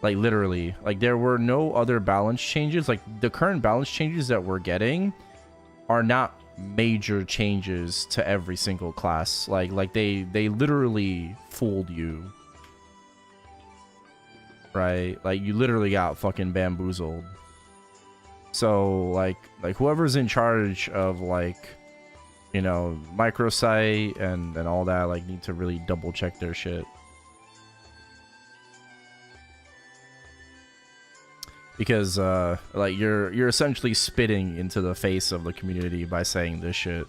Like, literally. Like, there were no other balance changes. Like, the current balance changes that we're getting are not major changes to every single class. Like they literally fooled you. Right? Like, you literally got fucking bamboozled. So, like whoever's in charge of, like, you know, microsite and all that, like, need to really double check their shit. Because, like, you're essentially spitting into the face of the community by saying this shit.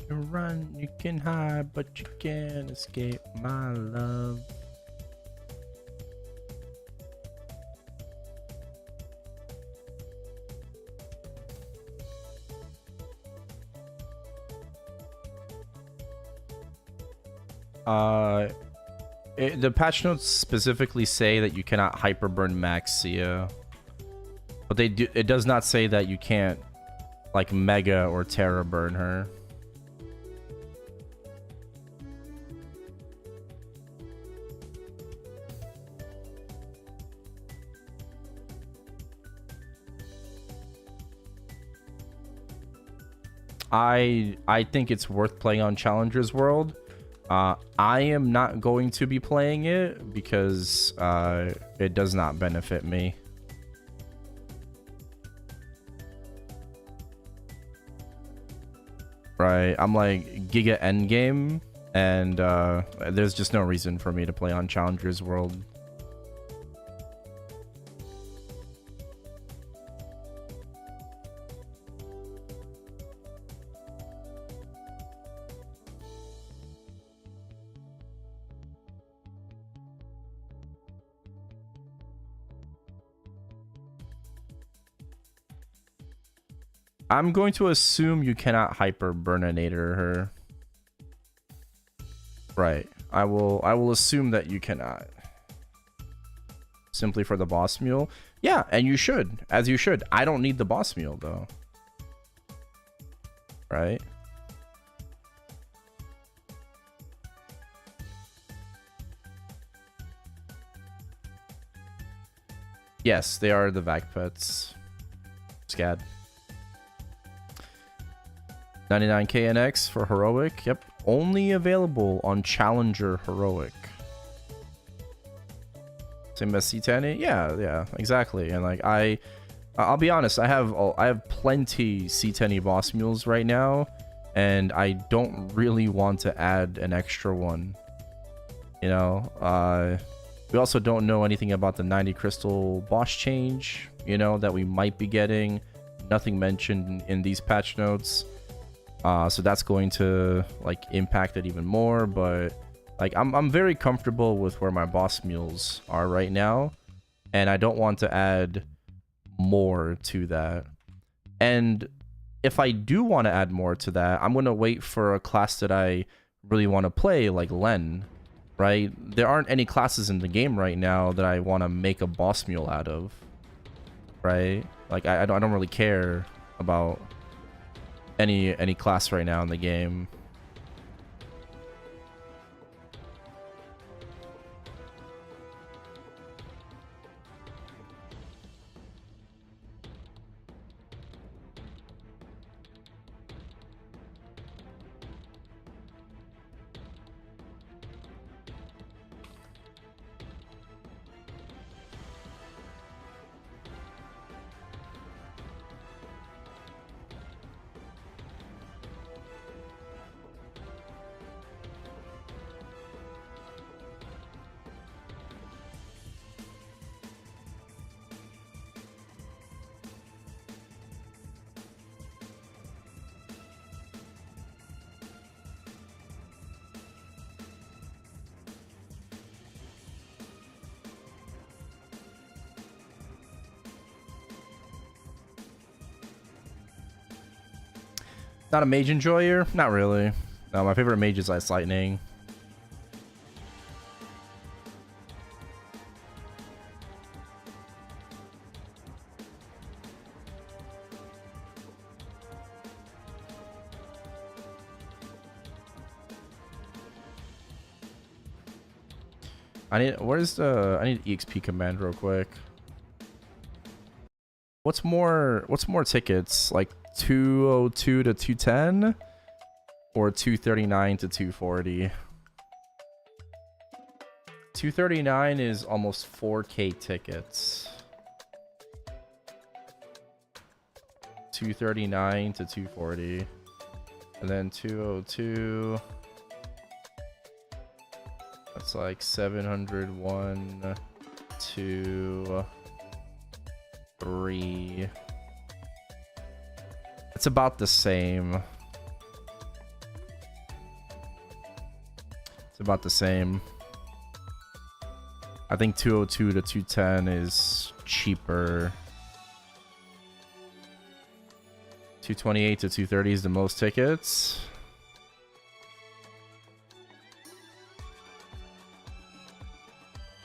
You run, you can hide, but you can't escape my love. The patch notes specifically say that you cannot hyperburn max Sia, but they do. It does not say that you can't, like, mega or terra burn her. I think it's worth playing on Challengers World. I am not going to be playing it because it does not benefit me. Right, I'm like Giga Endgame, and there's just no reason for me to play on Challengers World. I'm going to assume you cannot hyper burninator her. Right. I will assume that you cannot. Simply for the boss mule. Yeah, and you should. As you should. I don't need the boss mule though. Right? Yes, they are the vac pets. Scad. 99k NX for heroic. Yep. Only available on Challenger heroic. Same as C10. Yeah, exactly. And like I'll be honest, I have plenty C10 boss mules right now, and I don't really want to add an extra one. You know, we also don't know anything about the 90 crystal boss change, you know, that we might be getting. Nothing mentioned in these patch notes. So that's going to like impact it even more, but like I'm very comfortable with where my boss mules are right now, and I don't want to add more to that. And if I do want to add more to that, I'm going to wait for a class that I really want to play, like Len, right? There aren't any classes in the game right now that I want to make a boss mule out of, right? Like I don't really care about any class right now in the game. Not a mage enjoyer? Not really. No, my favorite mage is Ice Lightning. I need EXP command real quick. What's more tickets? Like 202 to 210 or 239 to 240? 239 is almost 4k tickets. 239 to 240. And then 202, that's like 701 to 3. It's about the same. It's about the same. I think 202 to 210 is cheaper. 228 to 230 is the most tickets.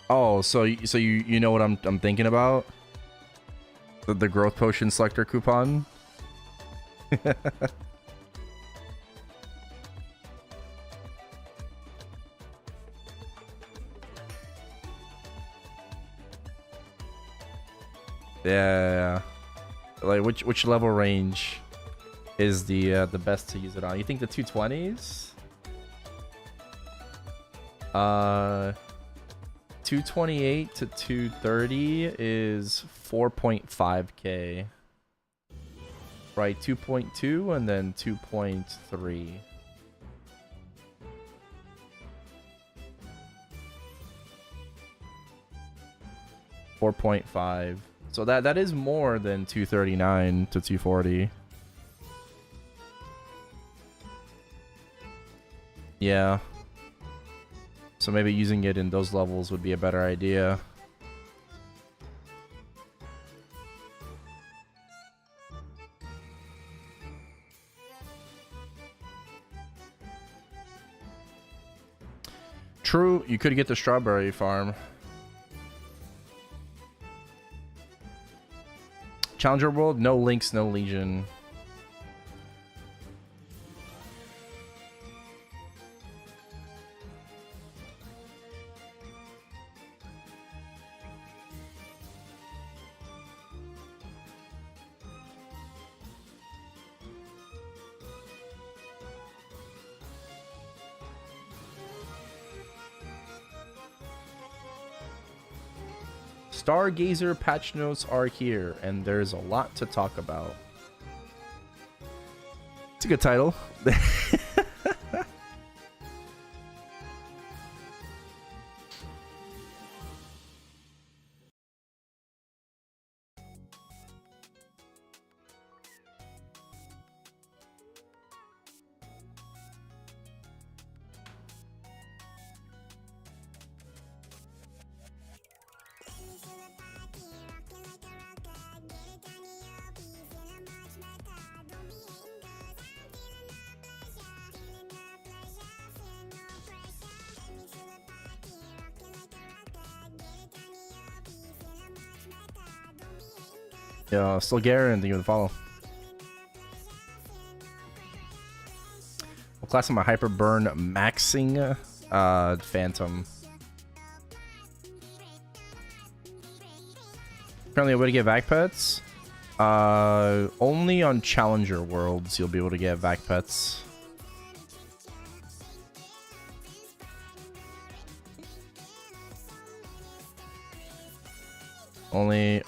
Oh, so you know what I'm thinking about? The growth potion selector coupon. Yeah. Like which level range is the best to use it on? You think the 220s? 228 to 230 is 4.5k. Right, 2.2 and then 2.3. $4.5. So that is more than 239 to 240. Yeah. So maybe using it in those levels would be a better idea. True, you could get the strawberry farm. Challenger World, no links, no Legion. Stargazer patch notes are here, and there's a lot to talk about. It's a good title. Yeah, still Garen, thank you for the follow. What class am I hyper burn maxing? Phantom. Currently a way to get vac pets. Only on Challenger Worlds you'll be able to get vac pets.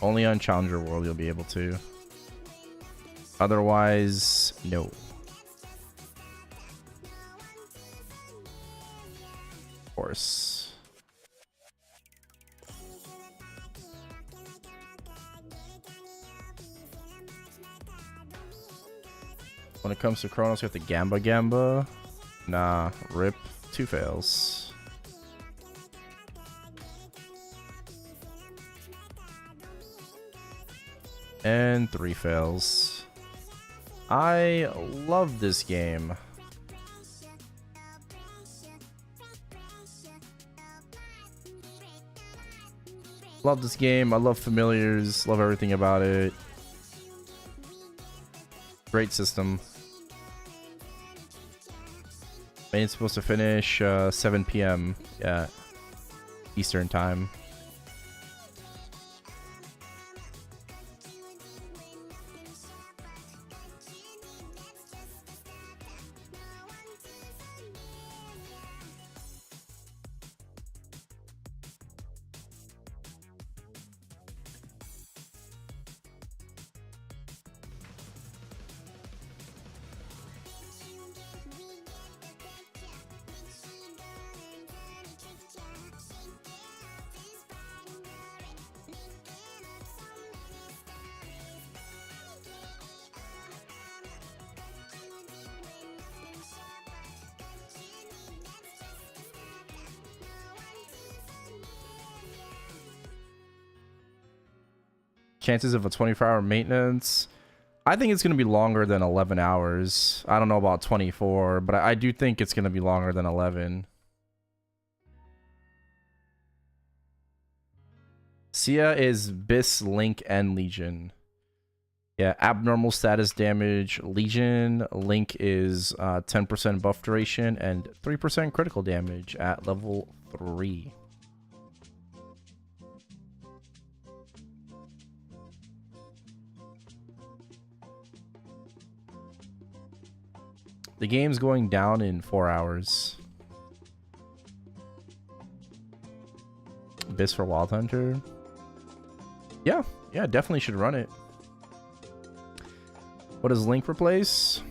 Only on Challenger World you'll be able to. Otherwise, no. Of course. When it comes to Chronos, you have to Gamba Gamba. Nah, rip. 2 fails. And 3 fails. I love this game. Love this game. I love familiars. Love everything about it. Great system. Main's supposed to finish 7 p.m. Yeah, Eastern time. Chances of a 24-hour maintenance. I think it's going to be longer than 11 hours. I don't know about 24, but I do think it's going to be longer than 11. Sia is Bis, Link, and Legion. Yeah, abnormal status damage. Legion. Link is 10% buff duration and 3% critical damage at level 3. The game's going down in 4 hours. Abyss for Wild Hunter. Yeah, definitely should run it. What does Link replace?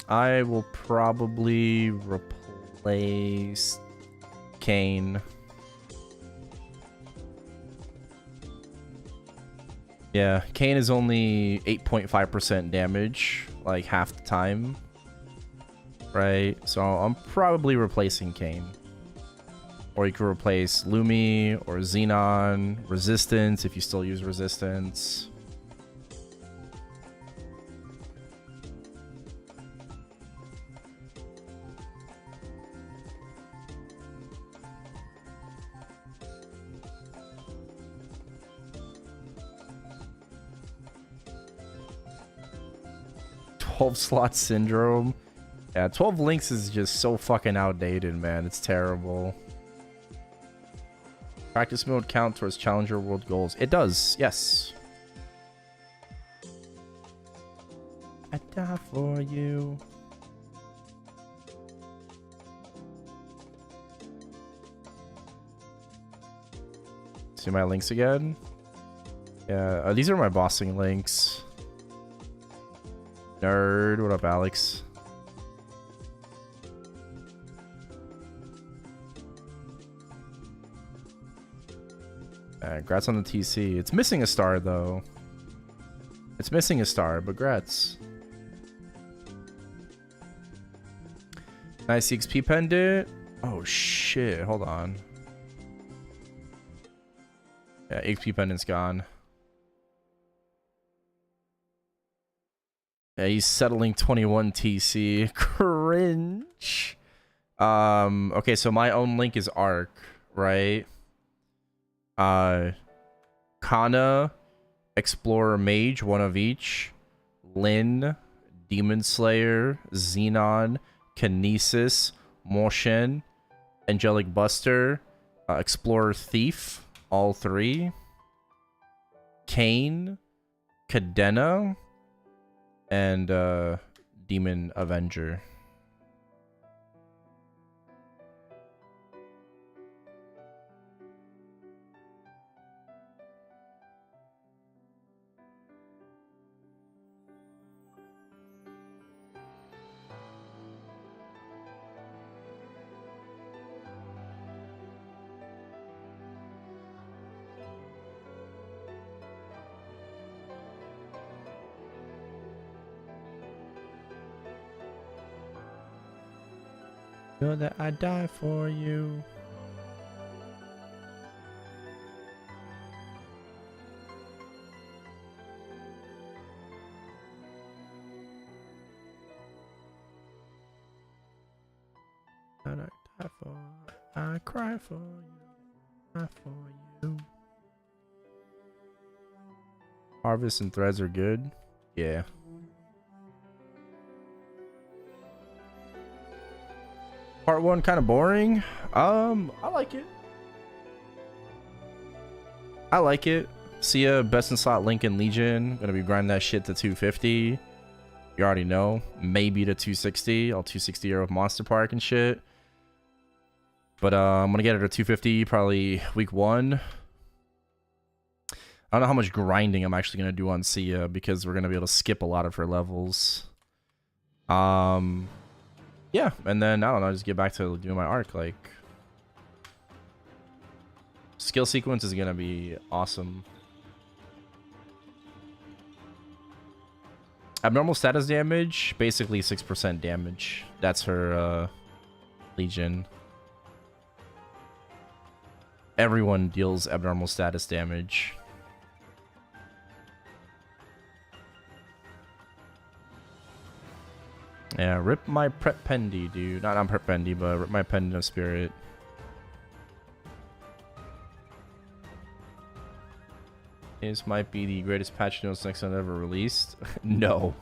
I will probably replace Kayn. Yeah, Kayn is only 8.5% damage, like half the time. Right? So I'm probably replacing Kayn. Or you could replace Lumi or Xenon, Resistance if you still use Resistance. 12 slot syndrome. Yeah, 12 links is just so fucking outdated, man. It's terrible. Practice mode count towards Challenger World goals. It does, yes. I die for you. See my links again? Yeah, these are my bossing links. Nerd, what up, Alex? Congrats on the TC. It's missing a star, though. It's missing a star, but grats. Nice XP pendant. Oh, shit. Hold on. Yeah, XP pendant's gone. Yeah, he's settling 21 TC. Cringe. Okay, so my own link is Arc, right? Kana, Explorer Mage, one of each. Lin, Demon Slayer, Xenon, Kinesis, Moshen, Angelic Buster, Explorer Thief, all three. Kane, Cadena, and Demon Avenger. Know that I die for you. That I die for, I cry for you, die for you. Harvest and threads are good. Yeah. Part 1 kind of boring. I like it. I like it. Sia, best in slot Lincoln Legion. Gonna be grinding that shit to 250. You already know. Maybe to 260. I'll 260 with Monster Park and shit. But I'm gonna get it to 250 probably week 1. I don't know how much grinding I'm actually gonna do on Sia because we're gonna be able to skip a lot of her levels. Yeah, and then, I don't know, just get back to doing my arc, like... Skill sequence is gonna be awesome. Abnormal status damage, basically 6% damage. That's her, Legion. Everyone deals abnormal status damage. Yeah, rip my prep pendy, dude. Not prep pendy, but rip my pendant of spirit. This might be the greatest patch notes next one ever released. No.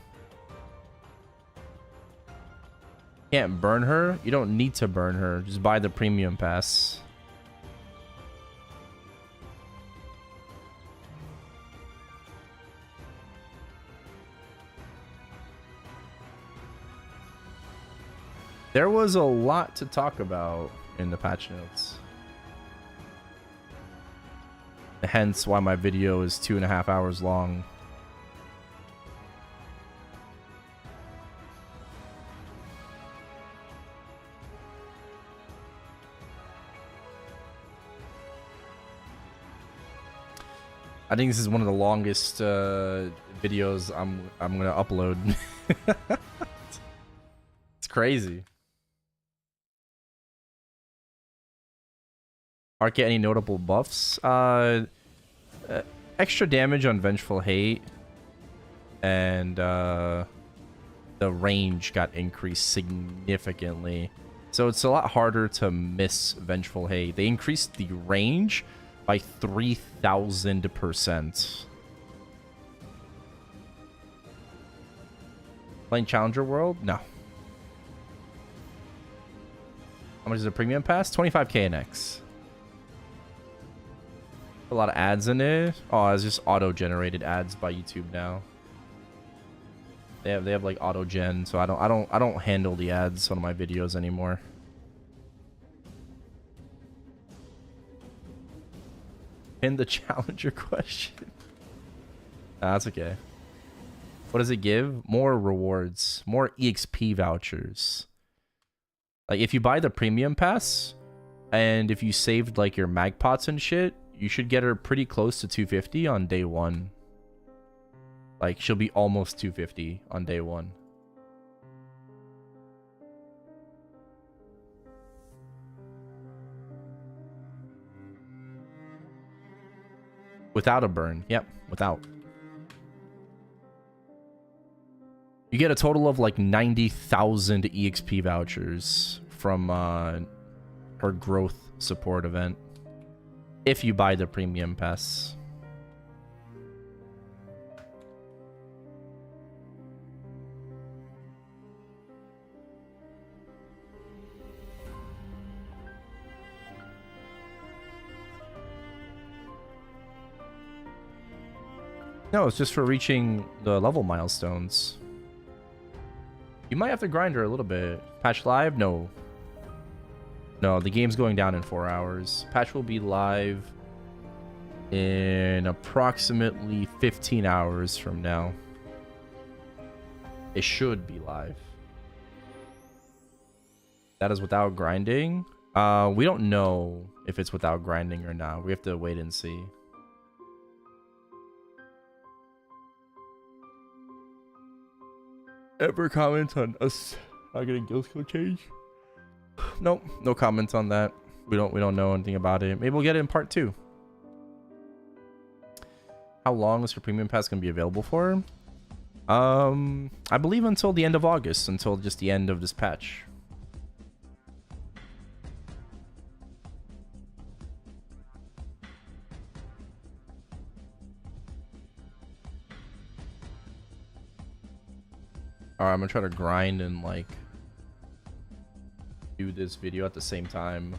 Can't burn her? You don't need to burn her. Just buy the premium pass. There was a lot to talk about in the patch notes. Hence why my video is 2.5 hours long. I think this is one of the longest videos I'm gonna upload. It's crazy. Arc get any notable buffs? Extra damage on Vengeful Hate, and the range got increased significantly. So it's a lot harder to miss Vengeful Hate. They increased the range by 3,000%. Playing Challenger World? No. How much is a premium pass? 25k an X. A lot of ads in it. Oh, it's just auto-generated ads by YouTube now. They have like auto-gen, so I don't handle the ads on my videos anymore. Pin the Challenger question. Nah, that's okay. What does it give? More rewards, more EXP vouchers. Like if you buy the premium pass, and if you saved like your mag pots and shit, you should get her pretty close to 250 on day 1. Like she'll be almost 250 on day 1. Without a burn. Yep, without. You get a total of like 90,000 EXP vouchers from her growth support event. If you buy the premium pass. No, it's just for reaching the level milestones. You might have to grind her a little bit. Patch live? No. No, the game's going down in 4 hours. Patch will be live in approximately 15 hours from now. It should be live. That is without grinding. We don't know if it's without grinding or not. We have to wait and see. Ever comment on us not getting guild skill change? Nope, no comments on that. We don't know anything about it. Maybe we'll get it in part 2. How long is your premium pass gonna be available for? I believe until the end of August, until just the end of this patch. Alright, I'm gonna try to grind and like do this video at the same time.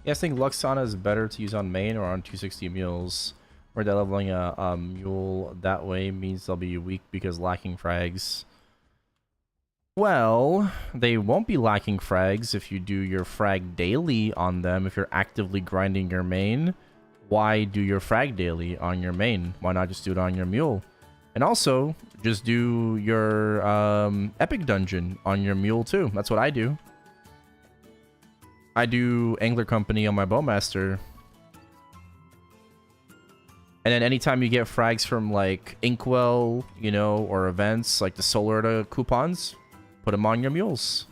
Yeah, I think Luxana is better to use on Maint or on 260 mules. Where they're leveling a mule that way means they'll be weak because lacking frags. Well, they won't be lacking frags if you do your frag daily on them. If you're actively grinding your main, why do your frag daily on your main? Why not just do it on your mule? And also, just do your epic dungeon on your mule too. That's what I do. I do Angler Company on my Bowmaster. And then anytime you get frags from like Inkwell, you know, or events like the Solar Erda coupons, put them on your mules.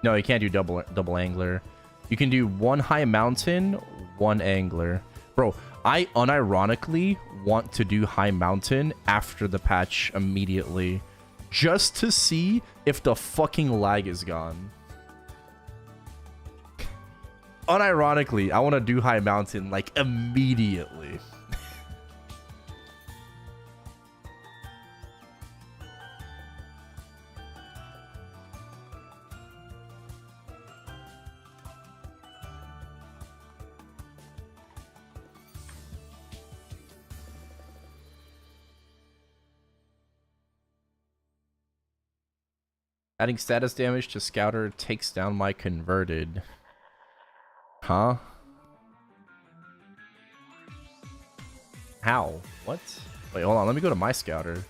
No, you can't do double angler. You can do one high mountain, one angler. Bro, I unironically want to do high mountain after the patch immediately. Just to see if the fucking lag is gone. Unironically, I want to do high mountain like immediately. Adding status damage to Scouter takes down my converted. Huh? How? What? Wait, hold on. Let me go to my Scouter.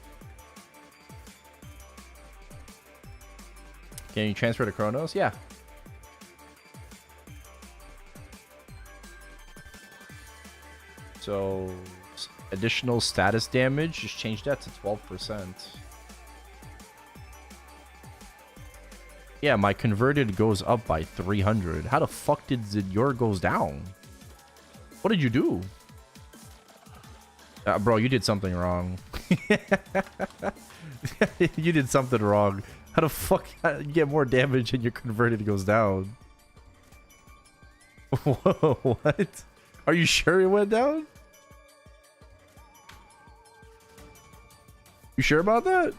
Can you transfer to Chronos? Yeah. So, additional status damage, just change that to 12%. Yeah, my converted goes up by 300. How the fuck did your goes down? What did you do? Bro, you did something wrong. You did something wrong. How the fuck you get more damage and your converted goes down? Whoa, what? Are you sure it went down? You sure about that?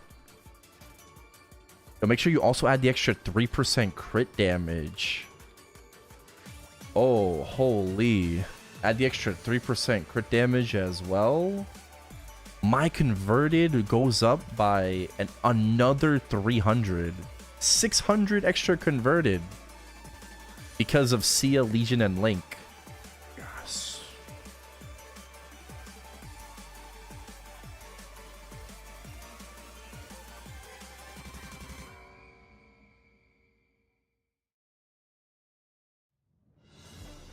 Yo, make sure you also add the extra 3% crit damage. Oh, holy. Add the extra 3% crit damage as well. My converted goes up by another 300. 600 extra converted. Because of Sia, Legion, and Link. Yes.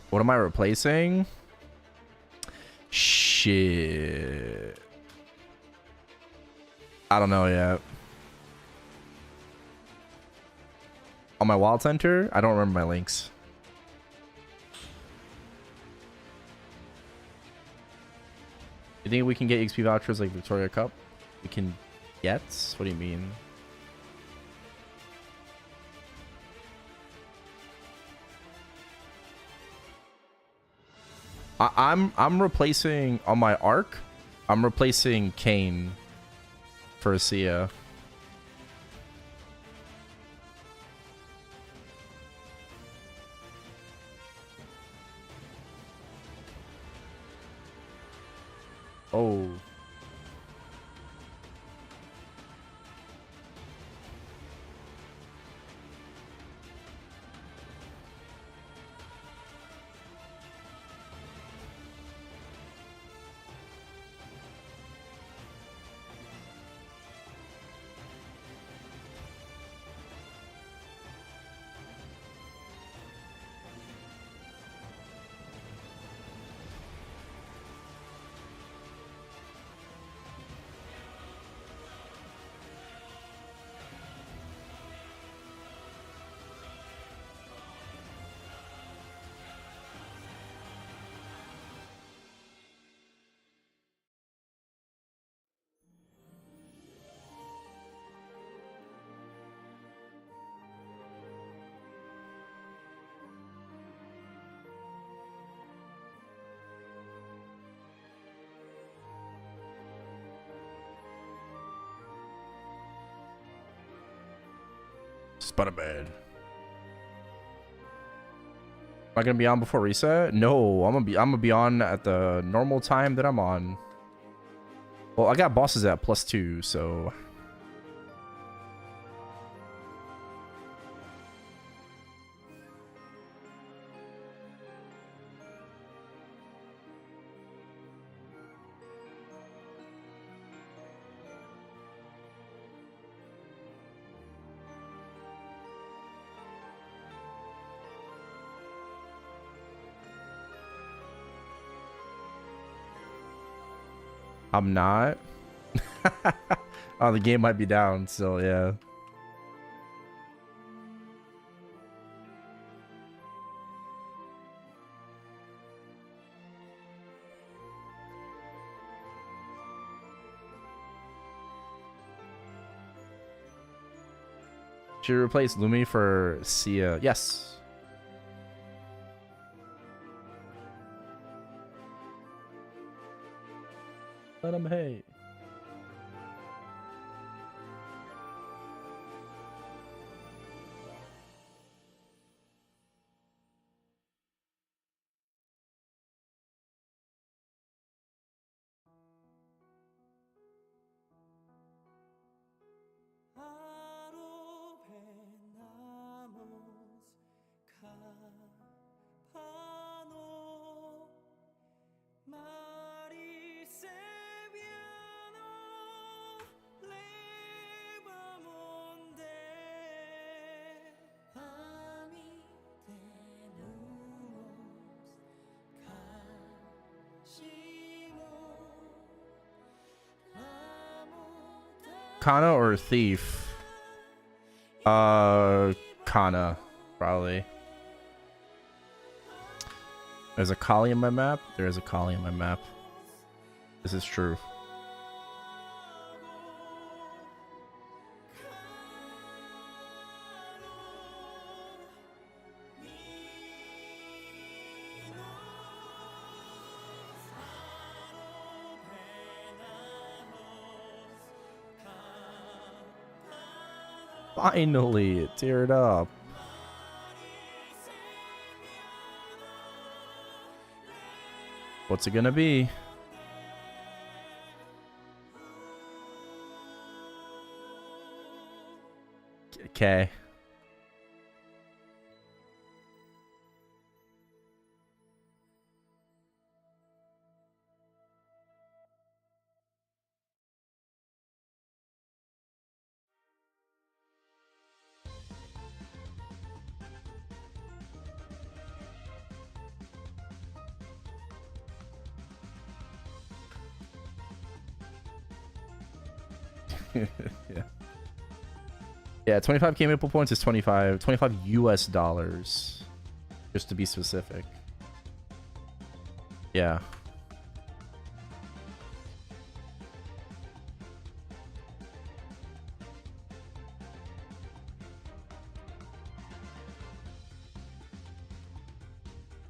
What am I replacing? Shit. I don't know yet. On my Wild Center, I don't remember my links. You think we can get XP vouchers like Victoria Cup? We can get? What do you mean? I'm replacing on my arc. I'm replacing Kane for Sia. Oh. Spider-Man. Am I gonna be on before reset? No, I'm gonna be on at the normal time that I'm on. Well, I got bosses at +2, so I'm not. Oh, the game might be down still, yeah. Should we replace Lumi for Sia? Yes. Let him hate. Kana or Thief? Kana, probably. There's a collie in my map. There is a collie in my map. This is true. Finally, tear it up. What's it gonna be? Okay. Yeah. Yeah, 25k maple points is 25 US dollars. Just to be specific. Yeah.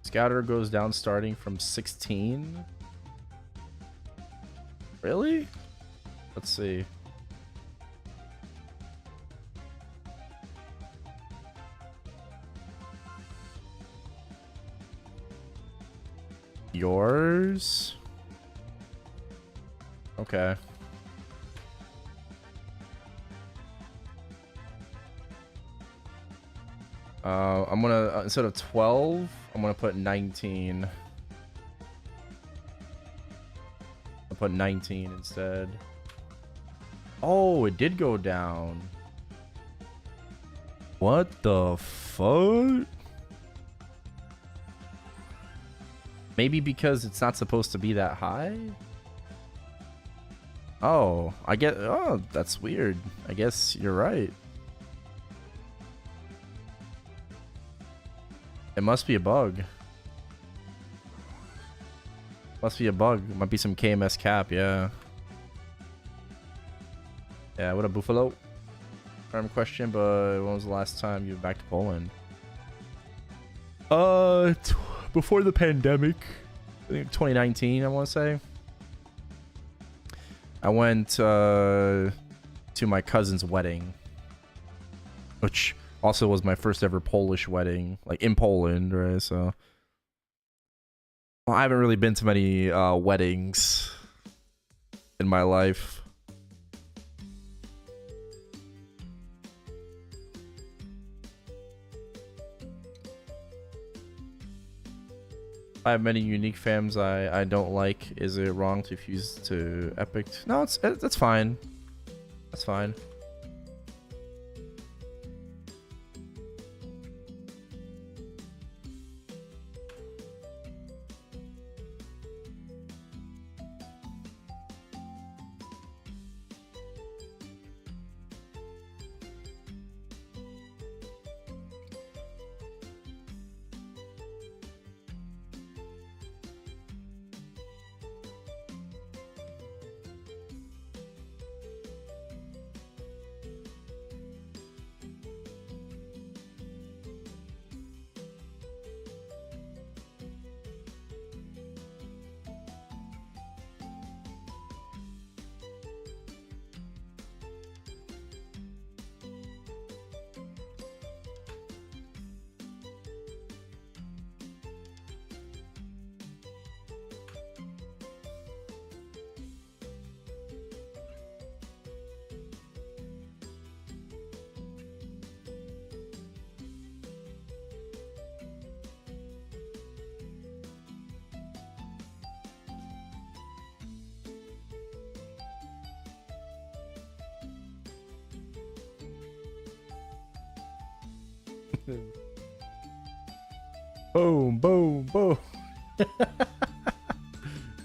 Scouter goes down starting from 16. Really? Let's see. Yours? Okay. I'm gonna instead of 12, I'm gonna put 19. I'll put 19 instead. Oh, it did go down. What the fuck? Maybe because it's not supposed to be that high? Oh, oh, that's weird. I guess you're right. It must be a bug. Must be a bug. Might be some KMS cap, yeah. Yeah, what a buffalo. Random question, but when was the last time you were back to Poland? Before the pandemic. I think 2019, I want to say. I went to my cousin's wedding, which also was my first ever Polish wedding, like in Poland, right? So well, I haven't really been to many weddings in my life. I have many unique fams I don't like. Is it wrong to fuse to Epic? No, that's fine. That's fine. Boom, boom, boom.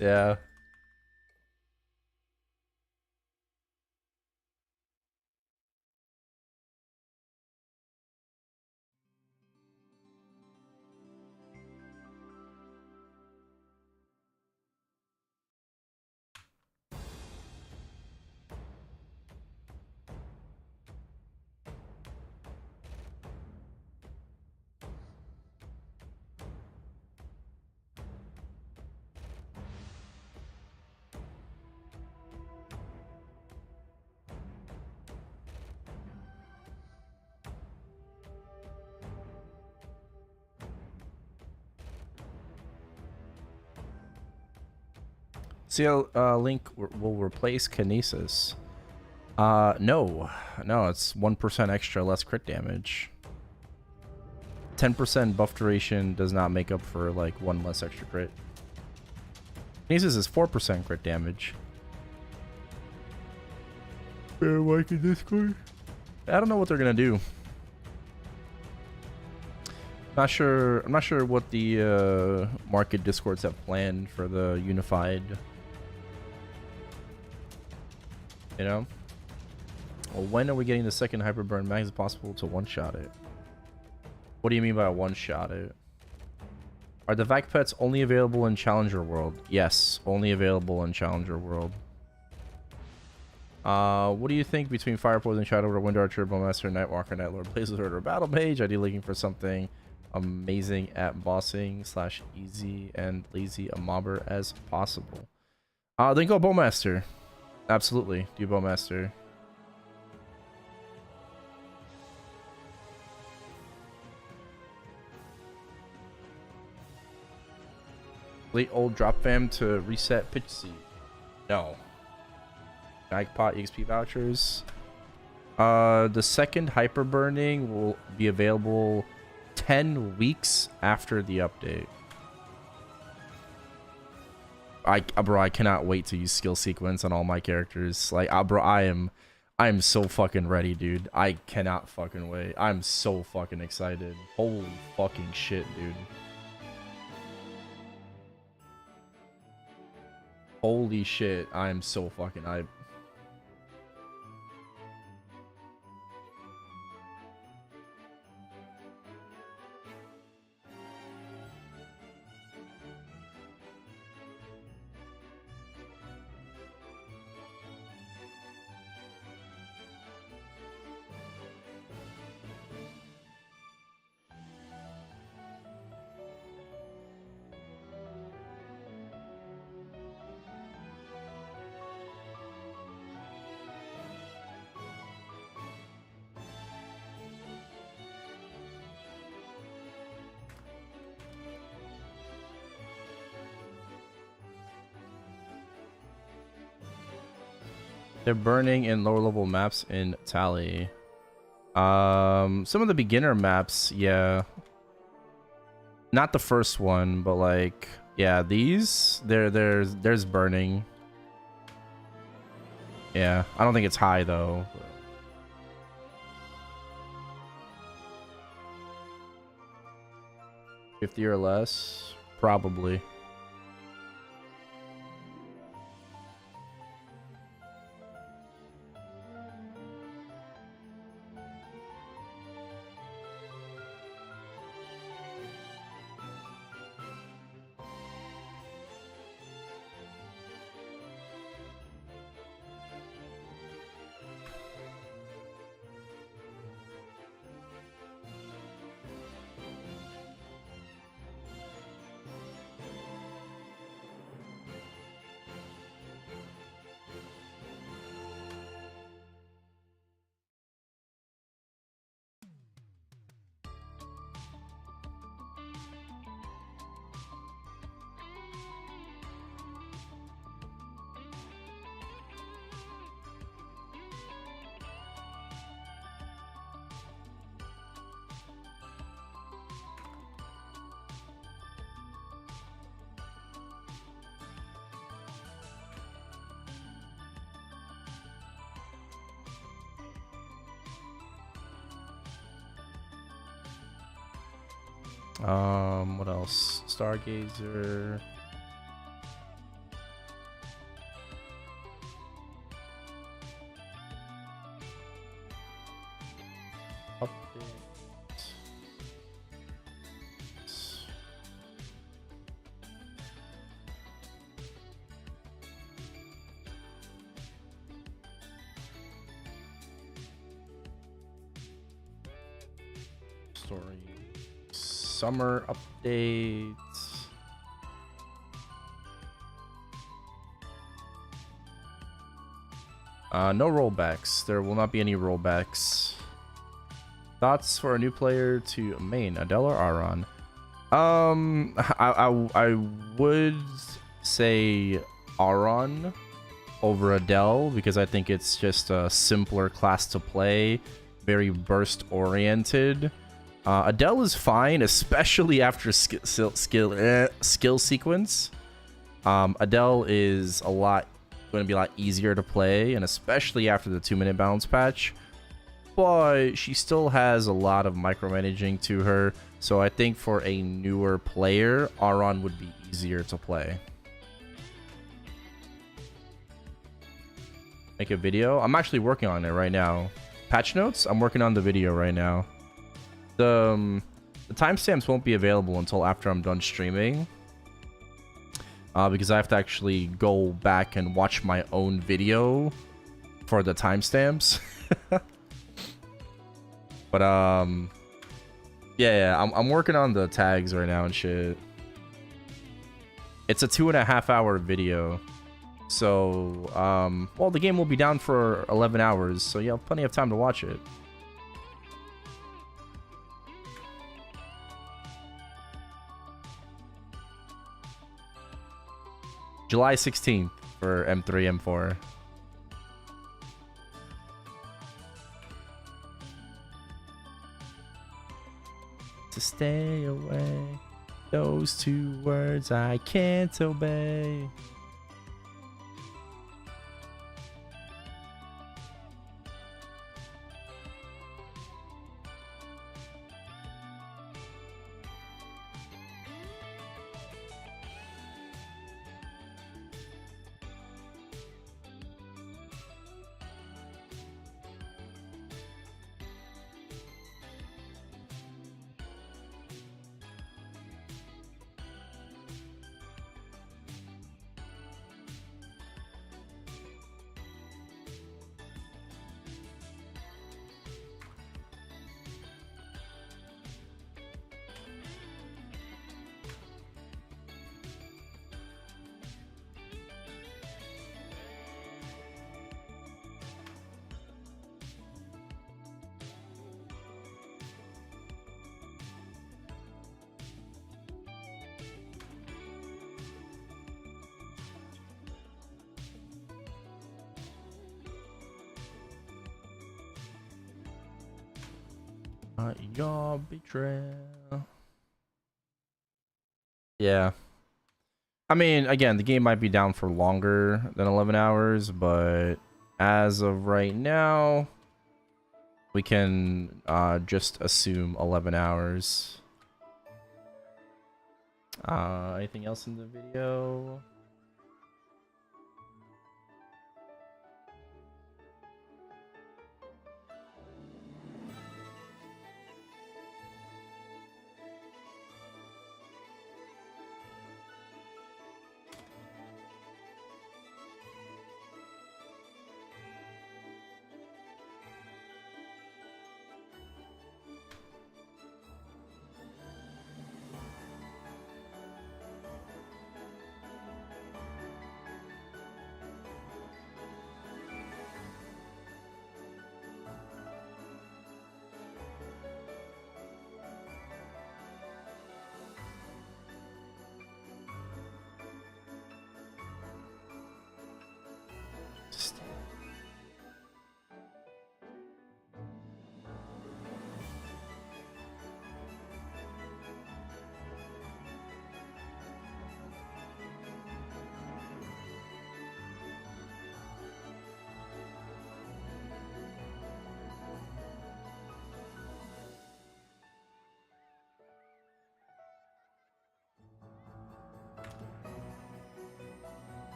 Yeah. Sia Link will replace Kinesis. No, it's 1% extra less crit damage. 10% buff duration does not make up for like 1 less extra crit. Kinesis is 4% crit damage. Like in Discord. I don't know what they're gonna do. I'm not sure what the market discords have planned for the unified. You know? Well, when are we getting the second Hyperburn Max? Is it possible to one-shot it? What do you mean by one-shot it? Are the Vac Pets only available in Challenger World? Yes, only available in Challenger World. What do you think between Fire Poison, Shadow Lord, Wind Archer, Bowmaster, Nightwalker, Nightlord, Blazes, or Battle Mage? Ideally looking for something amazing at bossing / easy and lazy a mobber as possible. Then go Bowmaster. Absolutely, do Bowmaster. Late old drop fam to reset pitch seed. No. Bagpot EXP vouchers. The second hyper burning will be available 10 weeks after the update. Bro, I cannot wait to use skill sequence on all my characters. Like, bro, I am so fucking ready, dude. I cannot fucking wait. I'm so fucking excited. Holy fucking shit, dude. Holy shit, I am so fucking hyped. They're burning in lower level maps in Tally. Some of the beginner maps, yeah. Not the first one, but like, yeah, these there's burning. Yeah, I don't think it's high though. But 50 or less, probably. What else? Stargazer. Update. Story. Summer updates. No rollbacks. There will not be any rollbacks. Thoughts for a new player to Maint, Adele or Aron? I would say Aron over Adele because I think it's just a simpler class to play, very burst oriented. Adele is fine, especially after skill sequence. Adele is going to be a lot easier to play, and especially after the 2-minute balance patch. But she still has a lot of micromanaging to her, so I think for a newer player, Aron would be easier to play. Make a video? I'm actually working on it right now. Patch notes? I'm working on the video right now. The timestamps won't be available until after I'm done streaming. Because I have to actually go back and watch my own video for the timestamps. But yeah, I'm working on the tags right now and shit. It's a 2.5-hour video. So well, the game will be down for 11 hours, so you have plenty of time to watch it. July 16th for M3, M4. To stay away, those 2 words I can't obey. Your betrayal. Yeah. I mean, again, the game might be down for longer than 11 hours, but as of right now, we can just assume 11 hours. Anything else in the video?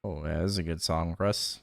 Oh, yeah, this is a good song for us.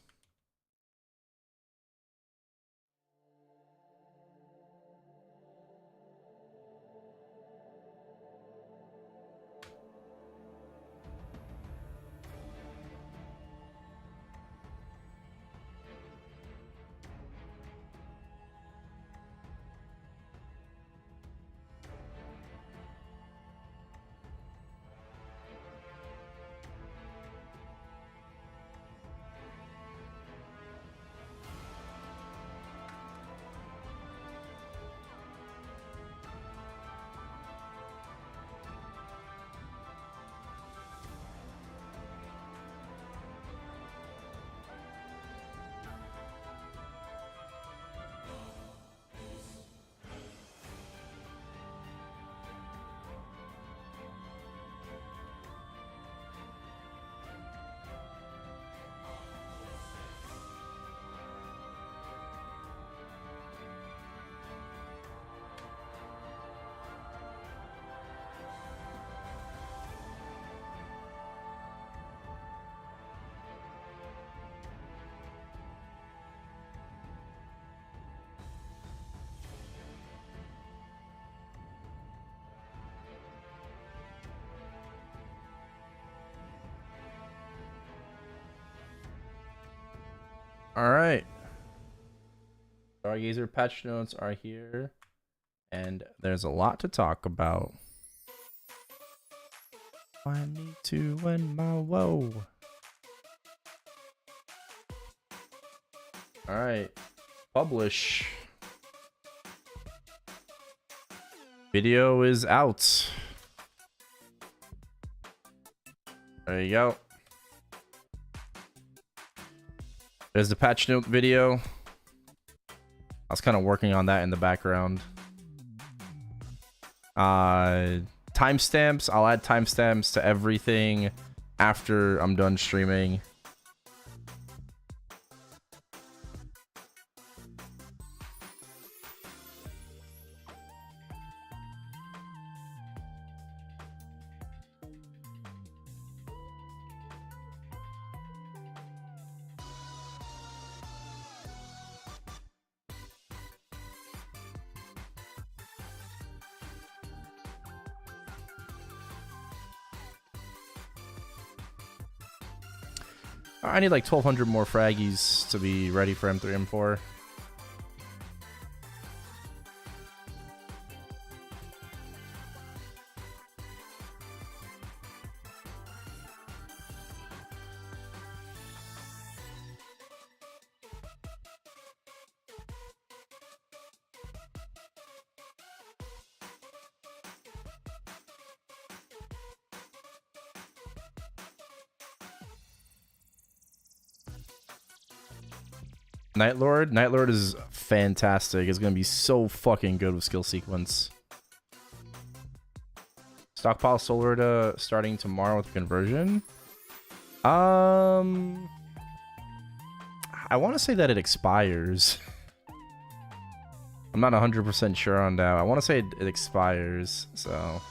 All right. Stargazer patch notes are here, and there's a lot to talk about. I need to end my woe. All right. Publish. Video is out. There you go. There's the patch note video. I was kind of working on that in the background. Timestamps. I'll add timestamps to everything after I'm done streaming. I need like 1,200 more fraggies to be ready for M3, M4. Night Lord? Night Lord is fantastic. It's going to be so fucking good with skill sequence. Stockpile Solar Erda starting tomorrow with conversion. I want to say that it expires. I'm not 100% sure on that. I want to say it expires, so...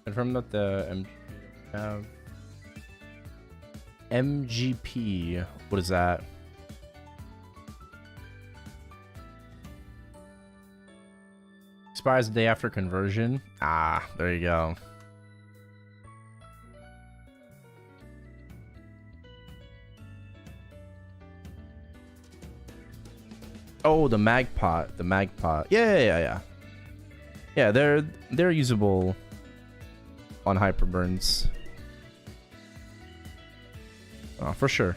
Confirm that the MGP. What is that? Expires the day after conversion. Ah, there you go. Oh, the mag pot. The mag pot. Yeah. Yeah, they're usable on hyperburns. Oh, for sure.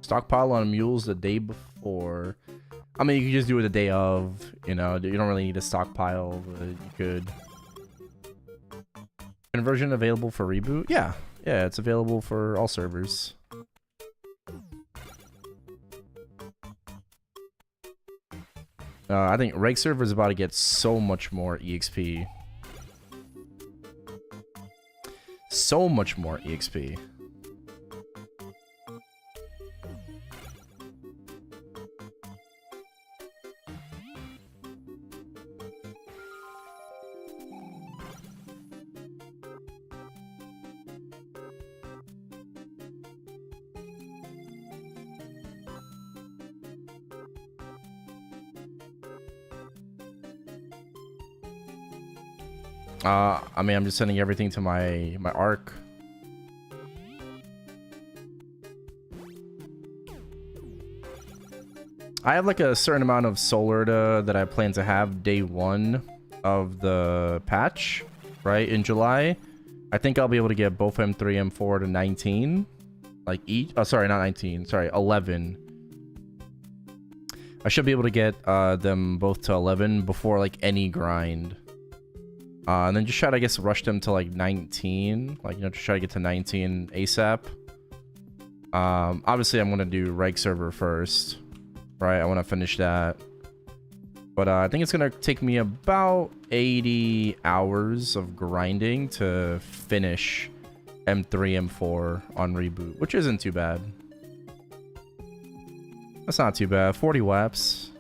Stockpile on mules the day before. I mean, you could just do it the day of, you know, you don't really need a stockpile, but you could. Conversion available for reboot? Yeah, it's available for all servers. I think reg server is about to get so much more EXP. So much more EXP. I mean, I'm just sending everything to my arc. I have like a certain amount of solar that I plan to have day 1 of the patch, right, in July. I think I'll be able to get both M3, M4 to 19, like each. Oh, sorry, not 19. Sorry, 11. I should be able to get them both to 11 before like any grind. And then just try to, I guess, rush them to like 19. Like, you know, just try to get to 19 ASAP. Obviously, I'm going to do reg server first. Right? I want to finish that. But I think it's going to take me about 80 hours of grinding to finish M3, M4 on reboot, which isn't too bad. That's not too bad. 40 WAPs.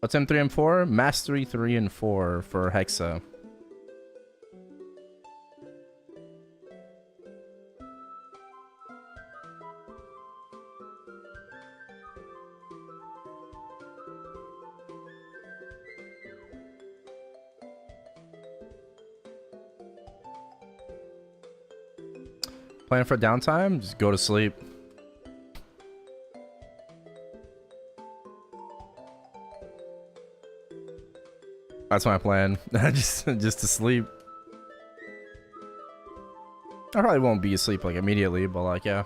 What's M3, M4? Mastery 3 and 4 for Hexa. Plan for downtime? Just go to sleep. That's my plan. just to sleep. I probably won't be asleep like immediately, but like, yeah.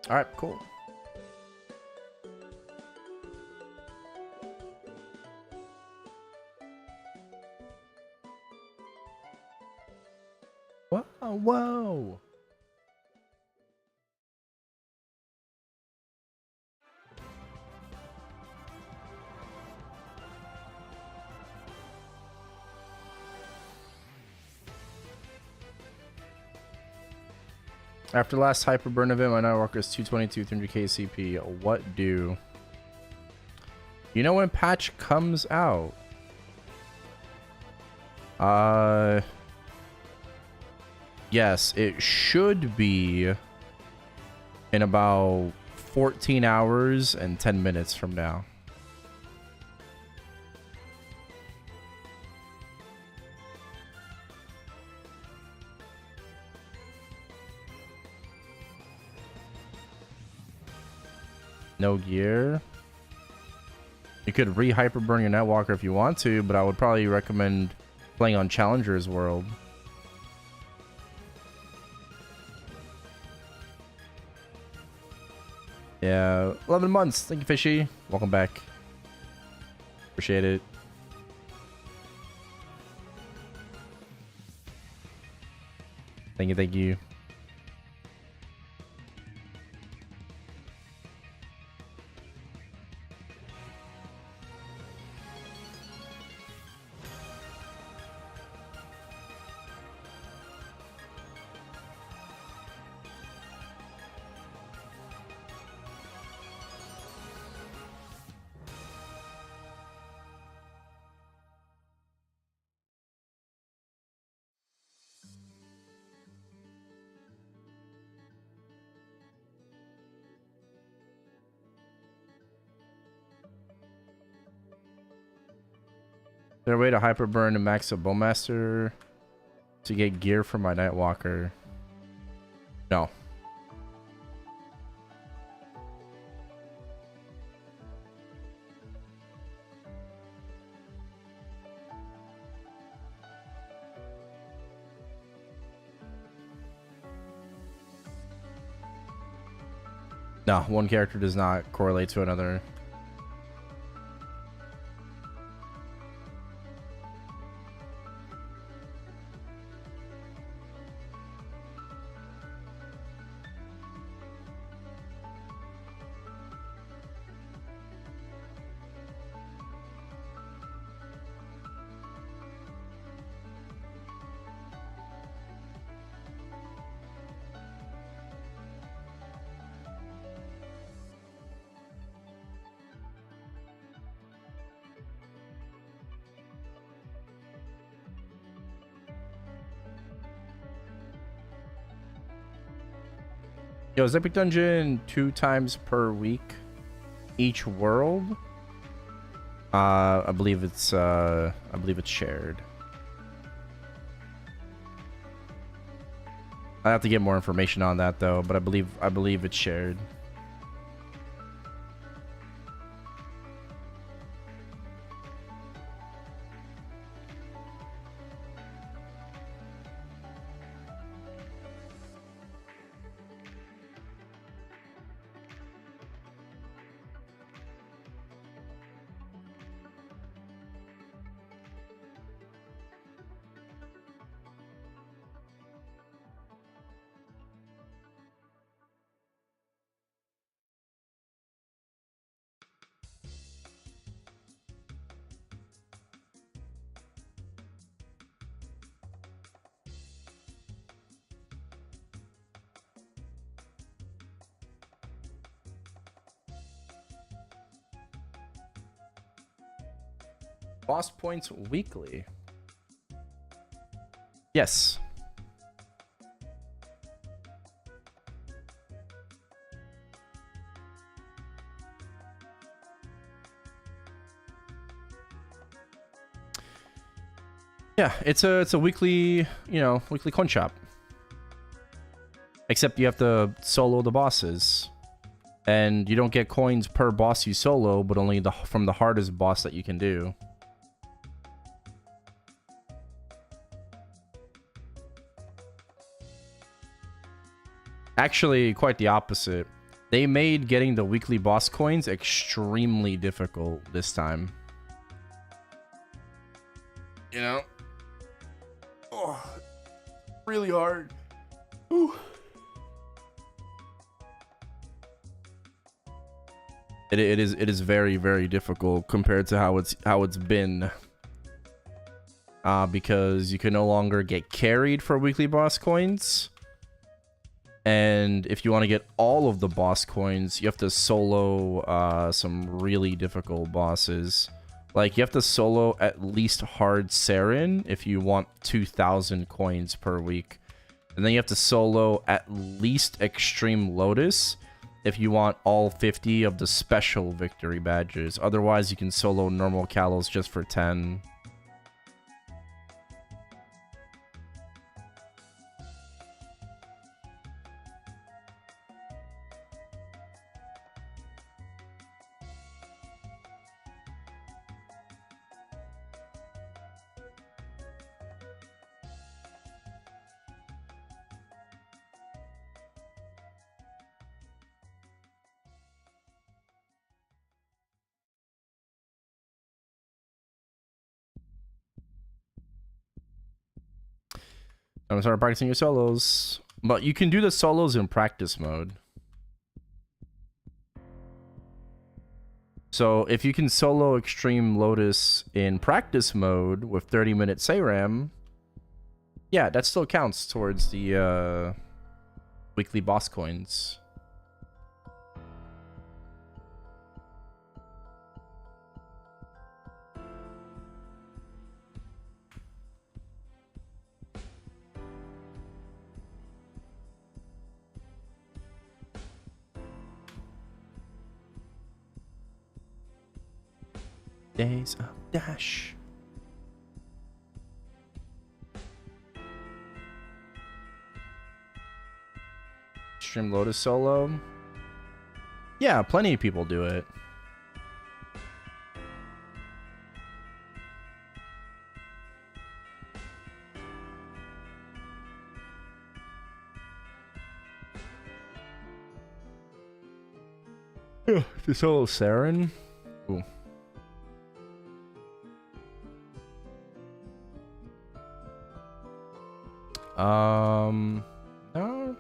All right, cool. Whoa, whoa. After last Hyperburn event, my Nightwalker is 222, 300k CP. What do? You know when patch comes out? Yes, it should be in about 14 hours and 10 minutes from now. No gear. You could re-hyperburn your Nightwalker if you want to, but I would probably recommend playing on Challenger's World. Yeah, 11 months. Thank you, Fishy. Welcome back. Appreciate it. Thank you, thank you. Is there a way to hyperburn and max a Bowmaster to get gear for my Nightwalker? No. No, one character does not correlate to another. Yo, is Epic Dungeon 2 times per week each world? I believe it's shared. I have to get more information on that though, but I believe it's shared. Boss points weekly. Yes. Yeah, it's a weekly, weekly coin shop. Except you have to solo the bosses. And you don't get coins per boss you solo, but only from the hardest boss that you can do. Actually, quite the opposite. They made getting the weekly boss coins extremely difficult this time. You know? Oh, really hard. Ooh. It is very, very difficult compared to how it's been. Because you can no longer get carried for weekly boss coins. And if you want to get all of the boss coins, you have to solo some really difficult bosses. Like, you have to solo at least Hard Saren if you want 2,000 coins per week. And then you have to solo at least Extreme Lotus if you want all 50 of the special victory badges. Otherwise, you can solo normal Kalos just for 10. I'm gonna start practicing your solos. But you can do the solos in practice mode. So if you can solo Extreme Lotus in practice mode with 30-minute SARAM, yeah, that still counts towards the weekly boss coins. Days of Dash. Extreme Lotus solo. Yeah, plenty of people do it. The solo Saren. Ooh. No.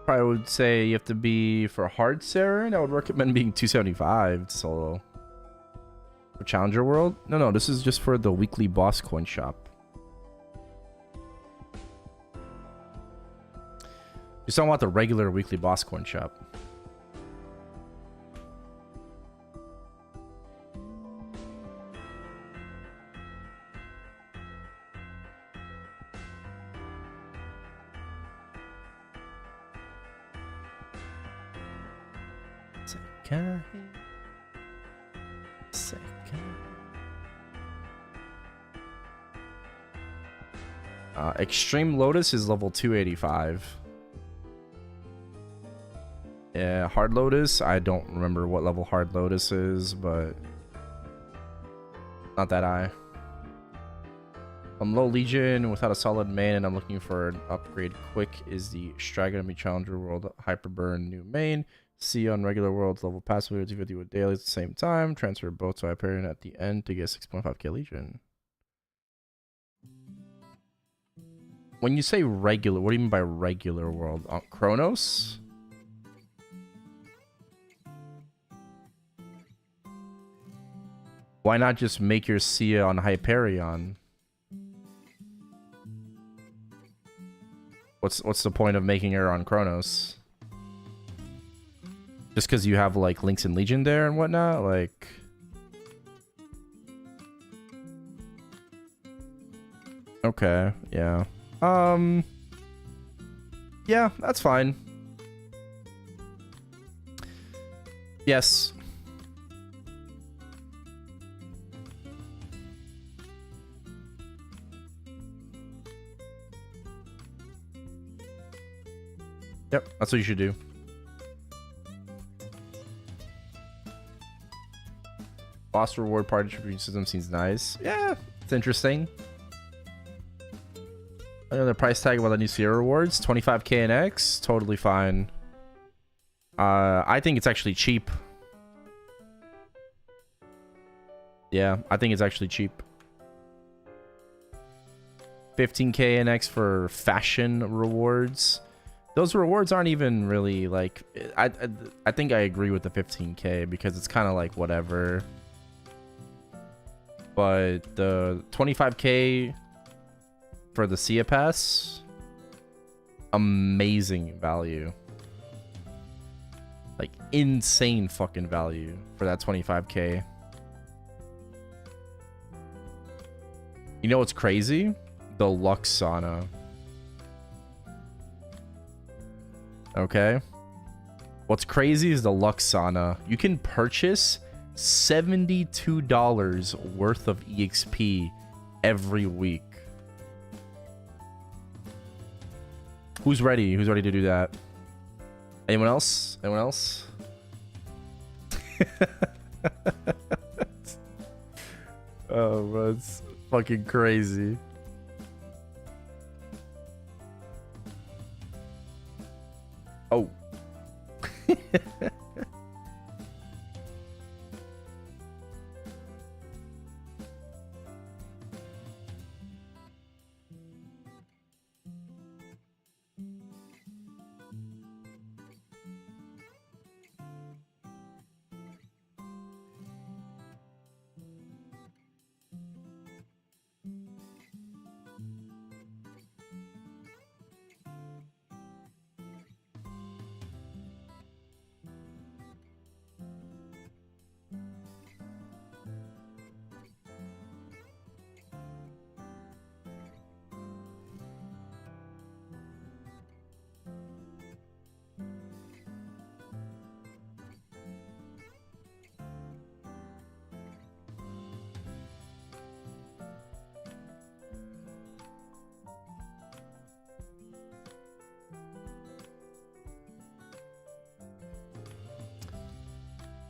Probably would say you have to be for Hard Saren. I would recommend being 275 solo. For Challenger World? No, this is just for the weekly boss coin shop. Just don't want the regular weekly boss coin shop. Extreme Lotus is level 285. Yeah, Hard Lotus, I don't remember what level Hard Lotus is, but not that high. I'm low Legion without a solid main, and I'm looking for an upgrade quick. Is the Stragonomy Challenger World Hyperburn new main? See on regular worlds level passive 250 with dailies at the same time. Transfer both to Hyperion at the end to get 6.5k Legion. When you say regular, what do you mean by regular world? Chronos? Why not just make your Sia on Hyperion? What's the point of making her on Chronos? Just because you have like Links and Legion there and whatnot? Like, okay, yeah. Yeah, that's fine. Yes. Yep, that's what you should do. Boss reward party distribution system seems nice. Yeah, it's interesting. Another price tag about the new Sia rewards, 25k and X, totally fine. I think it's actually cheap. Yeah, I think it's actually cheap. 15k and X for fashion rewards. Those rewards aren't even really like... I think I agree with the 15k because it's kind of like whatever. But the 25k for the Sia Pass, amazing value. Like insane fucking value for that 25k. You know what's crazy? The Lux Sauna. Okay. What's crazy is the Lux Sauna. You can purchase $72 worth of EXP every week. Who's ready? Who's ready to do that? Anyone else? Anyone else? Oh, bro, it's fucking crazy. Oh.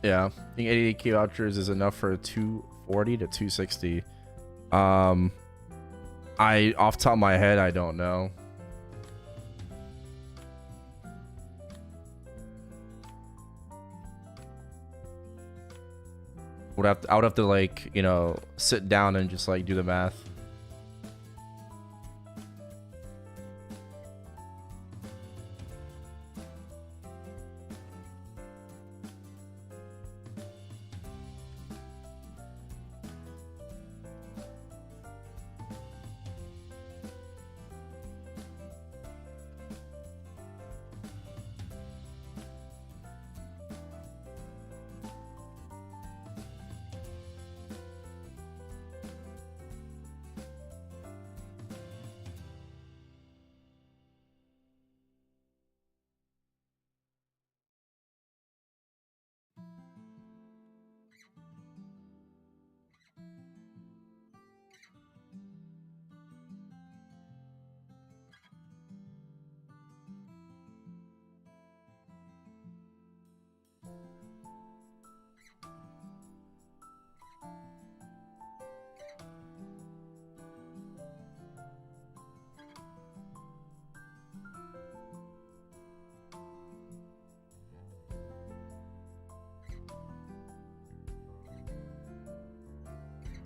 Yeah, I think 88 key vouchers is enough for 240 to 260. I off the top of my head, I don't know. I would have to like, you know, sit down and just like do the math.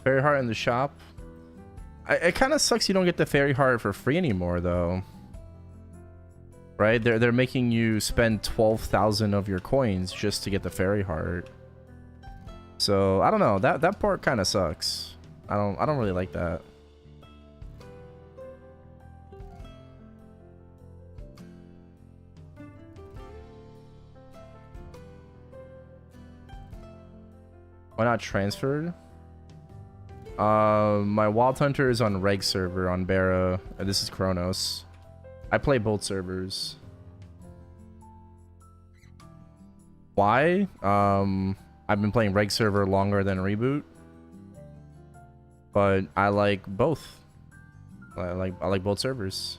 Fairy heart in the shop. It kind of sucks you don't get the fairy heart for free anymore, though. Right? They're making you spend 12,000 of your coins just to get the fairy heart. So I don't know. That part kind of sucks. I don't really like that. Why not transferred? My Wild Hunter is on Reg server on Barra, and this is Kronos. I play both servers. Why? I've been playing Reg server longer than Reboot, but I like both. I like both servers.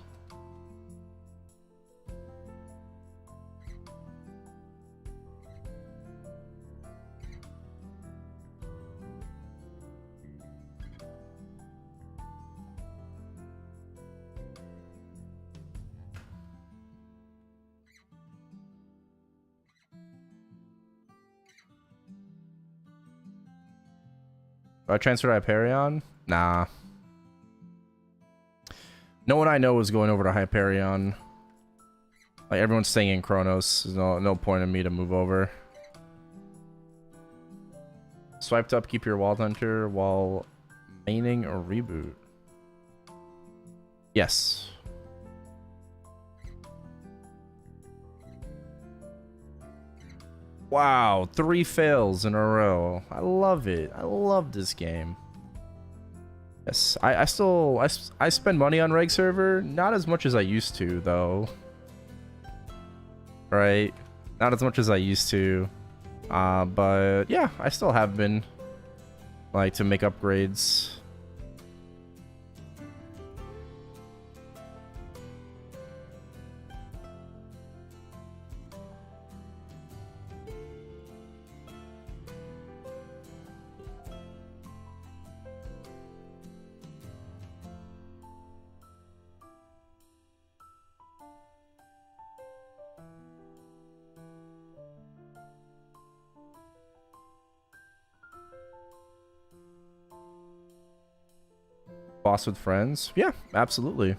Transfer to Hyperion? Nah. No one I know is going over to Hyperion. Like, everyone's staying in Kronos. There's no point in me to move over. Swiped up, keep your Wild Hunter while maining or reboot. Yes. Wow, 3 fails in a row. I love it. I love this game. Yes, I spend money on reg server, not as much as I used to though. Right? Not as much as I used to. But yeah, I still have been like to make upgrades. Boss with friends? Yeah, absolutely.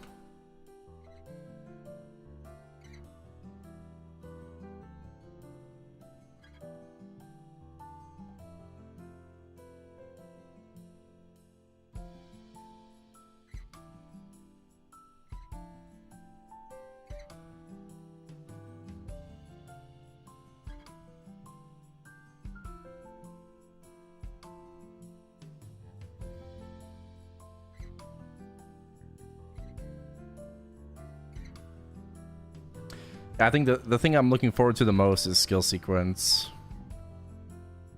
I think the thing I'm looking forward to the most is skill sequence.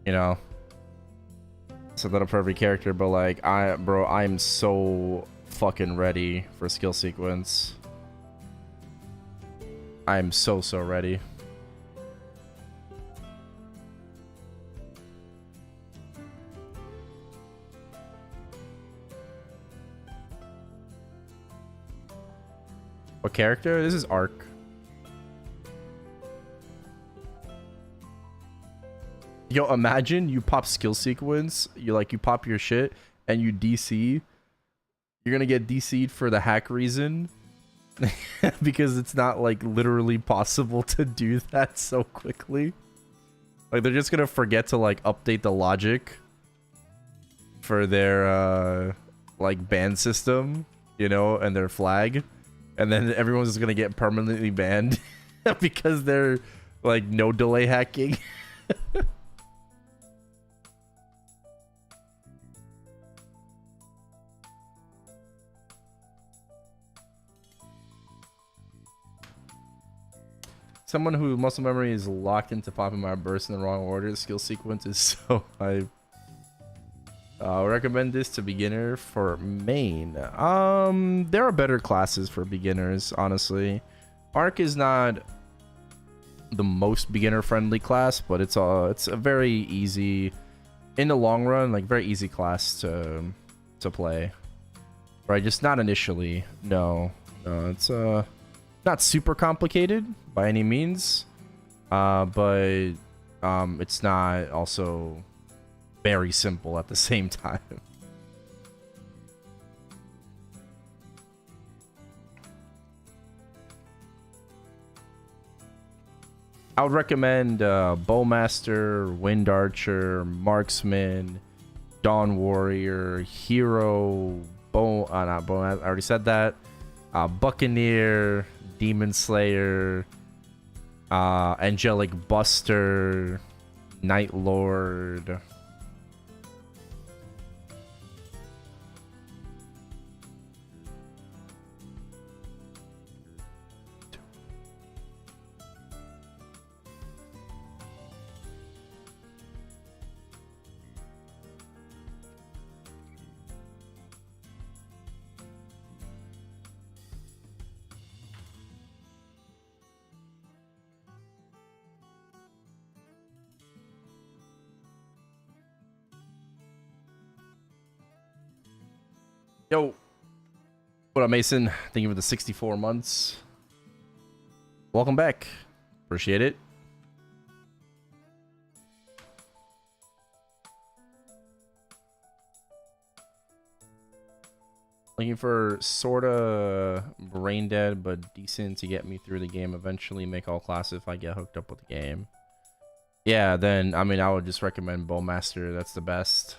You know, set that up for every character, but like I'm so fucking ready for skill sequence. I'm so ready. What character? This is Arc. Yo, imagine you pop skill sequence, you pop your shit, and you DC. You're gonna get DC'd for the hack reason. Because it's not, like, literally possible to do that so quickly. Like, they're just gonna forget to, like, update the logic for their, like, ban system, you know, and their flag. And then everyone's just gonna get permanently banned because they're, like, no delay hacking. Someone who muscle memory is locked into popping my burst in the wrong order. Skill sequence is so I recommend this to beginner for main. There are better classes for beginners, honestly. Arc is not the most beginner friendly class, but it's a very easy, in the long run, like very easy class to play. Right, just not initially. No, it's not super complicated by any means, but it's not also very simple at the same time. I would recommend Bowmaster, Wind Archer, Marksman, Dawn Warrior, Hero, not Bowmaster, I already said that. Buccaneer, Demon Slayer, Angelic Buster, Night Lord. Yo, what up, Mason? Thank you for the 64 months. Welcome back. Appreciate it. Looking for sorta brain dead but decent to get me through the game. Eventually make all classes if I get hooked up with the game. Yeah, then I mean I would just recommend Bowmaster. That's the best.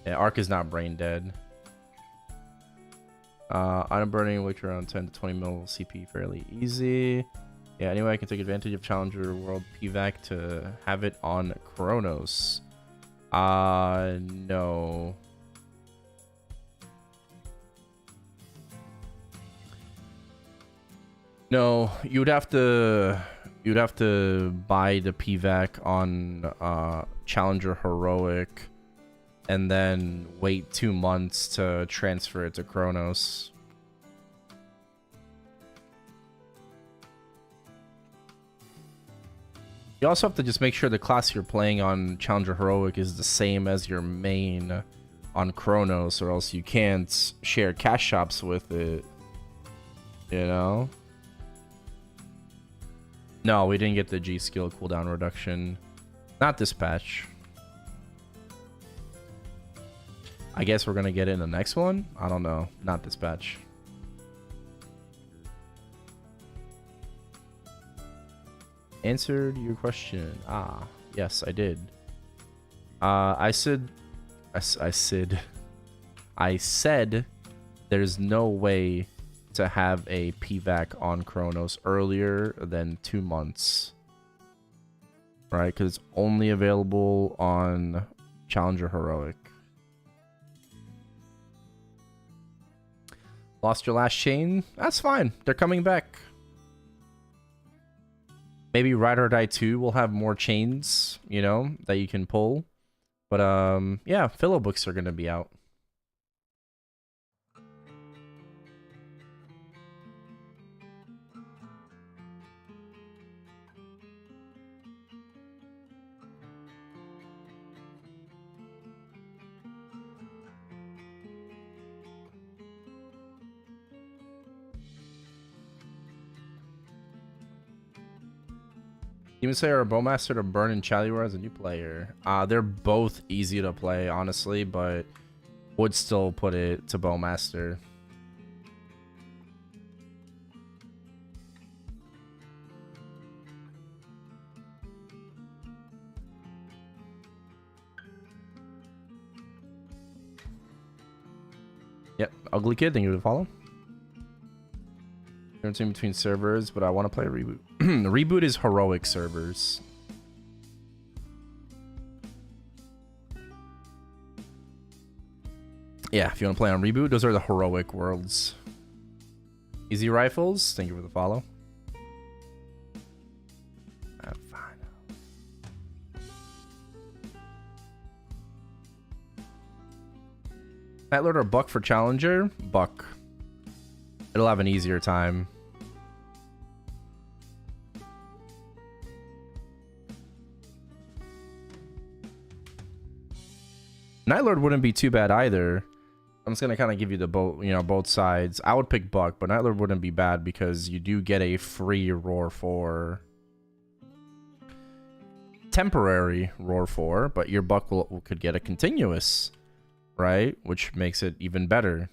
Yeah, Arc is not brain dead. Item burning, which around 10 to 20 mil CP, fairly easy. Yeah, anyway, I can take advantage of Challenger World PVAC to have it on Chronos. No. No, you'd have to buy the PVAC on Challenger Heroic and then wait 2 months to transfer it to Chronos. You also have to just make sure the class you're playing on Challenger Heroic is the same as your main on Chronos, or else you can't share cash shops with it. You know? No, we didn't get the G skill cooldown reduction. Not this patch. I guess we're gonna get it in the next one? I don't know. Not this patch. Answered your question. Ah, yes, I did. I said there's no way to have a PVAC on Chronos earlier than 2 months. Right? Because it's only available on Challenger Heroic. Lost your last chain? That's fine. They're coming back. Maybe Ride or Die 2 will have more chains, you know, that you can pull. But, yeah, Philo books are going to be out. Demon Slayer or Bowmaster to burn in Challenger as a new player? They're both easy to play, honestly, but would still put it to Bowmaster. Yep, Ugly Kid, thank you for the follow. Difference in between servers, but I want to play Reboot. Reboot is heroic servers. Yeah, if you want to play on Reboot, those are the heroic worlds. Easy Rifles, thank you for the follow. Fine. Nightlord or Buck for Challenger? Buck. It'll have an easier time. Nightlord wouldn't be too bad either. I'm just gonna kind of give you the both sides. I would pick Buck, but Nightlord wouldn't be bad because you do get a free Roar 4. Temporary Roar 4, but your Buck could get a continuous, right? Which makes it even better.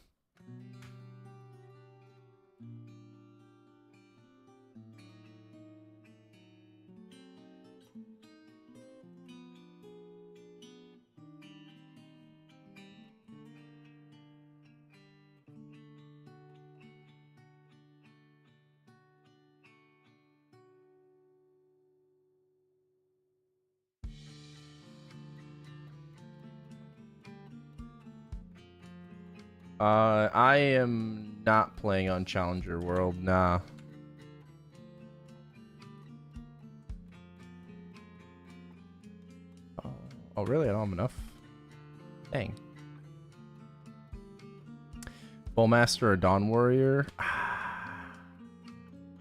I am not playing on Challenger World, nah. Oh, really? I don't have enough? Dang. Bowmaster or Dawn Warrior?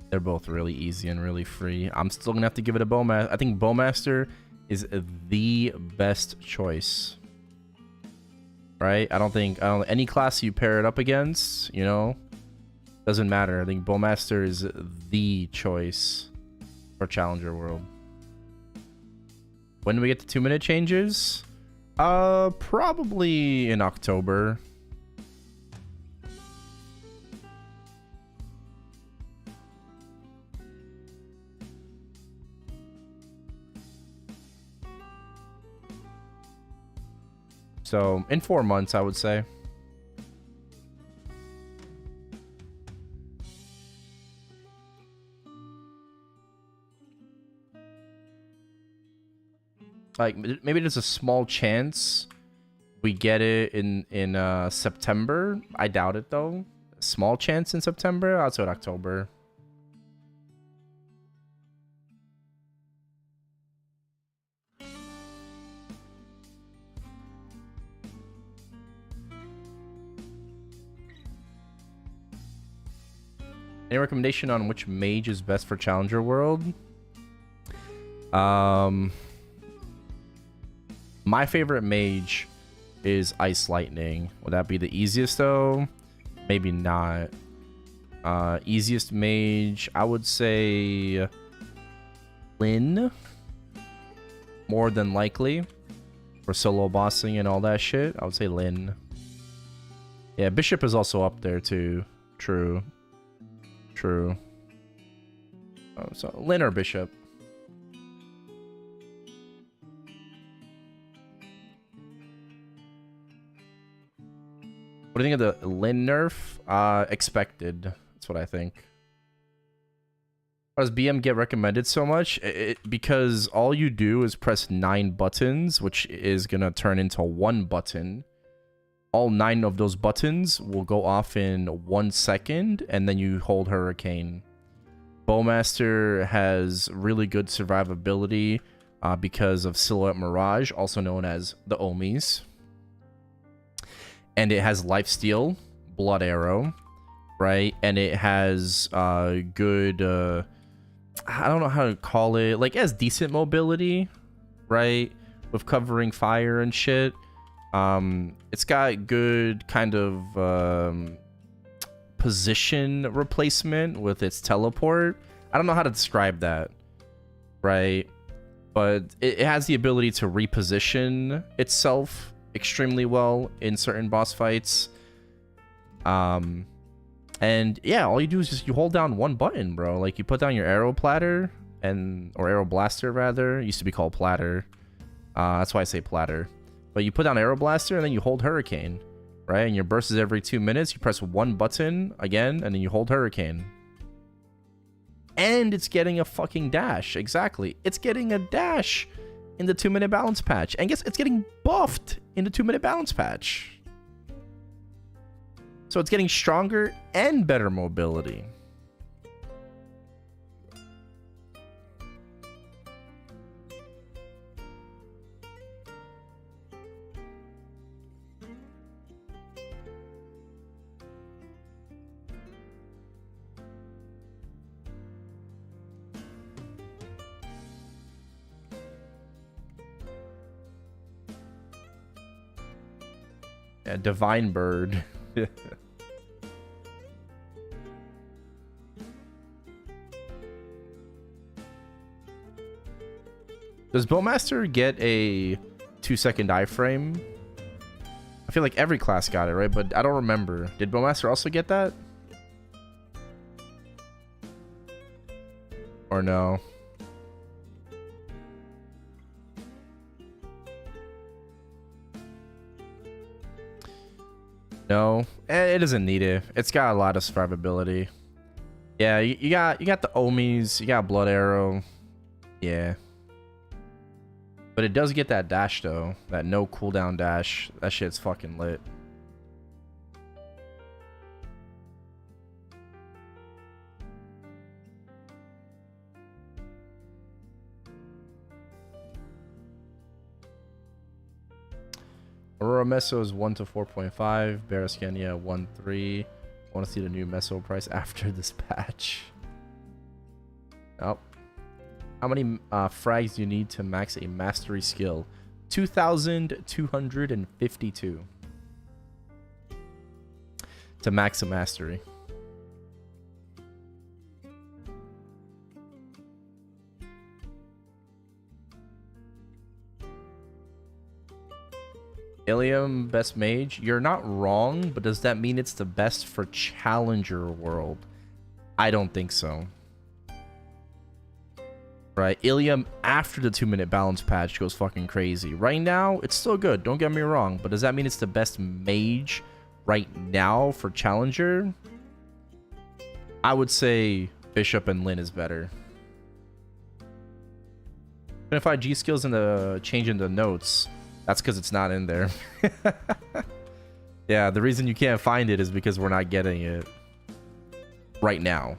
They're both really easy and really free. I'm still gonna have to give it a Bowmaster. I think Bowmaster is the best choice. Right? I don't any class you pair it up against, you know, doesn't matter. I think Bowmaster is the choice for Challenger World. When do we get the 2-minute changes? Probably in October. So in 4 months, I would say. Like maybe there's a small chance we get it in September. I doubt it though. Small chance in September. I'll say October. Any recommendation on which mage is best for Challenger World? My favorite mage is Ice Lightning. Would that be the easiest though? Maybe not. Easiest mage, I would say Lyn. More than likely. For solo bossing and all that shit, I would say Lyn. Yeah, Bishop is also up there too. True. True. Oh, so Lyn or Bishop? What do you think of the Lyn nerf? Expected. That's what I think. Why does BM get recommended so much? Because all you do is press 9 buttons, which is going to turn into 1 button. All 9 of those buttons will go off in 1 second, and then you hold Hurricane. Bowmaster has really good survivability because of Silhouette Mirage, also known as the Omis. And it has Lifesteal, Blood Arrow, right? And it has good, I don't know how to call it. Like, it has decent mobility, right? With covering fire and shit. It's got good kind of position replacement with its teleport. I don't know how to describe that, right? But it has the ability to reposition itself extremely well in certain boss fights. And yeah, all you do is just you hold down 1 button, bro. Like you put down your arrow platter or arrow blaster rather. It used to be called platter. That's why I say platter. But you put down arrow blaster and then you hold Hurricane, right? And your burst is every 2 minutes. You press 1 button again and then you hold Hurricane. And it's getting a fucking dash. Exactly. It's getting a dash in the 2-minute balance patch. And guess it's getting buffed in the 2-minute balance patch. So it's getting stronger and better mobility. Yeah, Divine Bird. Does Bowmaster get a 2-second iframe? I feel like every class got it, right? But I don't remember. Did Bowmaster also get that? Or no? No, it doesn't need it. It's got a lot of survivability. Yeah, you got the Omis, you got Blood Arrow. Yeah. But it does get that dash though. That no cooldown dash. That shit's fucking lit. Aurora Meso is 1 to 4.5. Barascania 1.3. I want to see the new Meso price after this patch. Oh. How many frags do you need to max a mastery skill? 2,252. To max a mastery. Ilium, best mage. You're not wrong, but does that mean it's the best for Challenger World? I don't think so. Right, Ilium after the 2-minute balance patch goes fucking crazy. Right now, it's still good, don't get me wrong, but does that mean it's the best mage right now for Challenger? I would say Bishop and Lyn is better. And if I G skills in the change in the notes, that's because it's not in there. Yeah, the reason you can't find it is because we're not getting it right now.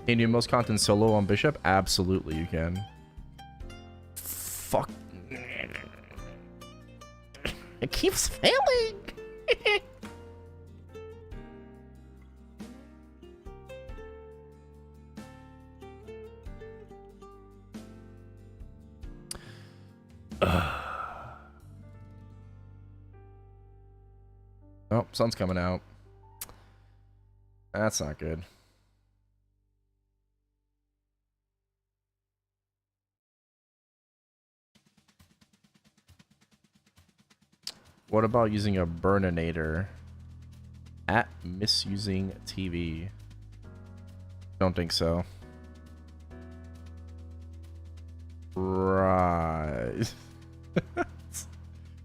Can you do most content solo on Bishop? Absolutely, you can. Fuck. It keeps failing. Oh, sun's coming out. That's not good. What about using a burninator at MisusingTV? Don't think so. Right. What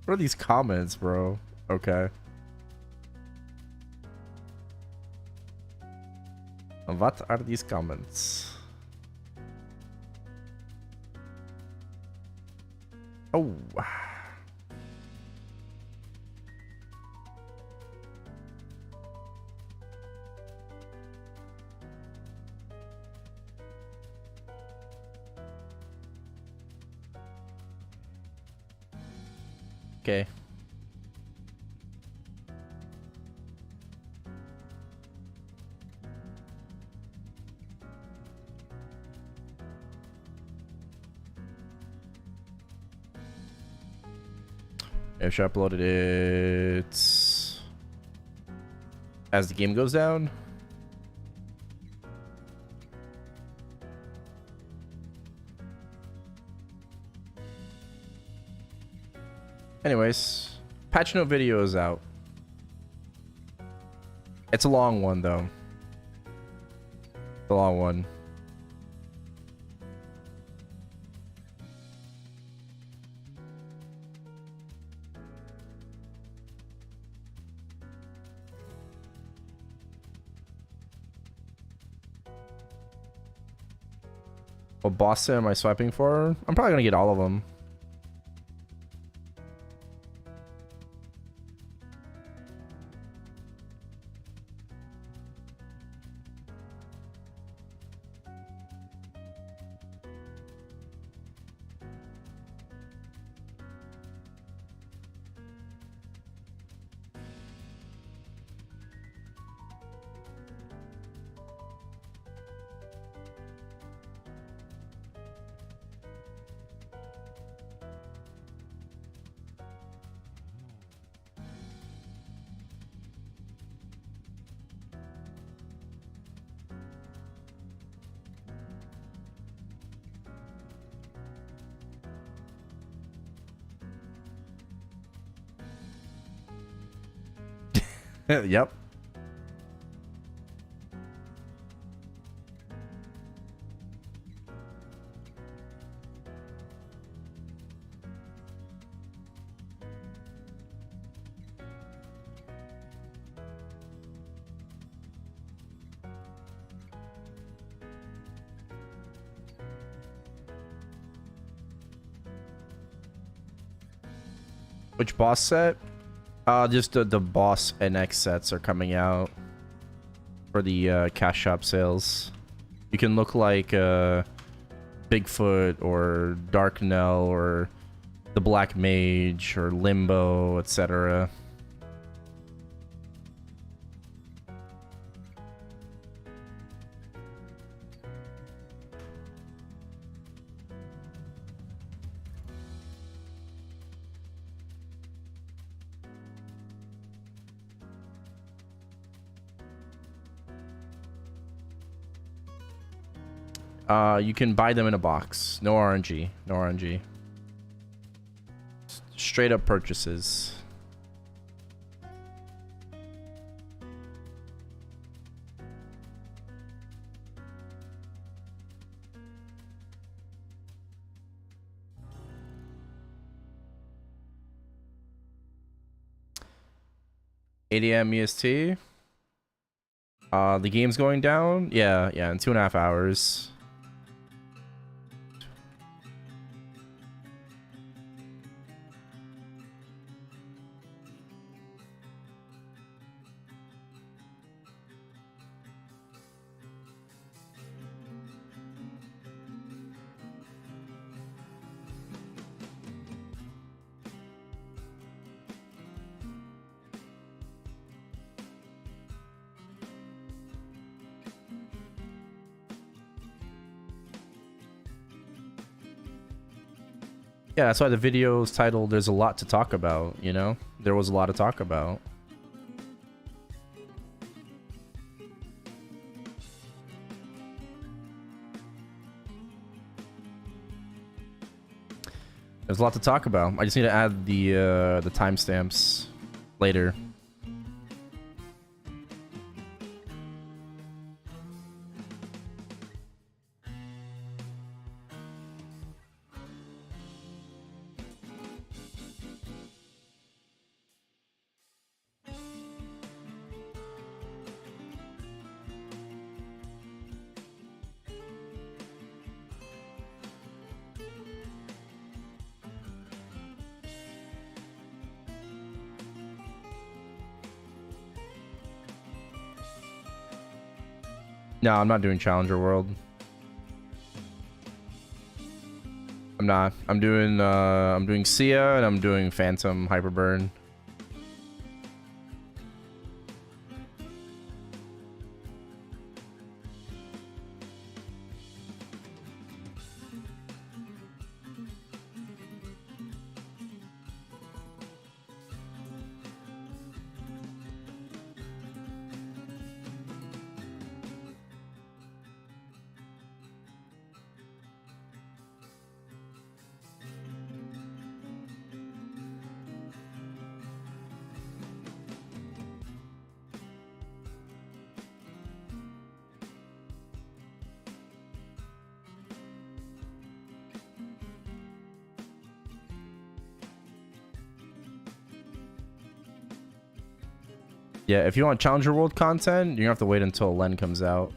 are these comments, bro? Okay. What are these comments? Oh. Okay. If I uploaded it as the game goes down. Anyways, patch note video is out. It's a long one though. The long one. What boss set am I swiping for? I'm probably gonna get all of them. Yep. Which boss set? Just the boss NX sets are coming out for the cash shop sales. You can look like Bigfoot or Dark Nell or the Black Mage or Limbo, etc. You can buy them in a box. No RNG. No RNG. Straight up purchases. AM EST. The game's going down? Yeah, in 2.5 hours. Yeah, that's why the video's titled There's a Lot to Talk About, you know? There was a lot to talk about. There's a lot to talk about. I just need to add the timestamps later. No, I'm not doing Challenger World. I'm not. I'm doing Sia and I'm doing Phantom Hyperburn. Yeah, if you want Challenger World content, you're gonna have to wait until Len comes out.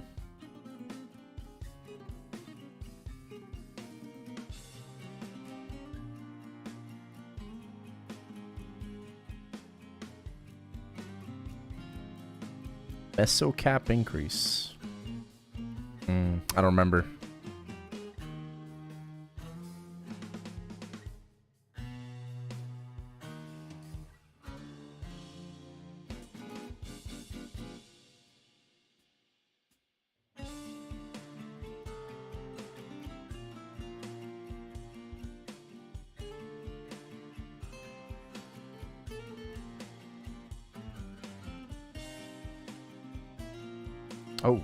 Beso cap increase. I don't remember. Oh.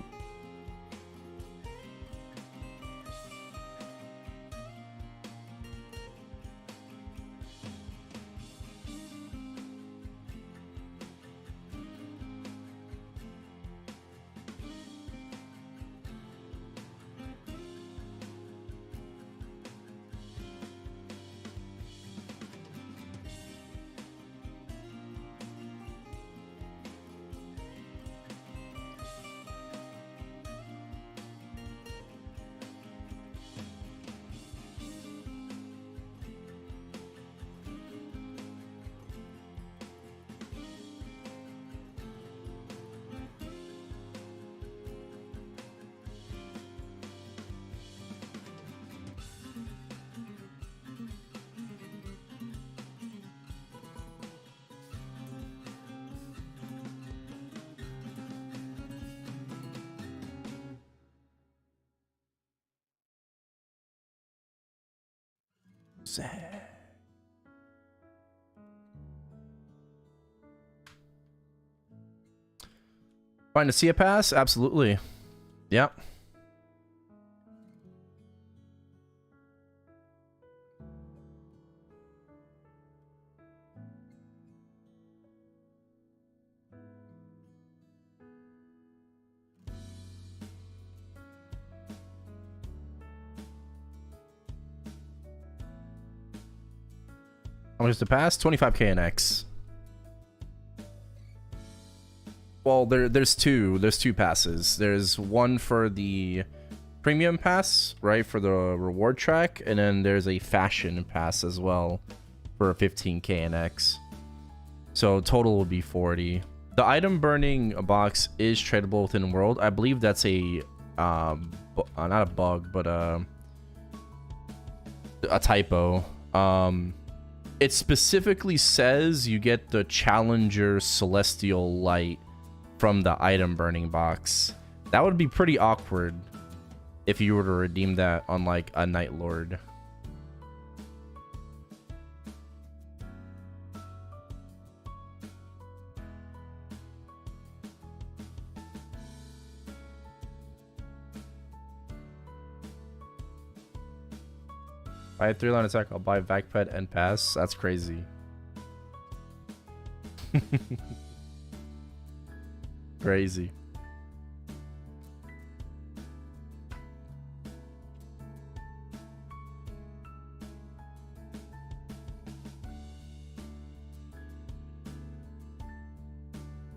Find a Sia pass? Absolutely. Yep. How much is the pass? 25k in X. Well, there's two passes. There's one for the premium pass, right, for the reward track, and then there's a fashion pass as well for 15k in X. So total will be 40. The item burning box is tradable within world. I believe that's a not a bug, but a typo. It specifically says you get the Challenger Celestial Light from the item burning box. That would be pretty awkward if you were to redeem that on like a Night Lord. Buy a 3-line attack, I'll buy Vacped and pass. That's crazy. Crazy.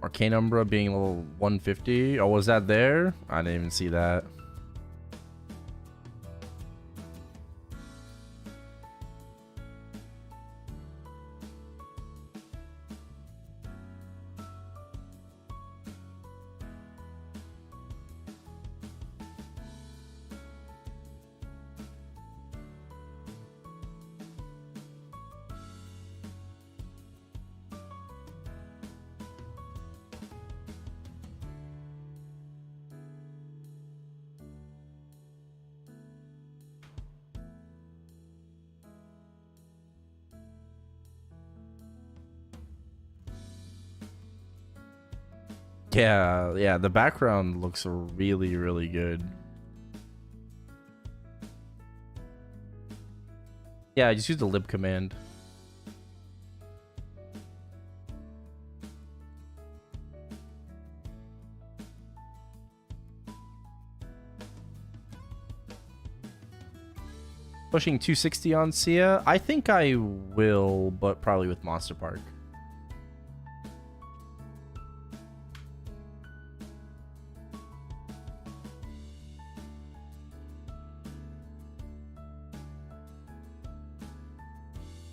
Arcane Umbra being level 150. Oh, was that there? I didn't even see that. Yeah, the background looks really, really good. Yeah, just use the lib command. Pushing 260 on Sia? I think I will, but probably with Monster Park.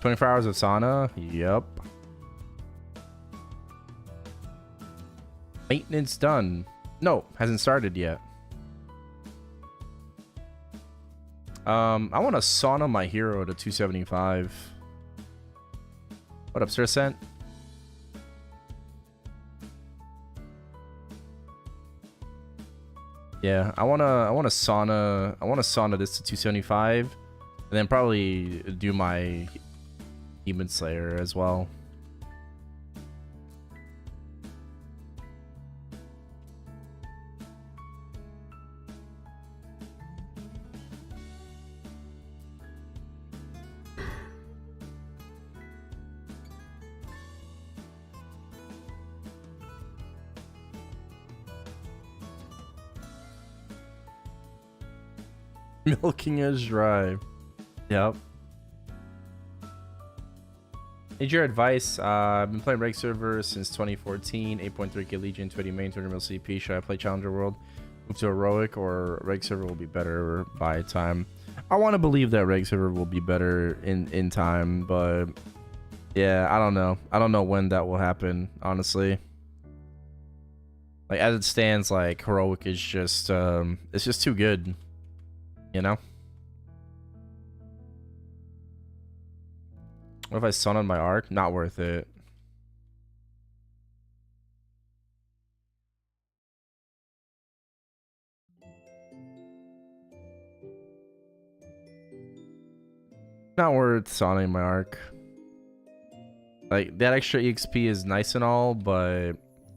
"24 hours of sauna." Yep. Maintenance done. No, hasn't started yet. I want to sauna my hero to 275. What up, Sir Cent? Yeah, I wanna sauna this to 275, and then probably do my Demon Slayer as well. Milking is dry. Yep. Need your advice. I've been playing reg server since 2014. 8.3k Legion, 20 main, 200 mil CP. Should I play Challenger World? Move to heroic, or reg server will be better by time? I want to believe that reg server will be better in time, but yeah, I don't know. I don't know when that will happen, honestly. Like, as it stands, like, heroic is just it's just too good, you know? What if I sun on my arc? Not worth it. Not worth sunning my arc. Like, that extra EXP is nice and all, but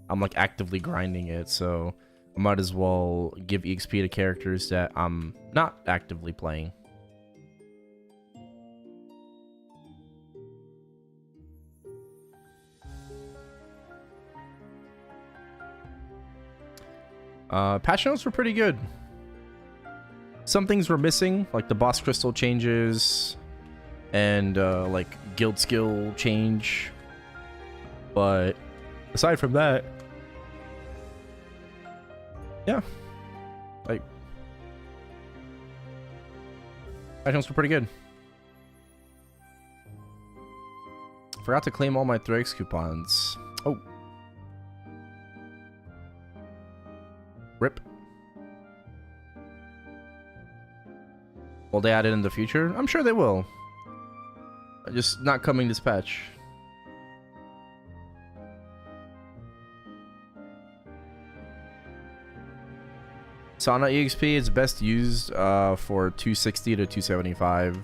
I'm like actively grinding it, so I might as well give EXP to characters that I'm not actively playing. Patch notes were pretty good. Some things were missing, like the boss crystal changes and like guild skill change. But aside from that, yeah, like items were pretty good. Forgot to claim all my 3x coupons. Oh. Rip. Will they add it in the future? I'm sure they will. Just not coming this patch. Sauna EXP is best used for 260 to 275.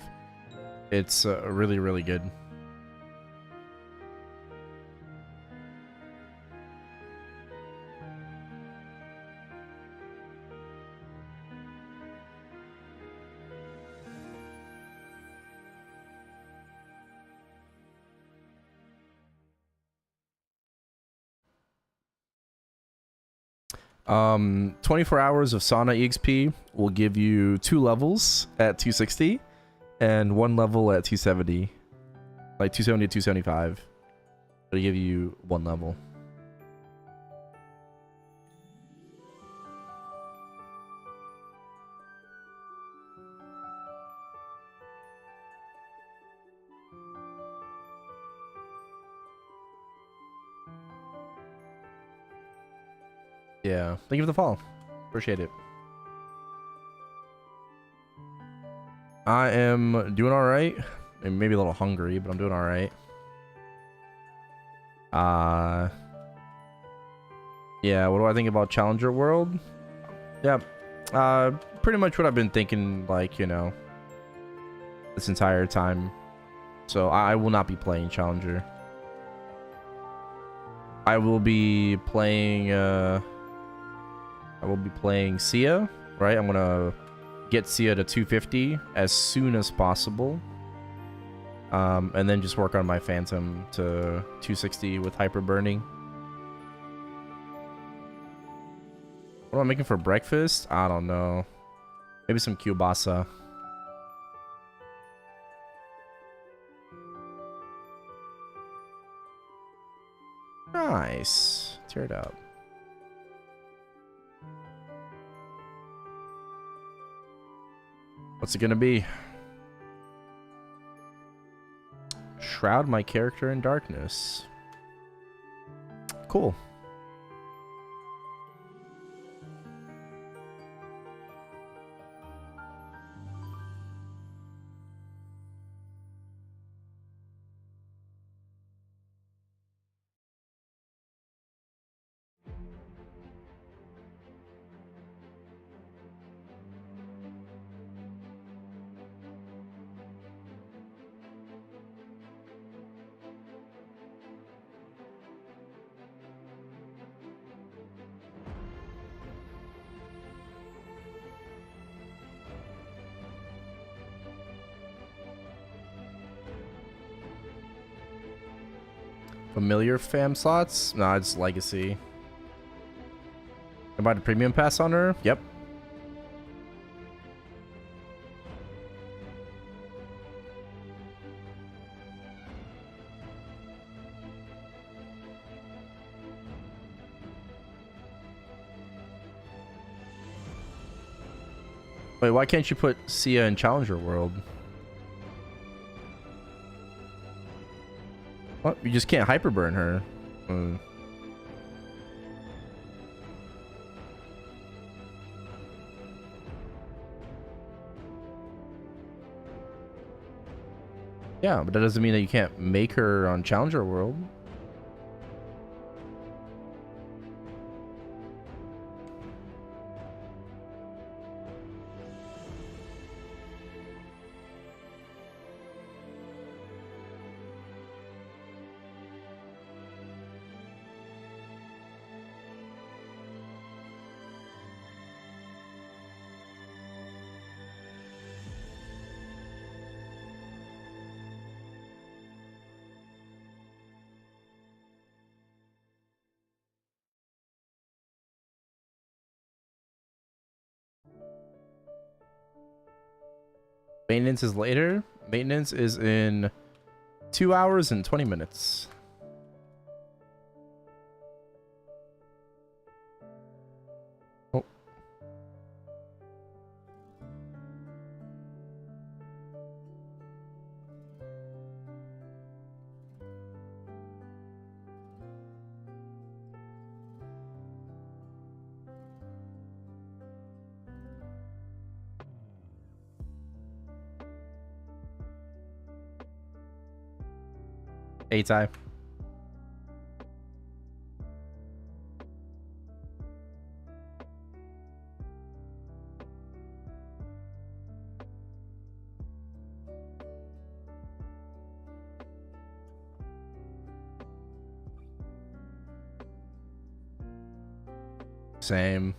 It's really, really good. Um, 24 hours of sauna EXP will give you 2 levels at 260 and 1 level at 270. Like 270 to 275. It'll give you 1 level. Yeah, thank you for the follow. Appreciate it. I am doing all right. Maybe a little hungry, but I'm doing all right. Yeah, what do I think about Challenger World? Yeah, pretty much what I've been thinking, like, you know, this entire time. So I will not be playing Challenger. I will be playing Sia, right? I'm gonna get Sia to 250 as soon as possible. And then just work on my Phantom to 260 with hyper burning. What am I making for breakfast? I don't know. Maybe some kielbasa. Nice. Tear it up. What's it gonna be? Shroud my character in darkness. Cool. Familiar fam slots? Nah, it's legacy. Can I buy the premium pass on her? Yep. Wait, why can't you put Sia in Challenger World? What? You just can't hyper burn her. Yeah, but that doesn't mean that you can't make her on Challenger World. Maintenance is later. Maintenance is in 2 hours and 20 minutes. Oh. Hey, Ty. Same.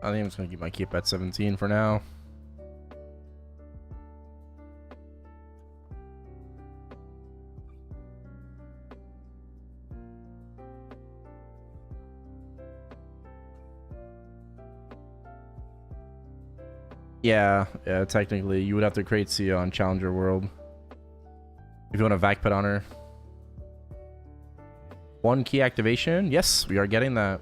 I think I'm just gonna keep my keep at 17 for now. Yeah, technically you would have to create Sia on Challenger World if you want a vac pet on her. 1 key activation. Yes, we are getting that.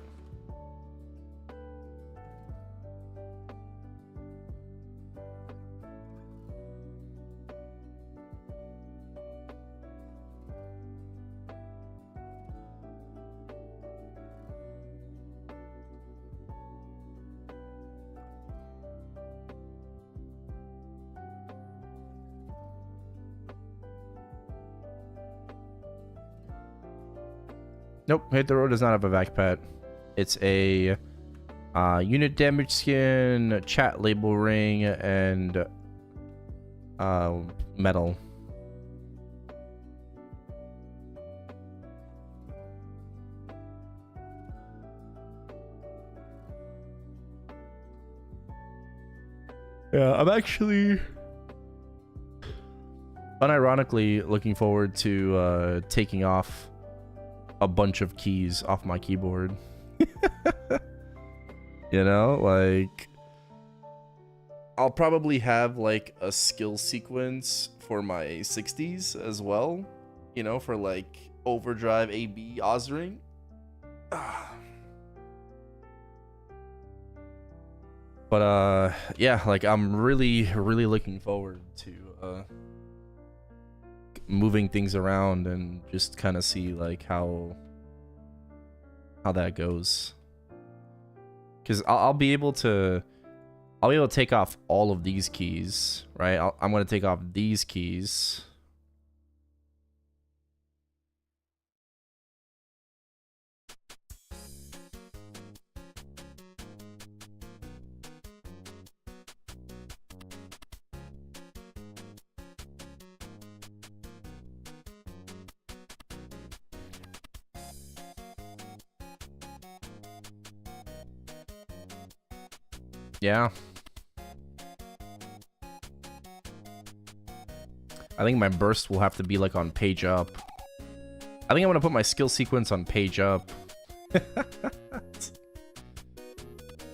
Nope, Hit the Road does not have a vac pet. It's a unit damage skin, chat label ring, and metal. Yeah, I'm actually unironically looking forward to taking off a bunch of keys off my keyboard. You know, like I'll probably have like a skill sequence for my 60s as well, you know, for like overdrive AB Ozring. But yeah, like I'm really looking forward to moving things around and just kind of see like how that goes, because I'll be able to take off all of these keys, right? I'm going to take off these keys. Yeah. I think my burst will have to be like on page up. I think I'm gonna put my skill sequence on page up.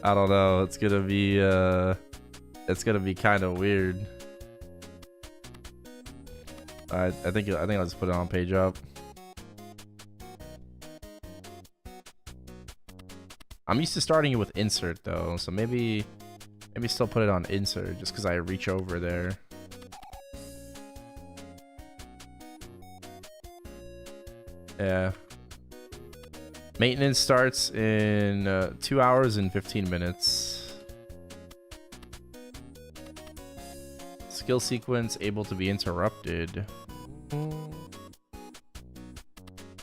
I don't know. It's gonna be kind of weird. I think I'll just put it on page up. I'm used to starting it with insert though, so maybe still put it on insert just because I reach over there. Yeah. Maintenance starts in 2 hours and 15 minutes. Skill sequence able to be interrupted.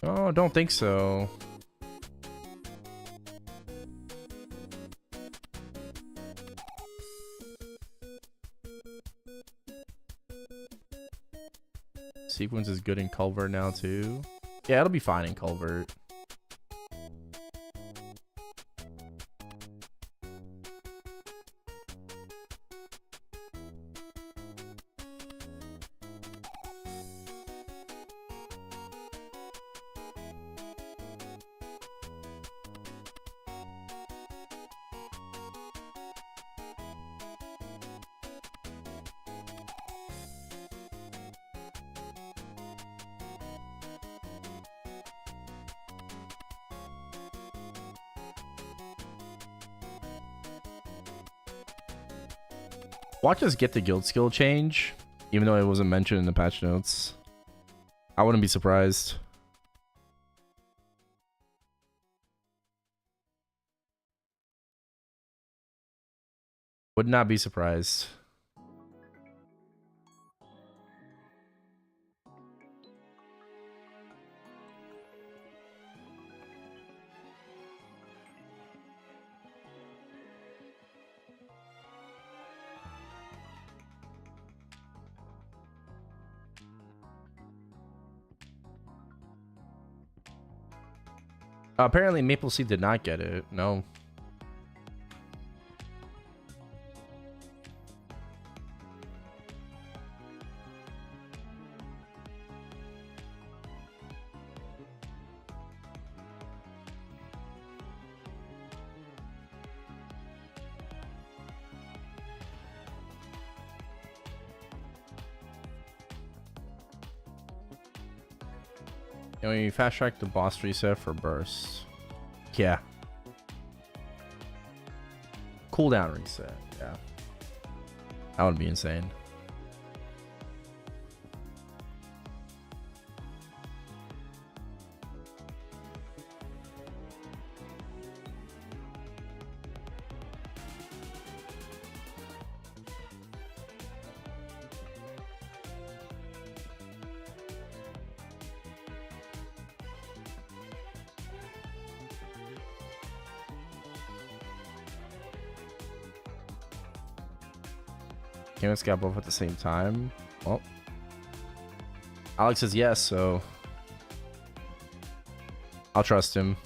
Oh, don't think so. Sequence is good in Culvert now too. Yeah, it'll be fine in Culvert. Watch us get the guild skill change, even though it wasn't mentioned in the patch notes. I wouldn't be surprised. Would not be surprised. Apparently Maple Seed did not get it. No. And when you fast track the boss reset for burst. Yeah. Cooldown reset. Yeah. That would be insane. Can we scap both at the same time? Well, Alex says yes, so I'll trust him.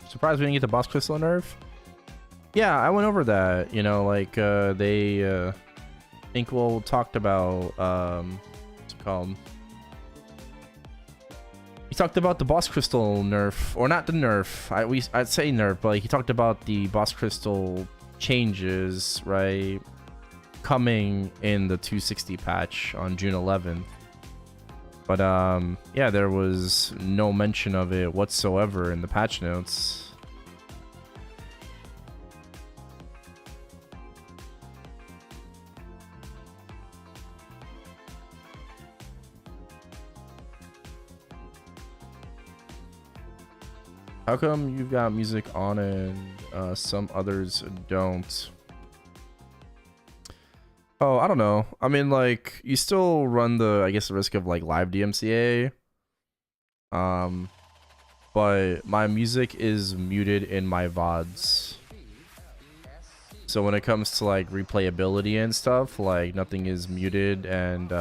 Surprised we didn't get the boss crystal nerf. Yeah, I went over that. You know, like they QoL talked about what's it called? He talked about the boss crystal nerf, or not the nerf. I'd say nerf, but like, he talked about the boss crystal changes, right? Coming in the 260 patch on June 11th. But yeah, there was no mention of it whatsoever in the patch notes. How come you've got music on and some others don't? Oh, I don't know. I mean, like, you still run the, I guess, the risk of like live DMCA. But my music is muted in my VODs. So when it comes to like replayability and stuff, like nothing is muted, and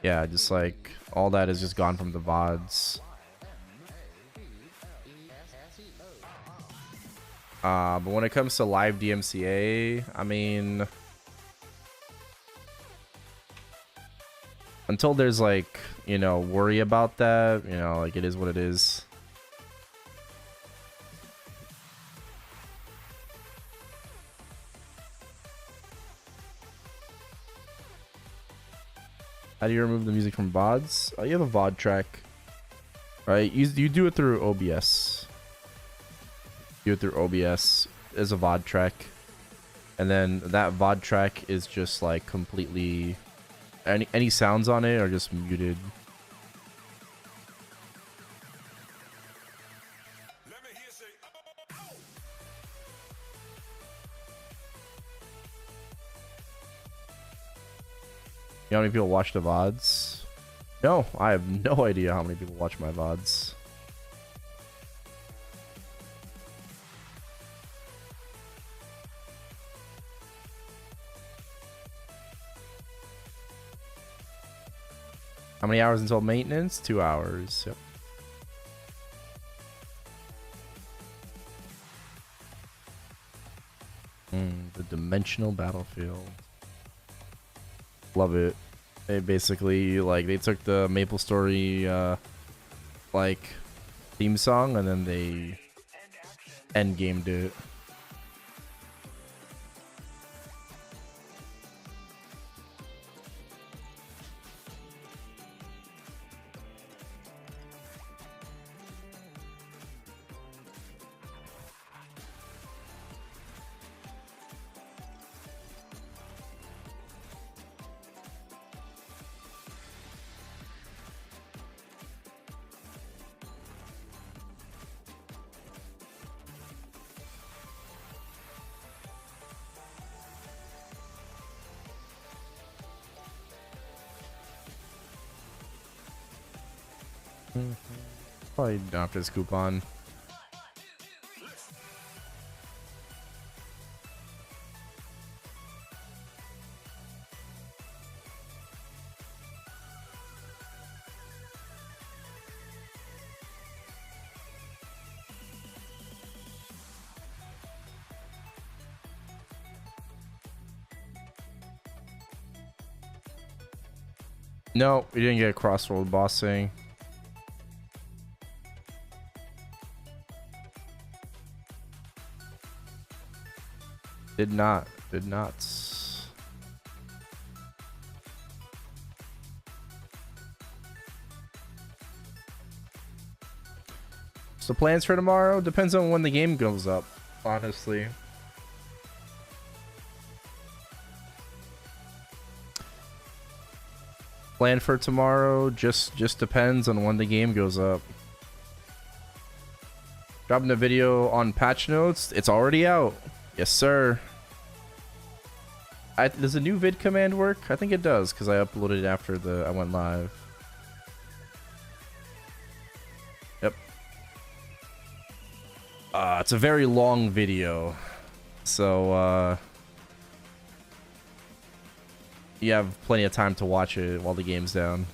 yeah, just like all that is just gone from the VODs. But when it comes to live DMCA, I mean, until there's like, you know, worry about that, you know, like it is what it is. How do you remove the music from VODs? Oh, you have a VOD track, right? You do it through OBS. Do it through OBS as a VOD track, and then that VOD track is just like completely any sounds on it are just muted. You know how many people watch the VODs? No, I have no idea how many people watch my VODs. How many hours until maintenance? 2 hours. Yep. The dimensional battlefield. Love it. They basically, like, they took the MapleStory like theme song and then they end gamed it. Probably don't have to scoop on. No, we didn't get crossroad bossing. Did not. So plans for tomorrow depends on when the game goes up, honestly. Plan for tomorrow just depends on when the game goes up. Dropping the video on patch notes. It's already out. Yes, sir. Does the new vid command work? I think it does because I uploaded it after I went live. Yep. It's a very long video, so you have plenty of time to watch it while the game's down.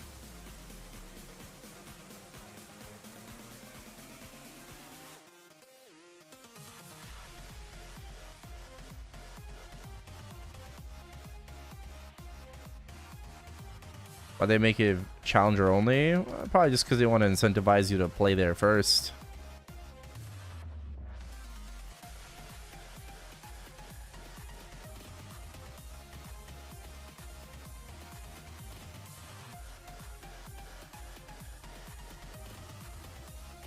Why they make it challenger only? Probably just because they want to incentivize you to play there first.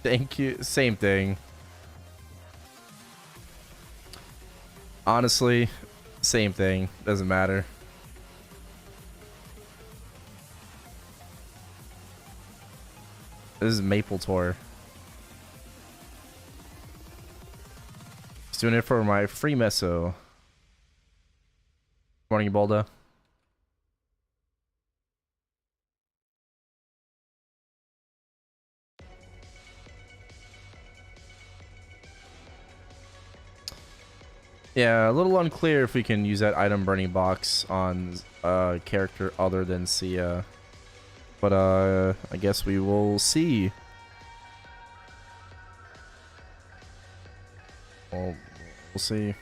Thank you. Same thing. Honestly, same thing. Doesn't matter. This is Maple Tour. Just doing it for my free meso. Morning, Balda. Yeah, a little unclear if we can use that item burning box on a character other than Sia. But I guess we will see. Well, we'll see.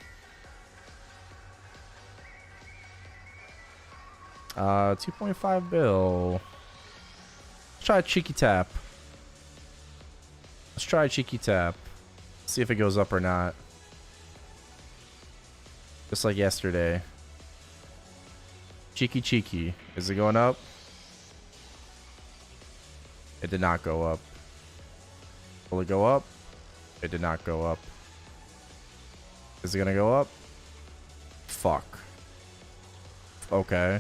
2.5 bill. Let's try a cheeky tap. Let's try a cheeky tap. See if it goes up or not. Just like yesterday. Cheeky cheeky. Is it going up? It did not go up. Will it go up? It did not go up. Is it gonna go up? Fuck. Okay.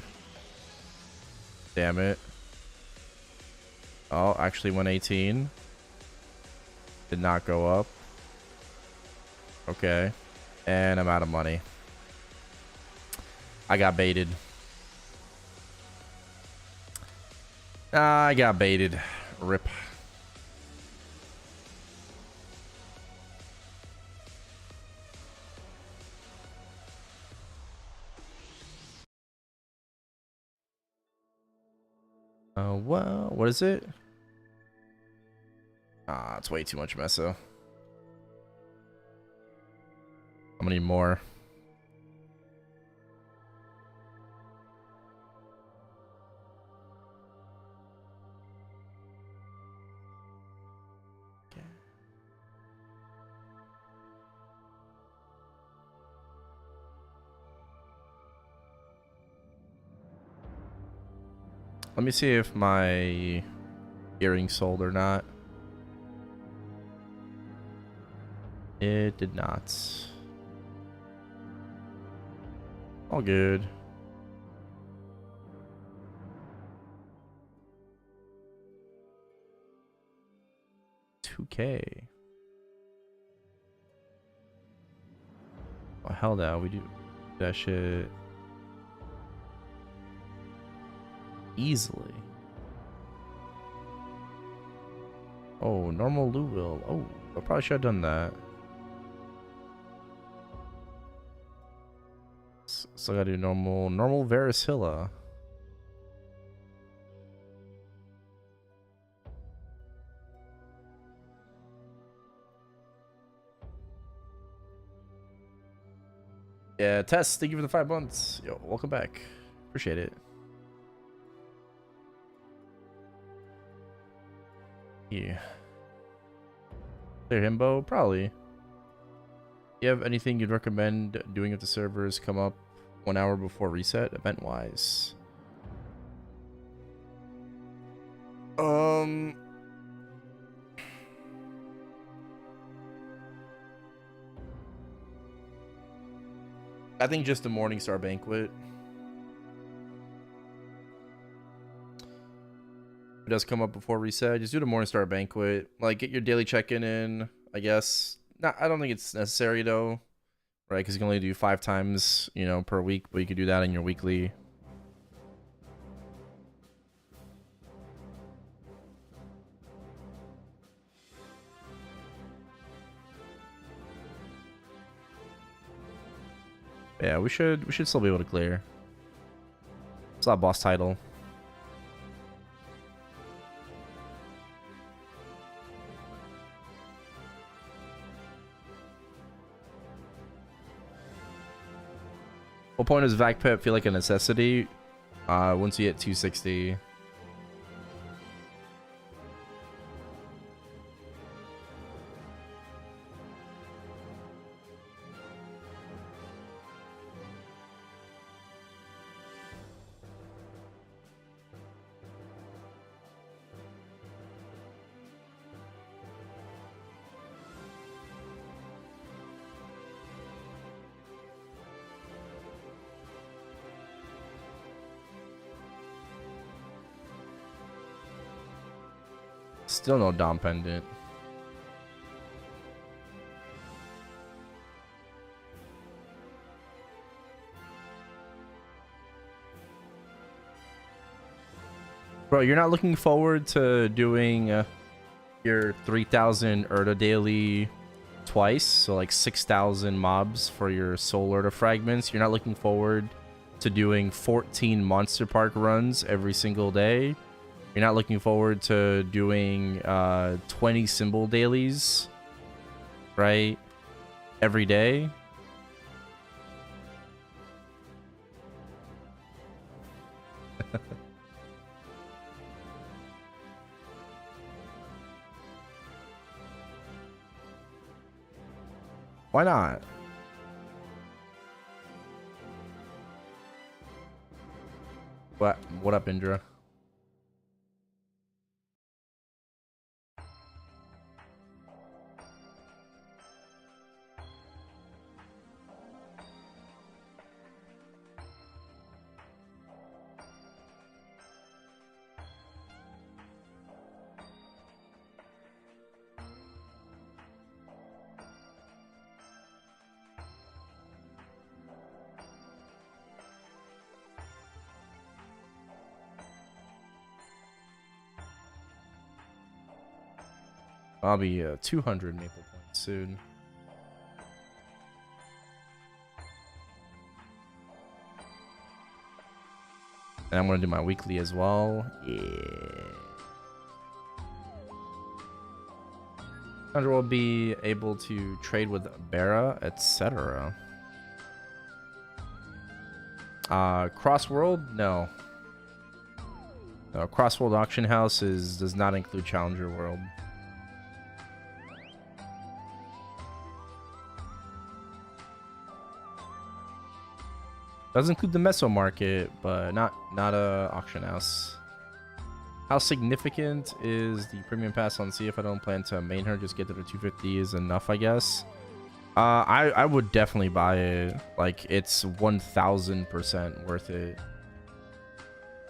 Damn it. Oh, actually 118. Did not go up. Okay. And I'm out of money. I got baited. I got baited. Rip. Well, what is it? Ah, it's way too much meso. I'm gonna need more. Okay. Let me see if my earring sold or not. It did not. All good. $2K. Oh hell no, we do that shit easily. Oh, normal Louisville. Oh, I probably should have done that. So I gotta do normal Varicilla. Yeah, Tess, thank you for the 5 months. Yo, welcome back. Appreciate it. Yeah. Clear himbo? Probably. Do you have anything you'd recommend doing if the servers come up 1 hour before reset, event-wise? I think just the Morningstar banquet. It does come up before reset. Just do the Morningstar banquet. Like, get your daily check-in in, I guess. Not, I don't think it's necessary, though. Right? Because you can only do 5 times, you know, per week. But you can do that in your weekly. Yeah, we should still be able to clear. It's not boss title. What point does Vac Pep feel like a necessity? Once you hit 260. Still no Dom pendant. Bro, you're not looking forward to doing your 3,000 Erda daily twice, so like 6,000 mobs for your soul Erda fragments. You're not looking forward to doing 14 monster park runs every single day. You're not looking forward to doing 20 symbol dailies, right? Every day. Why not? What up, Indra? I'll be 200 maple points soon. And I'm gonna do my weekly as well. Yeah. 100 will be able to trade with Bera, etc. Crossworld? No. No, Crossworld Auction House does not include Challenger World. Does include the Meso Market, but not a auction house. How significant is the premium pass on Sia? If I don't plan to main her, just get to the 250 is enough, I guess. I would definitely buy it. Like, it's 1000% worth it.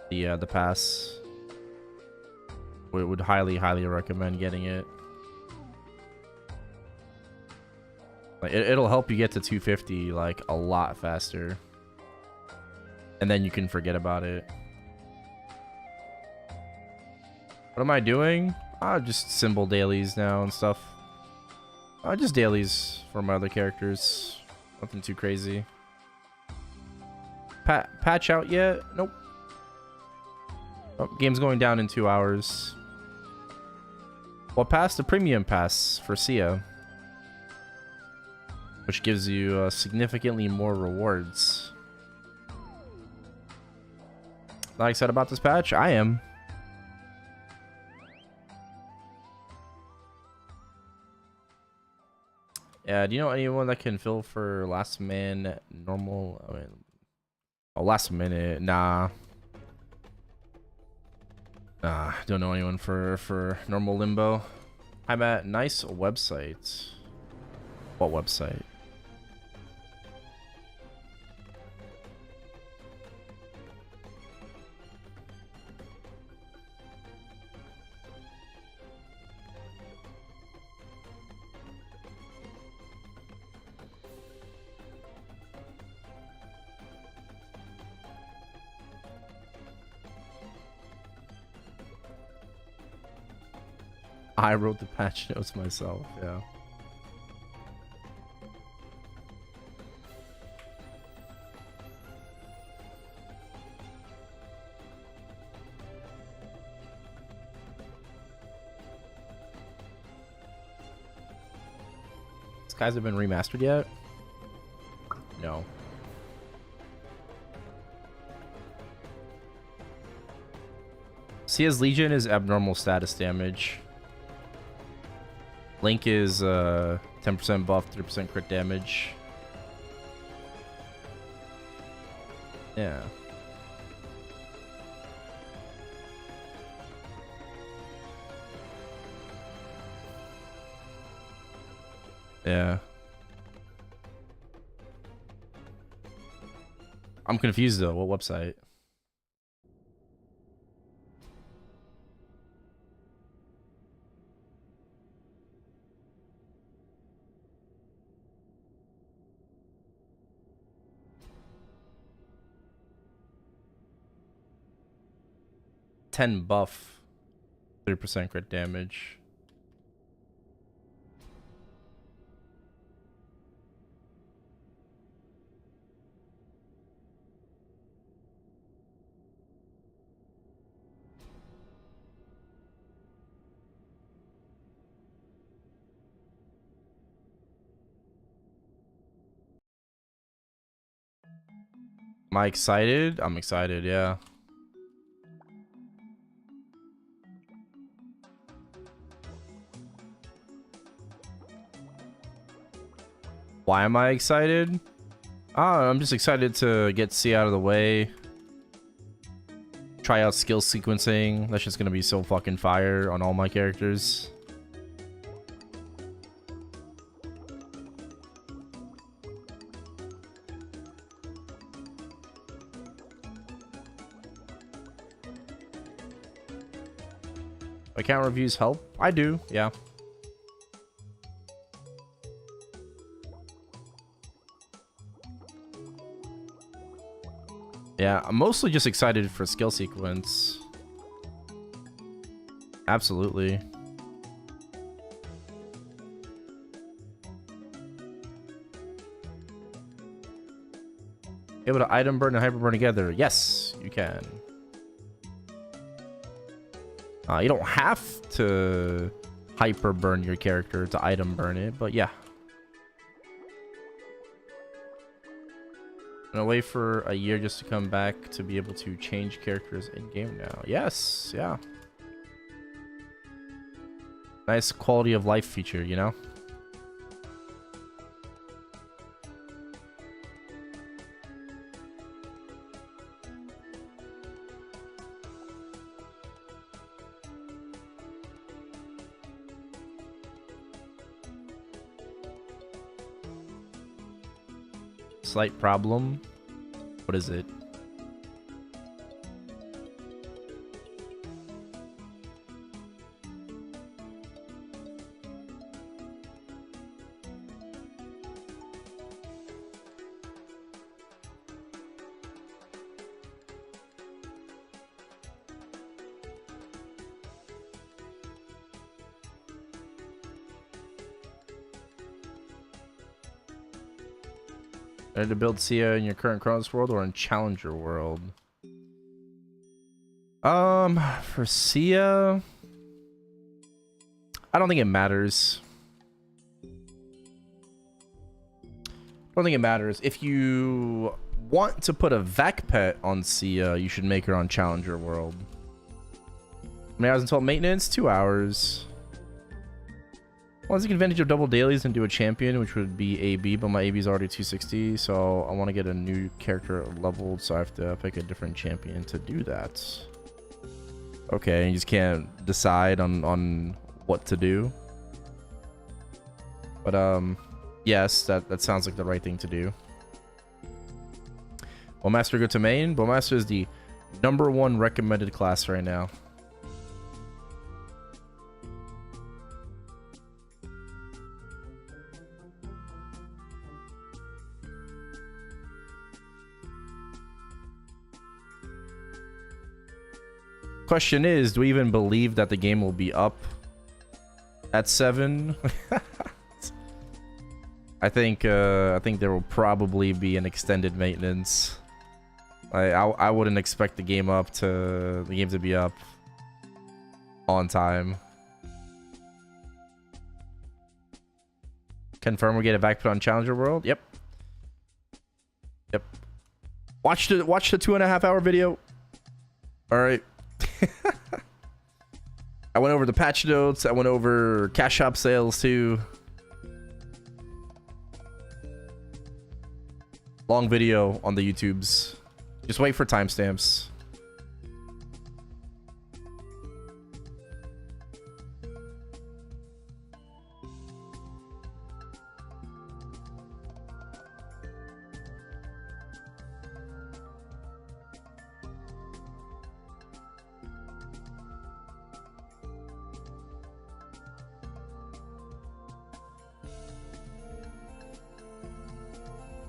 The pass. Would highly recommend getting it. Like, it'll help you get to 250 like a lot faster. And then you can forget about it. What am I doing? Just symbol dailies now and stuff. Just dailies for my other characters. Nothing too crazy. Patch out yet? Nope. Oh, game's going down in 2 hours. Well, pass the premium pass for Sia, which gives you significantly more rewards. Not excited about this patch? I am. Yeah, do you know anyone that can fill for last man normal? I mean, last minute? Nah. Don't know anyone for normal limbo. I'm at nice website. What website? I wrote the patch notes myself, yeah. These guys have been remastered yet? No. Sia's Legion is abnormal status damage. Link is 10% buff, 3% crit damage. Yeah. Yeah. I'm confused though. What website? 10 buff, 30% crit damage. Am I excited? I'm excited, yeah. Why am I excited? I'm just excited to get Sia out of the way. Try out skill sequencing. That's just gonna be so fucking fire on all my characters. Account reviews help? I do, yeah. Yeah, I'm mostly just excited for skill sequence. Absolutely. Able to item burn and hyper burn together. Yes, you can. You don't have to hyper burn your character to item burn it, but yeah. And wait for a year just to come back to be able to change characters in game now. Yes, yeah. Nice quality of life feature, you know? Slight problem. What is it? Better to build Sia in your current Chronos world or in Challenger world? For Sia, I don't think it matters. I don't think it matters. If you want to put a vac pet on Sia, you should make her on Challenger world. How many hours until maintenance? 2 hours. Well, let's take advantage of double dailies and do a champion, which would be AB, but my AB is already 260, so I want to get a new character leveled, so I have to pick a different champion to do that. Okay, you just can't decide on what to do. But, yes, that sounds like the right thing to do. Bowmaster go to main. Bowmaster is the #1 recommended class right now. Question is, do we even believe that the game will be up at 7? I think there will probably be an extended maintenance. I wouldn't expect the game to be up on time. Confirm we get it back put on Challenger World. Yep. Watch the 2.5 hour video. All right. I went over the patch notes. I went over cash shop sales too. Long video on the YouTubes. Just wait for timestamps.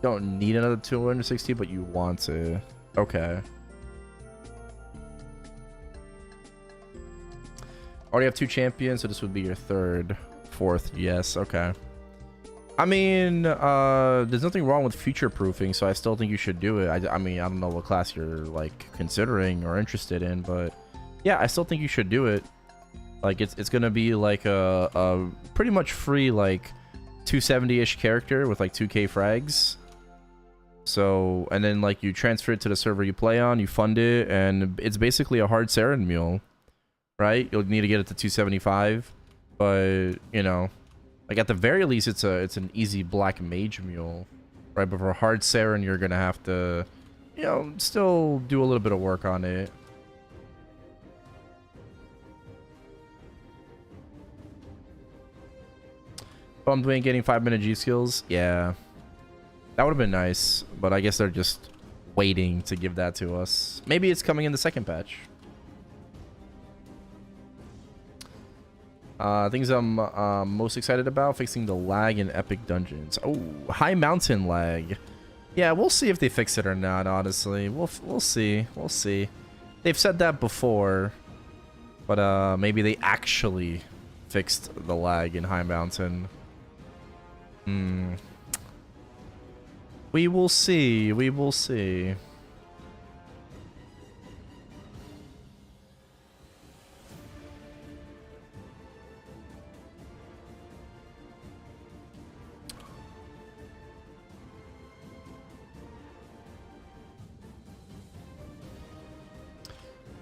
Don't need another 260, but you want to. Okay. Already have 2 champions, so this would be your 3rd, 4th. Yes, okay. I mean, there's nothing wrong with future proofing, so I still think you should do it. I mean, I don't know what class you're like considering or interested in, but yeah, I still think you should do it. Like it's gonna be like a pretty much free like 270-ish character with like 2k frags. So, and then like you transfer it to the server you play on, you fund it, and it's basically a hard Saren mule, right? You'll need to get it to 275, but you know, like at the very least, it's an easy black mage mule, right? But for a hard Saren, you're gonna have to, you know, still do a little bit of work on it. I'm doing getting 5-minute G skills. Yeah, that would have been nice, but I guess they're just waiting to give that to us. Maybe it's coming in the 2nd patch. Things I'm most excited about: fixing the lag in epic dungeons. Oh, high mountain lag. Yeah, we'll see if they fix it or not. Honestly, we'll see. We'll see. They've said that before, but maybe they actually fixed the lag in high mountain. We will see. We will see.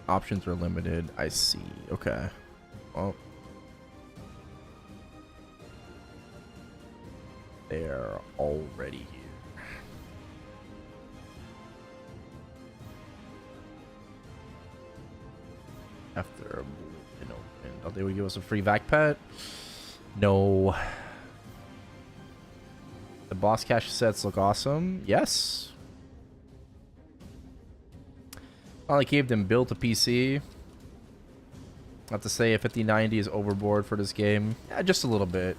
Options are limited. I see. Okay. Well, they're already here. After you know, and they would give us a free vac pet. No. The boss cash sets look awesome. Yes. Finally caved and built a PC. I have to say, a 5090 is overboard for this game. Yeah, just a little bit.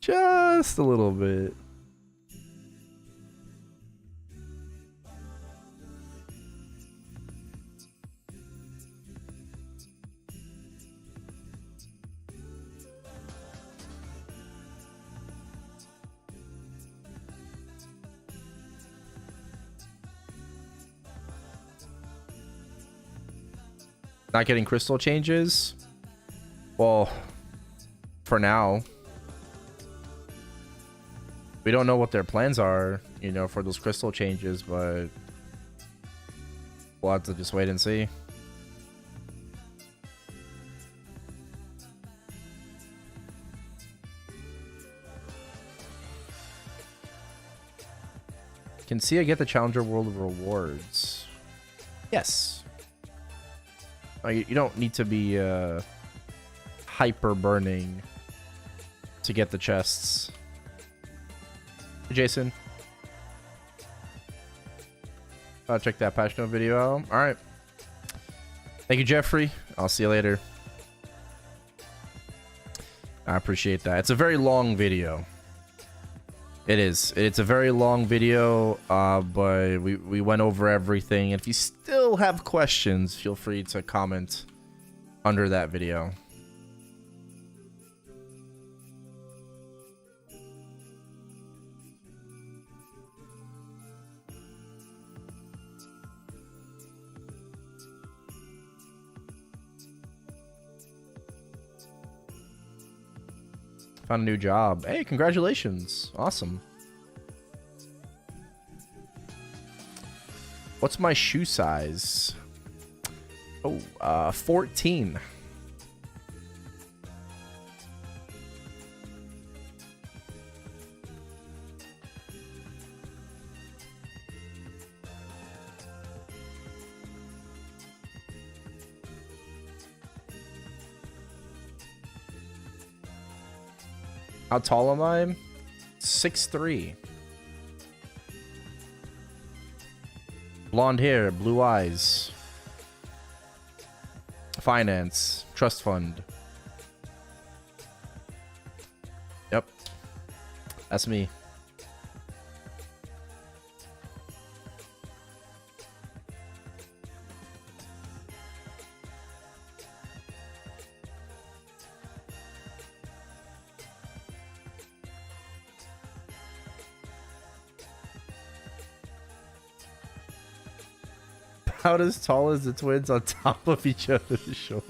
Just a little bit. Not getting crystal changes? Well, for now. We don't know what their plans are, you know, for those crystal changes, but we'll have to just wait and see. Can Sia get the Challenger World rewards? Yes. You don't need to be hyper burning to get the chests. Jason, I'll check that patch note video out. All right. Thank you, Jeffrey. I'll see you later. I appreciate that. It's a very long video. It is. It's a very long video, but we went over everything. If you still have questions, feel free to comment under that video. Found a new job. Hey, congratulations. Awesome. What's my shoe size? Oh, 14. How tall am I? 6'3". Blonde hair, blue eyes. Finance, trust fund. Yep. That's me. about as tall as the twins on top of each other's shoulders.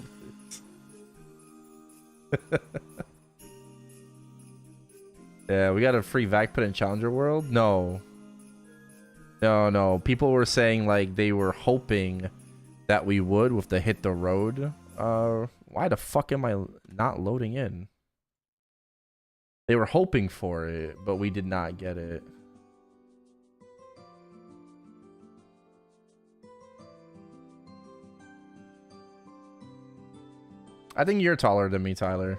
Yeah, we got a free vac put in Challenger World? No. No. People were saying like they were hoping that we would with the hit the road. Why the fuck am I not loading in? They were hoping for it, but we did not get it. I think you're taller than me, Tyler.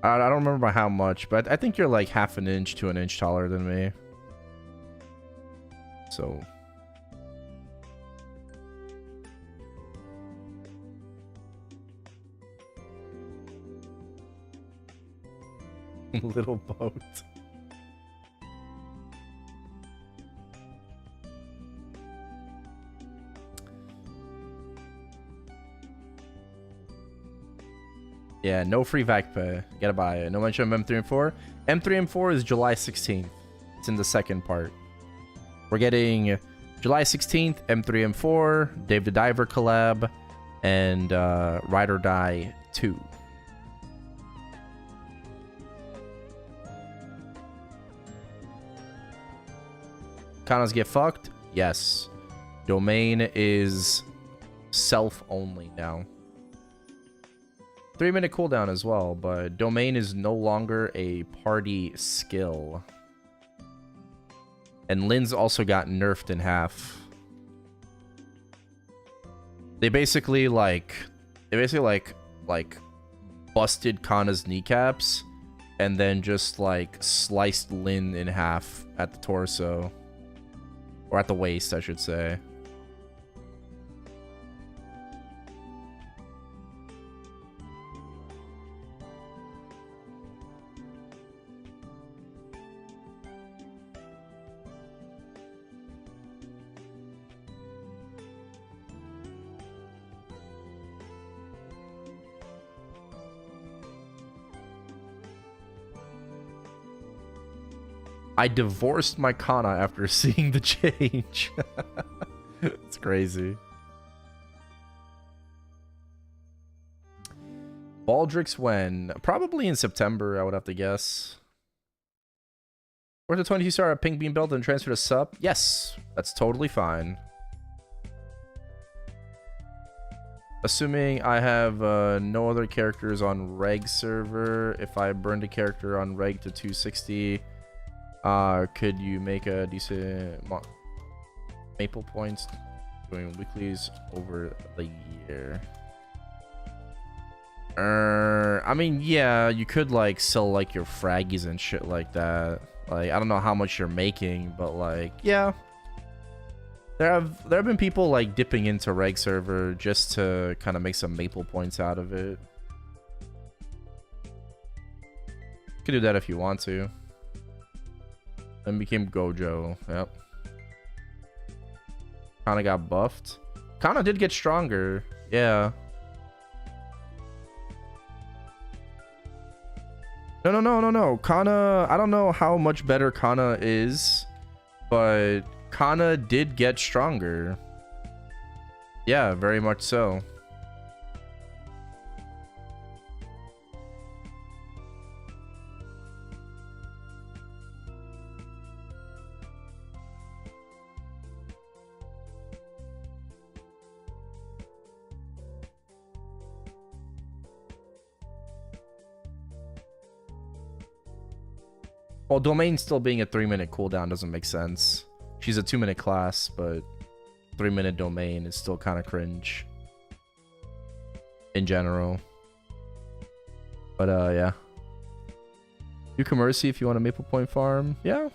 I don't remember by how much, but I think you're like half an inch to an inch taller than me. So... little boat. Yeah, no free vac pay. Gotta buy it. No mention of M3 and 4. M3 and 4 is July 16th. It's in the second part. We're getting July 16th, M3 and 4, Dave the Diver collab, and Ride or Die 2. Kanas get fucked? Yes. Domain is self-only now. 3-minute cooldown as well, but Domain is no longer a party skill. And Lynn's also got nerfed in half. They basically busted Kana's kneecaps and then just like sliced Lynn in half at the torso. Or at the waist, I should say. I divorced my Kana after seeing the change. It's crazy. Baldrick's when? Probably in September, I would have to guess. Or the 22-star at Pink Bean Belt and transfer to Sup? Yes, that's totally fine. Assuming I have no other characters on Reg server, if I burned a character on Reg to 260... could you make a decent maple points doing weeklies over the year? I mean, yeah, you could like sell like your fraggies and shit like that. Like, I don't know how much you're making, but like, yeah. There have been people like dipping into Reg server just to kind of make some maple points out of it. You could do that if you want to. Then became Gojo. Yep. Kana got buffed. Kana did get stronger. Yeah. No. Kana, I don't know how much better Kana is, but Kana did get stronger. Yeah, very much so. Well, Domain still being a 3-minute cooldown doesn't make sense. She's a 2-minute class, but 3-minute Domain is still kind of cringe. In general. But, yeah. You can Mercy if you want a Maple Point farm. Yeah.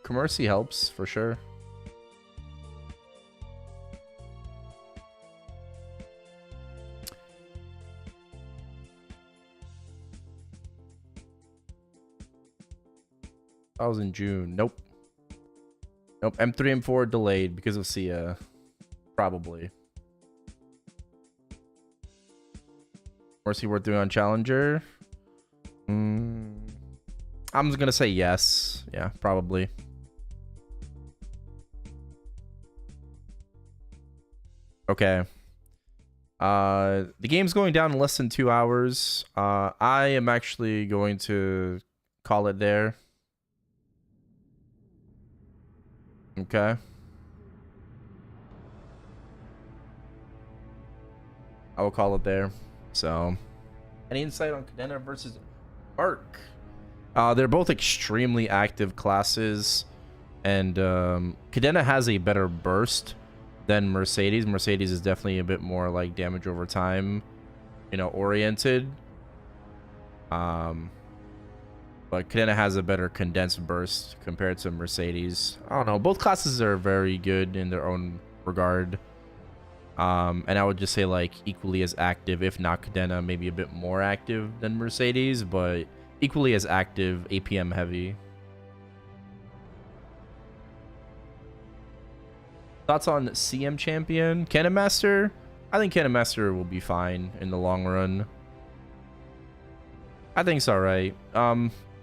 Commercy helps, for sure. I was in June. Nope. M3 and 4 delayed because of Sia. Probably. Mercy worth doing on Challenger? I'm just gonna say yes. Yeah, probably. Okay. The game's going down in less than 2 hours. I am actually going to call it there. Okay. I will call it there. So, any insight on Cadena versus Arc? They're both extremely active classes, and Cadena has a better burst than Mercedes. Mercedes is definitely a bit more like damage over time, you know, oriented. But Cadena has a better condensed burst compared to Mercedes. I don't know. Both classes are very good in their own regard. And I would just say like equally as active, if not Cadena, maybe a bit more active than Mercedes, but equally as active, APM heavy. Thoughts on CM champion? Cannon Master? I think Cannon Master will be fine in the long run. I think it's alright.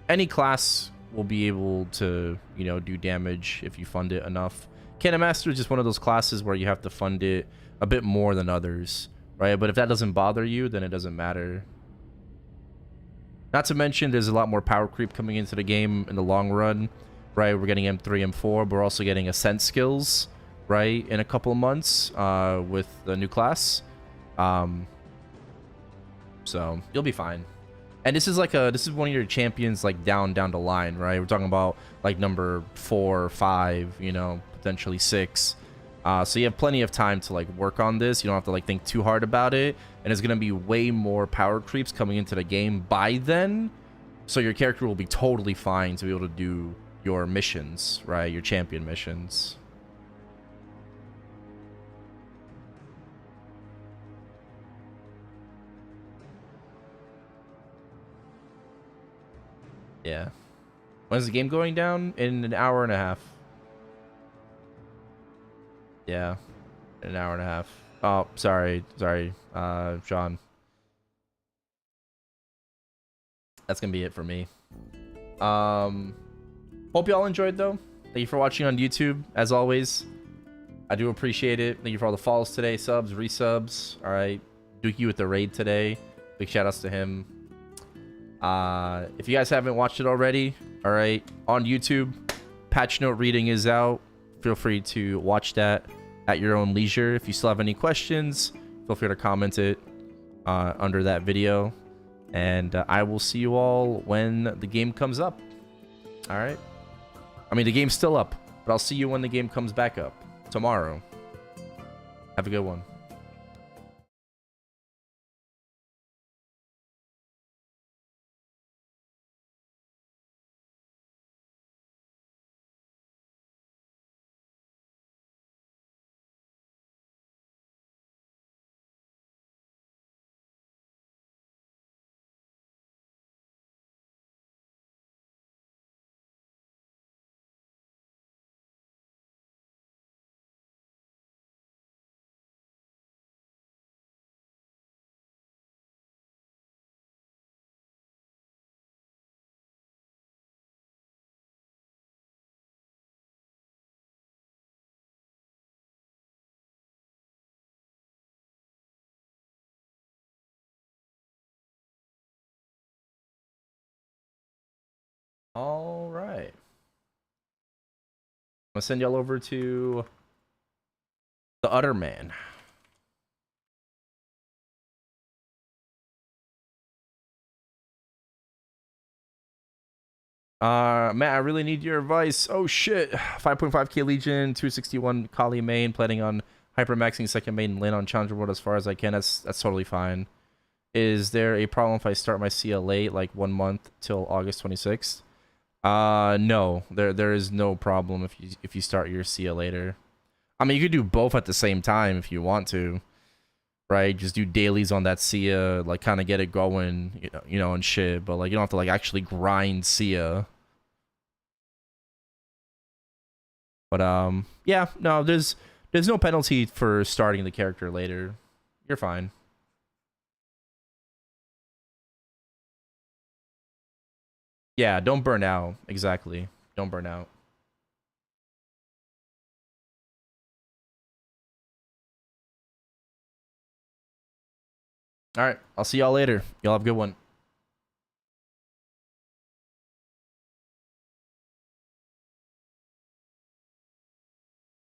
Any class will be able to, you know, do damage if you fund it enough. Cannon Master is just one of those classes where you have to fund it a bit more than others, right? But if that doesn't bother you, then it doesn't matter. Not to mention, there's a lot more power creep coming into the game in the long run, right? We're getting M3, M4, but we're also getting Ascent skills, right, in a couple of months with the new class. So you'll be fine. And this is like this is one of your champions like down the line, right? We're talking about like number 4 or 5, you know, potentially 6. So you have plenty of time to like work on this. You don't have to like think too hard about it. And there's gonna be way more power creeps coming into the game by then. So your character will be totally fine to be able to do your missions, right? Your champion missions. Yeah. When's the game going down? In an hour and a half. Yeah. In an hour and a half. Oh, sorry. Sean. That's gonna be it for me. Hope y'all enjoyed though. Thank you for watching on YouTube, as always. I do appreciate it. Thank you for all the follows today, subs, resubs. All right, Dookie with the raid today. Big shout outs to him. If you guys haven't watched it already, all right, on YouTube, patch note reading is out. Feel free to watch that at your own leisure. If you still have any questions, feel free to comment it under that video. And I will see you all when the game comes up. All right. I mean, the game's still up, but I'll see you when the game comes back up tomorrow. Have a good one. All right. I'm gonna send y'all over to the Utter Man. Matt, I really need your advice. Oh shit. 5.5k Legion, 261 Kali main, planning on hypermaxing second main and land on Challenger World as far as I can. That's totally fine. Is there a problem if I start my Sia late, like 1 month till August 26th? No. There is no problem if you start your Sia later. I mean, you could do both at the same time if you want to. Right? Just do dailies on that Sia, like kind of get it going, you know, and shit, but like you don't have to like actually grind Sia. But yeah, no, there's no penalty for starting the character later. You're fine. Yeah, don't burn out. Exactly. Don't burn out. All right. I'll see y'all later. Y'all have a good one.